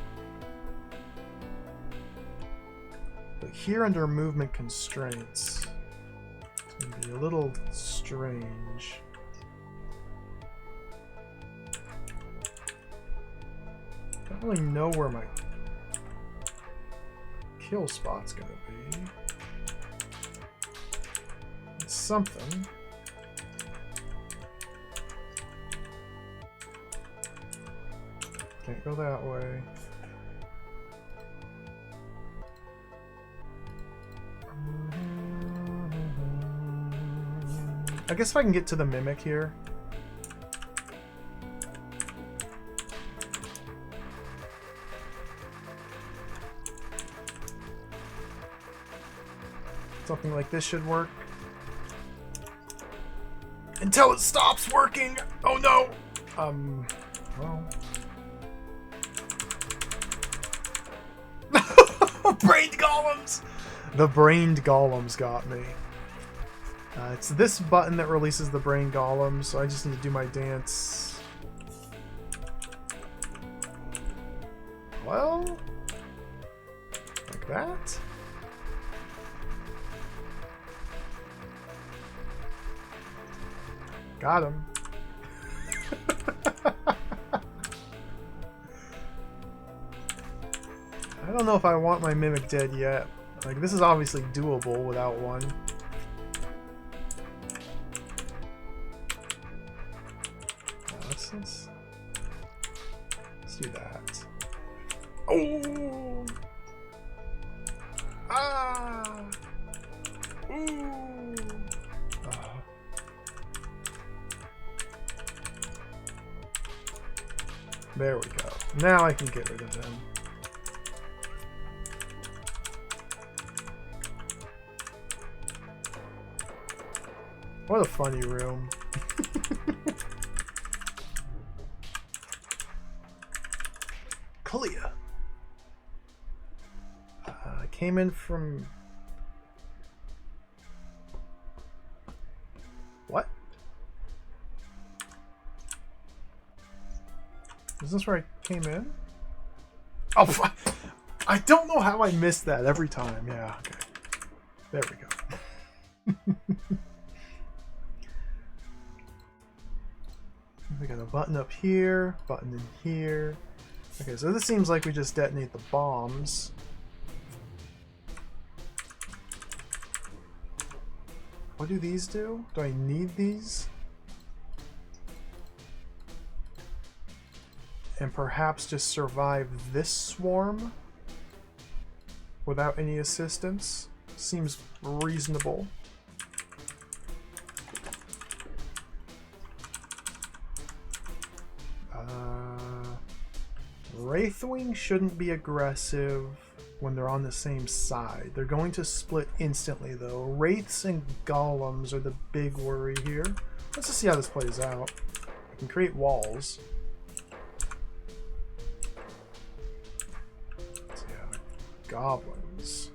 But here under movement constraints, it's going to be a little strange. Don't really know where my kill spot's going to be. It's something. Can't go that way. I guess if I can get to the mimic here. Something like this should work. Until it stops working! Oh no! Well... Brained golems! The brained golems got me. It's this button that releases the brain golems, so I just need to do my dance. Well... like that? Got him. I don't know if I want my mimic dead yet. Like, this is obviously doable without one. Let's do that. Oh! Ah! Ooh! Oh. There we go. Now I can get rid of them. What a funny room. Clear. I came in from... What? Is this where I came in? Oh, I don't know how I missed that every time. Yeah, okay. There we go. We got a button up here, button in here. Okay, so this seems like we just detonate the bombs. What do these do? Do I need these? And perhaps just survive this swarm without any assistance? Seems reasonable. Wraithwing shouldn't be aggressive when they're on the same side. They're going to split instantly, though. Wraiths and golems are the big worry here. Let's just see how this plays out. I can create walls. Let's see how goblins.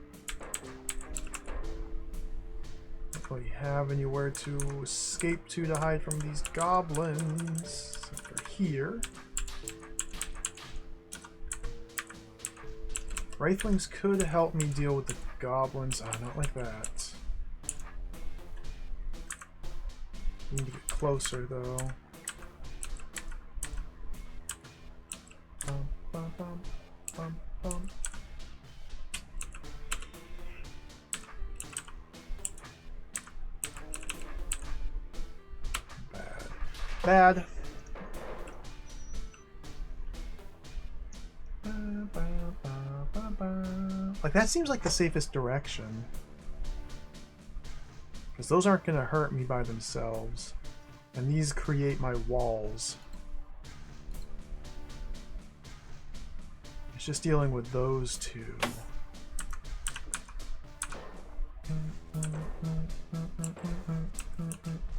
Don't really have anywhere to escape to hide from these goblins. Except for here. Wraithlings could help me deal with the goblins. Oh, not like that. Need to get closer, though. Bum, bum, bum, bum, bum. Bad. Bad. Like, that seems like the safest direction. Because those aren't going to hurt me by themselves. And these create my walls. It's just dealing with those two.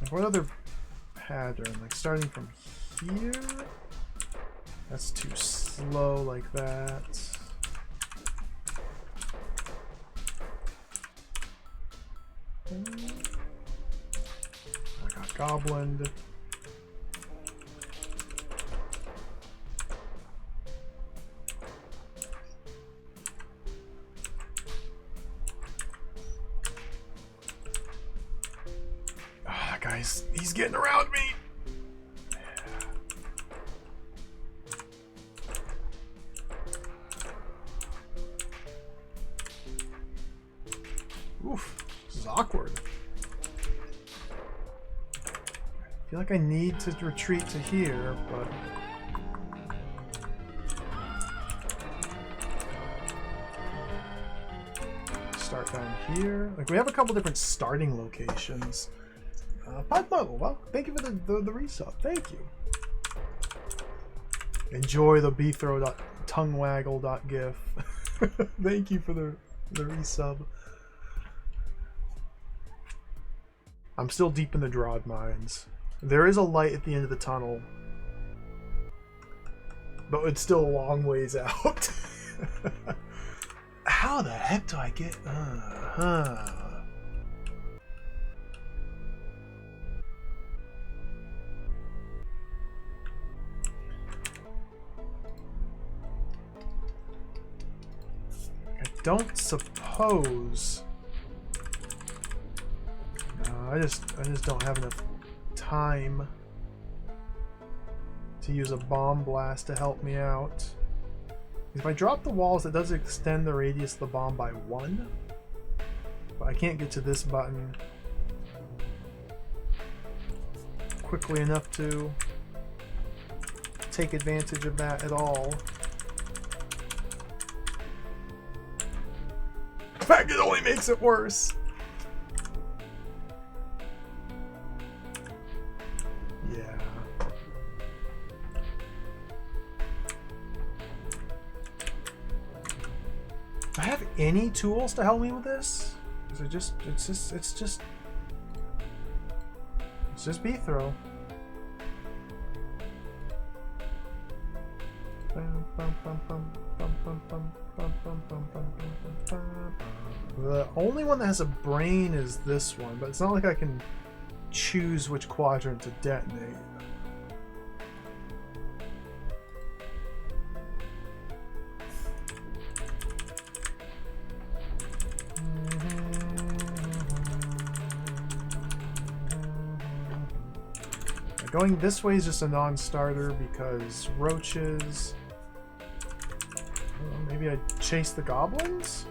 Like, what other pattern? Like, starting from here? That's too slow like that. I got Goblin. Ah, guys, he's getting around me. Oof, this is awkward. I feel like I need to retreat to here, but... Start down here. Like, we have a couple different starting locations. Podmo, well, thank you for the resub. Thank you. Enjoy the bthrow.tonguewaggle.gif. Thank you for the resub. I'm still deep in the DROD mines. There is a light at the end of the tunnel, but it's still a long ways out. How the heck do I get... I don't suppose... I just don't have enough time to use a bomb blast to help me out. If I drop the walls, it does extend the radius of the bomb by 1, but I can't get to this button quickly enough to take advantage of that at all. In fact, it only makes it worse. Yeah. Do I have any tools to help me with this? Is it just it's just B-throw. The only one that has a brain is this one, but it's not like I can choose which quadrant to detonate. Going this way is just a non-starter because roaches. Maybe I chase the goblins?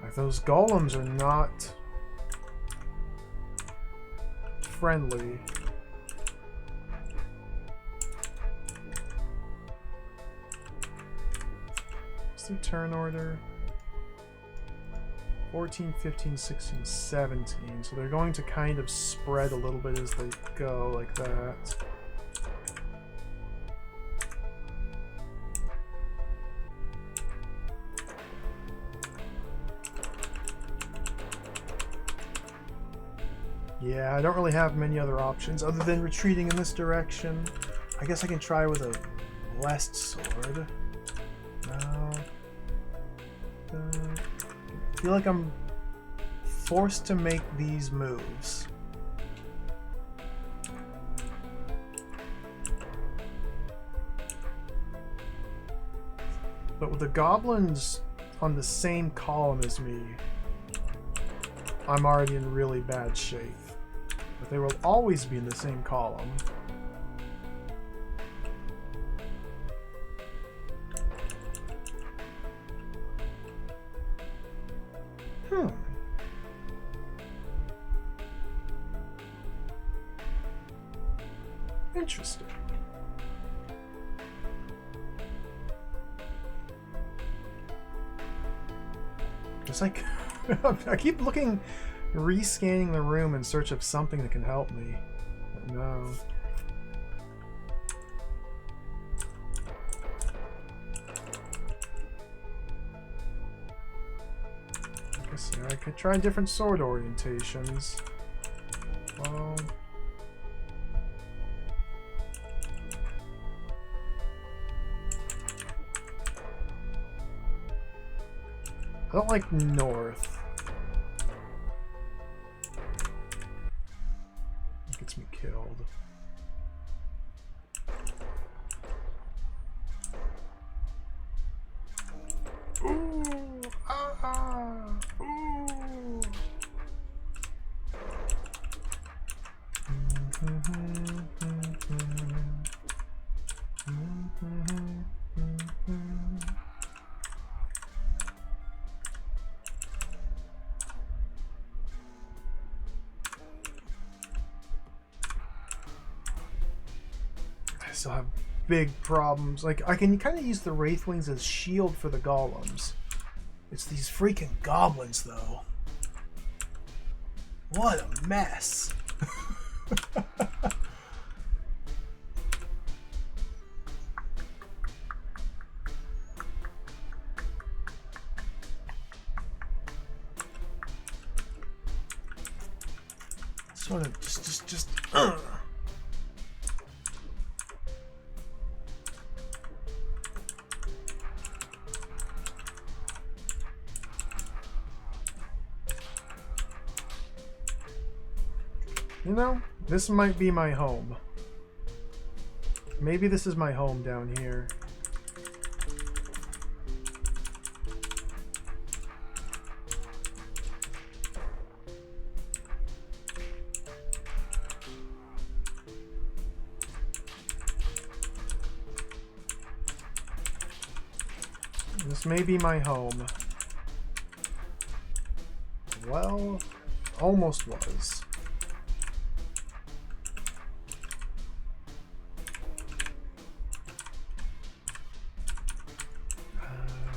Like, those golems are not friendly. What's the turn order? 14, 15, 16, 17. So they're going to kind of spread a little bit as they go, like that. Yeah, I don't really have many other options other than retreating in this direction. I guess I can try with a blessed sword. No. I feel like I'm forced to make these moves. But with the goblins on the same column as me, I'm already in really bad shape. But they will always be in the same column. Interesting. It's like I keep looking, rescanning the room in search of something that can help me. But no. I guess I could try different sword orientations. Well. I don't like north. It gets me killed. Ooh, ah, ooh. I still have big problems. Like, I can kind of use the Wraithwings as shield for the golems. It's these freaking goblins, though. What a mess. Sort of just You know, this might be my home. Maybe this is my home down here. This may be my home. Well, almost was.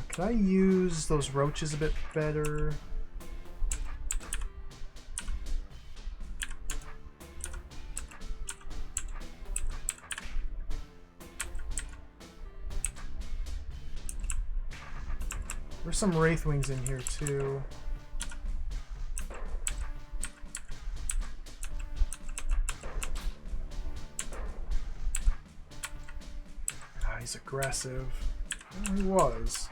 Can I use those roaches a bit better? There's some Wraithwings in here too. Ah, he's aggressive. Oh, he was.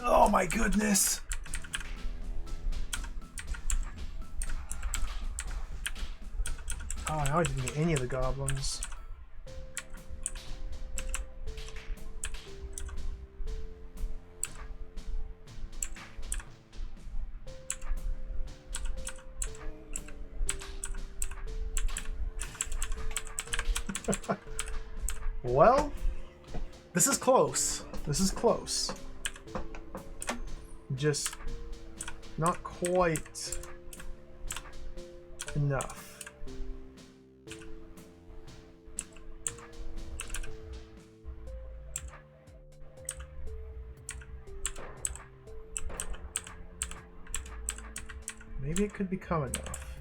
Oh my goodness! Oh, now I didn't get any of the goblins. Well, this is close. This is close. Just not quite enough. Maybe it could become enough.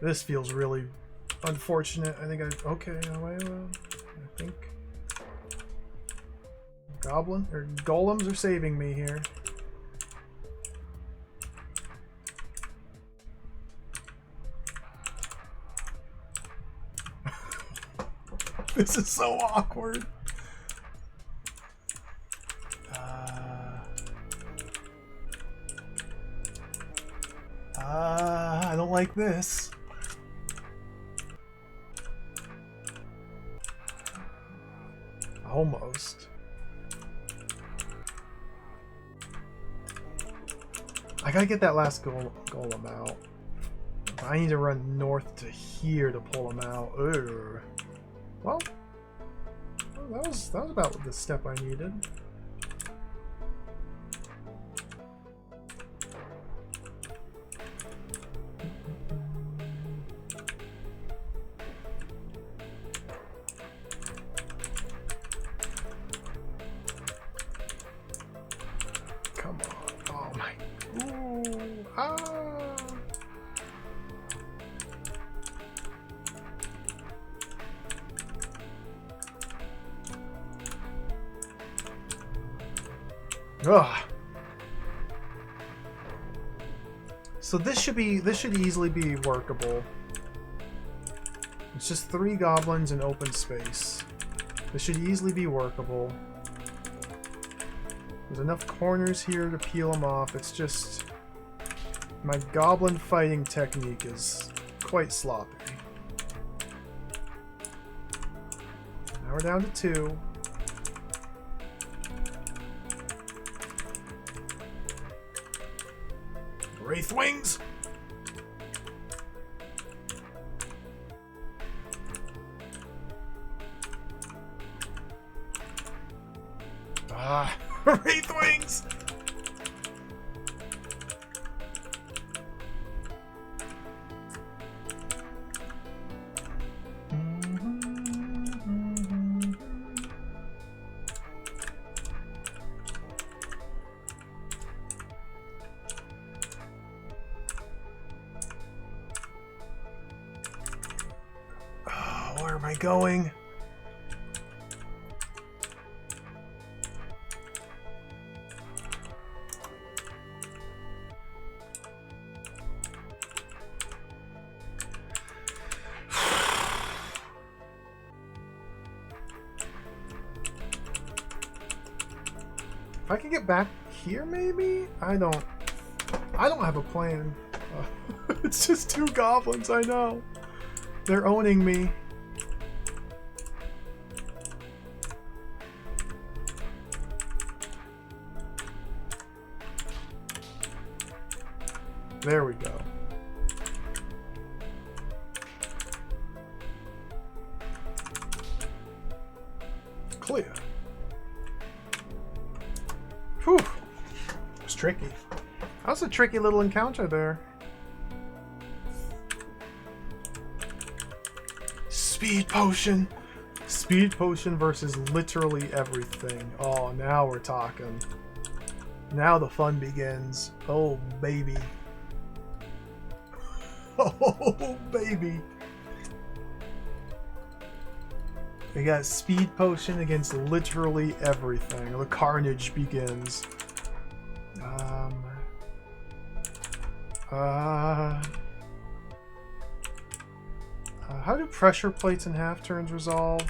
This feels really unfortunate. I think okay, I think golems are saving me here. This is so awkward. I don't like this. Almost. I gotta get that last golem out. I need to run north to here to pull him out. Ugh. Well, that was about the step I needed. Come on! Oh my! Ooh! Ah! Ugh. So this should easily be workable. It's just 3 goblins in open space. This should easily be workable. There's enough corners here to peel them off. It's just... my goblin fighting technique is quite sloppy. Now we're down to 2. Wraith wings! Ah, Wraith wings! Where am I going? If I can get back here, maybe? I don't have a plan. It's just 2 goblins, I know. They're owning me. There we go. Clear. Whew. It's tricky. That was a tricky little encounter there. Speed potion. Speed potion versus literally everything. Oh, now we're talking. Now the fun begins. Oh, baby. Oh, baby. We got speed potion against literally everything. The carnage begins. How do pressure plates and half turns resolve?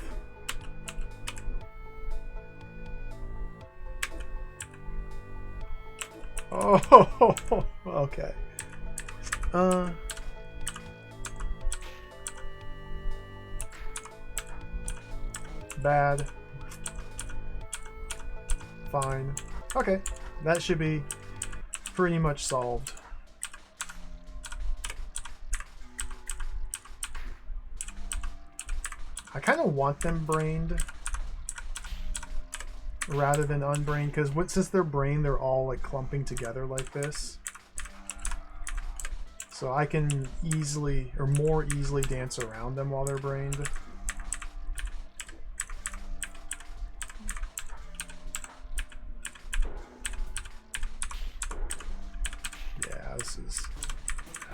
Oh, okay. Bad. Fine. Okay, that should be pretty much solved. I kind of want them brained rather than unbrained, because since they're brained, they're all like clumping together like this. So I can easily, or more easily, dance around them while they're brained. Yeah, this is...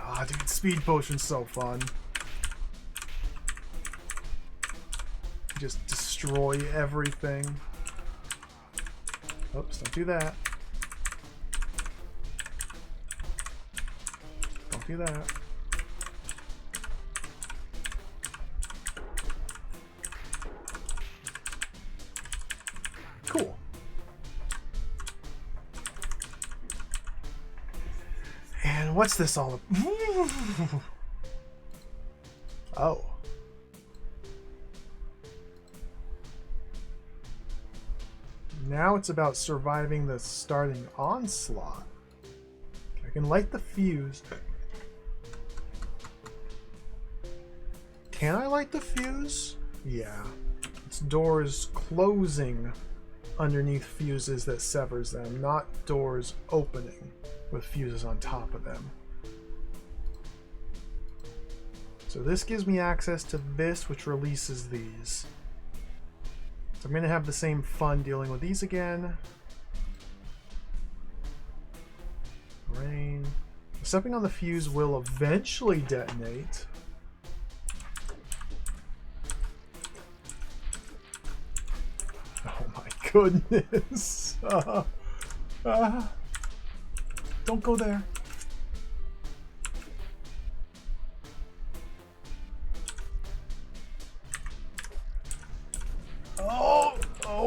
Ah, dude, speed potion's so fun. Just destroy everything. Oops, don't do that. Don't do that. Cool. And what's this all about? Oh. Now it's about surviving the starting onslaught. I can light the fuse. Can I light the fuse? Yeah. It's doors closing underneath fuses that severs them, not doors opening with fuses on top of them. So this gives me access to this, which releases these. So I'm going to have the same fun dealing with these again. Rain. Stepping on the fuse will eventually detonate. Oh my goodness. Don't go there.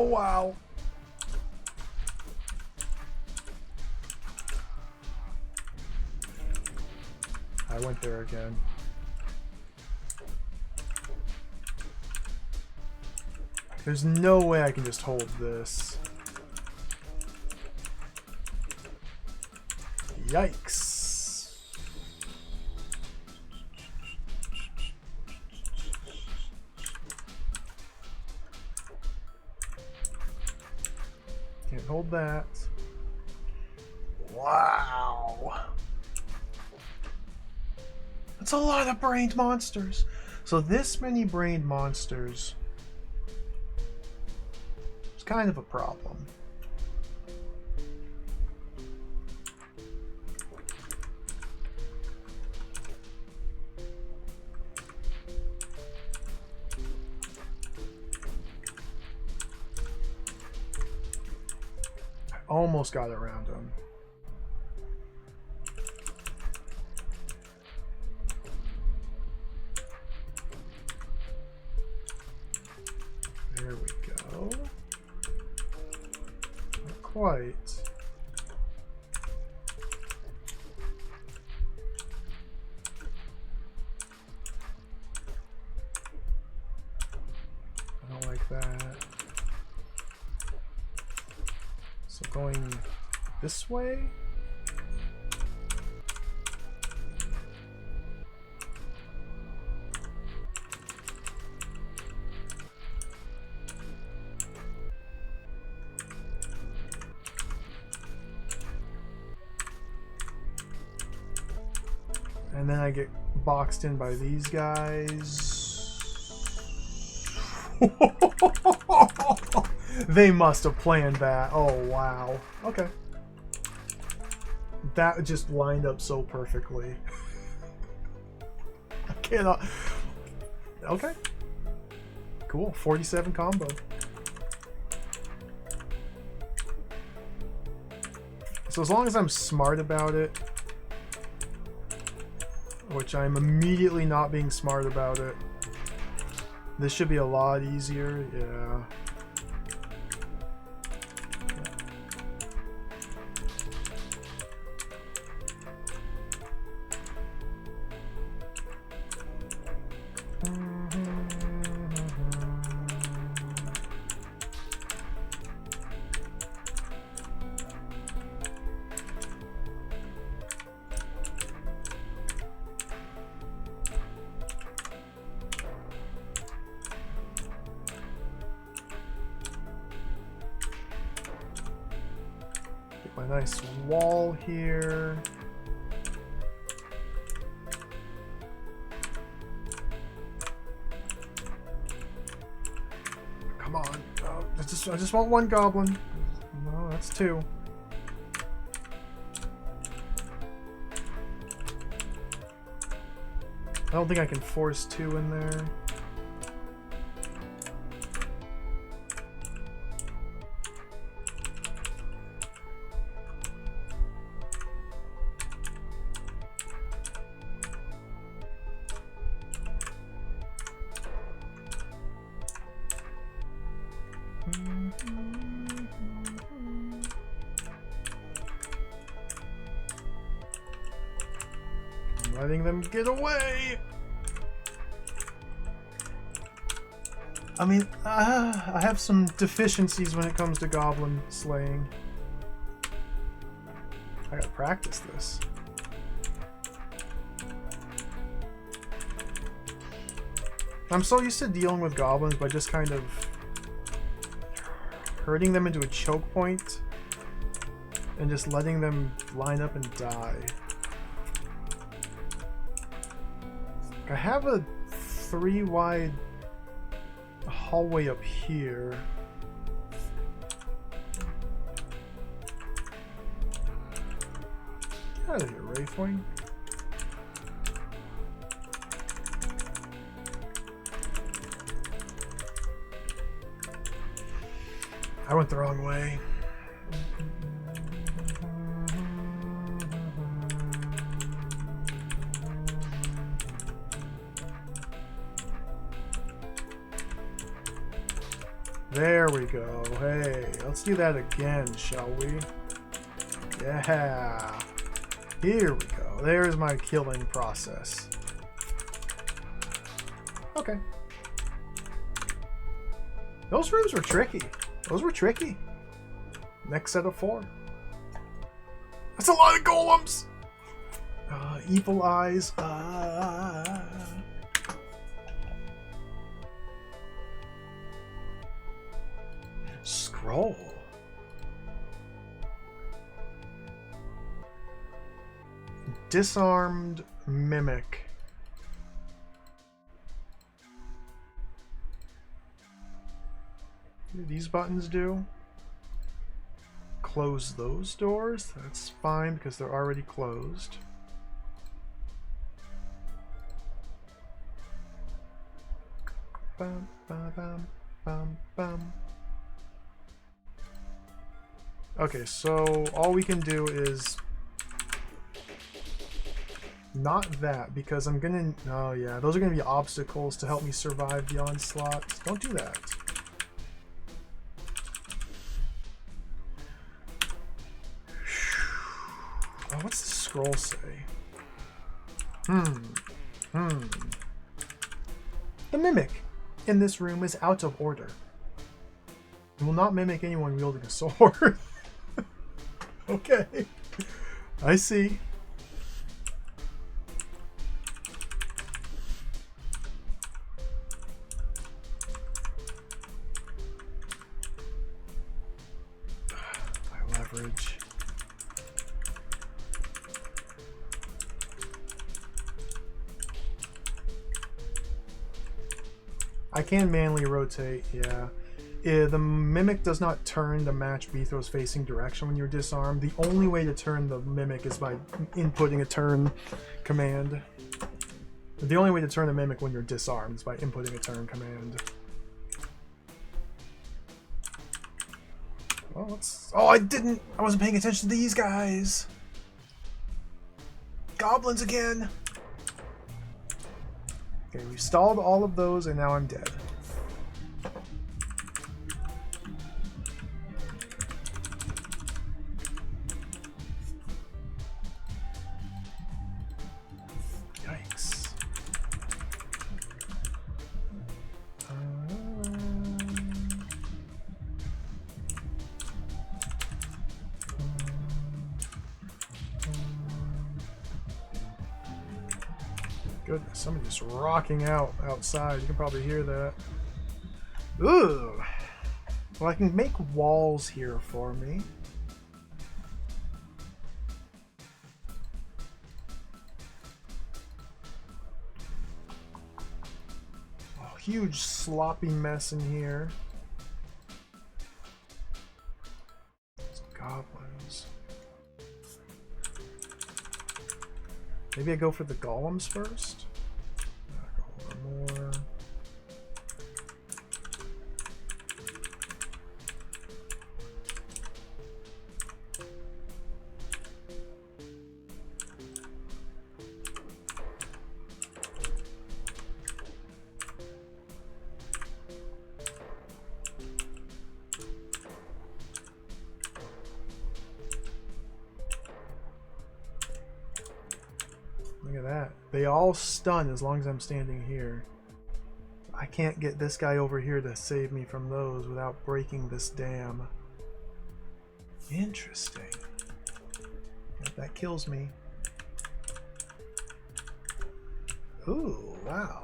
wow. I went there again. There's no way I can just hold this. Yikes. Can't hold that. Wow. That's a lot of brained monsters. So this many brained monsters is kind of a problem. I almost got around him. There we go. Not quite. I don't like that. So going this way? And then I get boxed in by these guys. They must have planned that. Oh, wow. Okay. That just lined up so perfectly. I cannot... Okay. Cool. 47 combo. So as long as I'm smart about it, which I'm immediately not being smart about it, this should be a lot easier. Yeah. My nice wall here. Come on. Oh, I just want one goblin. No, that's two. I don't think I can force two in there. I'm letting them get away. I mean, I have some deficiencies when it comes to goblin slaying. I gotta practice this. I'm so used to dealing with goblins by just kind of hurting them into a choke point and just letting them line up and die. I have a 3-wide hallway up here. Get out of here, Wraithwing. I went the wrong way. There we go. Hey, let's do that again, shall we? Yeah. Here we go. There's my killing process. Okay. Those rooms were tricky. Those were tricky. Next set of 4. That's a lot of golems! Evil eyes. Scroll. Disarmed mimic. What do these buttons do? Close those doors. That's fine because they're already closed. Bum, bum, bum, bum, bum. Okay, so all we can do is not that, because I'm gonna... Oh yeah, those are gonna be obstacles to help me survive the onslaught. Don't do that. Oh, what's the scroll say? The mimic in this room is out of order. It will not mimic anyone wielding a sword. Okay. I see. My leverage. I can manually rotate, yeah. The mimic does not turn to match Beethro's facing direction when you're disarmed. The only way to turn the mimic is by inputting a turn command. The only way to turn a mimic when you're disarmed is by inputting a turn command. Well, let's... Oh, I wasn't paying attention to these guys! Goblins again! Okay, we stalled all of those and now I'm dead. Yikes. Goodness, somebody's just rocking out outside. You can probably hear that. Ooh. Well, I can make walls here for me. Oh, huge sloppy mess in here. Some goblins. Maybe I go for the golems first? Go a little more. Look at that. They all stun as long as I'm standing here. I can't get this guy over here to save me from those without breaking this dam. Interesting. Yep, that kills me. Ooh, wow.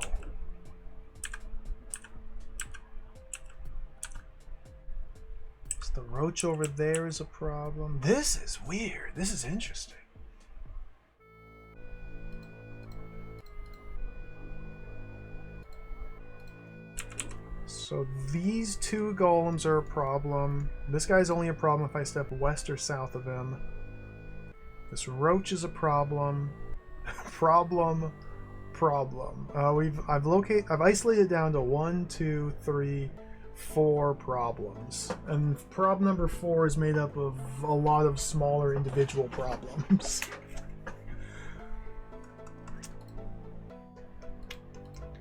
So the roach over there is a problem. This is weird. This is interesting. So these two golems are a problem. This guy's only a problem if I step west or south of him. This roach is a problem. Problem. I've isolated down to 1, 2, 3, 4 problems. And problem number 4 is made up of a lot of smaller individual problems.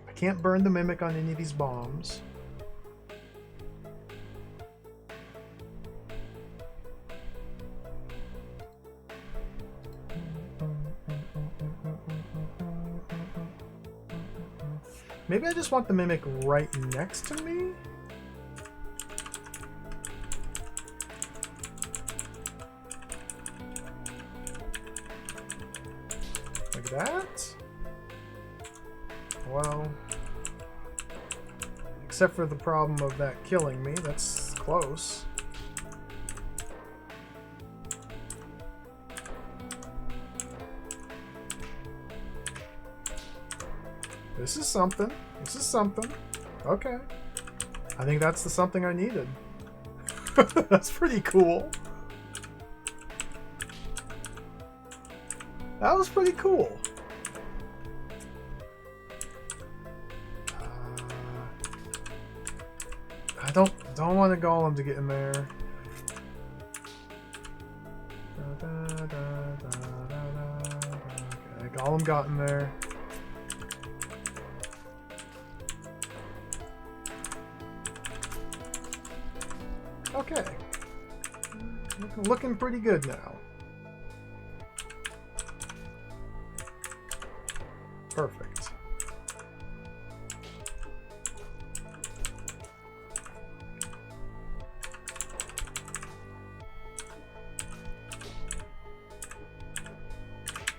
I can't burn the mimic on any of these bombs. Maybe I just want the mimic right next to me? Like that? Well, except for the problem of that killing me, that's close. This is something. This is something. Okay. I think that's the something I needed. That's pretty cool. That was pretty cool. I don't want a golem to get in there. Okay, golem got in there. Okay. Looking pretty good now. Perfect.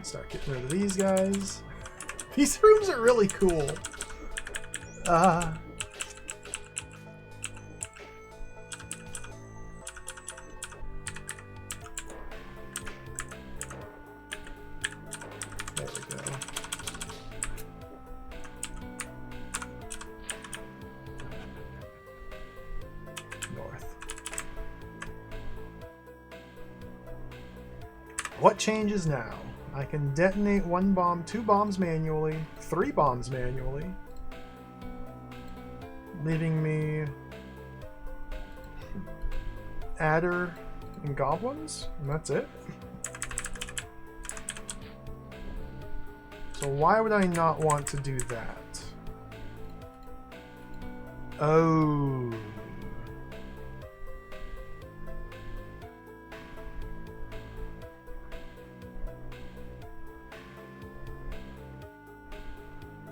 Start getting rid of these guys. These rooms are really cool. There we go. North. What changes now? I can detonate 1 bomb, 2 bombs manually, 3 bombs manually, leaving me adder and goblins, and that's it. So why would I not want to do that? Oh.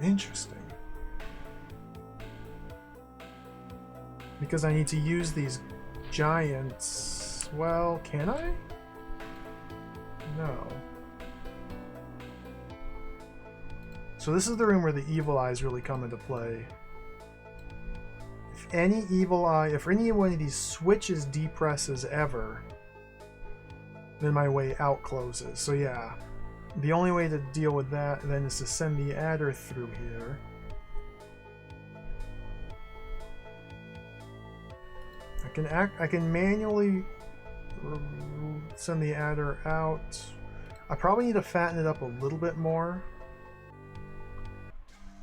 Interesting. Because I need to use these giants. Well, can I? No. So this is the room where the evil eyes really come into play. If any evil eye, if any one of these switches depresses ever, then my way out closes. So yeah. The only way to deal with that then is to send the adder through here. I can manually send the adder out. I probably need to fatten it up a little bit more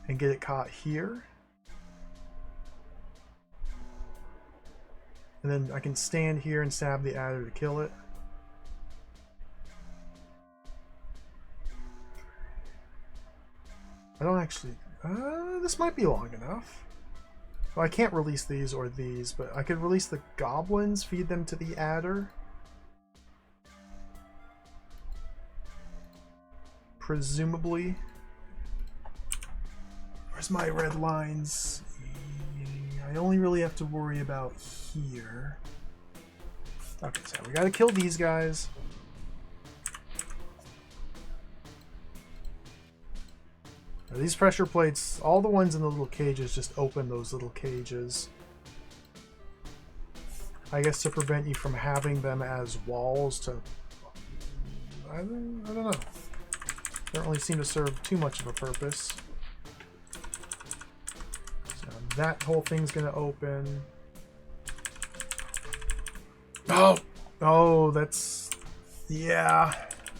and get it caught here. And then I can stand here and stab the adder to kill it. I don't actually... this might be long enough. Well, I can't release these or these, but I could release the goblins, feed them to the adder. Presumably. Where's my red lines? I only really have to worry about here. Okay, so we gotta kill these guys. Now, these pressure plates, all the ones in the little cages, just open those little cages. I guess to prevent you from having them as walls to... I don't know. Don't really seem to serve too much of a purpose. So that whole thing's gonna open. Oh! Oh, that's... Yeah.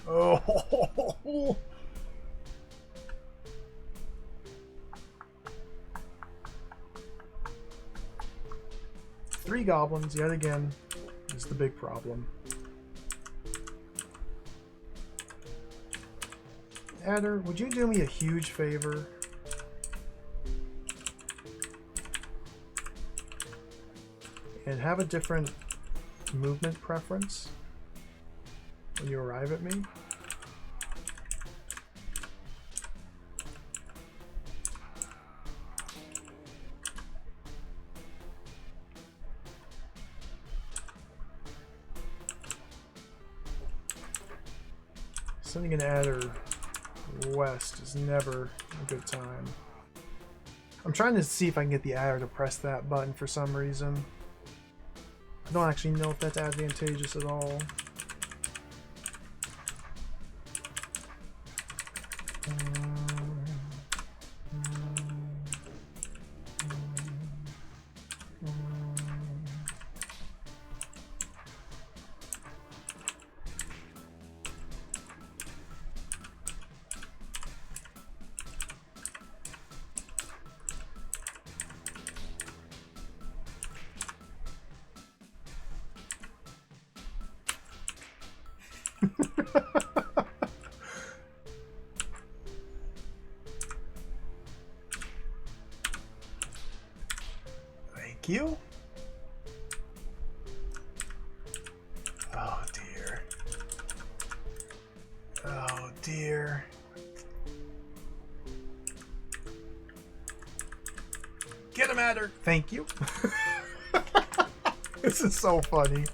Oh! 3 goblins, yet again, is the big problem. Adder, would you do me a huge favor? And have a different movement preference when you arrive at me? Sending an adder west is never a good time. I'm trying to see if I can get the adder to press that button for some reason. I don't actually know if that's advantageous at all. Thank you. Oh dear. Oh dear. Get him at her. Thank you. This is so funny.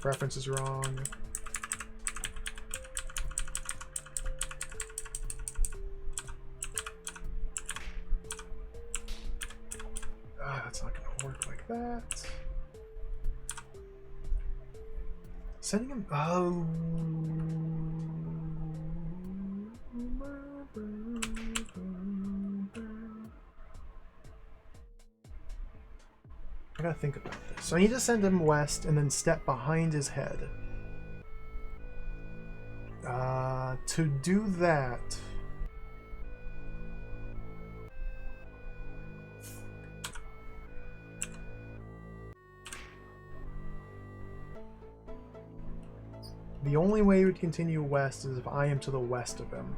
Reference is wrong. That's not gonna work like that. Sending him. Oh. I gotta think about this. So I need to send him west and then step behind his head. To do that, the only way he would continue west is if I am to the west of him.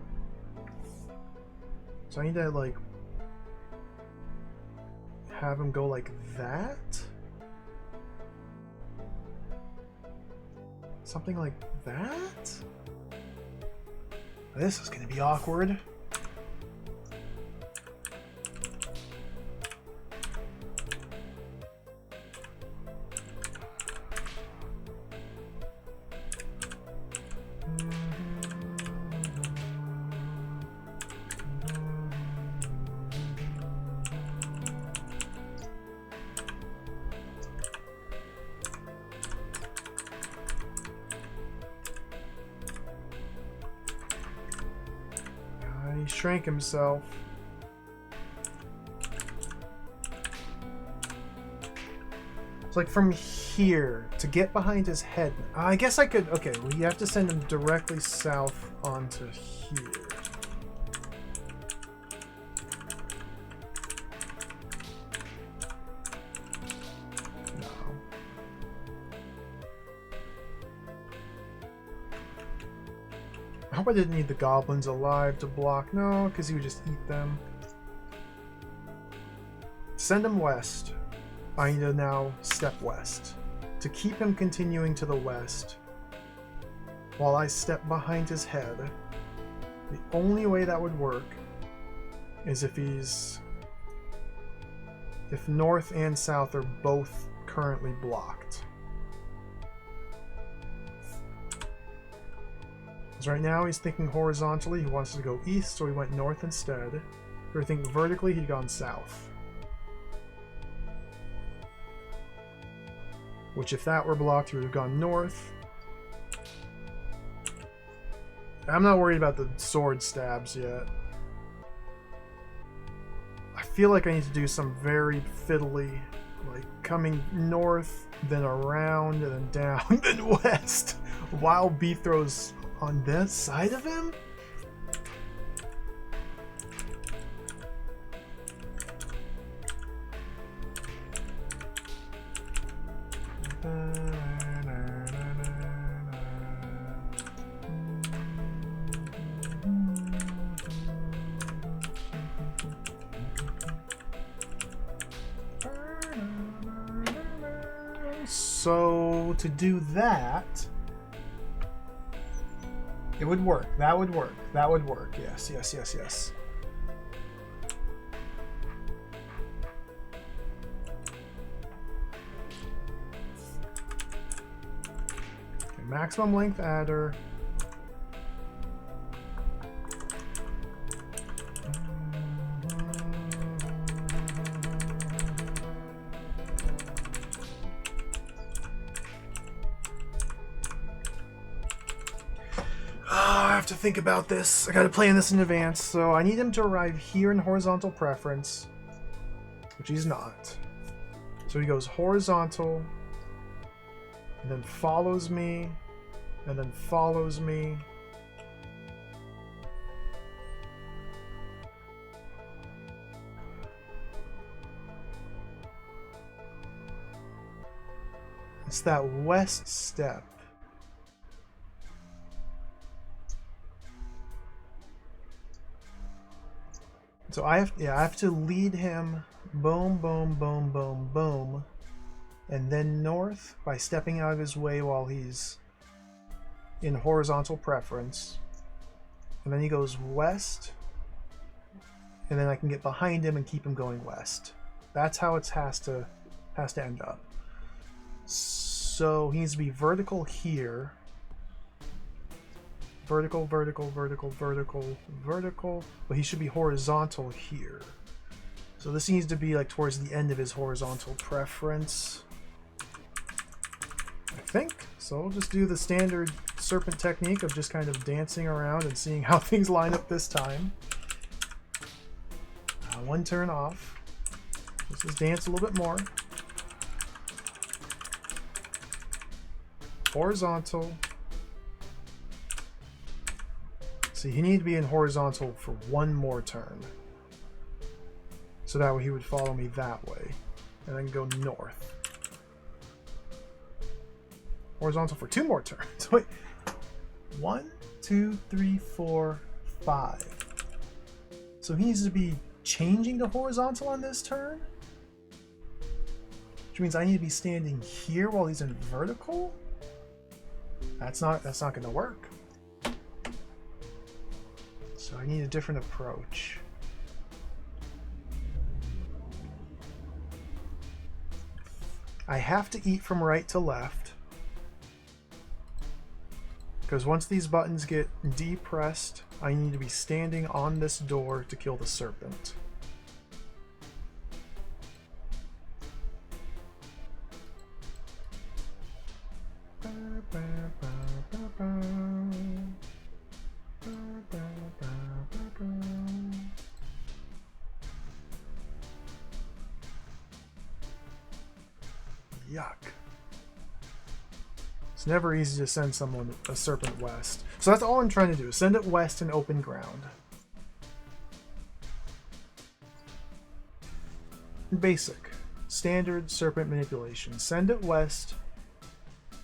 So I need to like have him go like that? Something like that? This is gonna be awkward. He shrank himself. It's like from here to get behind his head. I guess I could. Okay, well, you have to send him directly south onto here. I hope I didn't need the goblins alive to block. No, because he would just eat them. Send him west. I need to now step west. To keep him continuing to the west, while I step behind his head, the only way that would work is if if north and south are both currently blocked. Because right now he's thinking horizontally, he wants to go east, so he went north instead. If he were thinking vertically, he'd gone south. Which if that were blocked, he would have gone north. I'm not worried about the sword stabs yet. I feel like I need to do some very fiddly, like coming north, then around, and then down, then west, while B throws on this side of him? So to do that, it would work. That would work. That would work. Yes, yes, yes, yes. maximum length adder. I have to think about this. I gotta plan this in advance. So I need him to arrive here in horizontal preference, which he's not. So he goes horizontal, and then follows me, and then follows me. It's that west step. So I have to lead him boom, boom, boom, boom, boom, and then north by stepping out of his way while he's in horizontal preference. And then he goes west, and then I can get behind him and keep him going west. That's how it has to end up. So he needs to be vertical here. Vertical, vertical, vertical, vertical, vertical. But he should be horizontal here. So this needs to be like towards the end of his horizontal preference, I think. So we'll just do the standard serpent technique of just kind of dancing around and seeing how things line up this time. One turn off. Let's just dance a little bit more. Horizontal. See, he needed to be in horizontal for one more turn. So that way he would follow me that way. And then go north. Horizontal for 2 more turns. Wait. 1, 2, 3, 4, 5. So he needs to be changing to horizontal on this turn? Which means I need to be standing here while he's in vertical? That's not going to work. So I need a different approach. I have to eat from right to left, because once these buttons get depressed, I need to be standing on this door to kill the serpent. Yuck. It's never easy to send someone a serpent west. So that's all I'm trying to do, send it west in open ground. Basic. Standard serpent manipulation. Send it west,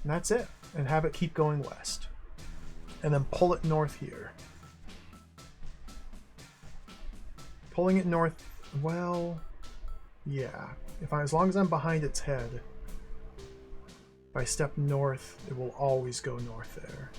and that's it. And have it keep going west. And then pull it north here. Pulling it north, well, yeah. As long as I'm behind its head, if I step north, it will always go north there.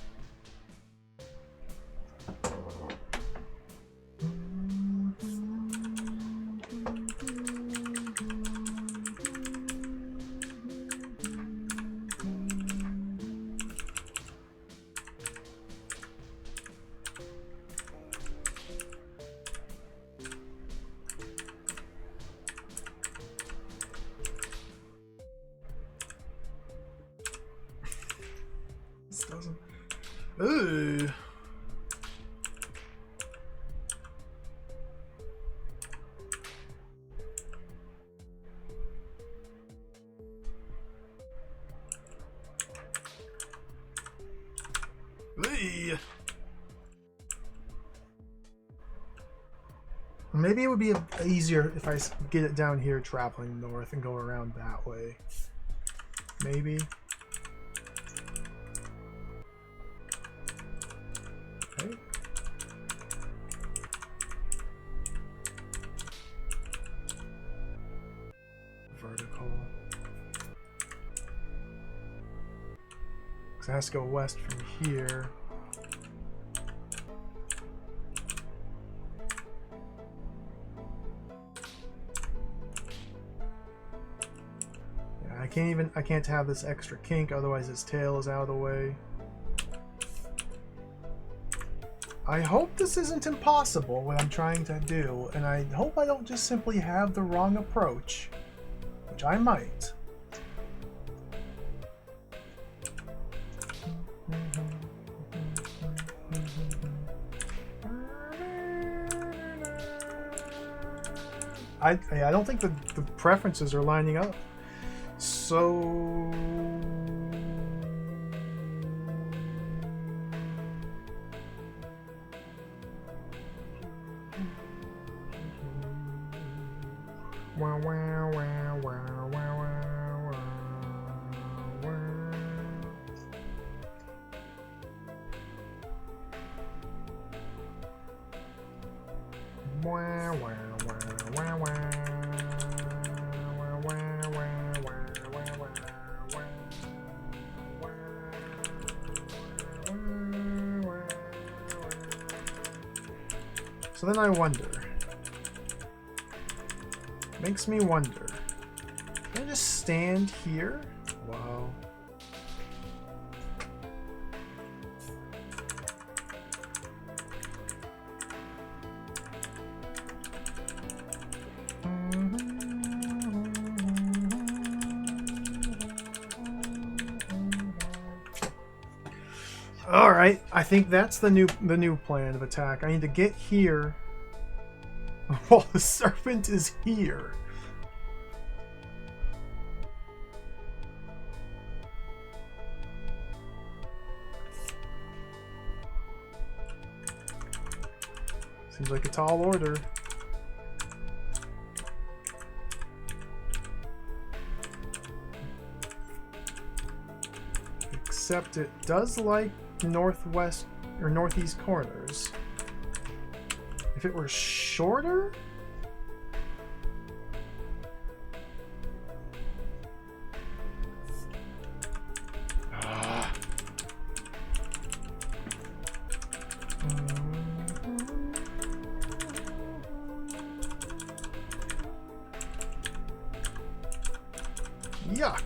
Ooh. Hey. Maybe it would be easier if I get it down here traveling north and go around that way. Maybe. Okay. Vertical. Because it has to go west from here. Yeah, I can't have this extra kink, otherwise its tail is out of the way. I hope this isn't impossible, what I'm trying to do, and I hope I don't just simply have the wrong approach, which I might. I don't think the preferences are lining up. So... Wow, wow, wow, wow, wow, wow, wow. Wow, wow, wow, wow, wow. So then I wonder. Makes me wonder. Can I just stand here? Wow. All right, I think that's the new plan of attack. I need to get here while the serpent is here. Seems like a tall order. Except it does like northwest or northeast corners. If it were shorter? Yuck.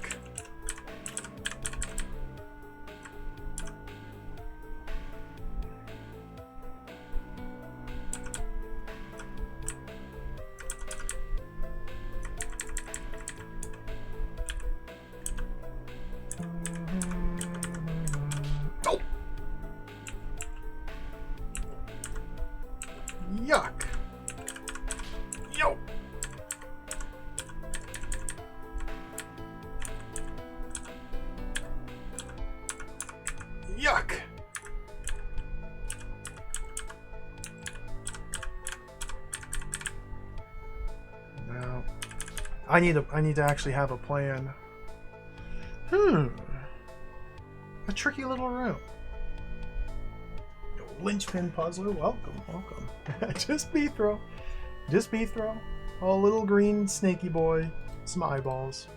Yuck. Yo. Yuck. Now, I need to actually have a plan. A tricky little room. Linchpin puzzler, welcome. Just Beethro. Oh, little green snaky boy. Some eyeballs.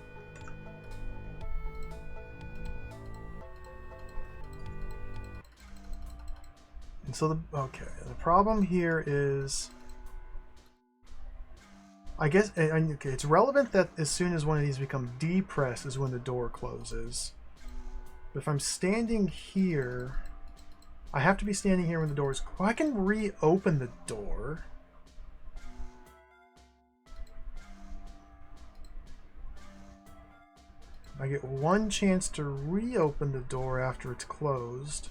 And so the problem here is, I guess it's relevant that as soon as one of these becomes depressed is when the door closes. But if I'm standing here, I have to be standing here when the door is closed. I can reopen the door. I get one chance to reopen the door after it's closed.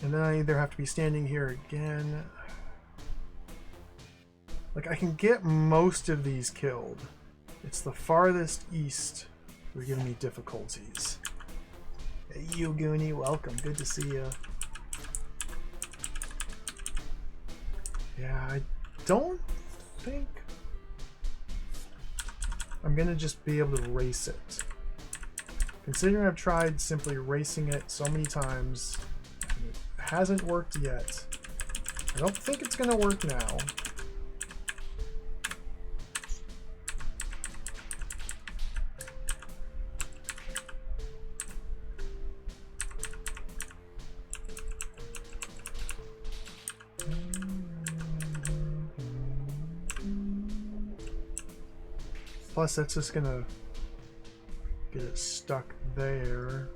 And then I either have to be standing here again. Like, I can get most of these killed. It's the farthest east who are giving me difficulties. Hey, you Goonie, welcome. Good to see you. Yeah, I don't think I'm gonna just be able to race it. Considering I've tried simply racing it so many times, and it hasn't worked yet. I don't think it's gonna work now. Plus, that's just gonna get it stuck there.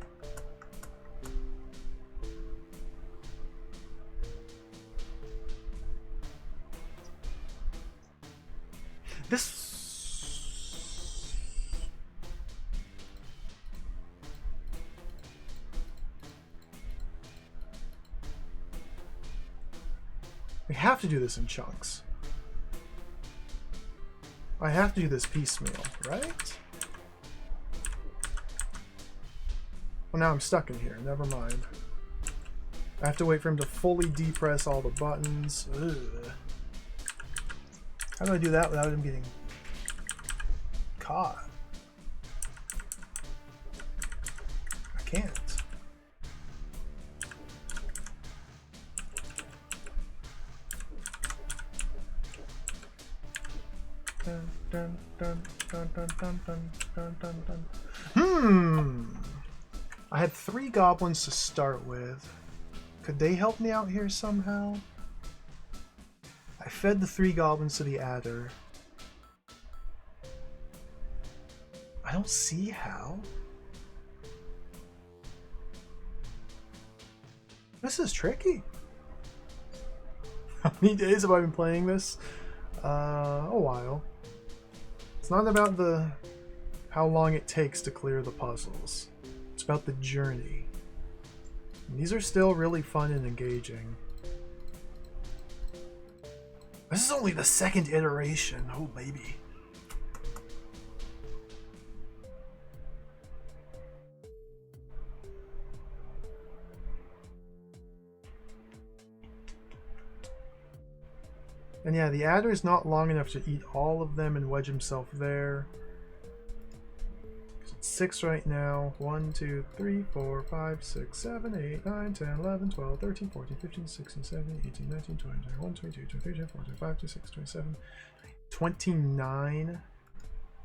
We have to do this in chunks. I have to do this piecemeal, right? Well, now I'm stuck in here. Never mind. I have to wait for him to fully depress all the buttons. Ugh. How do I do that without him getting caught? I can't. Dun, dun, dun, dun, dun, dun, dun, dun, dun, dun. I had 3 goblins to start with. Could they help me out here somehow? I fed the 3 goblins to the adder. I don't see how. This is tricky. How many days have I been playing this? A while. It's not about how long it takes to clear the puzzles. It's about the journey. And these are still really fun and engaging. This is only the 2nd iteration. Oh, baby. And yeah, the adder is not long enough to eat all of them and wedge himself there. It's 6 right now. 1, 2, 3, 4, 5, 6, 7, 8, 9, 10, 11, 12, 13, 14, 15, 16, 17, 18, 19, 20, 21, 22, 23, 24, 25, 26, 27, 29.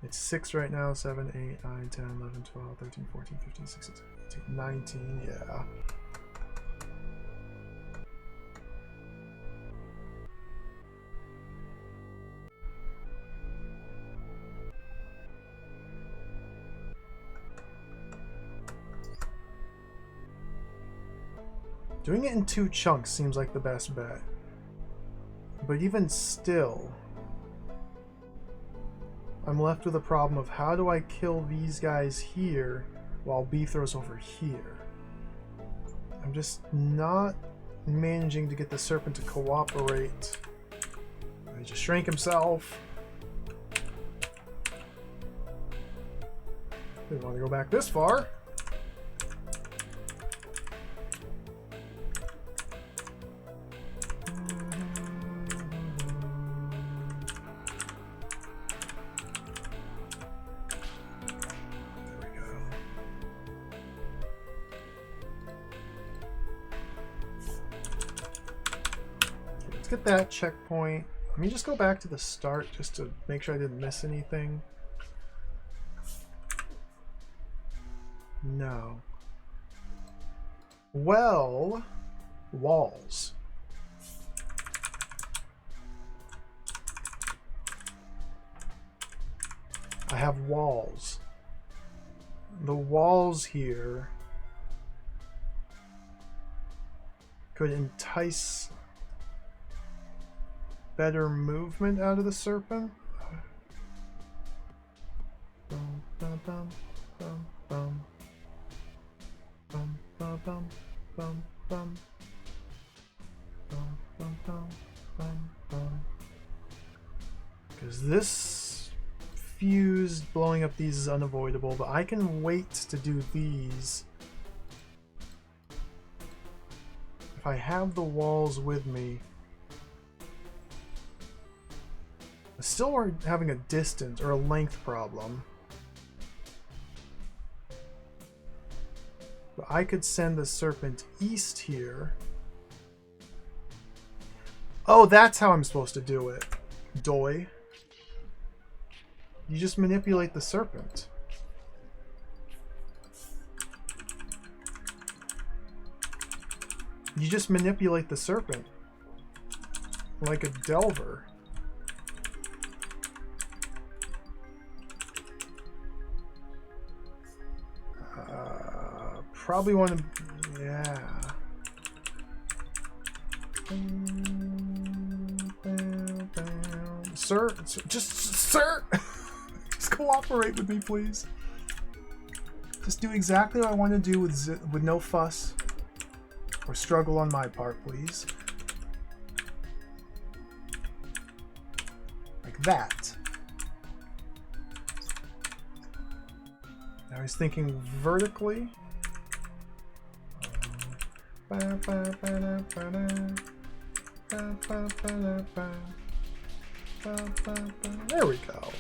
It's 6 right now. 7, 8, 9, 10, 11, 12, 13, 14, 15, 16, 17, 18, 19. Yeah. Doing it in 2 chunks seems like the best bet. But even still, I'm left with a problem of how do I kill these guys here while B throws over here? I'm just not managing to get the serpent to cooperate. He just shrank himself. Didn't want to go back this far. Get that checkpoint. Let me just go back to the start just to make sure I didn't miss anything. No. Well, walls. I have walls. The walls here could entice better movement out of the serpent. Bum, bum, bum, bum, bum. Bum, bum, bum, bum, bum. Bum, bum, bum, bum, bum. Because this fuse blowing up these is unavoidable, but I can wait to do these if I have the walls with me. Still we're having a distance or a length problem. But I could send the serpent east here. Oh, that's how I'm supposed to do it. Doy. You just manipulate the serpent. You just manipulate the serpent. Like a delver. Probably want to, yeah. Sir, sir, just cooperate with me, please. Just do exactly what I want to do with no fuss or struggle on my part, please. like that. I was thinking vertically. There we go.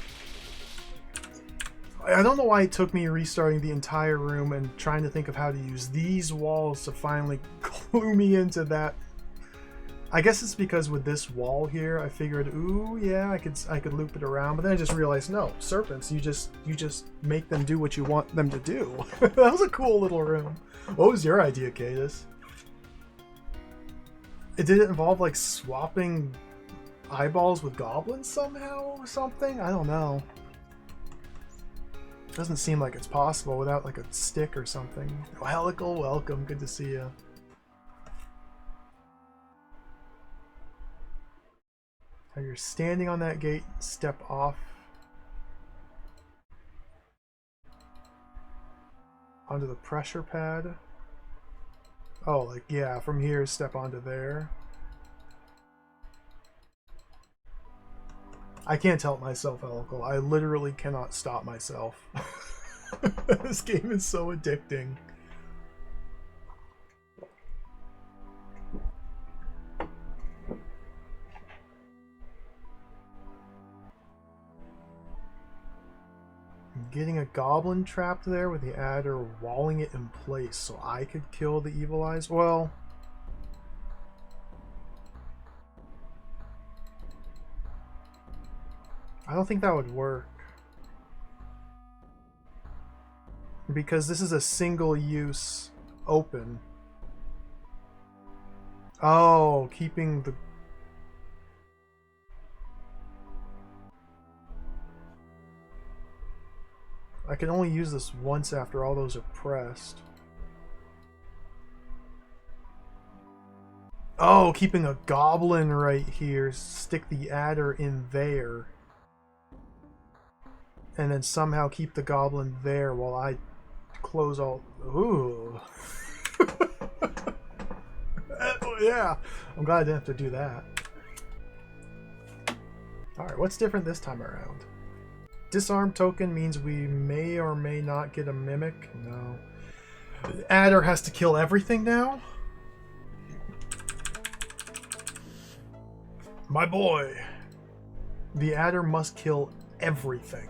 I don't know why it took me restarting the entire room and trying to think of how to use these walls to finally clue me into that. I guess it's because with this wall here, I figured, ooh, yeah, I could loop it around, but then I just realized, no, serpents, you just make them do what you want them to do. That was a cool little room. What was your idea, Cadus? Did it involve like swapping eyeballs with goblins somehow or something? I don't know. Doesn't seem like it's possible without like a stick or something. Oh, Helical, welcome. Good to see you. Now you're standing on that gate, step off onto the pressure pad. Oh, like, yeah, from here, step onto there. I can't help myself, Helical. I literally cannot stop myself. This game is so addicting. Getting a goblin trapped there with the adder walling it in place so I could kill the evil eyes? Well, I don't think that would work. Because this is a single use open. Oh, keeping the... I can only use this once after all those are pressed. Oh, keeping a goblin right here. Stick the adder in there. And then somehow keep the goblin there while I close all... Ooh. Yeah. I'm glad I didn't have to do that. Alright, what's different this time around? Disarm token means we may or may not get a mimic. No. Adder has to kill everything now? My boy. The adder must kill everything.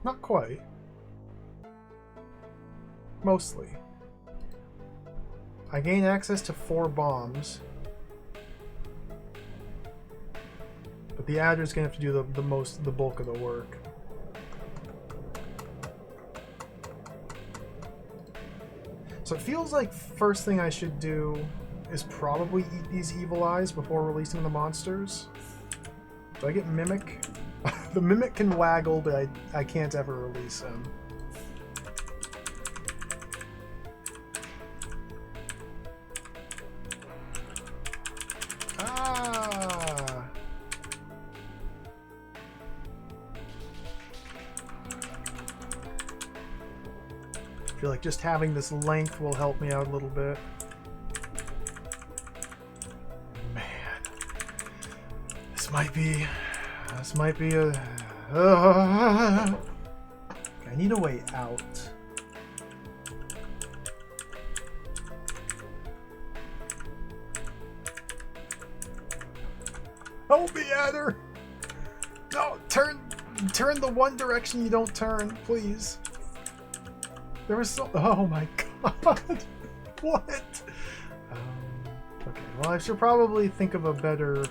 Not quite. Mostly. I gain access to 4 bombs. But the adder's gonna have to do the bulk of the work. So it feels like first thing I should do is probably eat these evil eyes before releasing the monsters. Do I get Mimic? The Mimic can waggle, but I can't ever release him. Ah! I feel like just having this length will help me out a little bit. Man. This might be a... I need a way out. Help me, Adder! No, turn the one direction you don't turn, please. There was so... Oh my god! What? Okay, well I should probably think of a better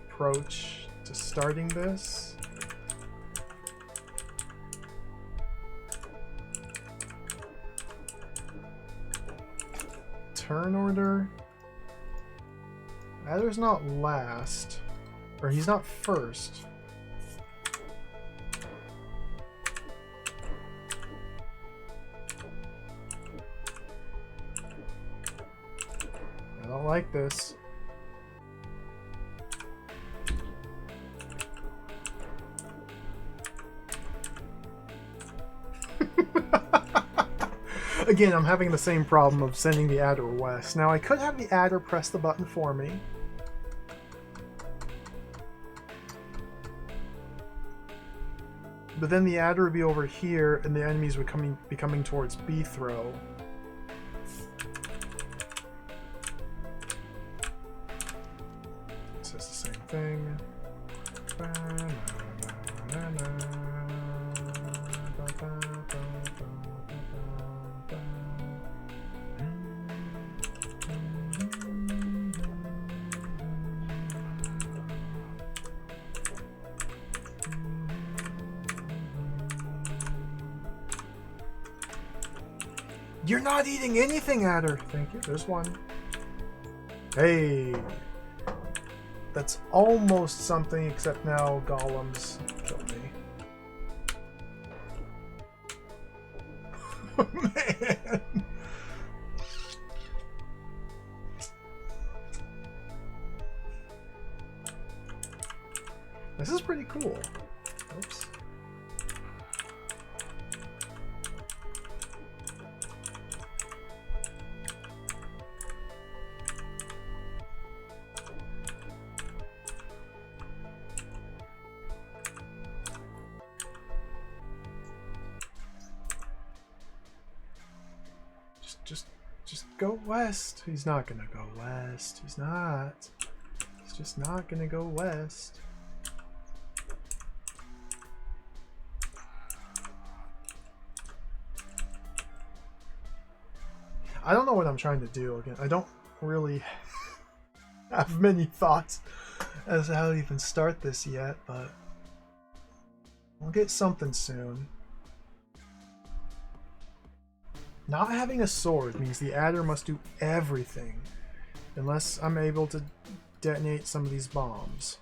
approach to starting this. Turn order. Adder's not last, or he's not first. I don't like this. Again, I'm having the same problem of sending the adder west. Now, I could have the adder press the button for me. But then the adder would be over here, and the enemies would be coming towards B throw. This is the same thing. You're not eating anything, adder. Thank you. There's one. Hey. That's almost something, except now golems killed me. Man. This is pretty cool. Oops. Just go west. He's not gonna go west. He's not. He's just not gonna go west. I don't know what I'm trying to do. Again, I don't really have many thoughts as to how to even start this yet, but we'll get something soon. Not having a sword means the adder must do everything unless I'm able to detonate some of these bombs.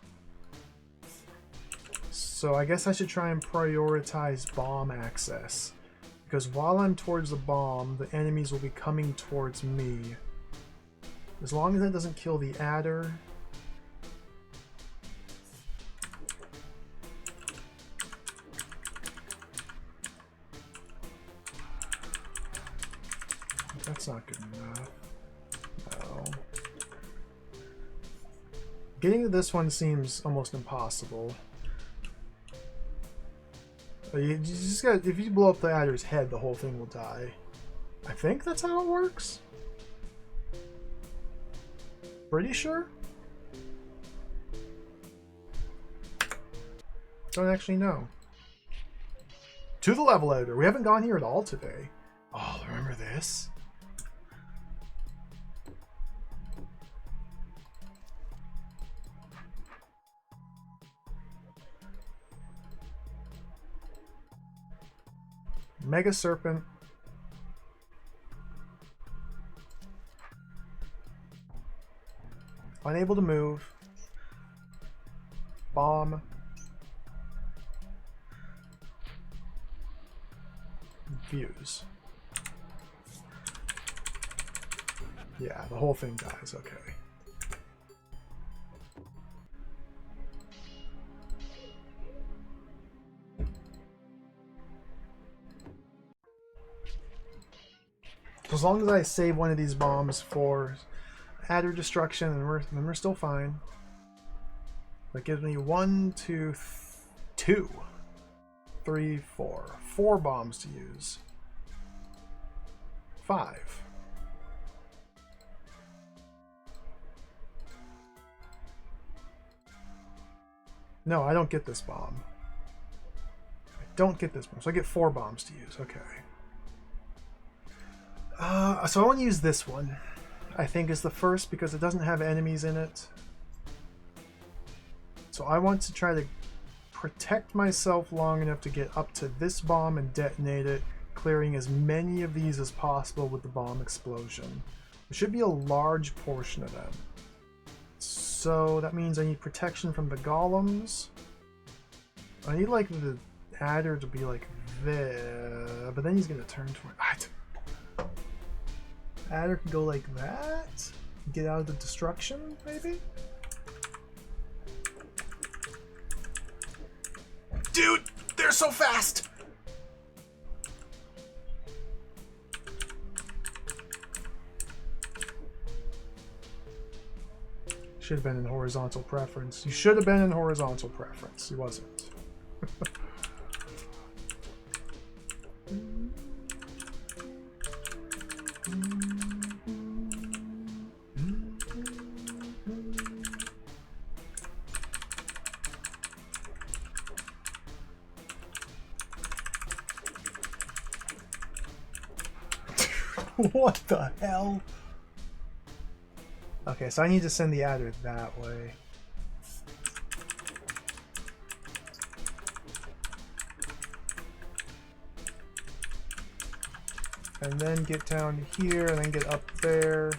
So I guess I should try and prioritize bomb access, because while I'm towards the bomb, the enemies will be coming towards me. As long as that doesn't kill the adder. That's not good enough. No. Getting to this one seems almost impossible. You just got, if you blow up the adder's head, the whole thing will die. I think that's how it works. Pretty sure? Don't actually know. To the level editor. We haven't gone here at all today. Oh, remember this? Mega Serpent. Unable to move. Bomb. Fuse. Yeah, the whole thing dies. Okay. As long as I save one of these bombs for adder destruction, and we're still fine. That gives me 1, 2, 2, 3, 4. 4 bombs to use. 5. No, I don't get this bomb. I don't get this bomb, so I get 4 bombs to use. Okay. So I want to use this one. I think is the first because it doesn't have enemies in it. So I want to try to protect myself long enough to get up to this bomb and detonate it, clearing as many of these as possible with the bomb explosion. There should be a large portion of them. So that means I need protection from the golems. I need like the adder to be like there, but then he's gonna turn toward. Adder can go like that. Get out of the destruction, maybe? Dude, they're so fast! should have been in horizontal preference. You should have been in horizontal preference. He wasn't. What the hell? Okay, so I need to send the adder that way. And then get down here, and then get up there.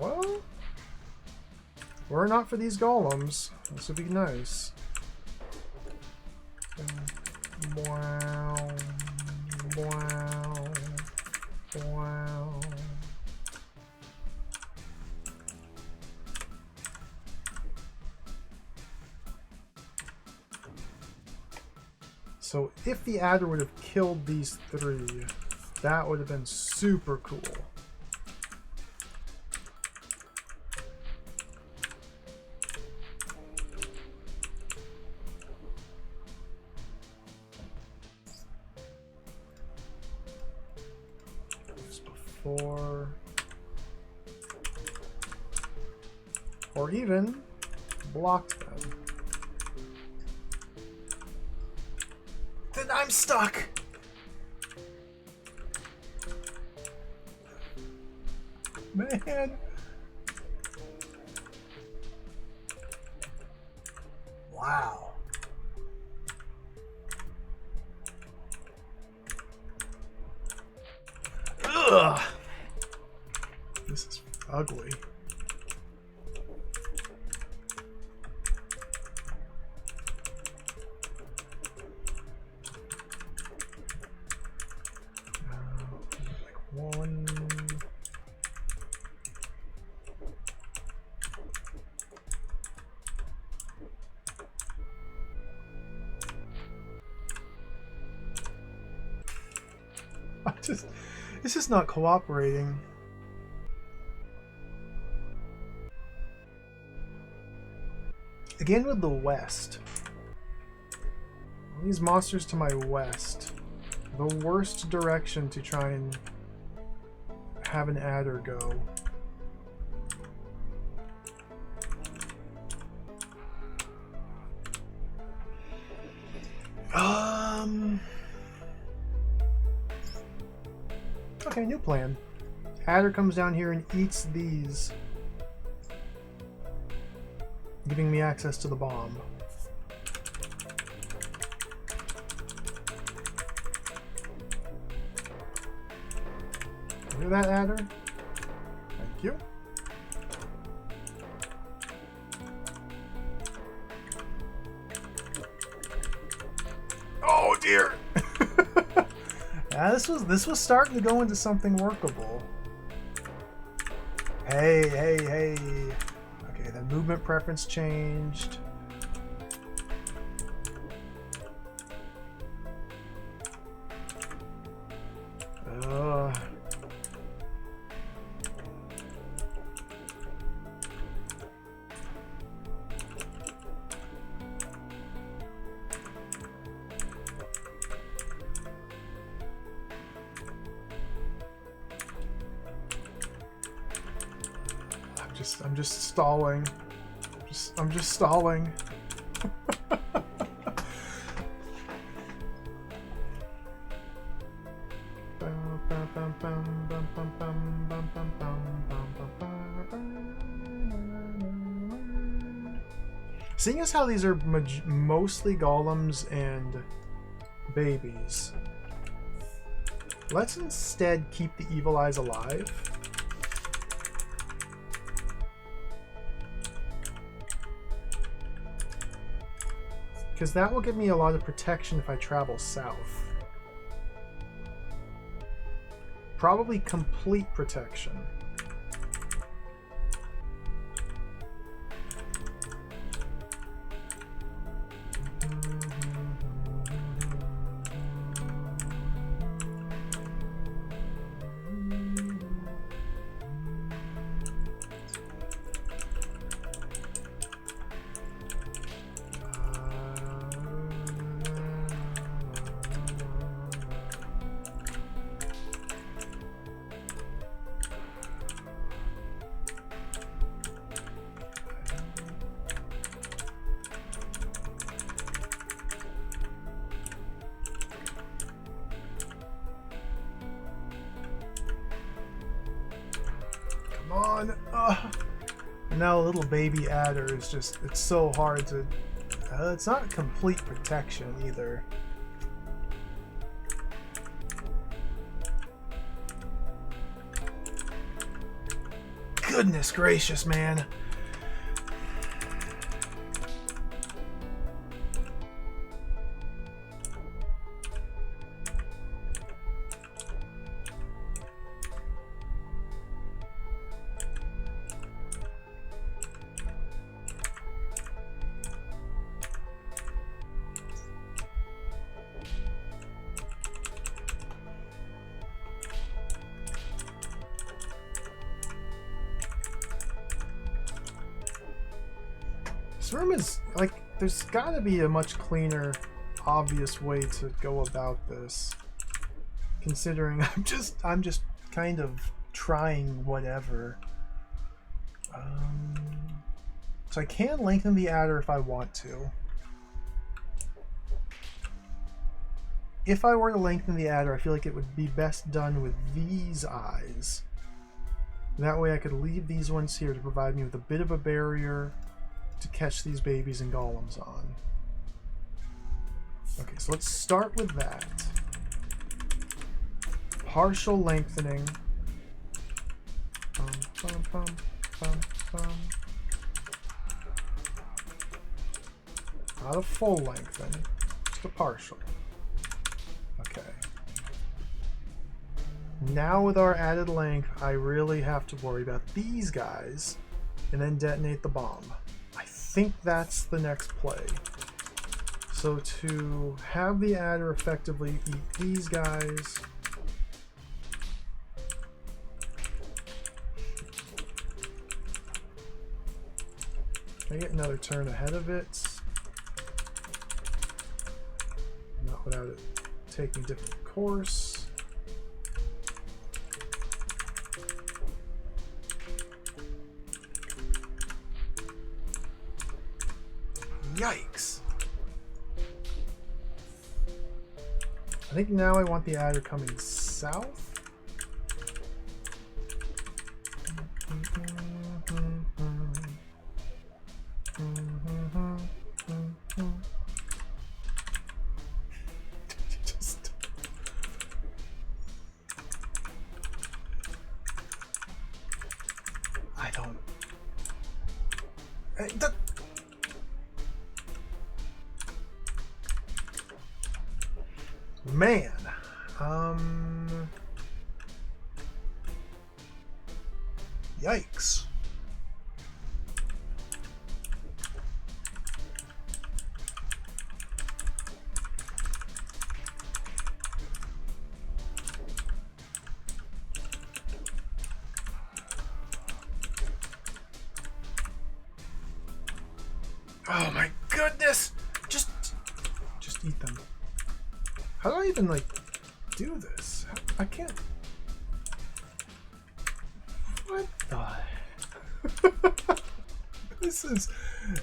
Well, were it not for these golems, this would be nice. Wow. Wow. Wow. So if the adder would have killed these three, that would have been super cool. Or even blocked them. Then I'm stuck! Man! Wow. Ugh! This is ugly. One. It's just not cooperating. Again with the west. These monsters to my west. The worst direction to try and have an adder go. Okay, new plan. Adder comes down here and eats these, giving me access to the bomb. Hear that, adder? Thank you. Oh dear! Yeah, this was starting to go into something workable. Hey, hey, hey. Okay, the movement preference changed. I'm just stalling. I'm just stalling. Seeing as how these are mostly golems and babies, let's instead keep the evil eyes alive. Because that will give me a lot of protection if I travel south. Probably complete protection. Come on. And now a little baby adder is just, it's so hard to... it's not complete protection either. Goodness gracious, man. This room is, like, there's gotta be a much cleaner, obvious way to go about this. Considering I'm just kind of trying whatever. So I can lengthen the adder if I want to. If I were to lengthen the adder, I feel like it would be best done with these eyes. That way I could leave these ones here to provide me with a bit of a barrier to catch these babies and golems on. Okay, so let's start with that. Partial lengthening. Not a full lengthen, just a partial. Okay. Now with our added length, I really have to worry about these guys and then detonate the bomb. I think that's the next play. So to have the adder effectively eat these guys, I get another turn ahead of it. Not without it taking a different course. Yikes. I think now I want the adder coming south. I don't... Man, yikes. Oh my goodness! Just eat them. How do I even, like, do this? I can't. What the?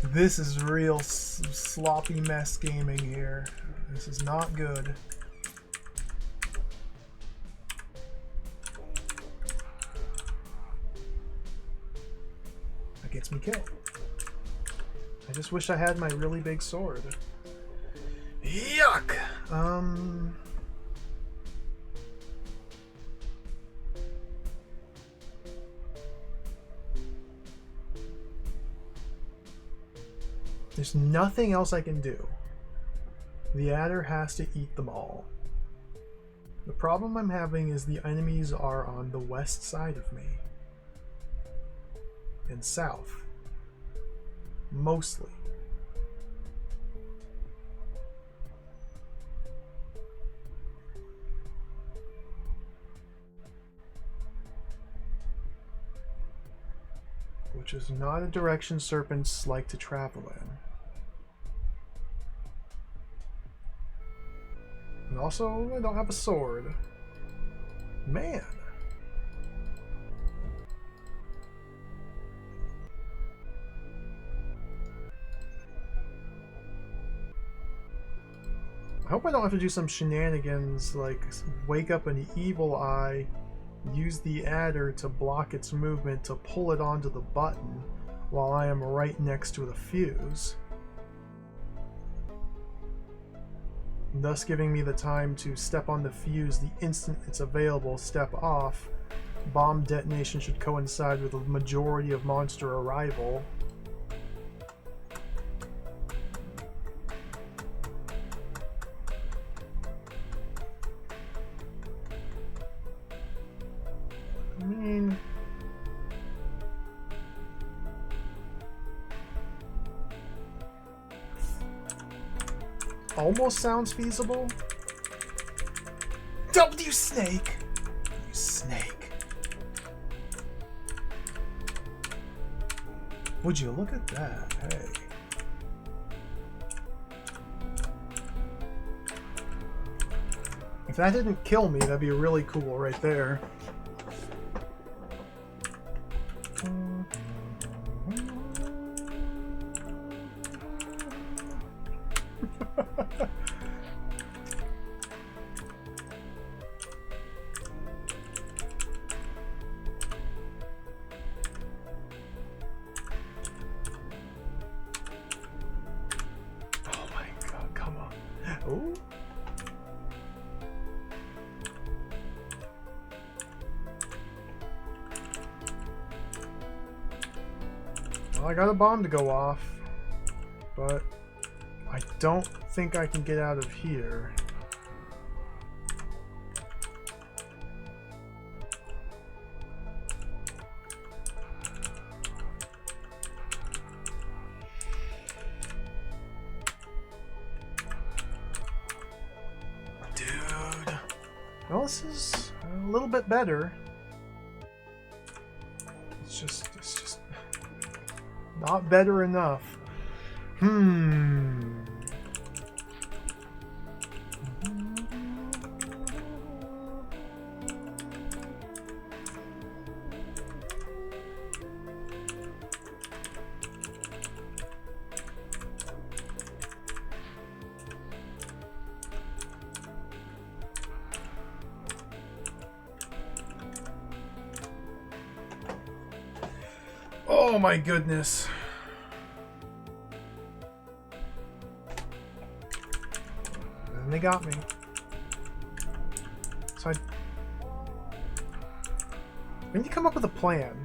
This is real sloppy mess gaming here. This is not good. That gets me killed. I just wish I had my really big sword. Yuck! There's nothing else I can do. The adder has to eat them all. The problem I'm having is the enemies are on the west side of me. And south. Mostly. Which is not a direction serpents like to travel in. And also, I don't have a sword. Man. I hope I don't have to do some shenanigans like wake up an evil eye Use the adder to block its movement to pull it onto the button while I am right next to the fuse, thus giving me the time to step on the fuse the instant it's available, step off. Bomb detonation should coincide with the majority of monster arrival. I mean, almost sounds feasible. W snake! You snake. Would you look at that? Hey. If that didn't kill me, that'd be really cool right there. I got a bomb to go off, but I don't think I can get out of here. Dude. Well, this is a little bit better. It's just not better enough. Oh my goodness. And they got me. So we need to come up with a plan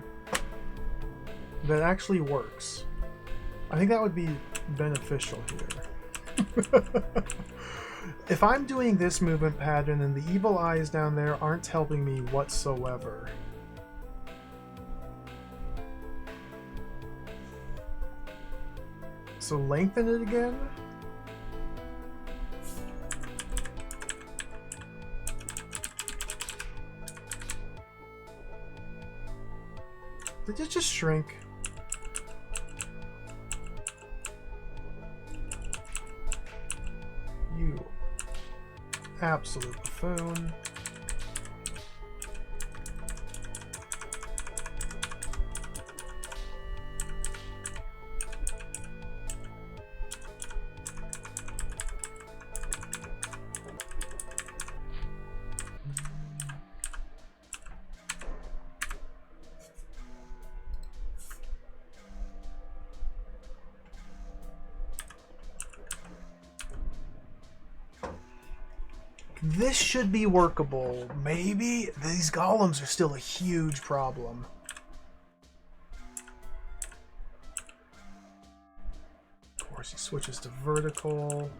that actually works. I think that would be beneficial here. If I'm doing this movement pattern and the evil eyes down there aren't helping me whatsoever, so lengthen it again. Did it just shrink? You absolute buffoon. This should be workable. Maybe these golems are still a huge problem. Of course, he switches to vertical.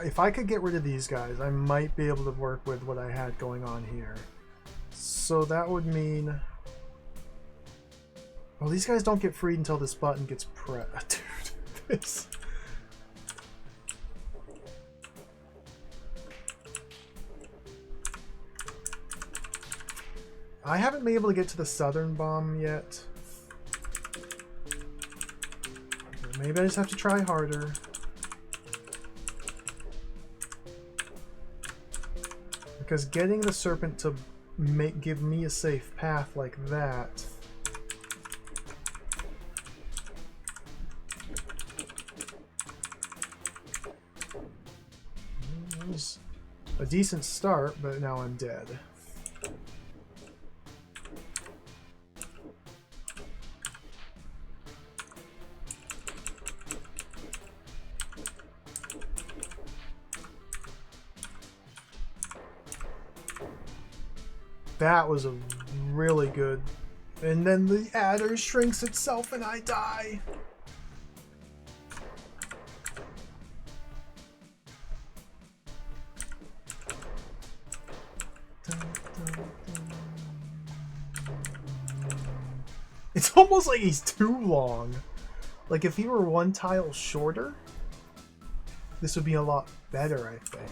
If I could get rid of these guys, I might be able to work with what I had going on here. So that would mean... Well, these guys don't get freed until this button gets pressed. Dude, this... I haven't been able to get to the southern bomb yet. Maybe I just have to try harder. Because getting the serpent to give me a safe path like that... That was a decent start, but now I'm dead. That was a really good... And then the adder shrinks itself and I die. It's almost like he's too long. Like if he were one tile shorter, this would be a lot better, I think.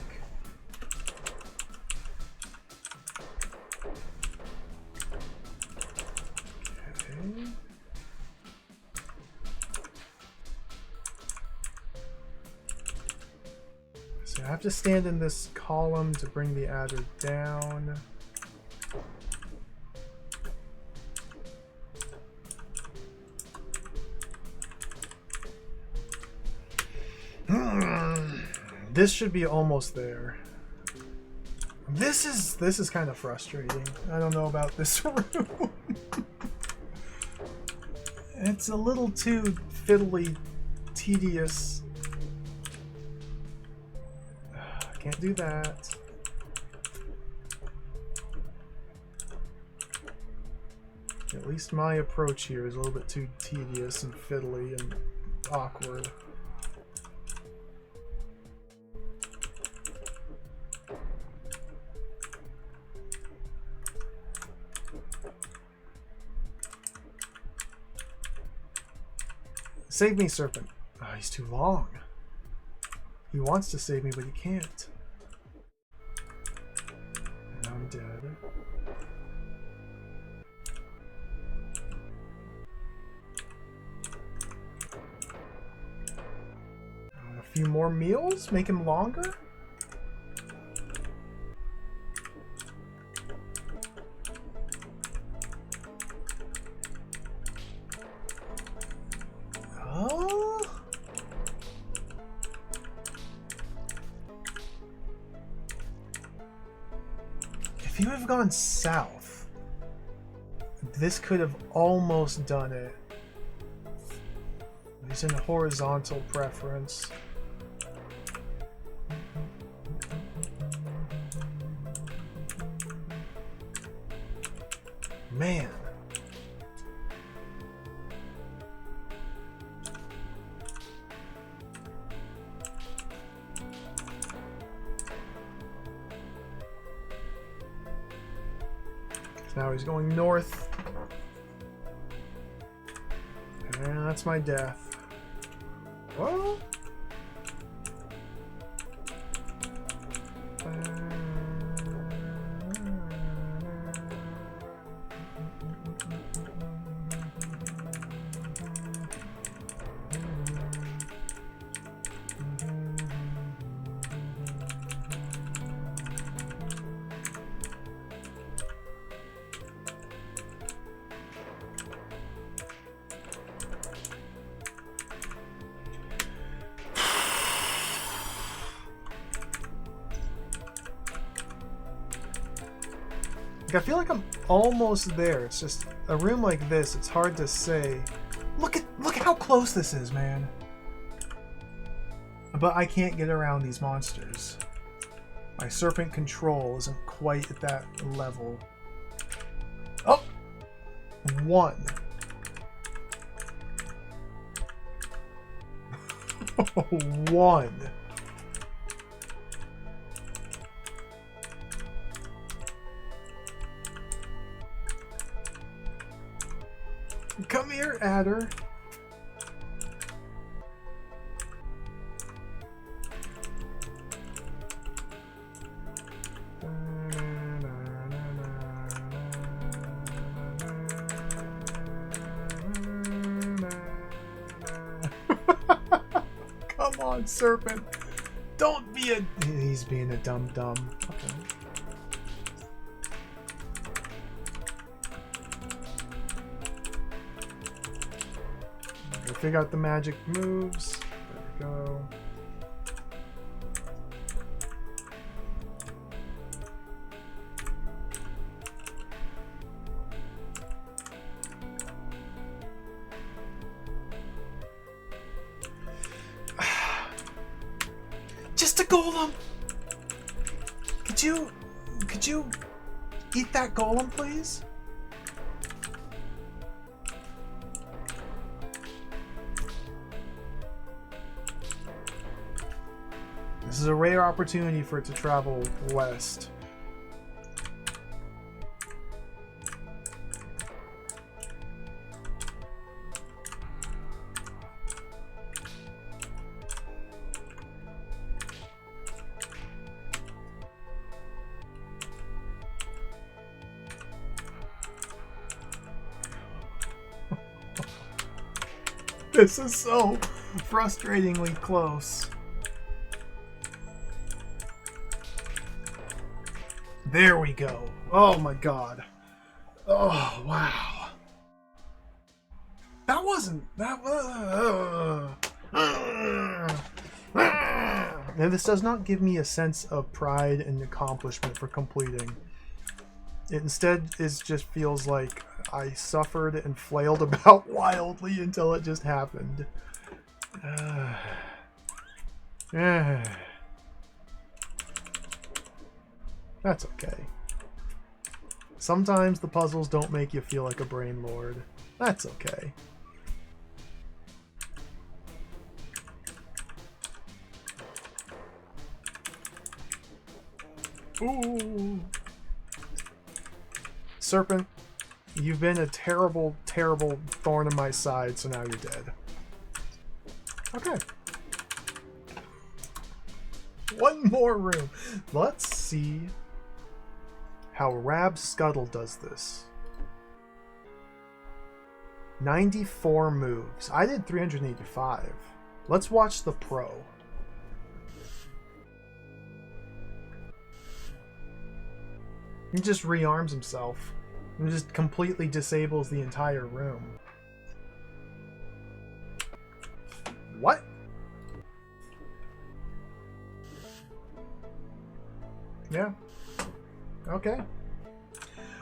So I have to stand in this column to bring the adder down. This should be almost there. This is kind of frustrating. I don't know about this room. It's a little too fiddly, tedious. Can't do that. At least my approach here is a little bit too tedious and fiddly and awkward. Save me, serpent. Oh, he's too long. He wants to save me, but he can't. And I'm dead. A few more meals? Make him longer? If you have gone south, this could have almost done it. He's in a horizontal preference. Man. Now he's going north. And that's my death. Well... I feel like I'm almost there. It's just a room like this, it's hard to say. Look how close this is, man. But I can't get around these monsters. My serpent control isn't quite at that level. Oh! One. One. Come here, adder. on, serpent. Don't be a... He's being a dum-dum. Okay. We'll figure out the magic moves. There we go. Just a golem. Could you eat that golem, please? This is a rare opportunity for it to travel west. This is so frustratingly close. There we go. Oh my god. Oh, wow. That wasn't... That was... Now, this does not give me a sense of pride and accomplishment for completing. It instead just feels like I suffered and flailed about wildly until it just happened. That's okay. Sometimes the puzzles don't make you feel like a brain lord. That's okay. Ooh. Serpent, you've been a terrible, terrible thorn in my side, so now you're dead. Okay. One more room. Let's see how Rab Scuttle does this. 94 moves. I did 385. Let's watch the pro. He just rearms himself and just completely disables the entire room. What? Yeah. Okay.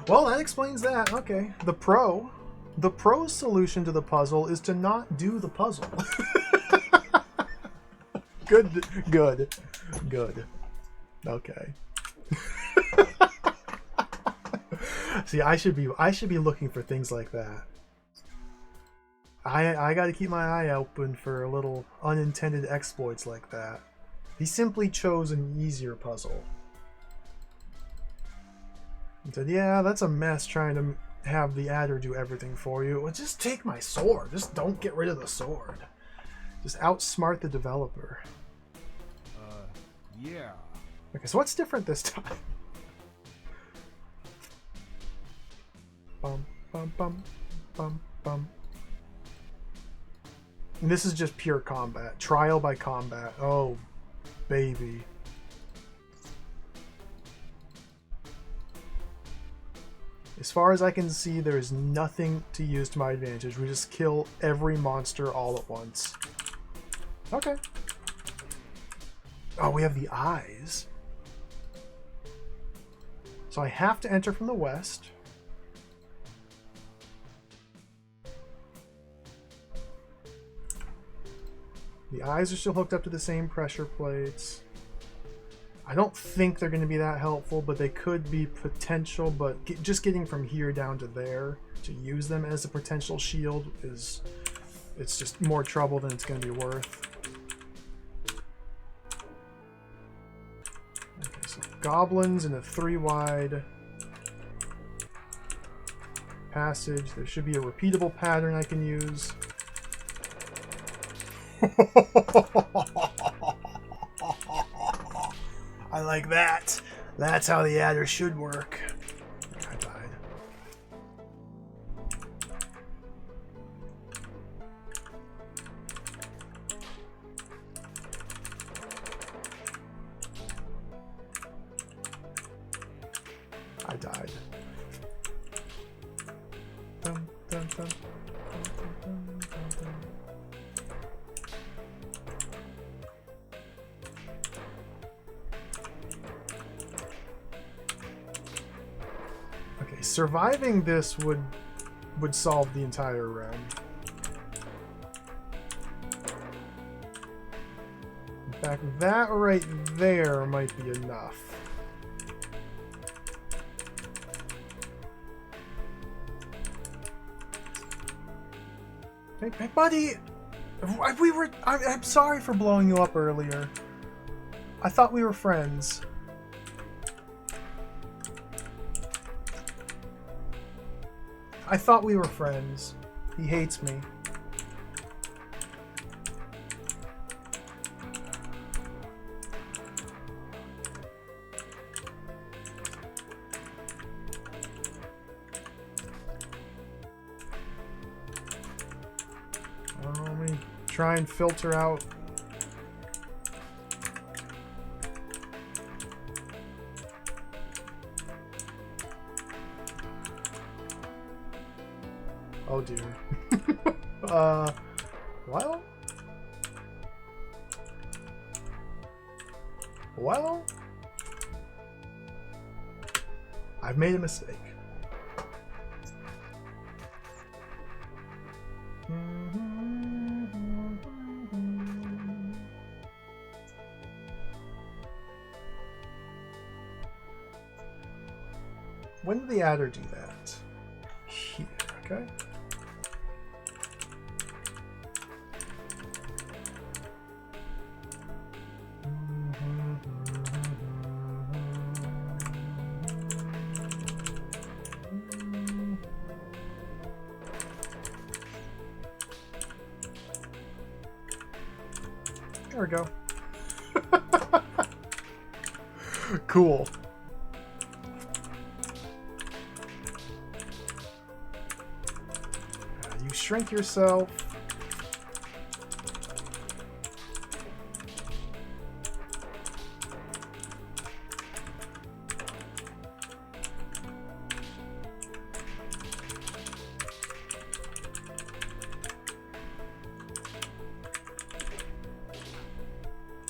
Well, that explains that. Okay. The pro's solution to the puzzle is to not do the puzzle. Good. Okay. See, I should be looking for things like that. I got to keep my eye open for little unintended exploits like that. He simply chose an easier puzzle. He said, yeah, that's a mess trying to have the adder do everything for you. Well, just take my sword. Just don't get rid of the sword. Just outsmart the developer. Yeah. Okay, so what's different this time? Bum, bum, bum, bum, bum. And this is just pure combat. Trial by combat. Oh, baby. As far as I can see, there is nothing to use to my advantage. We just kill every monster all at once. Okay. Oh, we have the eyes. So I have to enter from the west. The eyes are still hooked up to the same pressure plates. I don't think they're going to be that helpful, but they could be potential. But just getting from here down to there to use them as a potential shield it's just more trouble than it's going to be worth. Okay, so goblins in a 3-wide passage. There should be a repeatable pattern I can use. I like that. That's how the adder should work. I died. dun, dun, dun. Okay, surviving this would solve the entire room. In fact, that right there might be enough. Hey, buddy! I'm sorry for blowing you up earlier. I thought we were friends. I thought we were friends. He hates me. Let me try and filter out. Oh dear. Well? Well? I've made a mistake. When did the adder do that? Here, okay. There we go. Cool. You shrink yourself.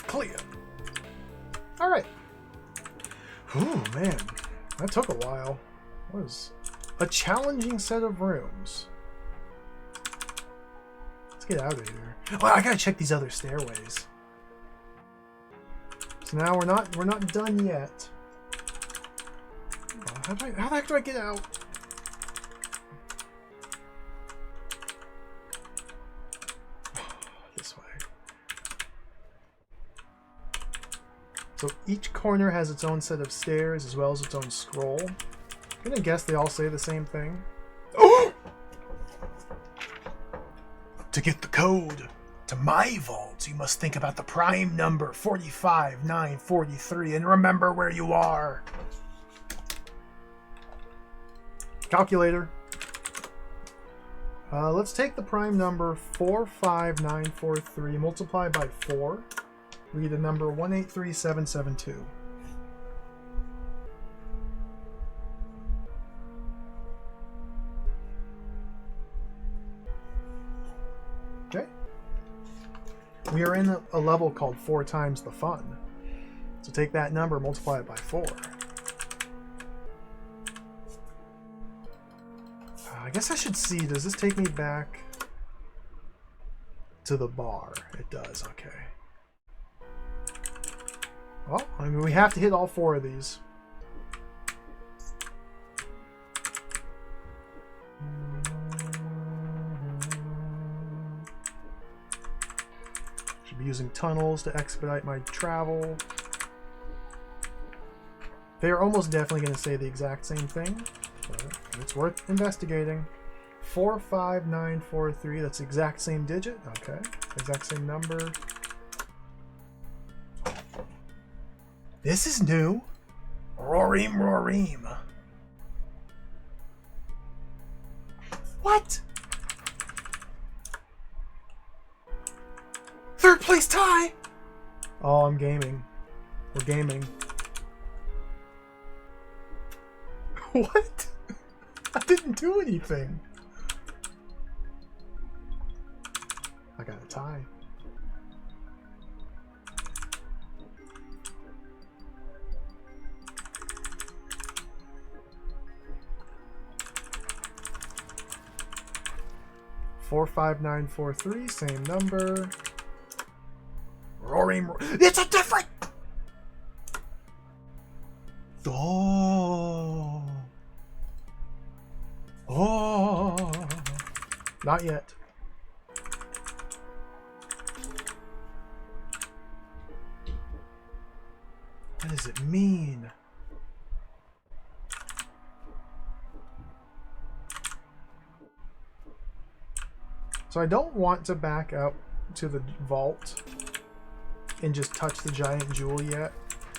Clear. All right. Oh man, that took a while. That was a challenging set of rooms. Let's get out of here. Oh, I gotta check these other stairways. So now we're not done yet. Oh, how the heck do I get out? This way. So each corner has its own set of stairs as well as its own scroll. I'm gonna guess they all say the same thing. Oh! To get the code to my vault, you must think about the prime number 45943 and remember where you are. Calculator. Let's take the prime number 45943, multiply by 4. We get a number 183772. Okay. We are in a level called 4 times the fun. So take that number, multiply it by 4. I guess I should see, does this take me back to the bar? It does, okay. Well, I mean, we have to hit all 4 of these. Should be using tunnels to expedite my travel. They are almost definitely going to say the exact same thing, but it's worth investigating. 45943, that's the exact same digit. Okay, exact same number. This is new. Rorim, rorim. What? 3rd place tie? Oh, I'm gaming. We're gaming. What? I didn't do anything. I got a tie. Four, 5, 9, 4, 3, same number. Roaring. It's a different. Oh. Oh. Not yet. What does it mean? So I don't want to back up to the vault and just touch the giant jewel yet.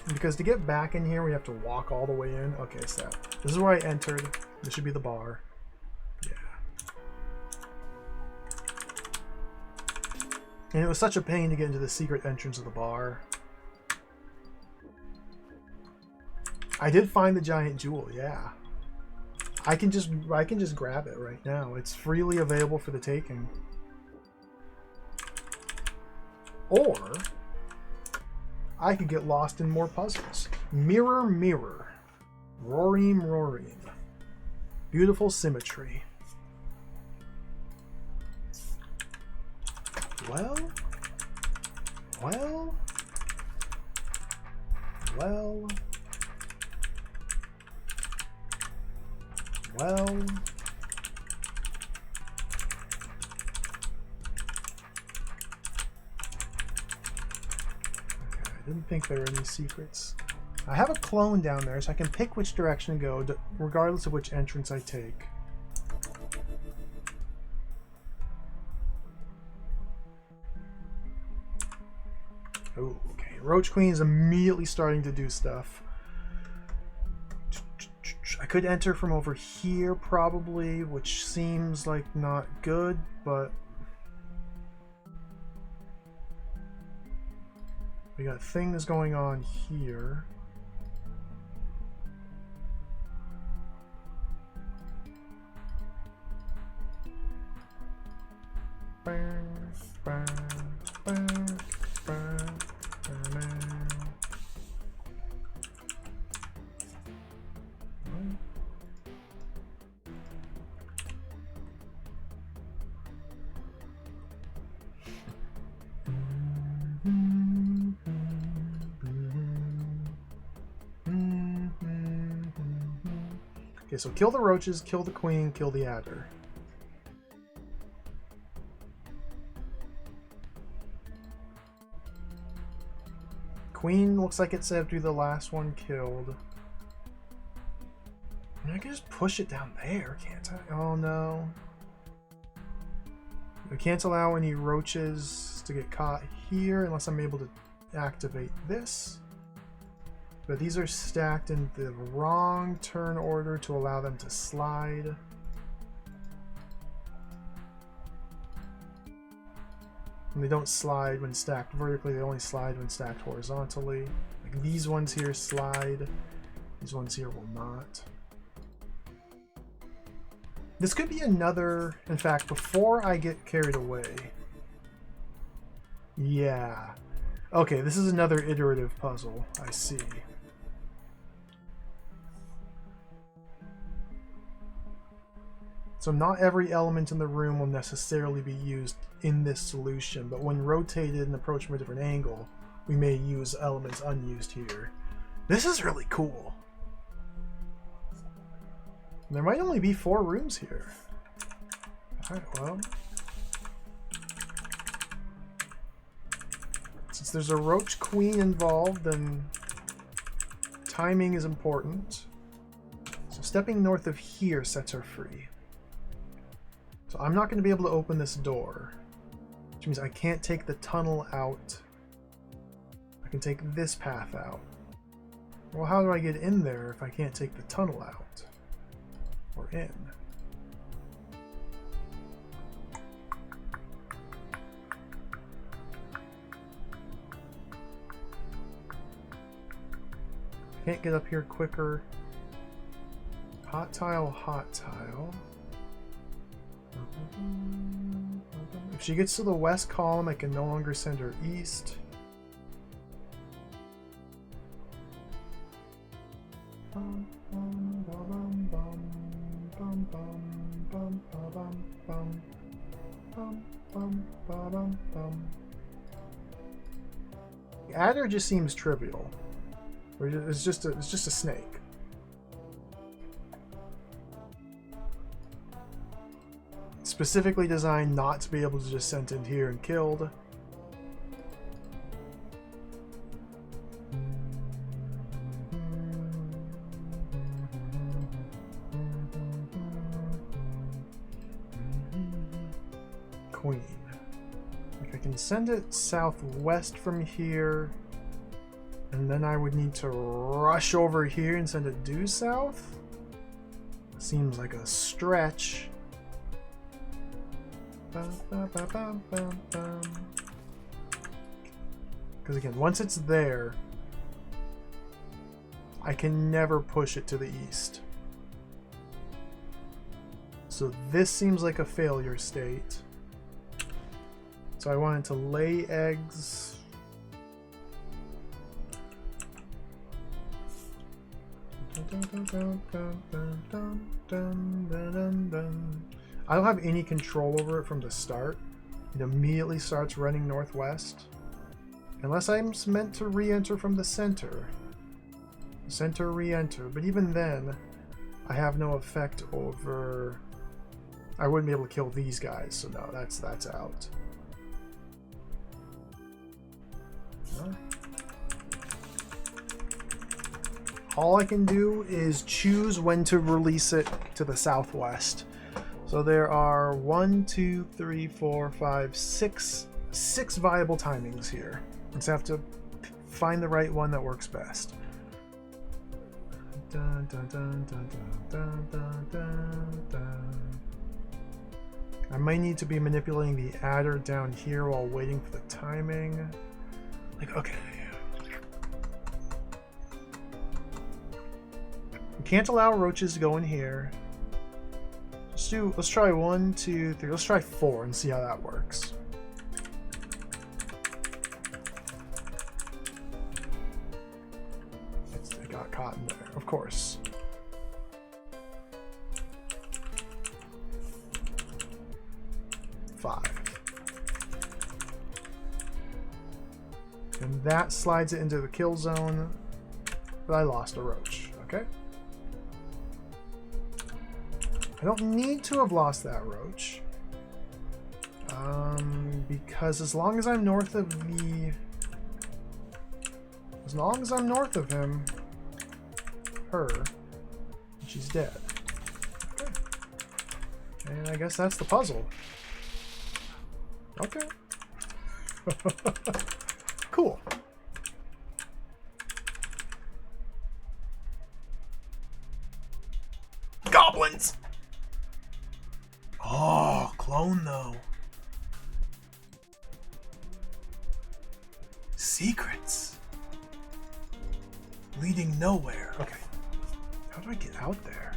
Because to get back in here, we have to walk all the way in. Okay, so this is where I entered. This should be the bar. Yeah. And it was such a pain to get into the secret entrance of the bar. I did find the giant jewel, yeah. I can just grab it right now. It's freely available for the taking. Or I could get lost in more puzzles. Mirror, mirror. Roaring, roaring. Beautiful symmetry. Well. Well. Well. Well. Okay, I didn't think there were any secrets. I have a clone down there, so I can pick which direction to go, regardless of which entrance I take. Oh, okay. Roach Queen is immediately starting to do stuff. I could enter from over here, probably, which seems like not good, but we got things going on here. Okay, so kill the roaches, kill the queen, kill the adder. Queen looks like it said to be the last one killed. I mean, I can just push it down there, can't I? Oh no. I can't allow any roaches to get caught here unless I'm able to activate this. But these are stacked in the wrong turn order to allow them to slide. And they don't slide when stacked vertically, they only slide when stacked horizontally. Like these ones here slide, these ones here will not. This could be another, in fact, before I get carried away. Yeah. Okay, this is another iterative puzzle, I see. So not every element in the room will necessarily be used in this solution, but when rotated and approached from a different angle, we may use elements unused here. This is really cool. There might only be 4 rooms here. Alright, well. Since there's a roach queen involved, then timing is important. So stepping north of here sets her free. So I'm not going to be able to open this door, which means I can't take the tunnel out. I can take this path out. Well, how do I get in there if I can't take the tunnel out? Or in? Can't get up here quicker. Hot tile, hot tile. If she gets to the west column, I can no longer send her east. Adder just seems trivial. It's just a snake. Specifically designed not to be able to just sent in here and killed. Queen. Like I can send it southwest from here, and then I would need to rush over here and send it due south. Seems like a stretch. Because again, once it's there, I can never push it to the east. So this seems like a failure state. So I wanted to lay eggs. I don't have any control over it from the start. It immediately starts running northwest. Unless I'm meant to re-enter from the center. Center re-enter. But even then, I have no effect over... I wouldn't be able to kill these guys, so no, that's out. All I can do is choose when to release it to the southwest. So there are 1, 2, 3, 4, 5, 6 viable timings here. Just have to find the right one that works best. Dun, dun, dun, dun, dun, dun, dun, dun. I might need to be manipulating the adder down here while waiting for the timing. Like, okay. We can't allow roaches to go in here. Let's try 1, 2, 3. Let's try 4 and see how that works. It got caught in there, of course. And that slides it into the kill zone, but I lost a roach. Okay. I don't need to have lost that roach. Because as long as I'm north of the... As long as I'm north of him... Her... She's dead. Okay. And I guess that's the puzzle. Okay. Cool. Goblins! Oh, clone though. Secrets. Leading nowhere. Okay. How do I get out there?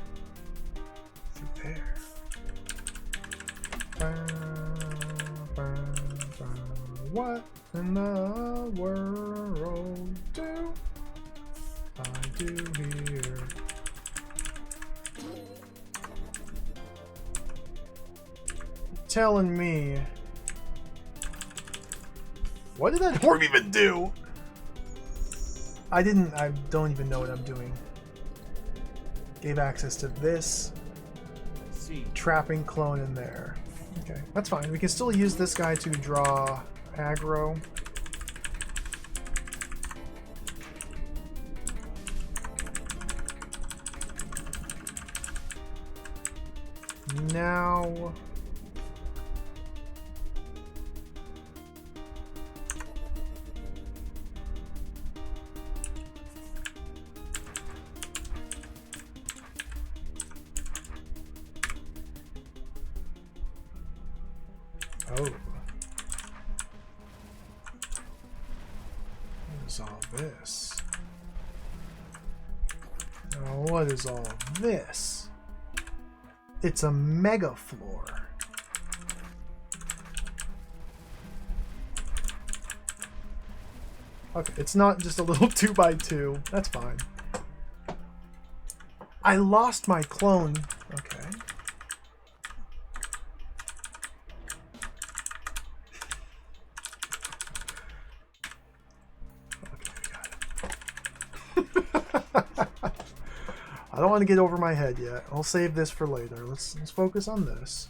Through there. What in the world do I do here? Telling me. What did that dwarf even do? I don't even know what I'm doing. Gave access to this. Trapping clone in there. Okay, that's fine. We can still use this guy to draw aggro. Now... Oh. What is all this? Now, what is all this? It's a mega floor. Okay, it's not just a little 2x2. That's fine. I lost my clone. Okay. I don't want to get over my head yet. I'll save this for later. Let's focus on this.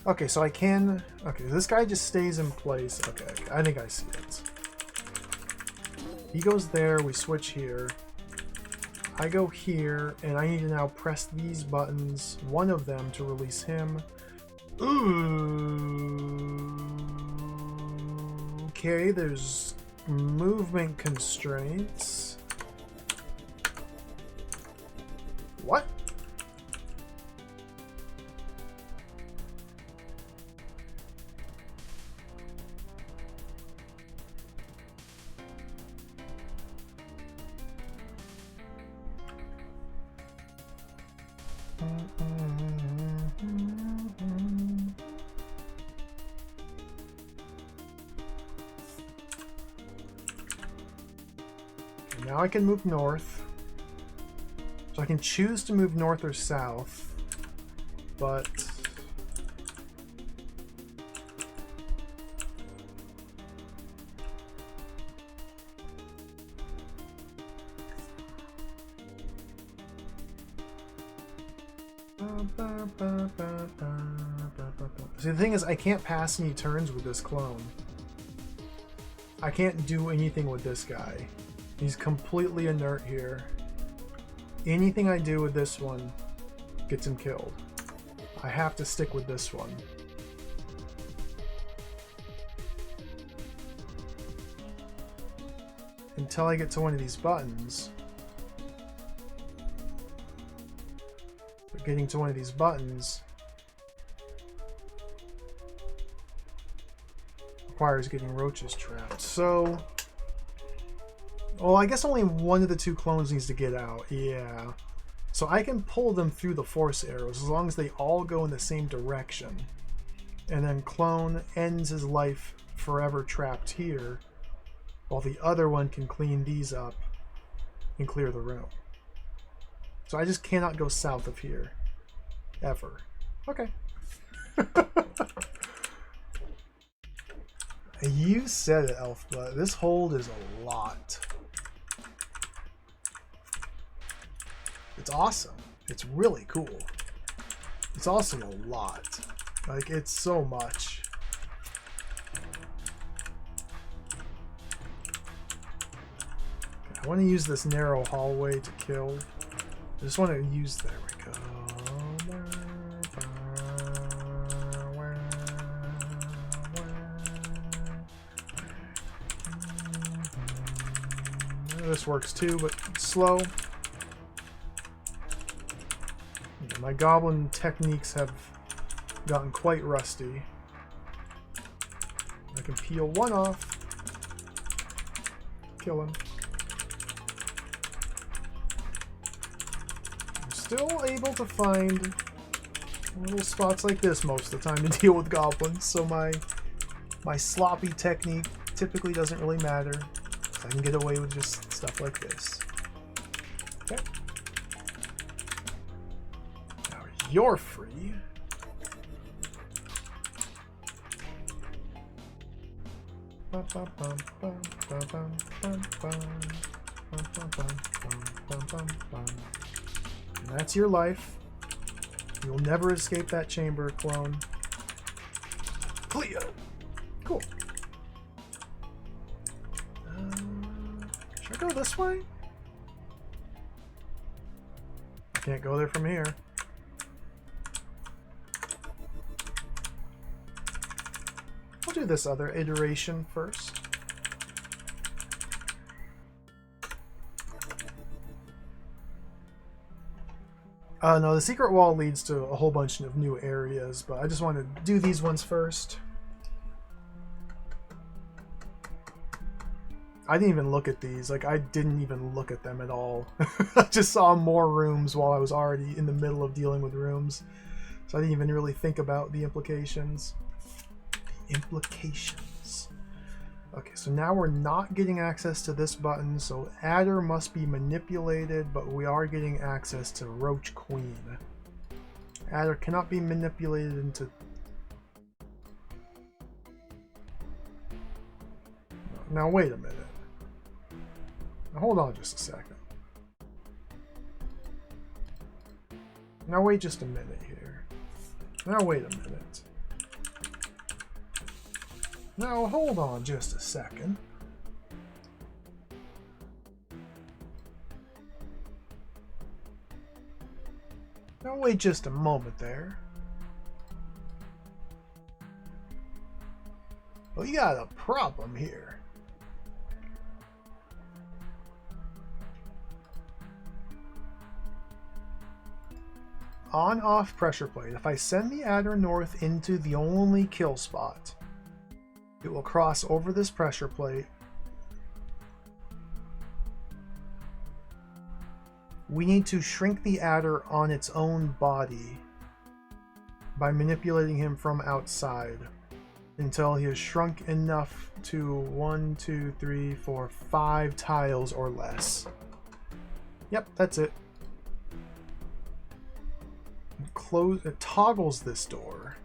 Okay, so I can... Okay, this guy just stays in place. Okay, I think I see it. He goes there, we switch here. I go here, and I need to now press these buttons, one of them to release him. Ooh. Okay, there's movement constraints. What? Now I can move north. So I can choose to move north or south, but see, the thing is, I can't pass any turns with this clone. I can't do anything with this guy. He's completely inert here. Anything I do with this one gets him killed. I have to stick with this one. Until I get to one of these buttons. But getting to one of these buttons requires getting roaches trapped. So... well, I guess only one of the two clones needs to get out. Yeah. So I can pull them through the force arrows as long as they all go in the same direction. And then clone ends his life forever trapped here, while the other one can clean these up and clear the room. So I just cannot go south of here. Ever. Okay. You said it, Elfblood. This hold is a lot. It's awesome. It's really cool. It's also a lot. Like, it's so much. Okay, I want to use this narrow hallway to kill. I just want to use... there we go. This works too, but slow. Yeah, my goblin techniques have gotten quite rusty. I can peel one off. Kill him. I'm still able to find little spots like this most of the time to deal with goblins, so my sloppy technique typically doesn't really matter. I can get away with just stuff like this. Okay. Now you're free. And that's your life. You'll never escape that chamber, clone. Cleo! Cool. Should I go this way? I can't go there from here. I'll do this other iteration first. No, the secret wall leads to a whole bunch of new areas, but I just want to do these ones first. I didn't even look at these. Like, I didn't even look at them at all. I just saw more rooms while I was already in the middle of dealing with rooms. So I didn't even really think about the implications. Implications. Okay, so now we're not getting access to this button, so Adder must be manipulated, but we are getting access to Roach Queen. Adder cannot be manipulated into... Now wait a minute. Now hold on just a second. Now wait just a minute here. Now wait a minute. Now hold on just a second. Now wait just a moment there. Well, you got a problem here. On-off pressure plate. If I send the Adder north into the only kill spot, it will cross over this pressure plate. We need to shrink the Adder on its own body by manipulating him from outside until he is shrunk enough to 1, 2, 3, 4, 5 tiles or less. Yep, that's it. It toggles this door.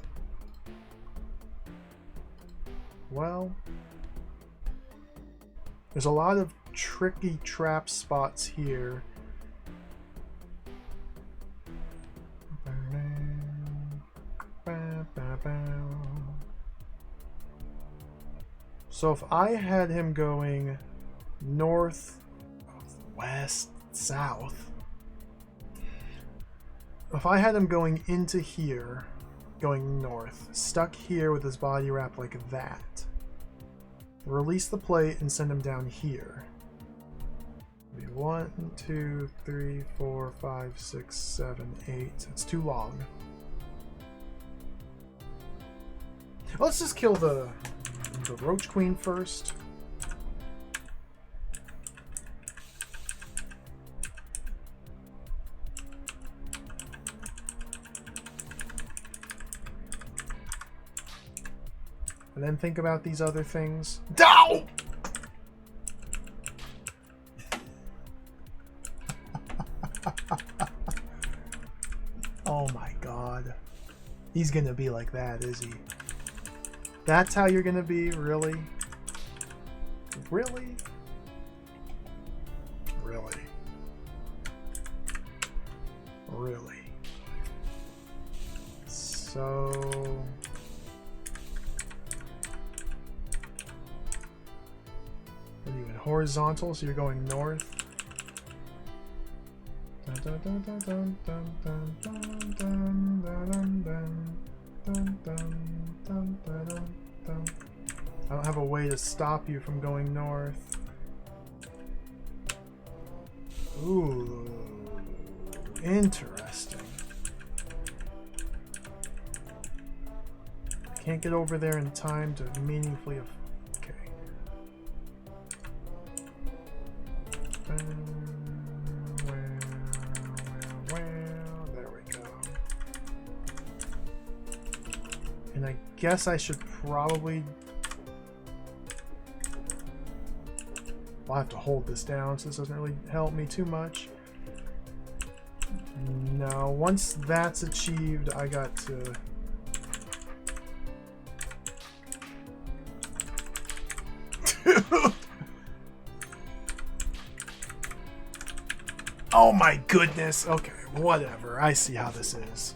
Well, there's a lot of tricky trap spots here. So if I had him going north, west, south, if I had him going into here, going north, stuck here with his body wrapped like that, release the plate and send him down here. 1, 2, 3, 4, 5, 6, 7, 8. It's too long. Let's just kill the Roach Queen first. And then think about these other things. Dow! Oh my god. He's gonna be like that, is he? That's how you're gonna be? Really? Really? Really? Really? So... What are you in horizontal? So you're going north? I don't have a way to stop you from going north. Ooh, interesting. Can't get over there in time to meaningfully. Okay. There we go. And I guess I should probably... I'll have to hold this down, so this doesn't really help me too much. No, once that's achieved, I got to... Oh my goodness. Okay, whatever. I see how this is.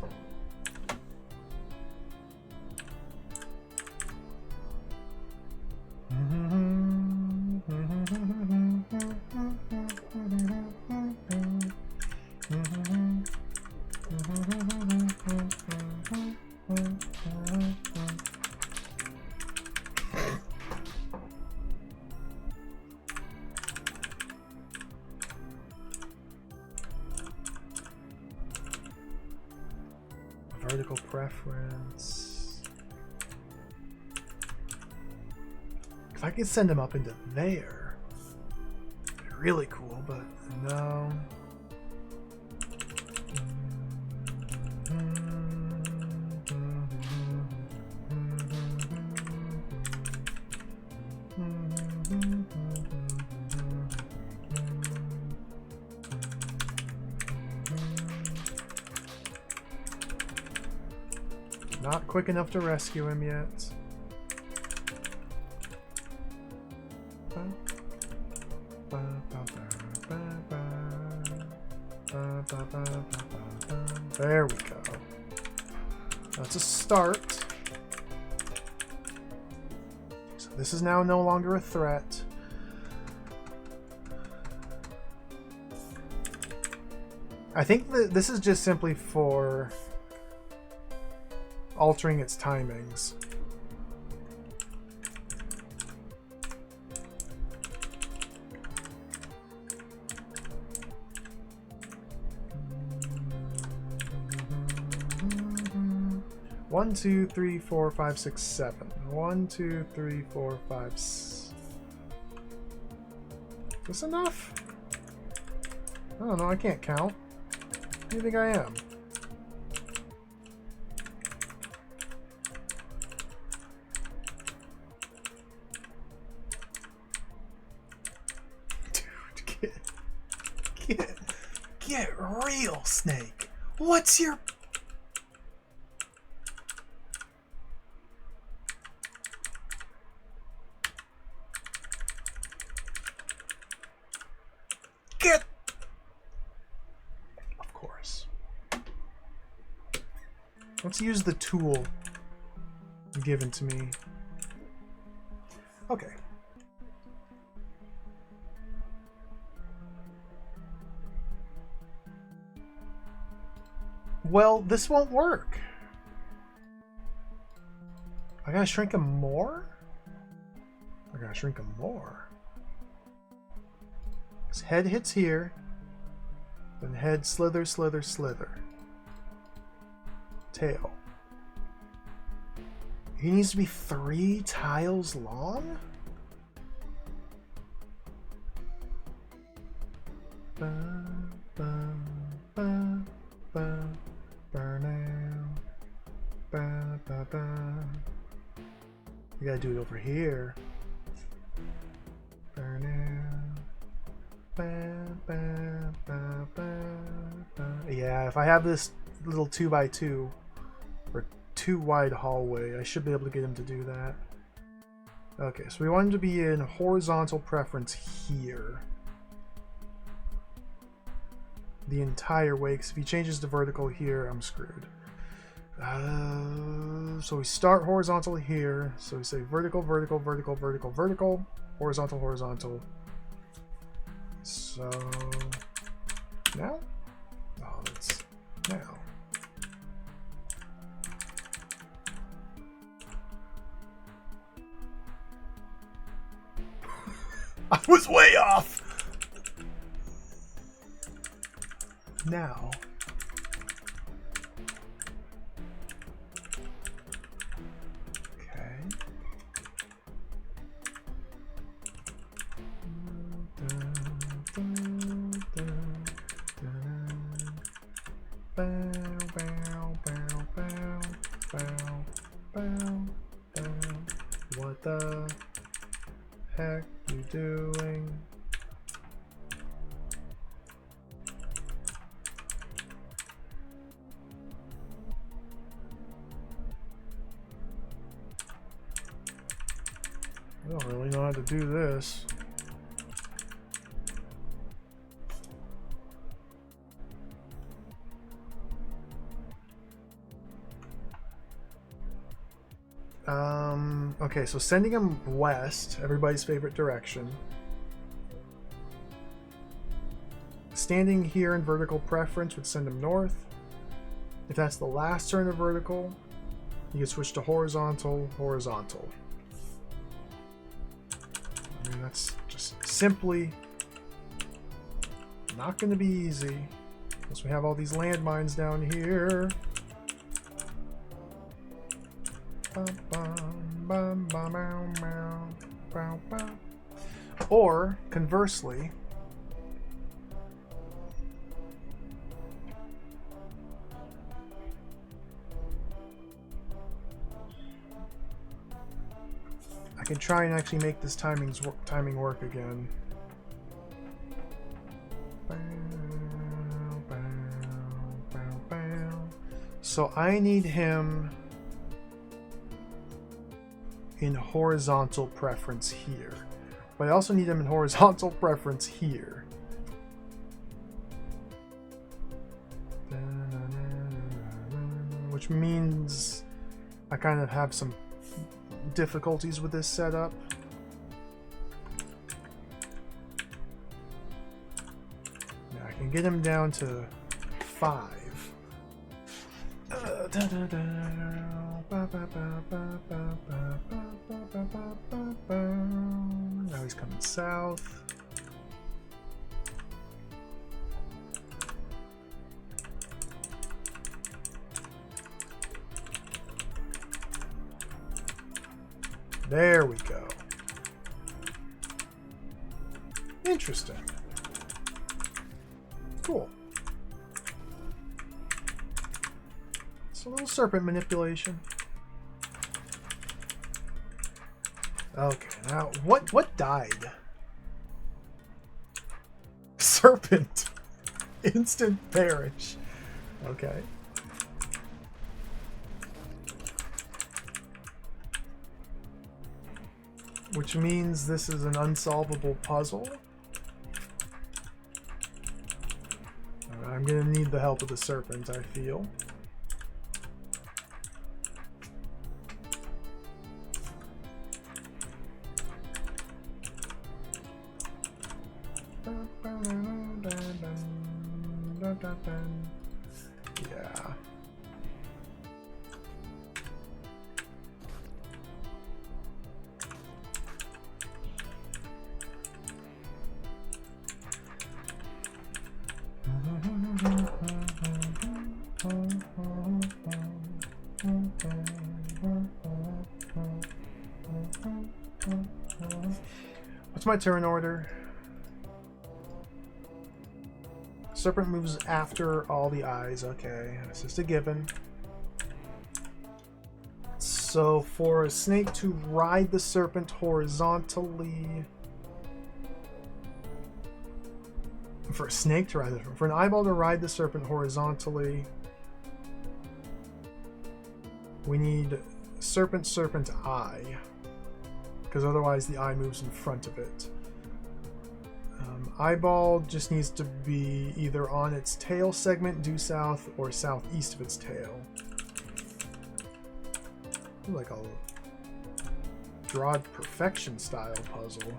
Vertical preference. If I could send him up into there. really cool, but no. Not quick enough to rescue him yet. There we go. That's a start. So this is now no longer a threat. I think that this is just simply for altering its timings. One, two, three, four, five, six, seven. 1, 2, 3, 4, 5. Is this enough? I don't know. I can't count. Who do you think I am? Dude, get real, Snake. What's your... Get... Of course. Let's use the tool given to me. Okay. Well, this won't work. I gotta shrink him more? I gotta shrink him more. His head hits here. Then head slither, slither, slither. Tail. He needs to be 3 tiles long? Ba, ba, ba, ba. You gotta do it over here. Yeah, if I have this little 2x2 or 2 wide hallway, I should be able to get him to do that. Okay, so we want him to be in horizontal preference here the entire way, because if he changes to vertical here, I'm screwed. So we start horizontal here. So we say vertical, vertical, vertical, vertical, vertical, horizontal, horizontal. So now? Oh, that's now. I was way off! Now. Okay. What the heck you doing? I don't really know how to do this. Okay, so sending him west, everybody's favorite direction. Standing here in vertical preference would send him north. If that's the last turn of vertical, you can switch to horizontal, horizontal. I mean, that's just simply not going to be easy. Unless we have all these landmines down here. Or, conversely, I can try and actually make this timing work again. So I need him in horizontal preference here. But I also need him in horizontal preference here. Which means I kind of have some difficulties with this setup. Now I can get him down to 5. Now he's coming south. There we go. Interesting. Cool. It's a little serpent manipulation. Okay, now what died? Serpent. Instant perish. Okay. Which means this is an unsolvable puzzle. I'm gonna need the help of the serpent, I feel. Yeah. What's my turn order? Serpent moves after all the eyes. Okay, it's just a given. So for a snake to ride the serpent horizontally, for a snake to ride the serpent, for an eyeball to ride the serpent horizontally, we need serpent eye, because otherwise the eye moves in front of it. Eyeball just needs to be either on its tail segment due south or southeast of its tail. Like a DROD perfection style puzzle.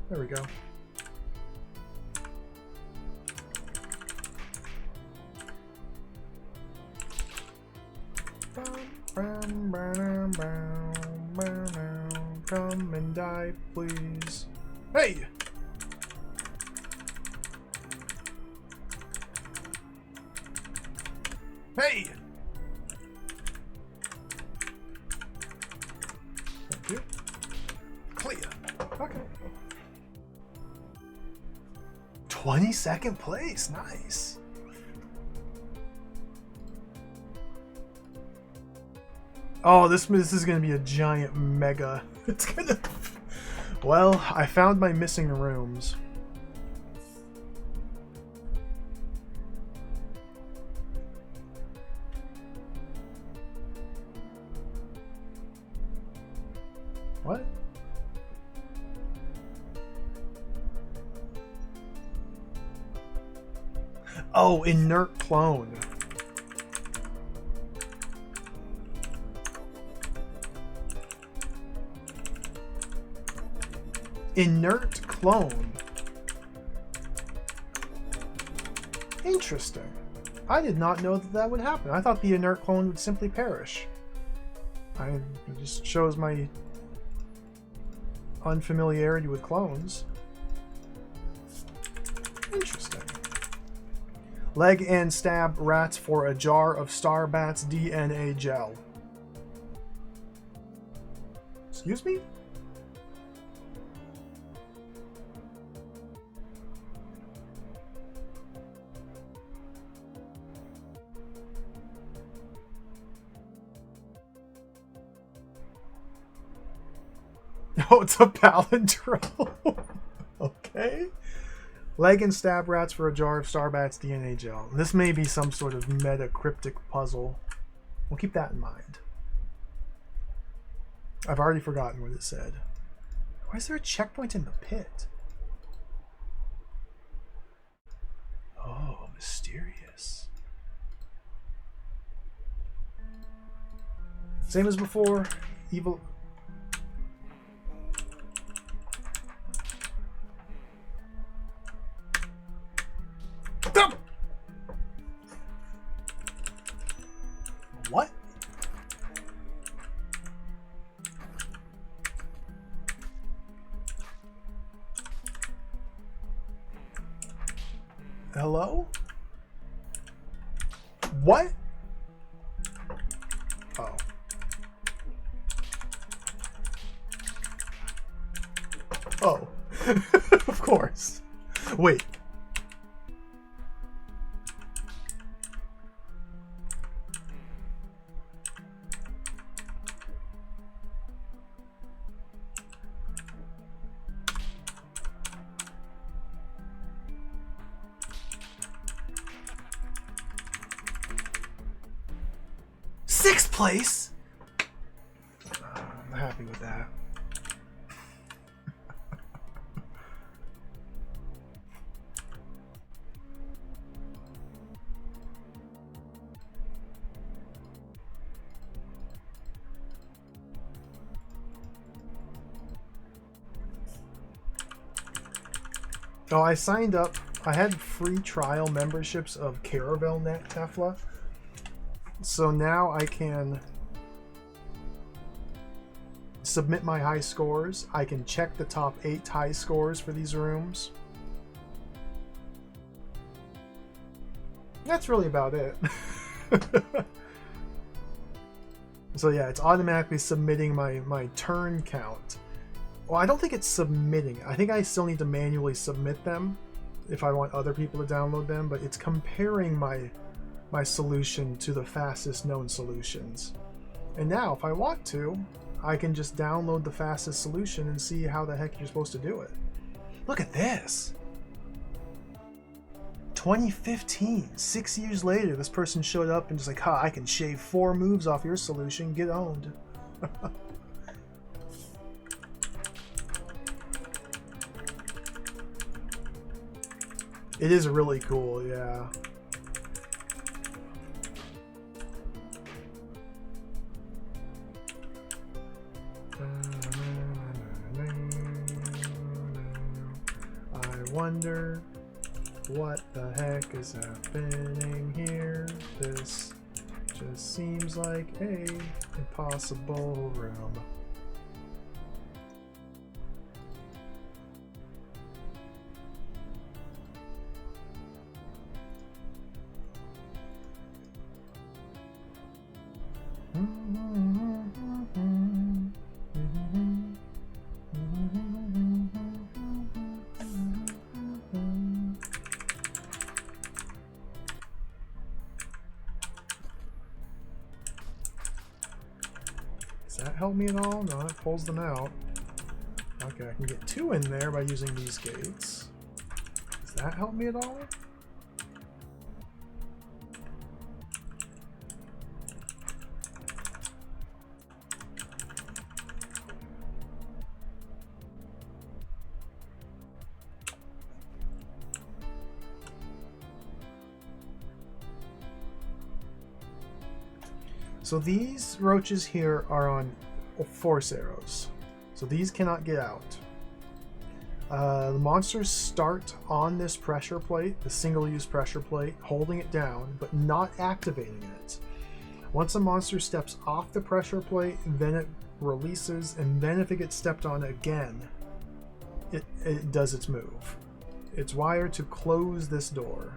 There we go. Come and die, please. Hey! Hey! Thank you. Clear. Okay. 22nd place. Nice. Oh, this is going to be a giant mega. It's going to... Well, I found my missing rooms. What? Oh, inert clone. Inert clone. Interesting. I did not know that that would happen. I thought the inert clone would simply perish. It just shows my unfamiliarity with clones. Interesting. Leg and stab rats for a jar of Starbat's DNA gel. Excuse me? Oh, it's a palindrome. Okay. Leg and stab rats for a jar of Starbat's DNA gel. This may be some sort of meta cryptic puzzle. We'll keep that in mind. I've already forgotten what it said. Why is there a checkpoint in the pit? Oh, mysterious. Same as before. Evil. What? Hello? What? Oh. Oh. Of course. Wait. Sixth place? I'm happy with that. Oh, I signed up. I had free trial memberships of CaravelNet Tefla. So now I can submit my high scores. I can check the top 8 high scores for these rooms. That's really about it. So yeah, it's automatically submitting my turn count. Well, I don't think it's submitting. I think I still need to manually submit them if I want other people to download them, but it's comparing my solution to the fastest known solutions. And now, if I want to, I can just download the fastest solution and see how the heck you're supposed to do it. Look at this! 2015, 6 years later, this person showed up and just like, ha, I can shave 4 moves off your solution, get owned. It is really cool, yeah. I wonder what the heck is happening here. This just seems like a impossible room. Does that help me at all? No, it pulls them out. Okay, I can get 2 in there by using these gates. Does that help me at all? So these roaches here are on force arrows. So these cannot get out. The monsters start on this pressure plate, the single-use pressure plate, holding it down, but not activating it. Once a monster steps off the pressure plate, then it releases, and then if it gets stepped on again, it does its move. It's wired to close this door.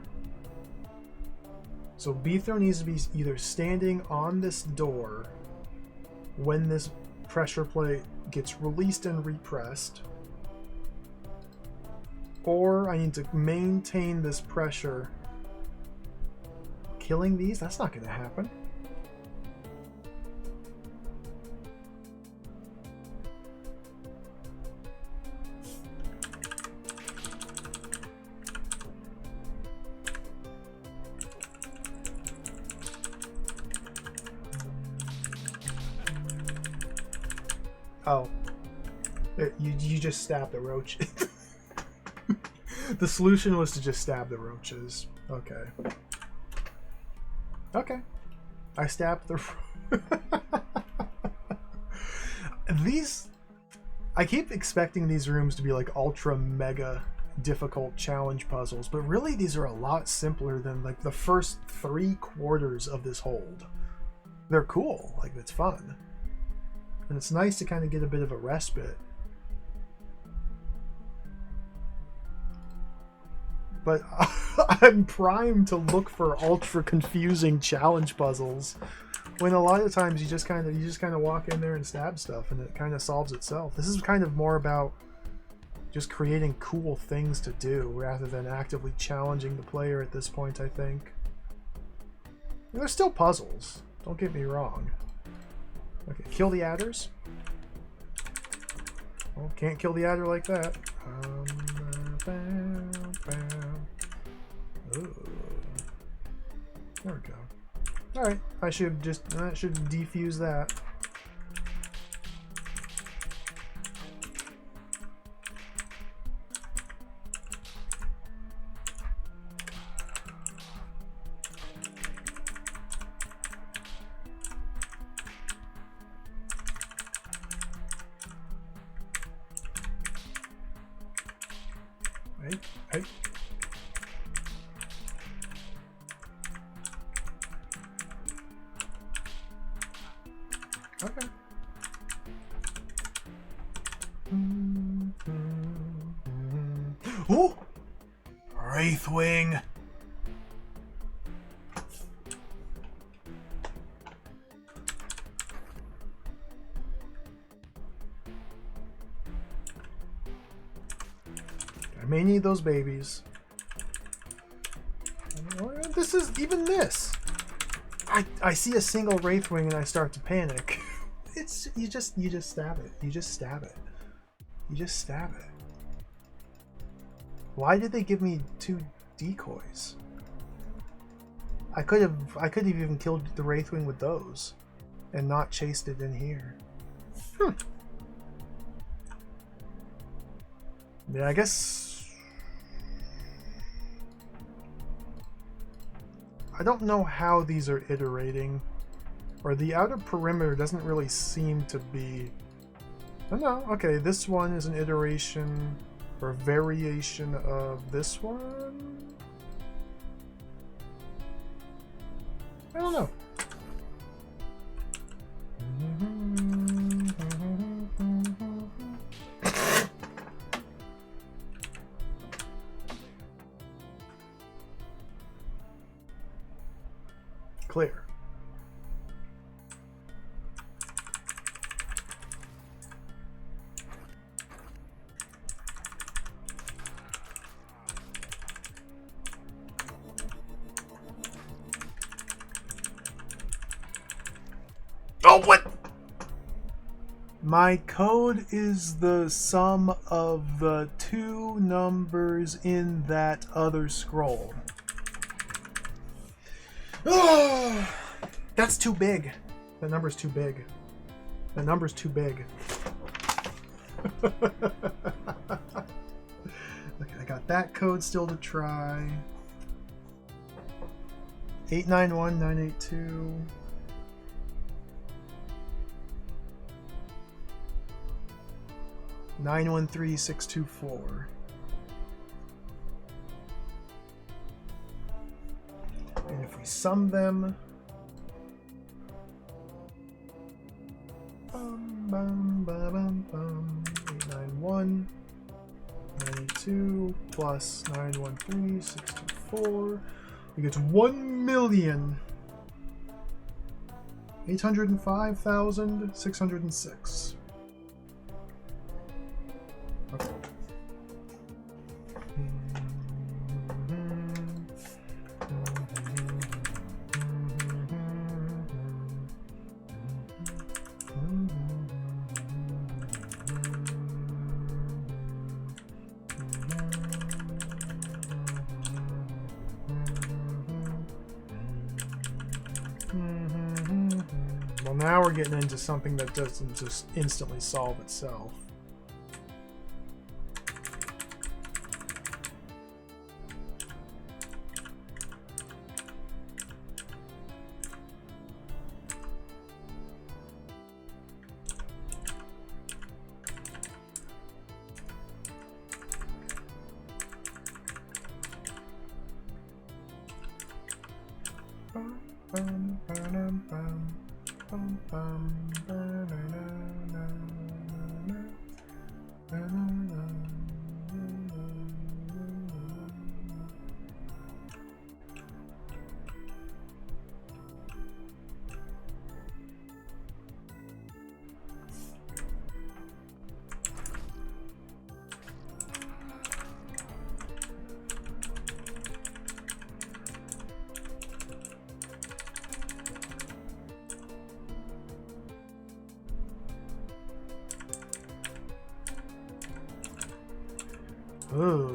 So Beethro needs to be either standing on this door when this pressure plate gets released and repressed, or I need to maintain this pressure. Killing these? That's not going to happen. Oh. You just stab the roach. The solution was to just stab the roaches. Okay. Okay. I stabbed the... These... I keep expecting these rooms to be like ultra mega difficult challenge puzzles, but really these are a lot simpler than like the first 3/4 of this hold. They're cool, like it's fun. And it's nice to kind of get a bit of a respite. But I'm primed to look for ultra confusing challenge puzzles when a lot of times you just kind of walk in there and stab stuff and it kind of solves itself. This is kind of more about just creating cool things to do rather than actively challenging the player at this point, I think. And there's still puzzles, don't get me wrong. Okay, kill the adders. Well, can't kill the adder like that. Ooh. There we go. Alright, that should defuse that. Hey. Okay. Ooh! Wraithwing! I may need those babies. This is even this. I see a single Wraithwing and I start to panic. It's you just stab it. You just stab it. You just stab it. Why did they give me 2 decoys? I could have even killed the Wraithwing with those and not chased it in here. Yeah, I guess I don't know how these are iterating, or the outer perimeter doesn't really seem to be... Oh no, okay, this one is an iteration or variation of this one? I don't know. Clear. Oh, what? My code is the sum of the 2 numbers in that other scroll. Oh, that's too big. The number's too big. The number's too big. Okay, I got that code still to try. 891982. $913,624. And if we sum them, 891, 92 plus 913,624, we get to 1,805,606. Okay. now we're getting into something that doesn't just instantly solve itself. Ooh.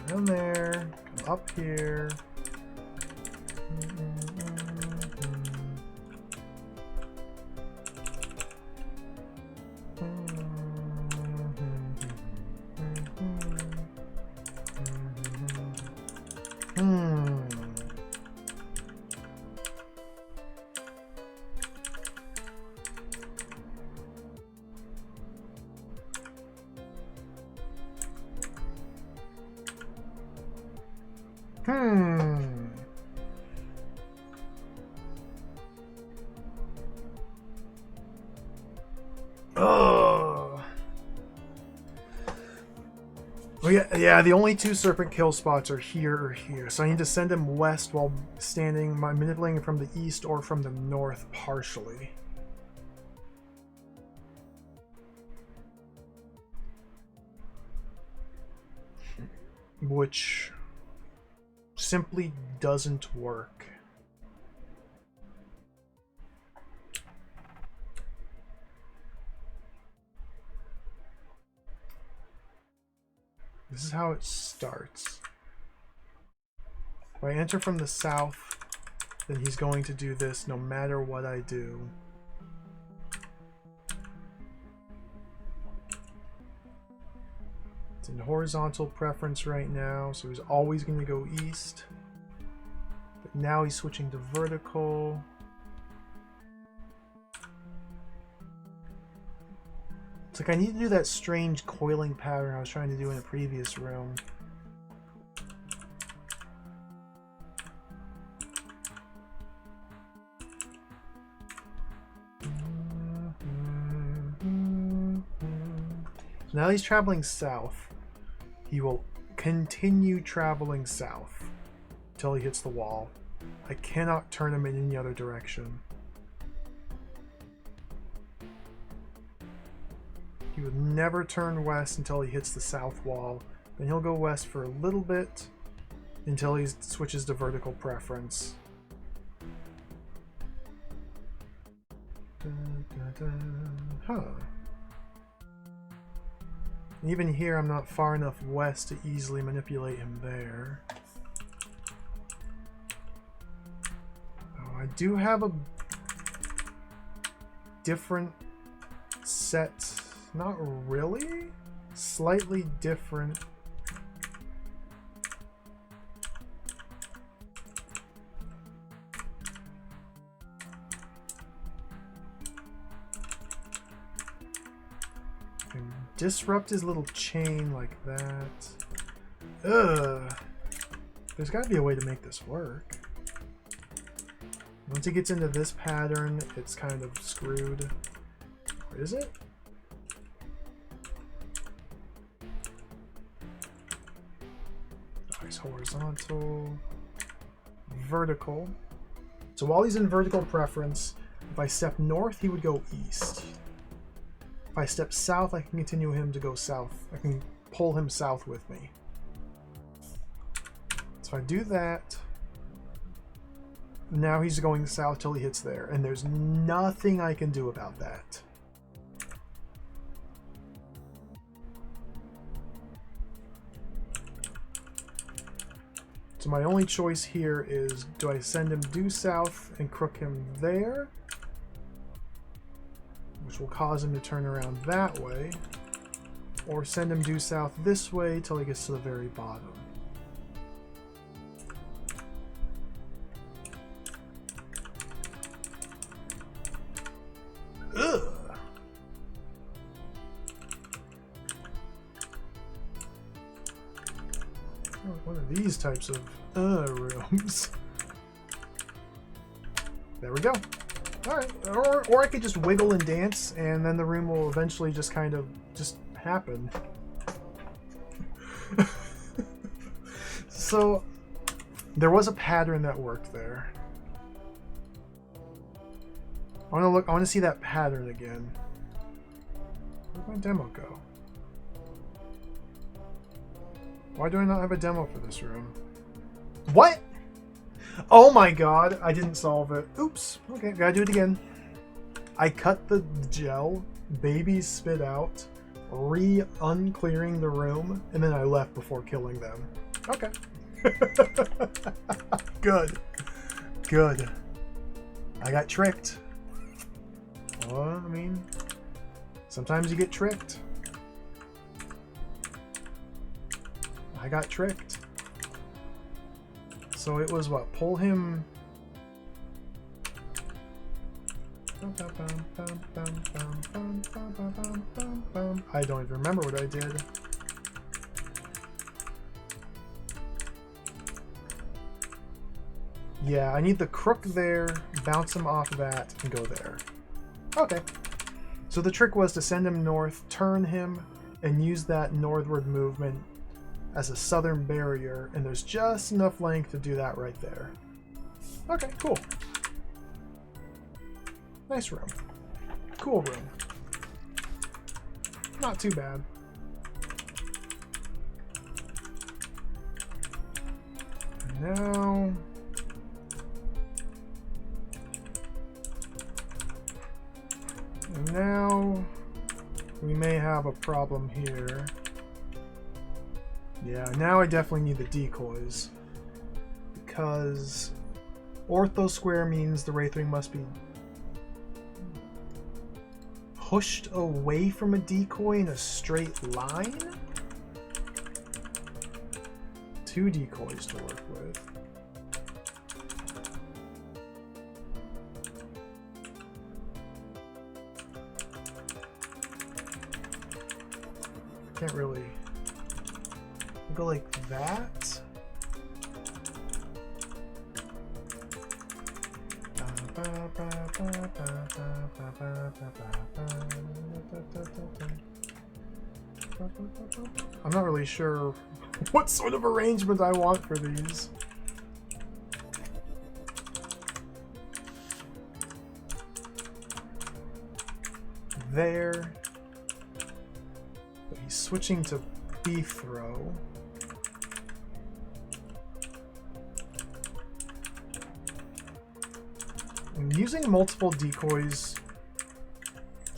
Come down there, come up here. Oh. Well, yeah, the only two serpent kill spots are here or here, so I need to send him west while standing, manipulating from the east or from the north partially. Which simply doesn't work. This is how it starts. If I enter from the south, then he's going to do this no matter what I do. It's in horizontal preference right now, so he's always going to go east. But now he's switching to vertical. It's like I need to do that strange coiling pattern I was trying to do in a previous room. So now he's traveling south. He will continue traveling south until he hits the wall. I cannot turn him in any other direction. He would never turn west until he hits the south wall. Then he'll go west for a little bit until he switches to vertical preference. Huh. Even here, I'm not far enough west to easily manipulate him there. Oh, I do have a different set. Not really. Slightly different. And disrupt his little chain like that. Ugh. There's got to be a way to make this work. Once he gets into this pattern, it's kind of screwed. Or is it? Nice horizontal. Vertical. So while he's in vertical preference, if I step north, he would go east. If I step south, I can continue him to go south. I can pull him south with me. So I do that. Now he's going south till he hits there, and there's nothing I can do about that. So my only choice here is, do I send him due south and crook him there? Which will cause him to turn around that way. Or send him due south this way till he gets to the very bottom. Ugh. What are these types of rooms? There we go. Alright, or I could just wiggle and dance, and then the room will eventually just kind of just happen. So, there was a pattern that worked there. I want to see that pattern again. Where'd my demo go? Why do I not have a demo for this room? What? Oh my god, I didn't solve it. Oops. Okay, gotta do it again. I cut the gel, babies spit out, unclearing the room, and then I left before killing them. Okay. Good. Good. I got tricked. Well, I mean, sometimes you get tricked. I got tricked. So it was what? Pull him. I don't even remember what I did. Yeah, I need the crook there, bounce him off that, and go there. Okay. So the trick was to send him north, turn him, and use that northward movement as a southern barrier, and there's just enough length to do that right there. Okay, cool. Nice room. Cool room. Not too bad. And now... Now we may have a problem here. Yeah, now I definitely need the decoys. Because ortho square means the Wraithwing must be pushed away from a decoy in a straight line? 2 decoys to work with. Can't really go like that. I'm not really sure what sort of arrangement I want for these. There. But he's switching to beef throw. And using multiple decoys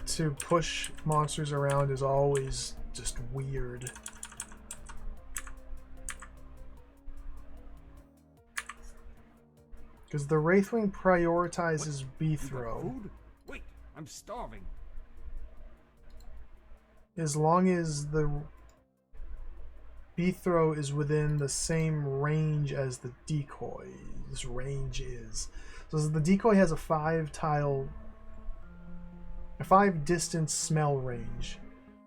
to push monsters around is always just weird. Because the Wraithwing prioritizes beef throw. Food? Wait, I'm starving. As long as the beef throw is within the same range as the decoy's range is. So the decoy has a 5 distance smell range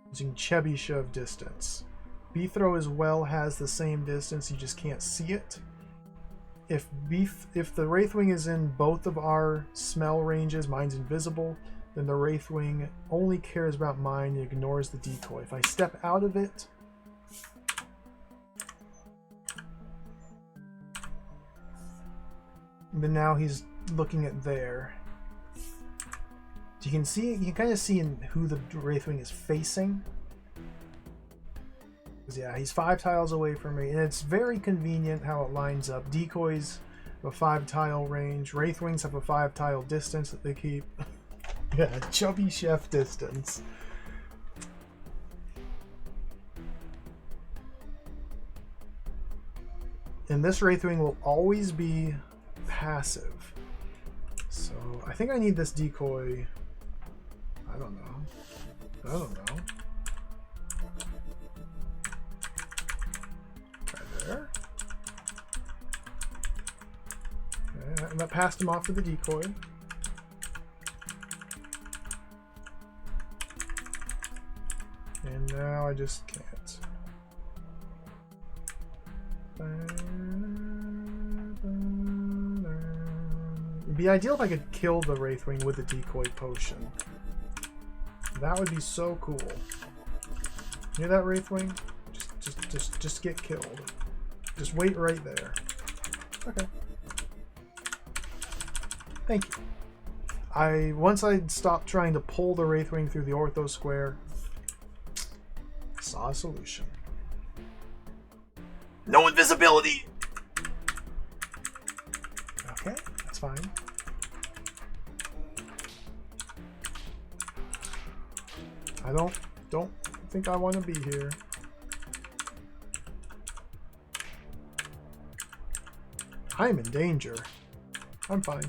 using Chebyshev distance. Beef throw as well has the same distance, you just can't see it. If the Wraithwing is in both of our smell ranges, mine's invisible, then the Wraithwing only cares about mine and ignores the decoy. If I step out of it, then now he's looking at there. You can kind of see in who the Wraithwing is facing. Yeah, he's 5 tiles away from me, and it's very convenient how it lines up. Decoys have a 5 tile range. Wraithwings have a 5 tile distance that they keep. Yeah, chubby chef distance. And this Wraithwing will always be passive. So I think I need this decoy. I don't know. Right there. Okay, and that passed him off to the decoy. And now I just can't. It'd be ideal if I could kill the Wraithwing with the decoy potion. That would be so cool. Hear that, Wraithwing? Just get killed. Just wait right there. Okay. Thank you. Once I stopped trying to pull the Wraithwing through the ortho square, I saw a solution. No invisibility! Okay, that's fine. I don't think I want to be here. I'm in danger. I'm fine.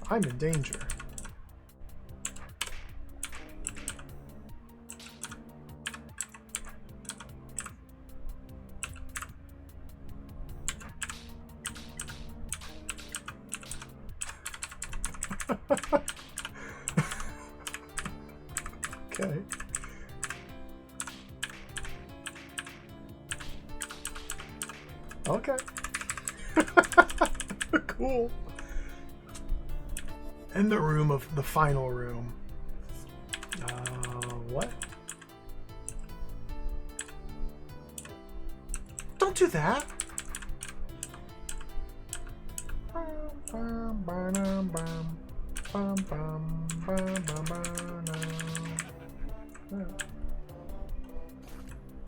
I'm in danger. Okay. Okay. Cool. In the room of the final room. What? Don't do that.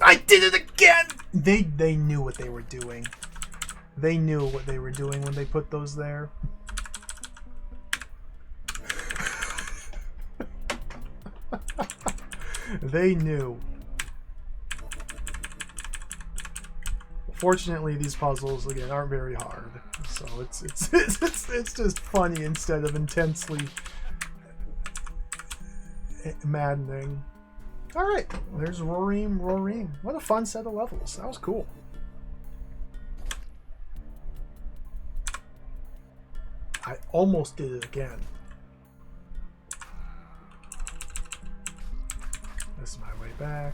I did it again! They knew what they were doing. They knew what they were doing when they put those there. They knew. Fortunately, these puzzles again aren't very hard, so it's just funny instead of intensely maddening. All right, there's Rorim. What a fun set of levels. That was cool. I almost did it again. This is my way back.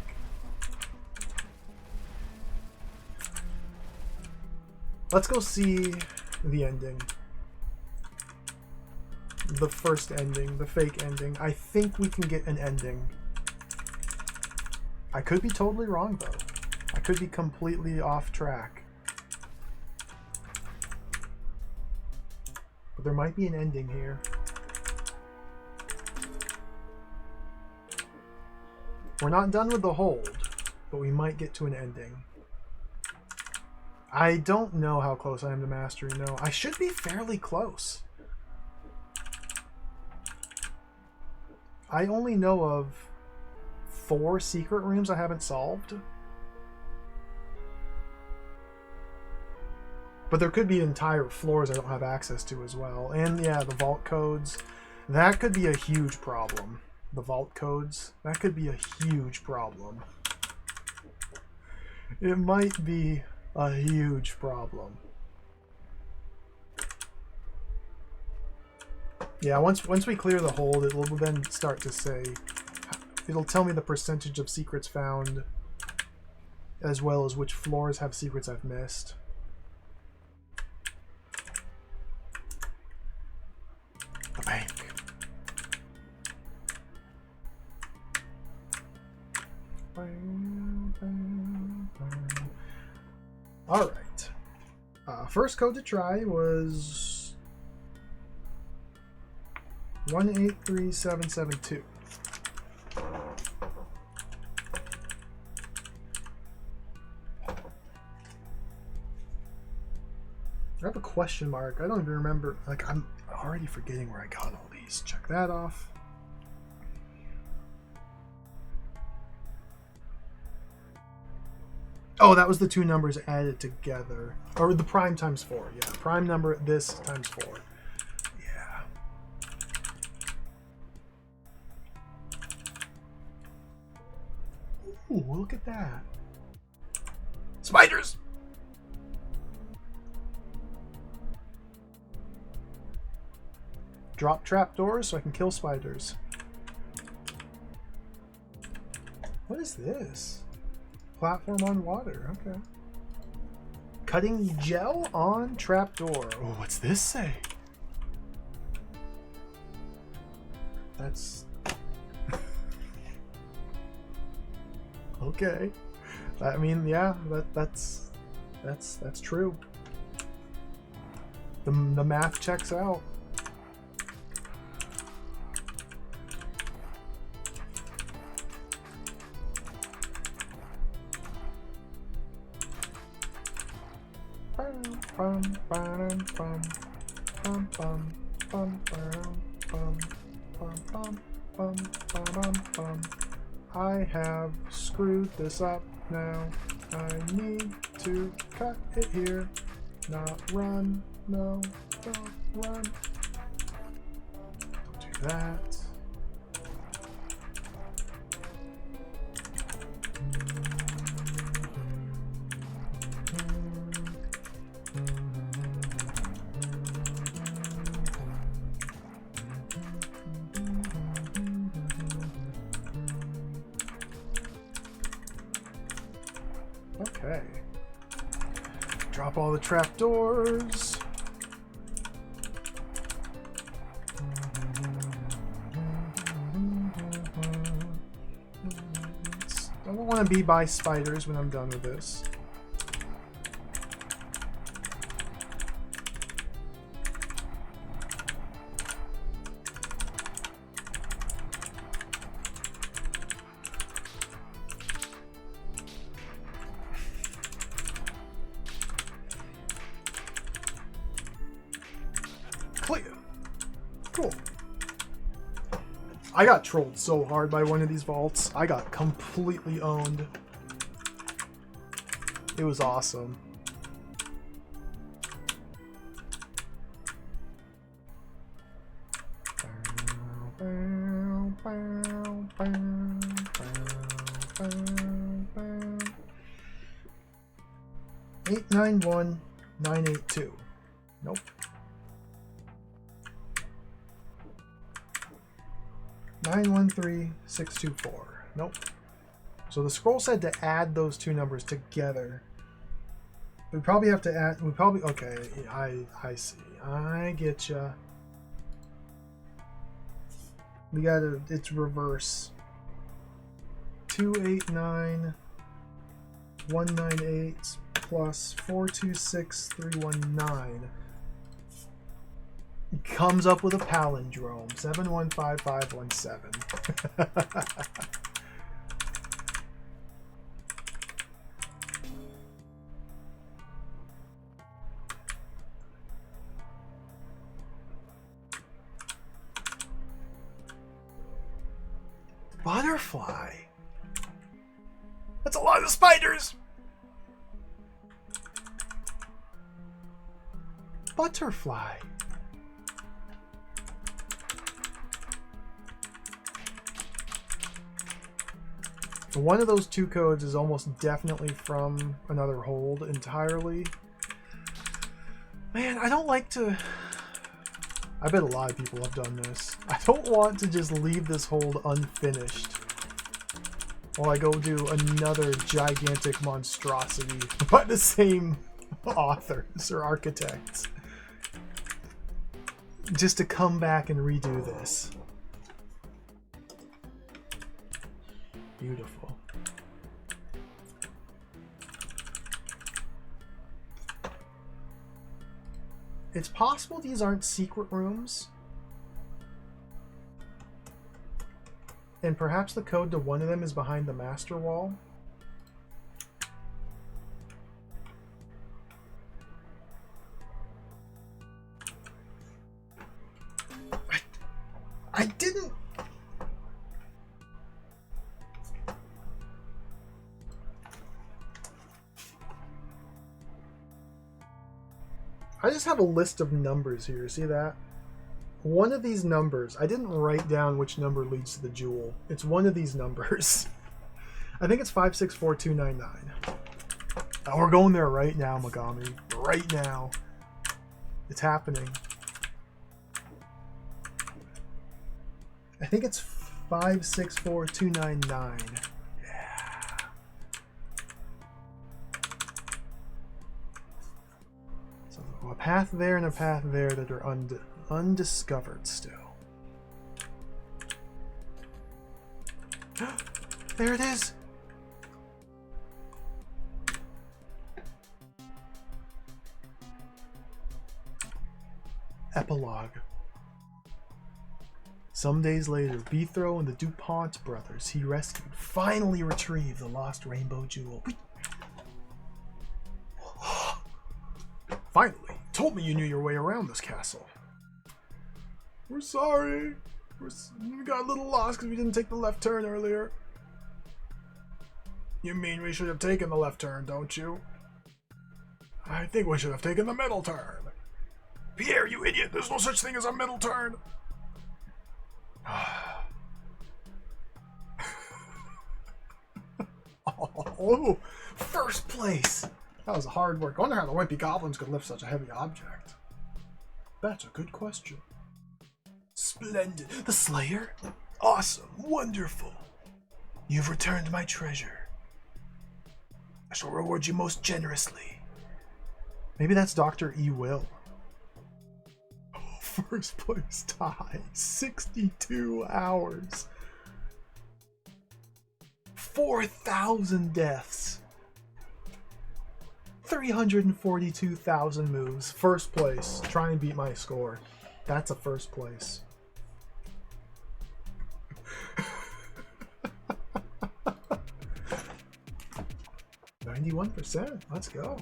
Let's go see the ending. The first ending, the fake ending. I think we can get an ending. I could be totally wrong, though. I could be completely off track. But there might be an ending here. We're not done with the hold, but we might get to an ending. I don't know how close I am to mastery, no. I should be fairly close. I only know of 4 secret rooms I haven't solved. But there could be entire floors I don't have access to as well. And yeah, the vault codes. That could be a huge problem. The vault codes. That could be a huge problem. It might be a huge problem. Yeah, once we clear the hold, it will then start to say, it'll tell me the percentage of secrets found, as well as which floors have secrets I've missed. The bank. All right. First code to try was 183772. I have a question mark. I don't even remember. Like, I'm already forgetting where I got all these. Check that off. Oh, that was the two numbers added together. Or the prime times 4. Yeah, prime number, this times 4. Yeah. Ooh, look at that. Spiders! Drop trapdoors so I can kill spiders. What is this? Platform on water. Okay. Cutting gel on trapdoor. Oh, what's this say? That's... okay. I mean, yeah, that's true. The math checks out. I have screwed this up now. I need to cut it here. Not run. No, don't run. Don't do that. Okay. Drop all the trapdoors. I don't want to be by spiders when I'm done with this. Clear. Cool. I got trolled so hard by one of these vaults. I got completely owned. It was awesome. Eight 9-1 982. Nope. 913624. Nope. So the scroll said to add those two numbers together. We probably have to add. We probably okay. I see. I get ya. We gotta. It's reverse. 289 198 plus 426319. Comes up with a palindrome. 715517. Butterfly. That's a lot of spiders. Butterfly. One of those two codes is almost definitely from another hold entirely. Man, I don't like to... I bet a lot of people have done this. I don't want to just leave this hold unfinished while I go do another gigantic monstrosity by the same authors or architects. Just to come back and redo this. Beautiful. It's possible these aren't secret rooms. And perhaps the code to one of them is behind the master wall. I didn't... I just have a list of numbers here. See that? One of these numbers, I didn't write down which number leads to the jewel. It's one of these numbers. I think it's 564299. Oh, we're going there right now, Megami. Right now. It's happening. I think it's 564299. Yeah. So a path there and a path there that are undiscovered still. There it is! Epilogue. Some days later, Bethro and the DuPont brothers he rescued finally retrieved the lost rainbow jewel. Finally! Told me you knew your way around this castle. We're sorry. We got a little lost because we didn't take the left turn earlier. You mean we should have taken the left turn, don't you? I think we should have taken the middle turn. Pierre, you idiot! There's no such thing as a middle turn! Oh, first place! That was hard work. I wonder how the wimpy goblins could lift such a heavy object. That's a good question. Splendid. The Slayer? Awesome. Wonderful. You've returned my treasure. I shall reward you most generously. Maybe that's Dr. E. Will. First place tie. 62 hours. 4,000 deaths. 342,000 moves. First place. Try and beat my score. That's a first place. 91%. Let's go.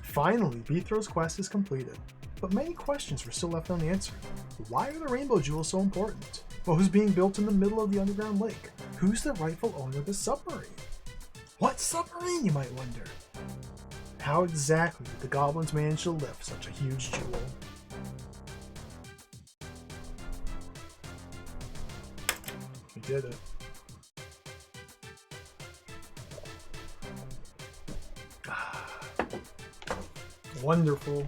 Finally, Bethro's quest is completed. But many questions were still left unanswered. Why are the rainbow jewels so important? What was being built in the middle of the underground lake? Who's the rightful owner of the submarine? What submarine, you might wonder? How exactly did the goblins manage to lift such a huge jewel? We did it. Wonderful.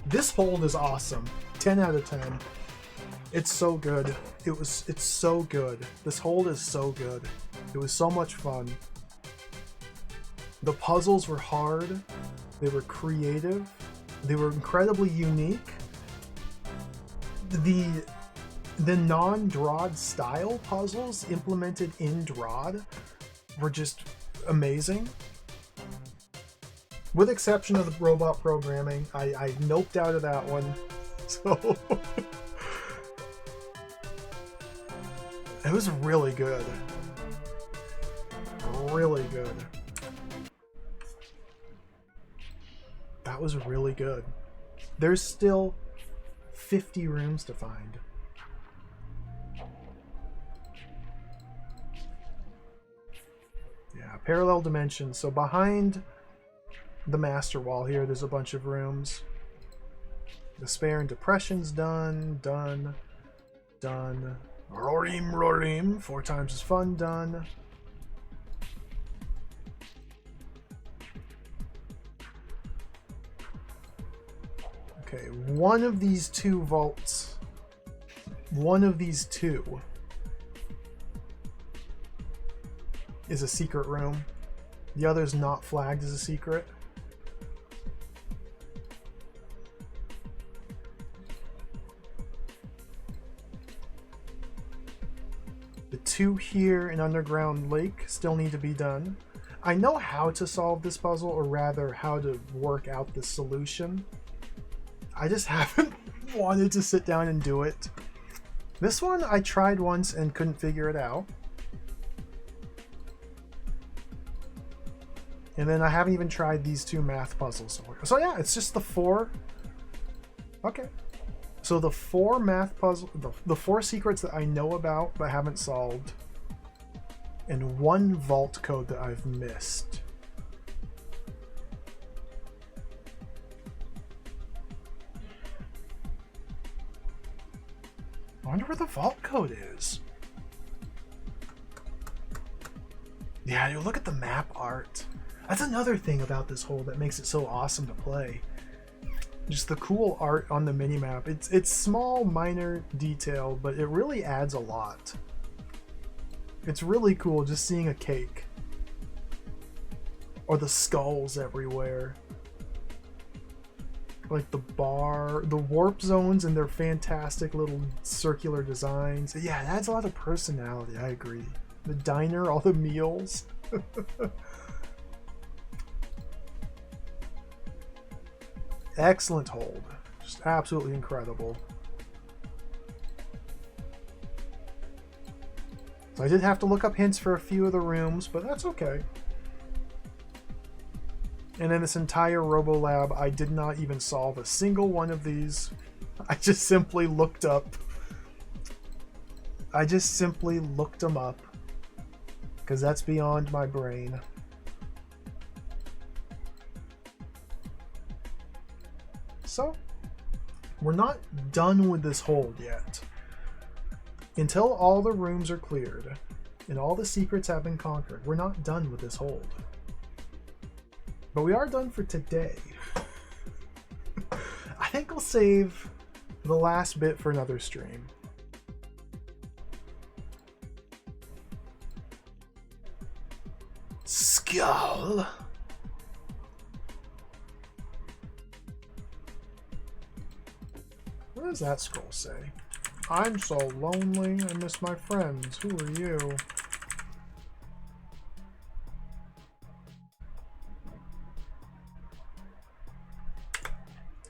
This hold is awesome. 10 out of 10. It's so good. It's so good. This hold is so good. It was so much fun. The puzzles were hard. They were creative. They were incredibly unique. The non-DROD style puzzles implemented in DROD were just amazing. With exception of the robot programming, I noped out of that one. So it was really good. Really good. That was really good. There's still 50 rooms to find. Yeah, parallel dimensions. So behind the master wall here, there's a bunch of rooms. Despair and Depression's done. Rorim, rorim. 4 times as fun, done. Okay, one of these two vaults, one of these two is a secret room. The other's not flagged as a secret. The 2 here in Underground Lake still need to be done. I know how to solve this puzzle, or rather how to work out the solution. I just haven't wanted to sit down and do it. This one I tried once and couldn't figure it out. And then I haven't even tried these 2 math puzzles. So yeah, it's just the 4 Okay. So the 4 math puzzle, the 4 secrets that I know about but haven't solved, and 1 vault code that I've missed. I wonder where the vault code is. Yeah, dude, look at the map art. That's another thing about this hole that makes it so awesome to play. Just the cool art on the minimap. It's small, minor detail, but it really adds a lot. It's really cool just seeing a cake. Or the skulls everywhere. Like the bar, the warp zones and their fantastic little circular designs. Yeah, it adds a lot of personality, I agree. The diner, all the meals. Excellent hold. Just absolutely incredible. So I did have to look up hints for a few of the rooms, but that's okay. And in this entire RoboLab, I did not even solve a single one of these. I just simply looked up. I just simply looked them up. Because that's beyond my brain. So, we're not done with this hold yet. Until all the rooms are cleared and all the secrets have been conquered, we're not done with this hold. But we are done for today. I think I'll save the last bit for another stream. Skull. What does that scroll say? I'm so lonely, I miss my friends. Who are you?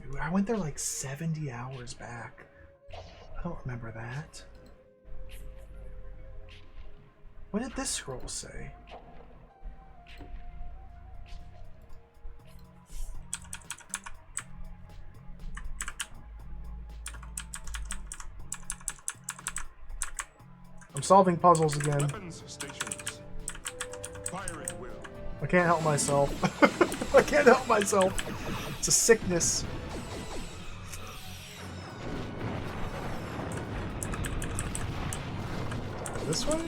Dude, I went there like 70 hours back. I don't remember that. What did this scroll say? I'm solving puzzles again. Weapons stations. Fire at will. I can't help myself. I can't help myself. It's a sickness. This way?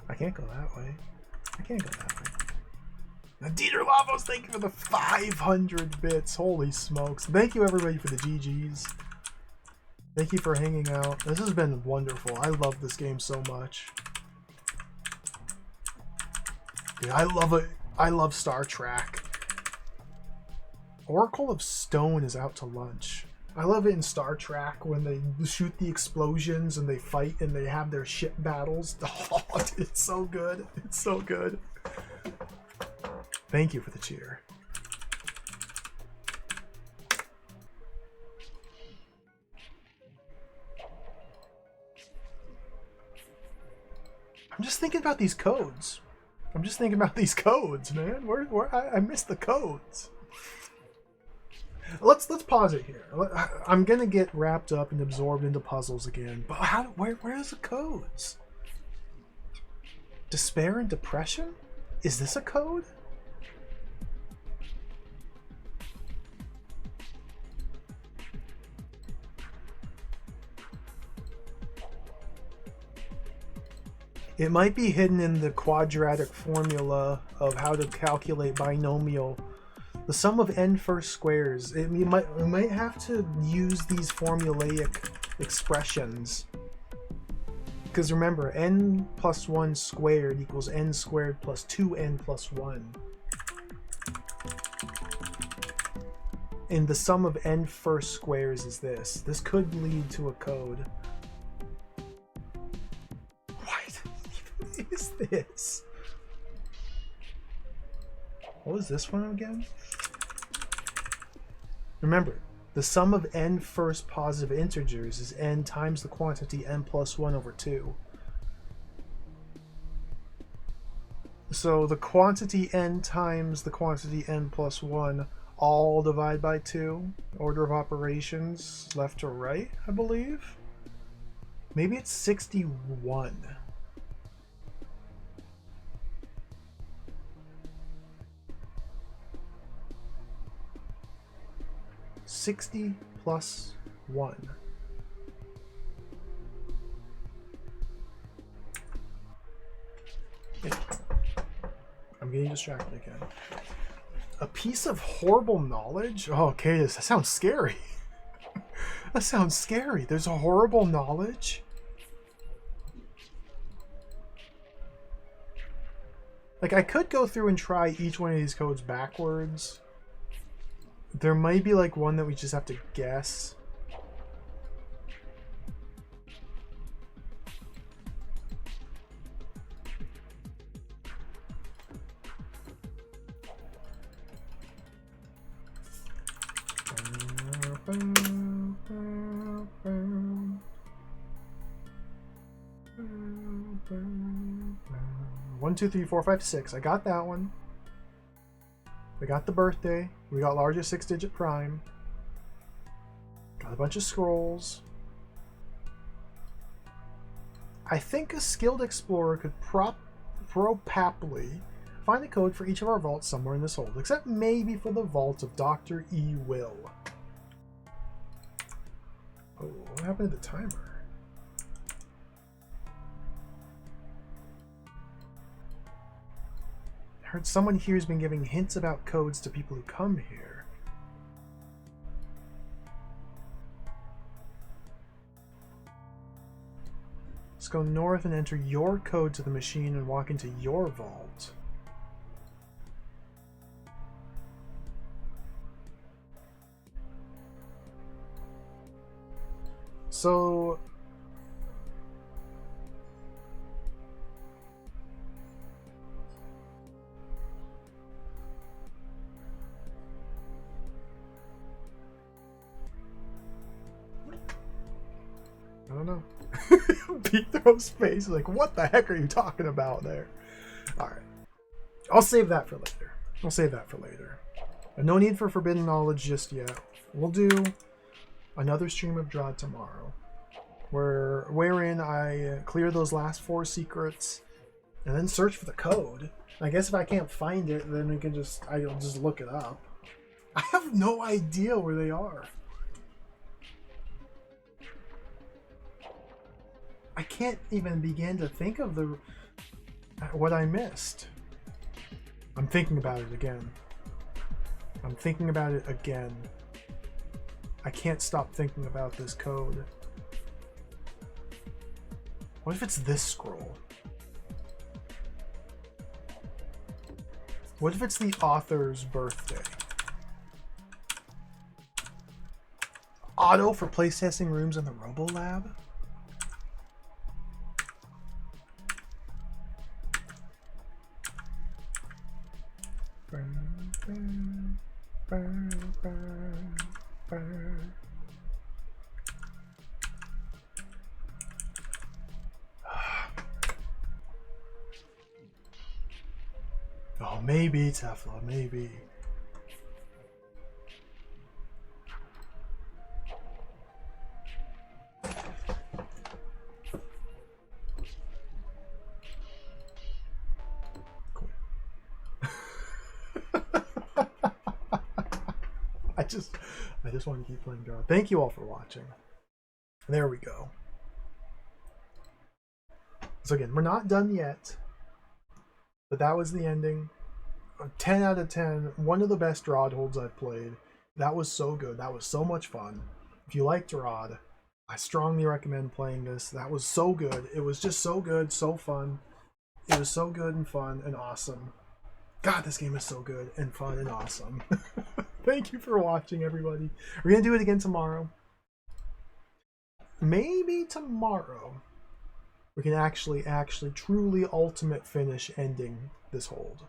I can't go that way. I can't go that way. Now, Dieter Lavos, thank you for the 500 bits. Holy smokes. Thank you, everybody, for the GGs. Thank you for hanging out. This has been wonderful. I love this game so much. Dude, I love it. I love Star Trek. Oracle of Stone is out to lunch. I love it in Star Trek when they shoot the explosions and they fight and they have their ship battles. Oh, it's so good. It's so good. Thank you for the cheer. I'm just thinking about these codes. I'm just thinking about these codes, man. I missed the codes. Let's pause it here. I'm gonna get wrapped up and absorbed into puzzles again. But where's the codes? Despair and depression? Is this a code? It might be hidden in the quadratic formula of how to calculate binomial. The sum of n first squares. We might have to use these formulaic expressions. Because remember, n plus 1 squared equals n squared plus 2n plus 1. And the sum of n first squares is this. This could lead to a code. What is this? What was this one again? Remember, the sum of n first positive integers is n times the quantity n plus 1 over 2. So the quantity n times the quantity n plus 1 all divide by 2. Order of operations left to right, I believe. Maybe it's 61. +60 1. I'm getting distracted again. A piece of horrible knowledge? Oh, okay, that sounds scary. That sounds scary. There's a horrible knowledge? Like, I could go through and try each one of these codes backwards. There might be, like, one that we just have to guess. One, two, three, four, five, six. I got that one. We got the birthday. We got largest 6-digit prime. Got a bunch of scrolls. I think a skilled explorer could probably find a code for each of our vaults somewhere in this hold, except maybe for the vault of Dr. E. Will. Oh, what happened to the timer? I heard someone here has been giving hints about codes to people who come here. Let's go north and enter your code to the machine and walk into your vault. So I don't know. Pete throws face like, what the heck are you talking about there? Alright. I'll save that for later. I'll save that for later. And no need for forbidden knowledge just yet. We'll do another stream of DROD tomorrow, wherein I clear those last 4 secrets and then search for the code. I guess if I can't find it, then I'll just look it up. I have no idea where they are. I can't even begin to think of what I missed. I'm thinking about it again. I'm thinking about it again. I can't stop thinking about this code. What if it's this scroll? What if it's the author's birthday? Auto for place testing rooms in the Robo Lab? Oh, maybe, Tefla, maybe. Cool. I just want to keep playing DROD. Thank you all for watching. There we go. So again, we're not done yet. But that was the ending. 10 out of 10. One of the best DROD holds I've played. That was so good. That was so much fun. If you like DROD, I strongly recommend playing this. That was so good. It was just so good, so fun. It was so good and fun and awesome. God, this game is so good and fun and awesome. Thank you for watching, everybody. We're going to do it again tomorrow. Maybe tomorrow we can actually truly ultimate finish ending this hold.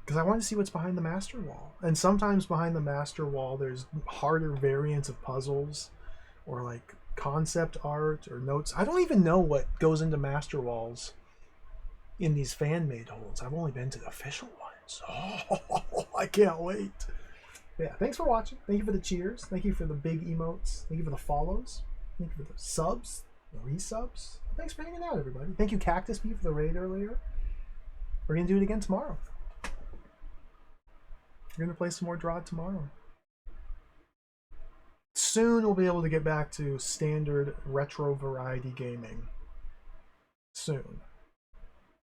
Because I want to see what's behind the master wall. And sometimes behind the master wall there's harder variants of puzzles or like concept art or notes. I don't even know what goes into master walls. in these fan-made holds. I've only been to the official ones. Oh, I can't wait. Yeah, thanks for watching. Thank you for the cheers. Thank you for the big emotes. Thank you for the follows. Thank you for the subs, the resubs. Thanks for hanging out, everybody. Thank you, Cactus Bee, for the raid earlier. We're going to do it again tomorrow. We're going to play some more DROD tomorrow. Soon we'll be able to get back to standard retro variety gaming. Soon.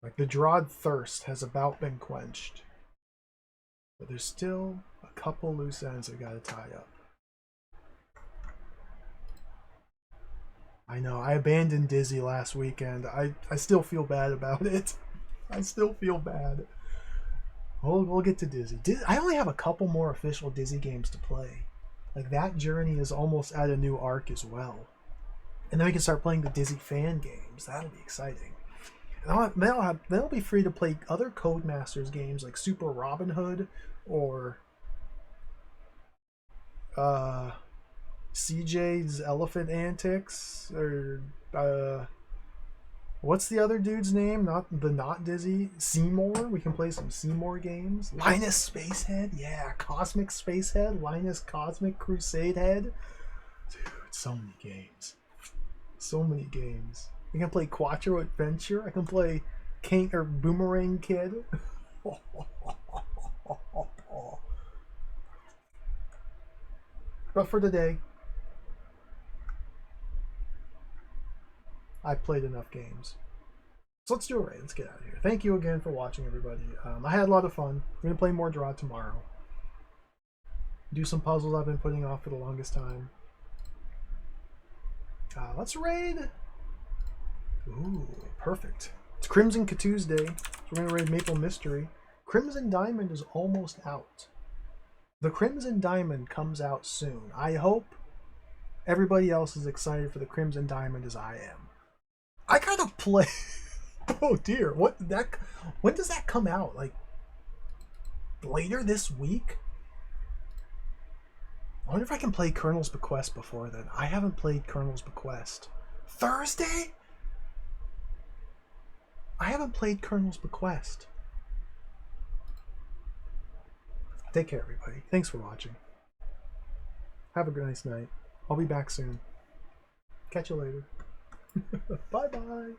Like the DROD thirst has about been quenched. But there's still a couple loose ends I gotta tie up. I know, I abandoned Dizzy last weekend. I still feel bad about it. I still feel bad. We'll get to Dizzy. I only have a couple more official Dizzy games to play. Like that journey is almost at a new arc as well. And then we can start playing the Dizzy fan games. That'll be exciting. And they'll be free to play other Codemasters games like Super Robin Hood or CJ's Elephant Antics or what's the other dude's name? Not Dizzy. Seymour. We can play some Seymour games. Linus Spacehead. Yeah, Cosmic Spacehead. Linus Cosmic Crusade Head. Dude, so many games. So many games. I can play Quattro Adventure. I can play King or Boomerang Kid. But for today, I played enough games. So let's do it right. Let's get out of here. Thank you again for watching, everybody. I had a lot of fun. We're going to play more DROD tomorrow. Do some puzzles I've been putting off for the longest time. Let's raid. Ooh, perfect. It's Crimson Tuesday, so we're going to raid Maple Mystery. Crimson Diamond is almost out. The Crimson Diamond comes out soon. I hope everybody else is excited for the Crimson Diamond as I am. I gotta play. Oh dear, when does that come out? Like later this week? I wonder if I can play Colonel's Bequest before then. I haven't played Colonel's Bequest. Thursday? I haven't played Colonel's Bequest. Take care, everybody. Thanks for watching. Have a nice night. I'll be back soon. Catch you later. Bye-bye.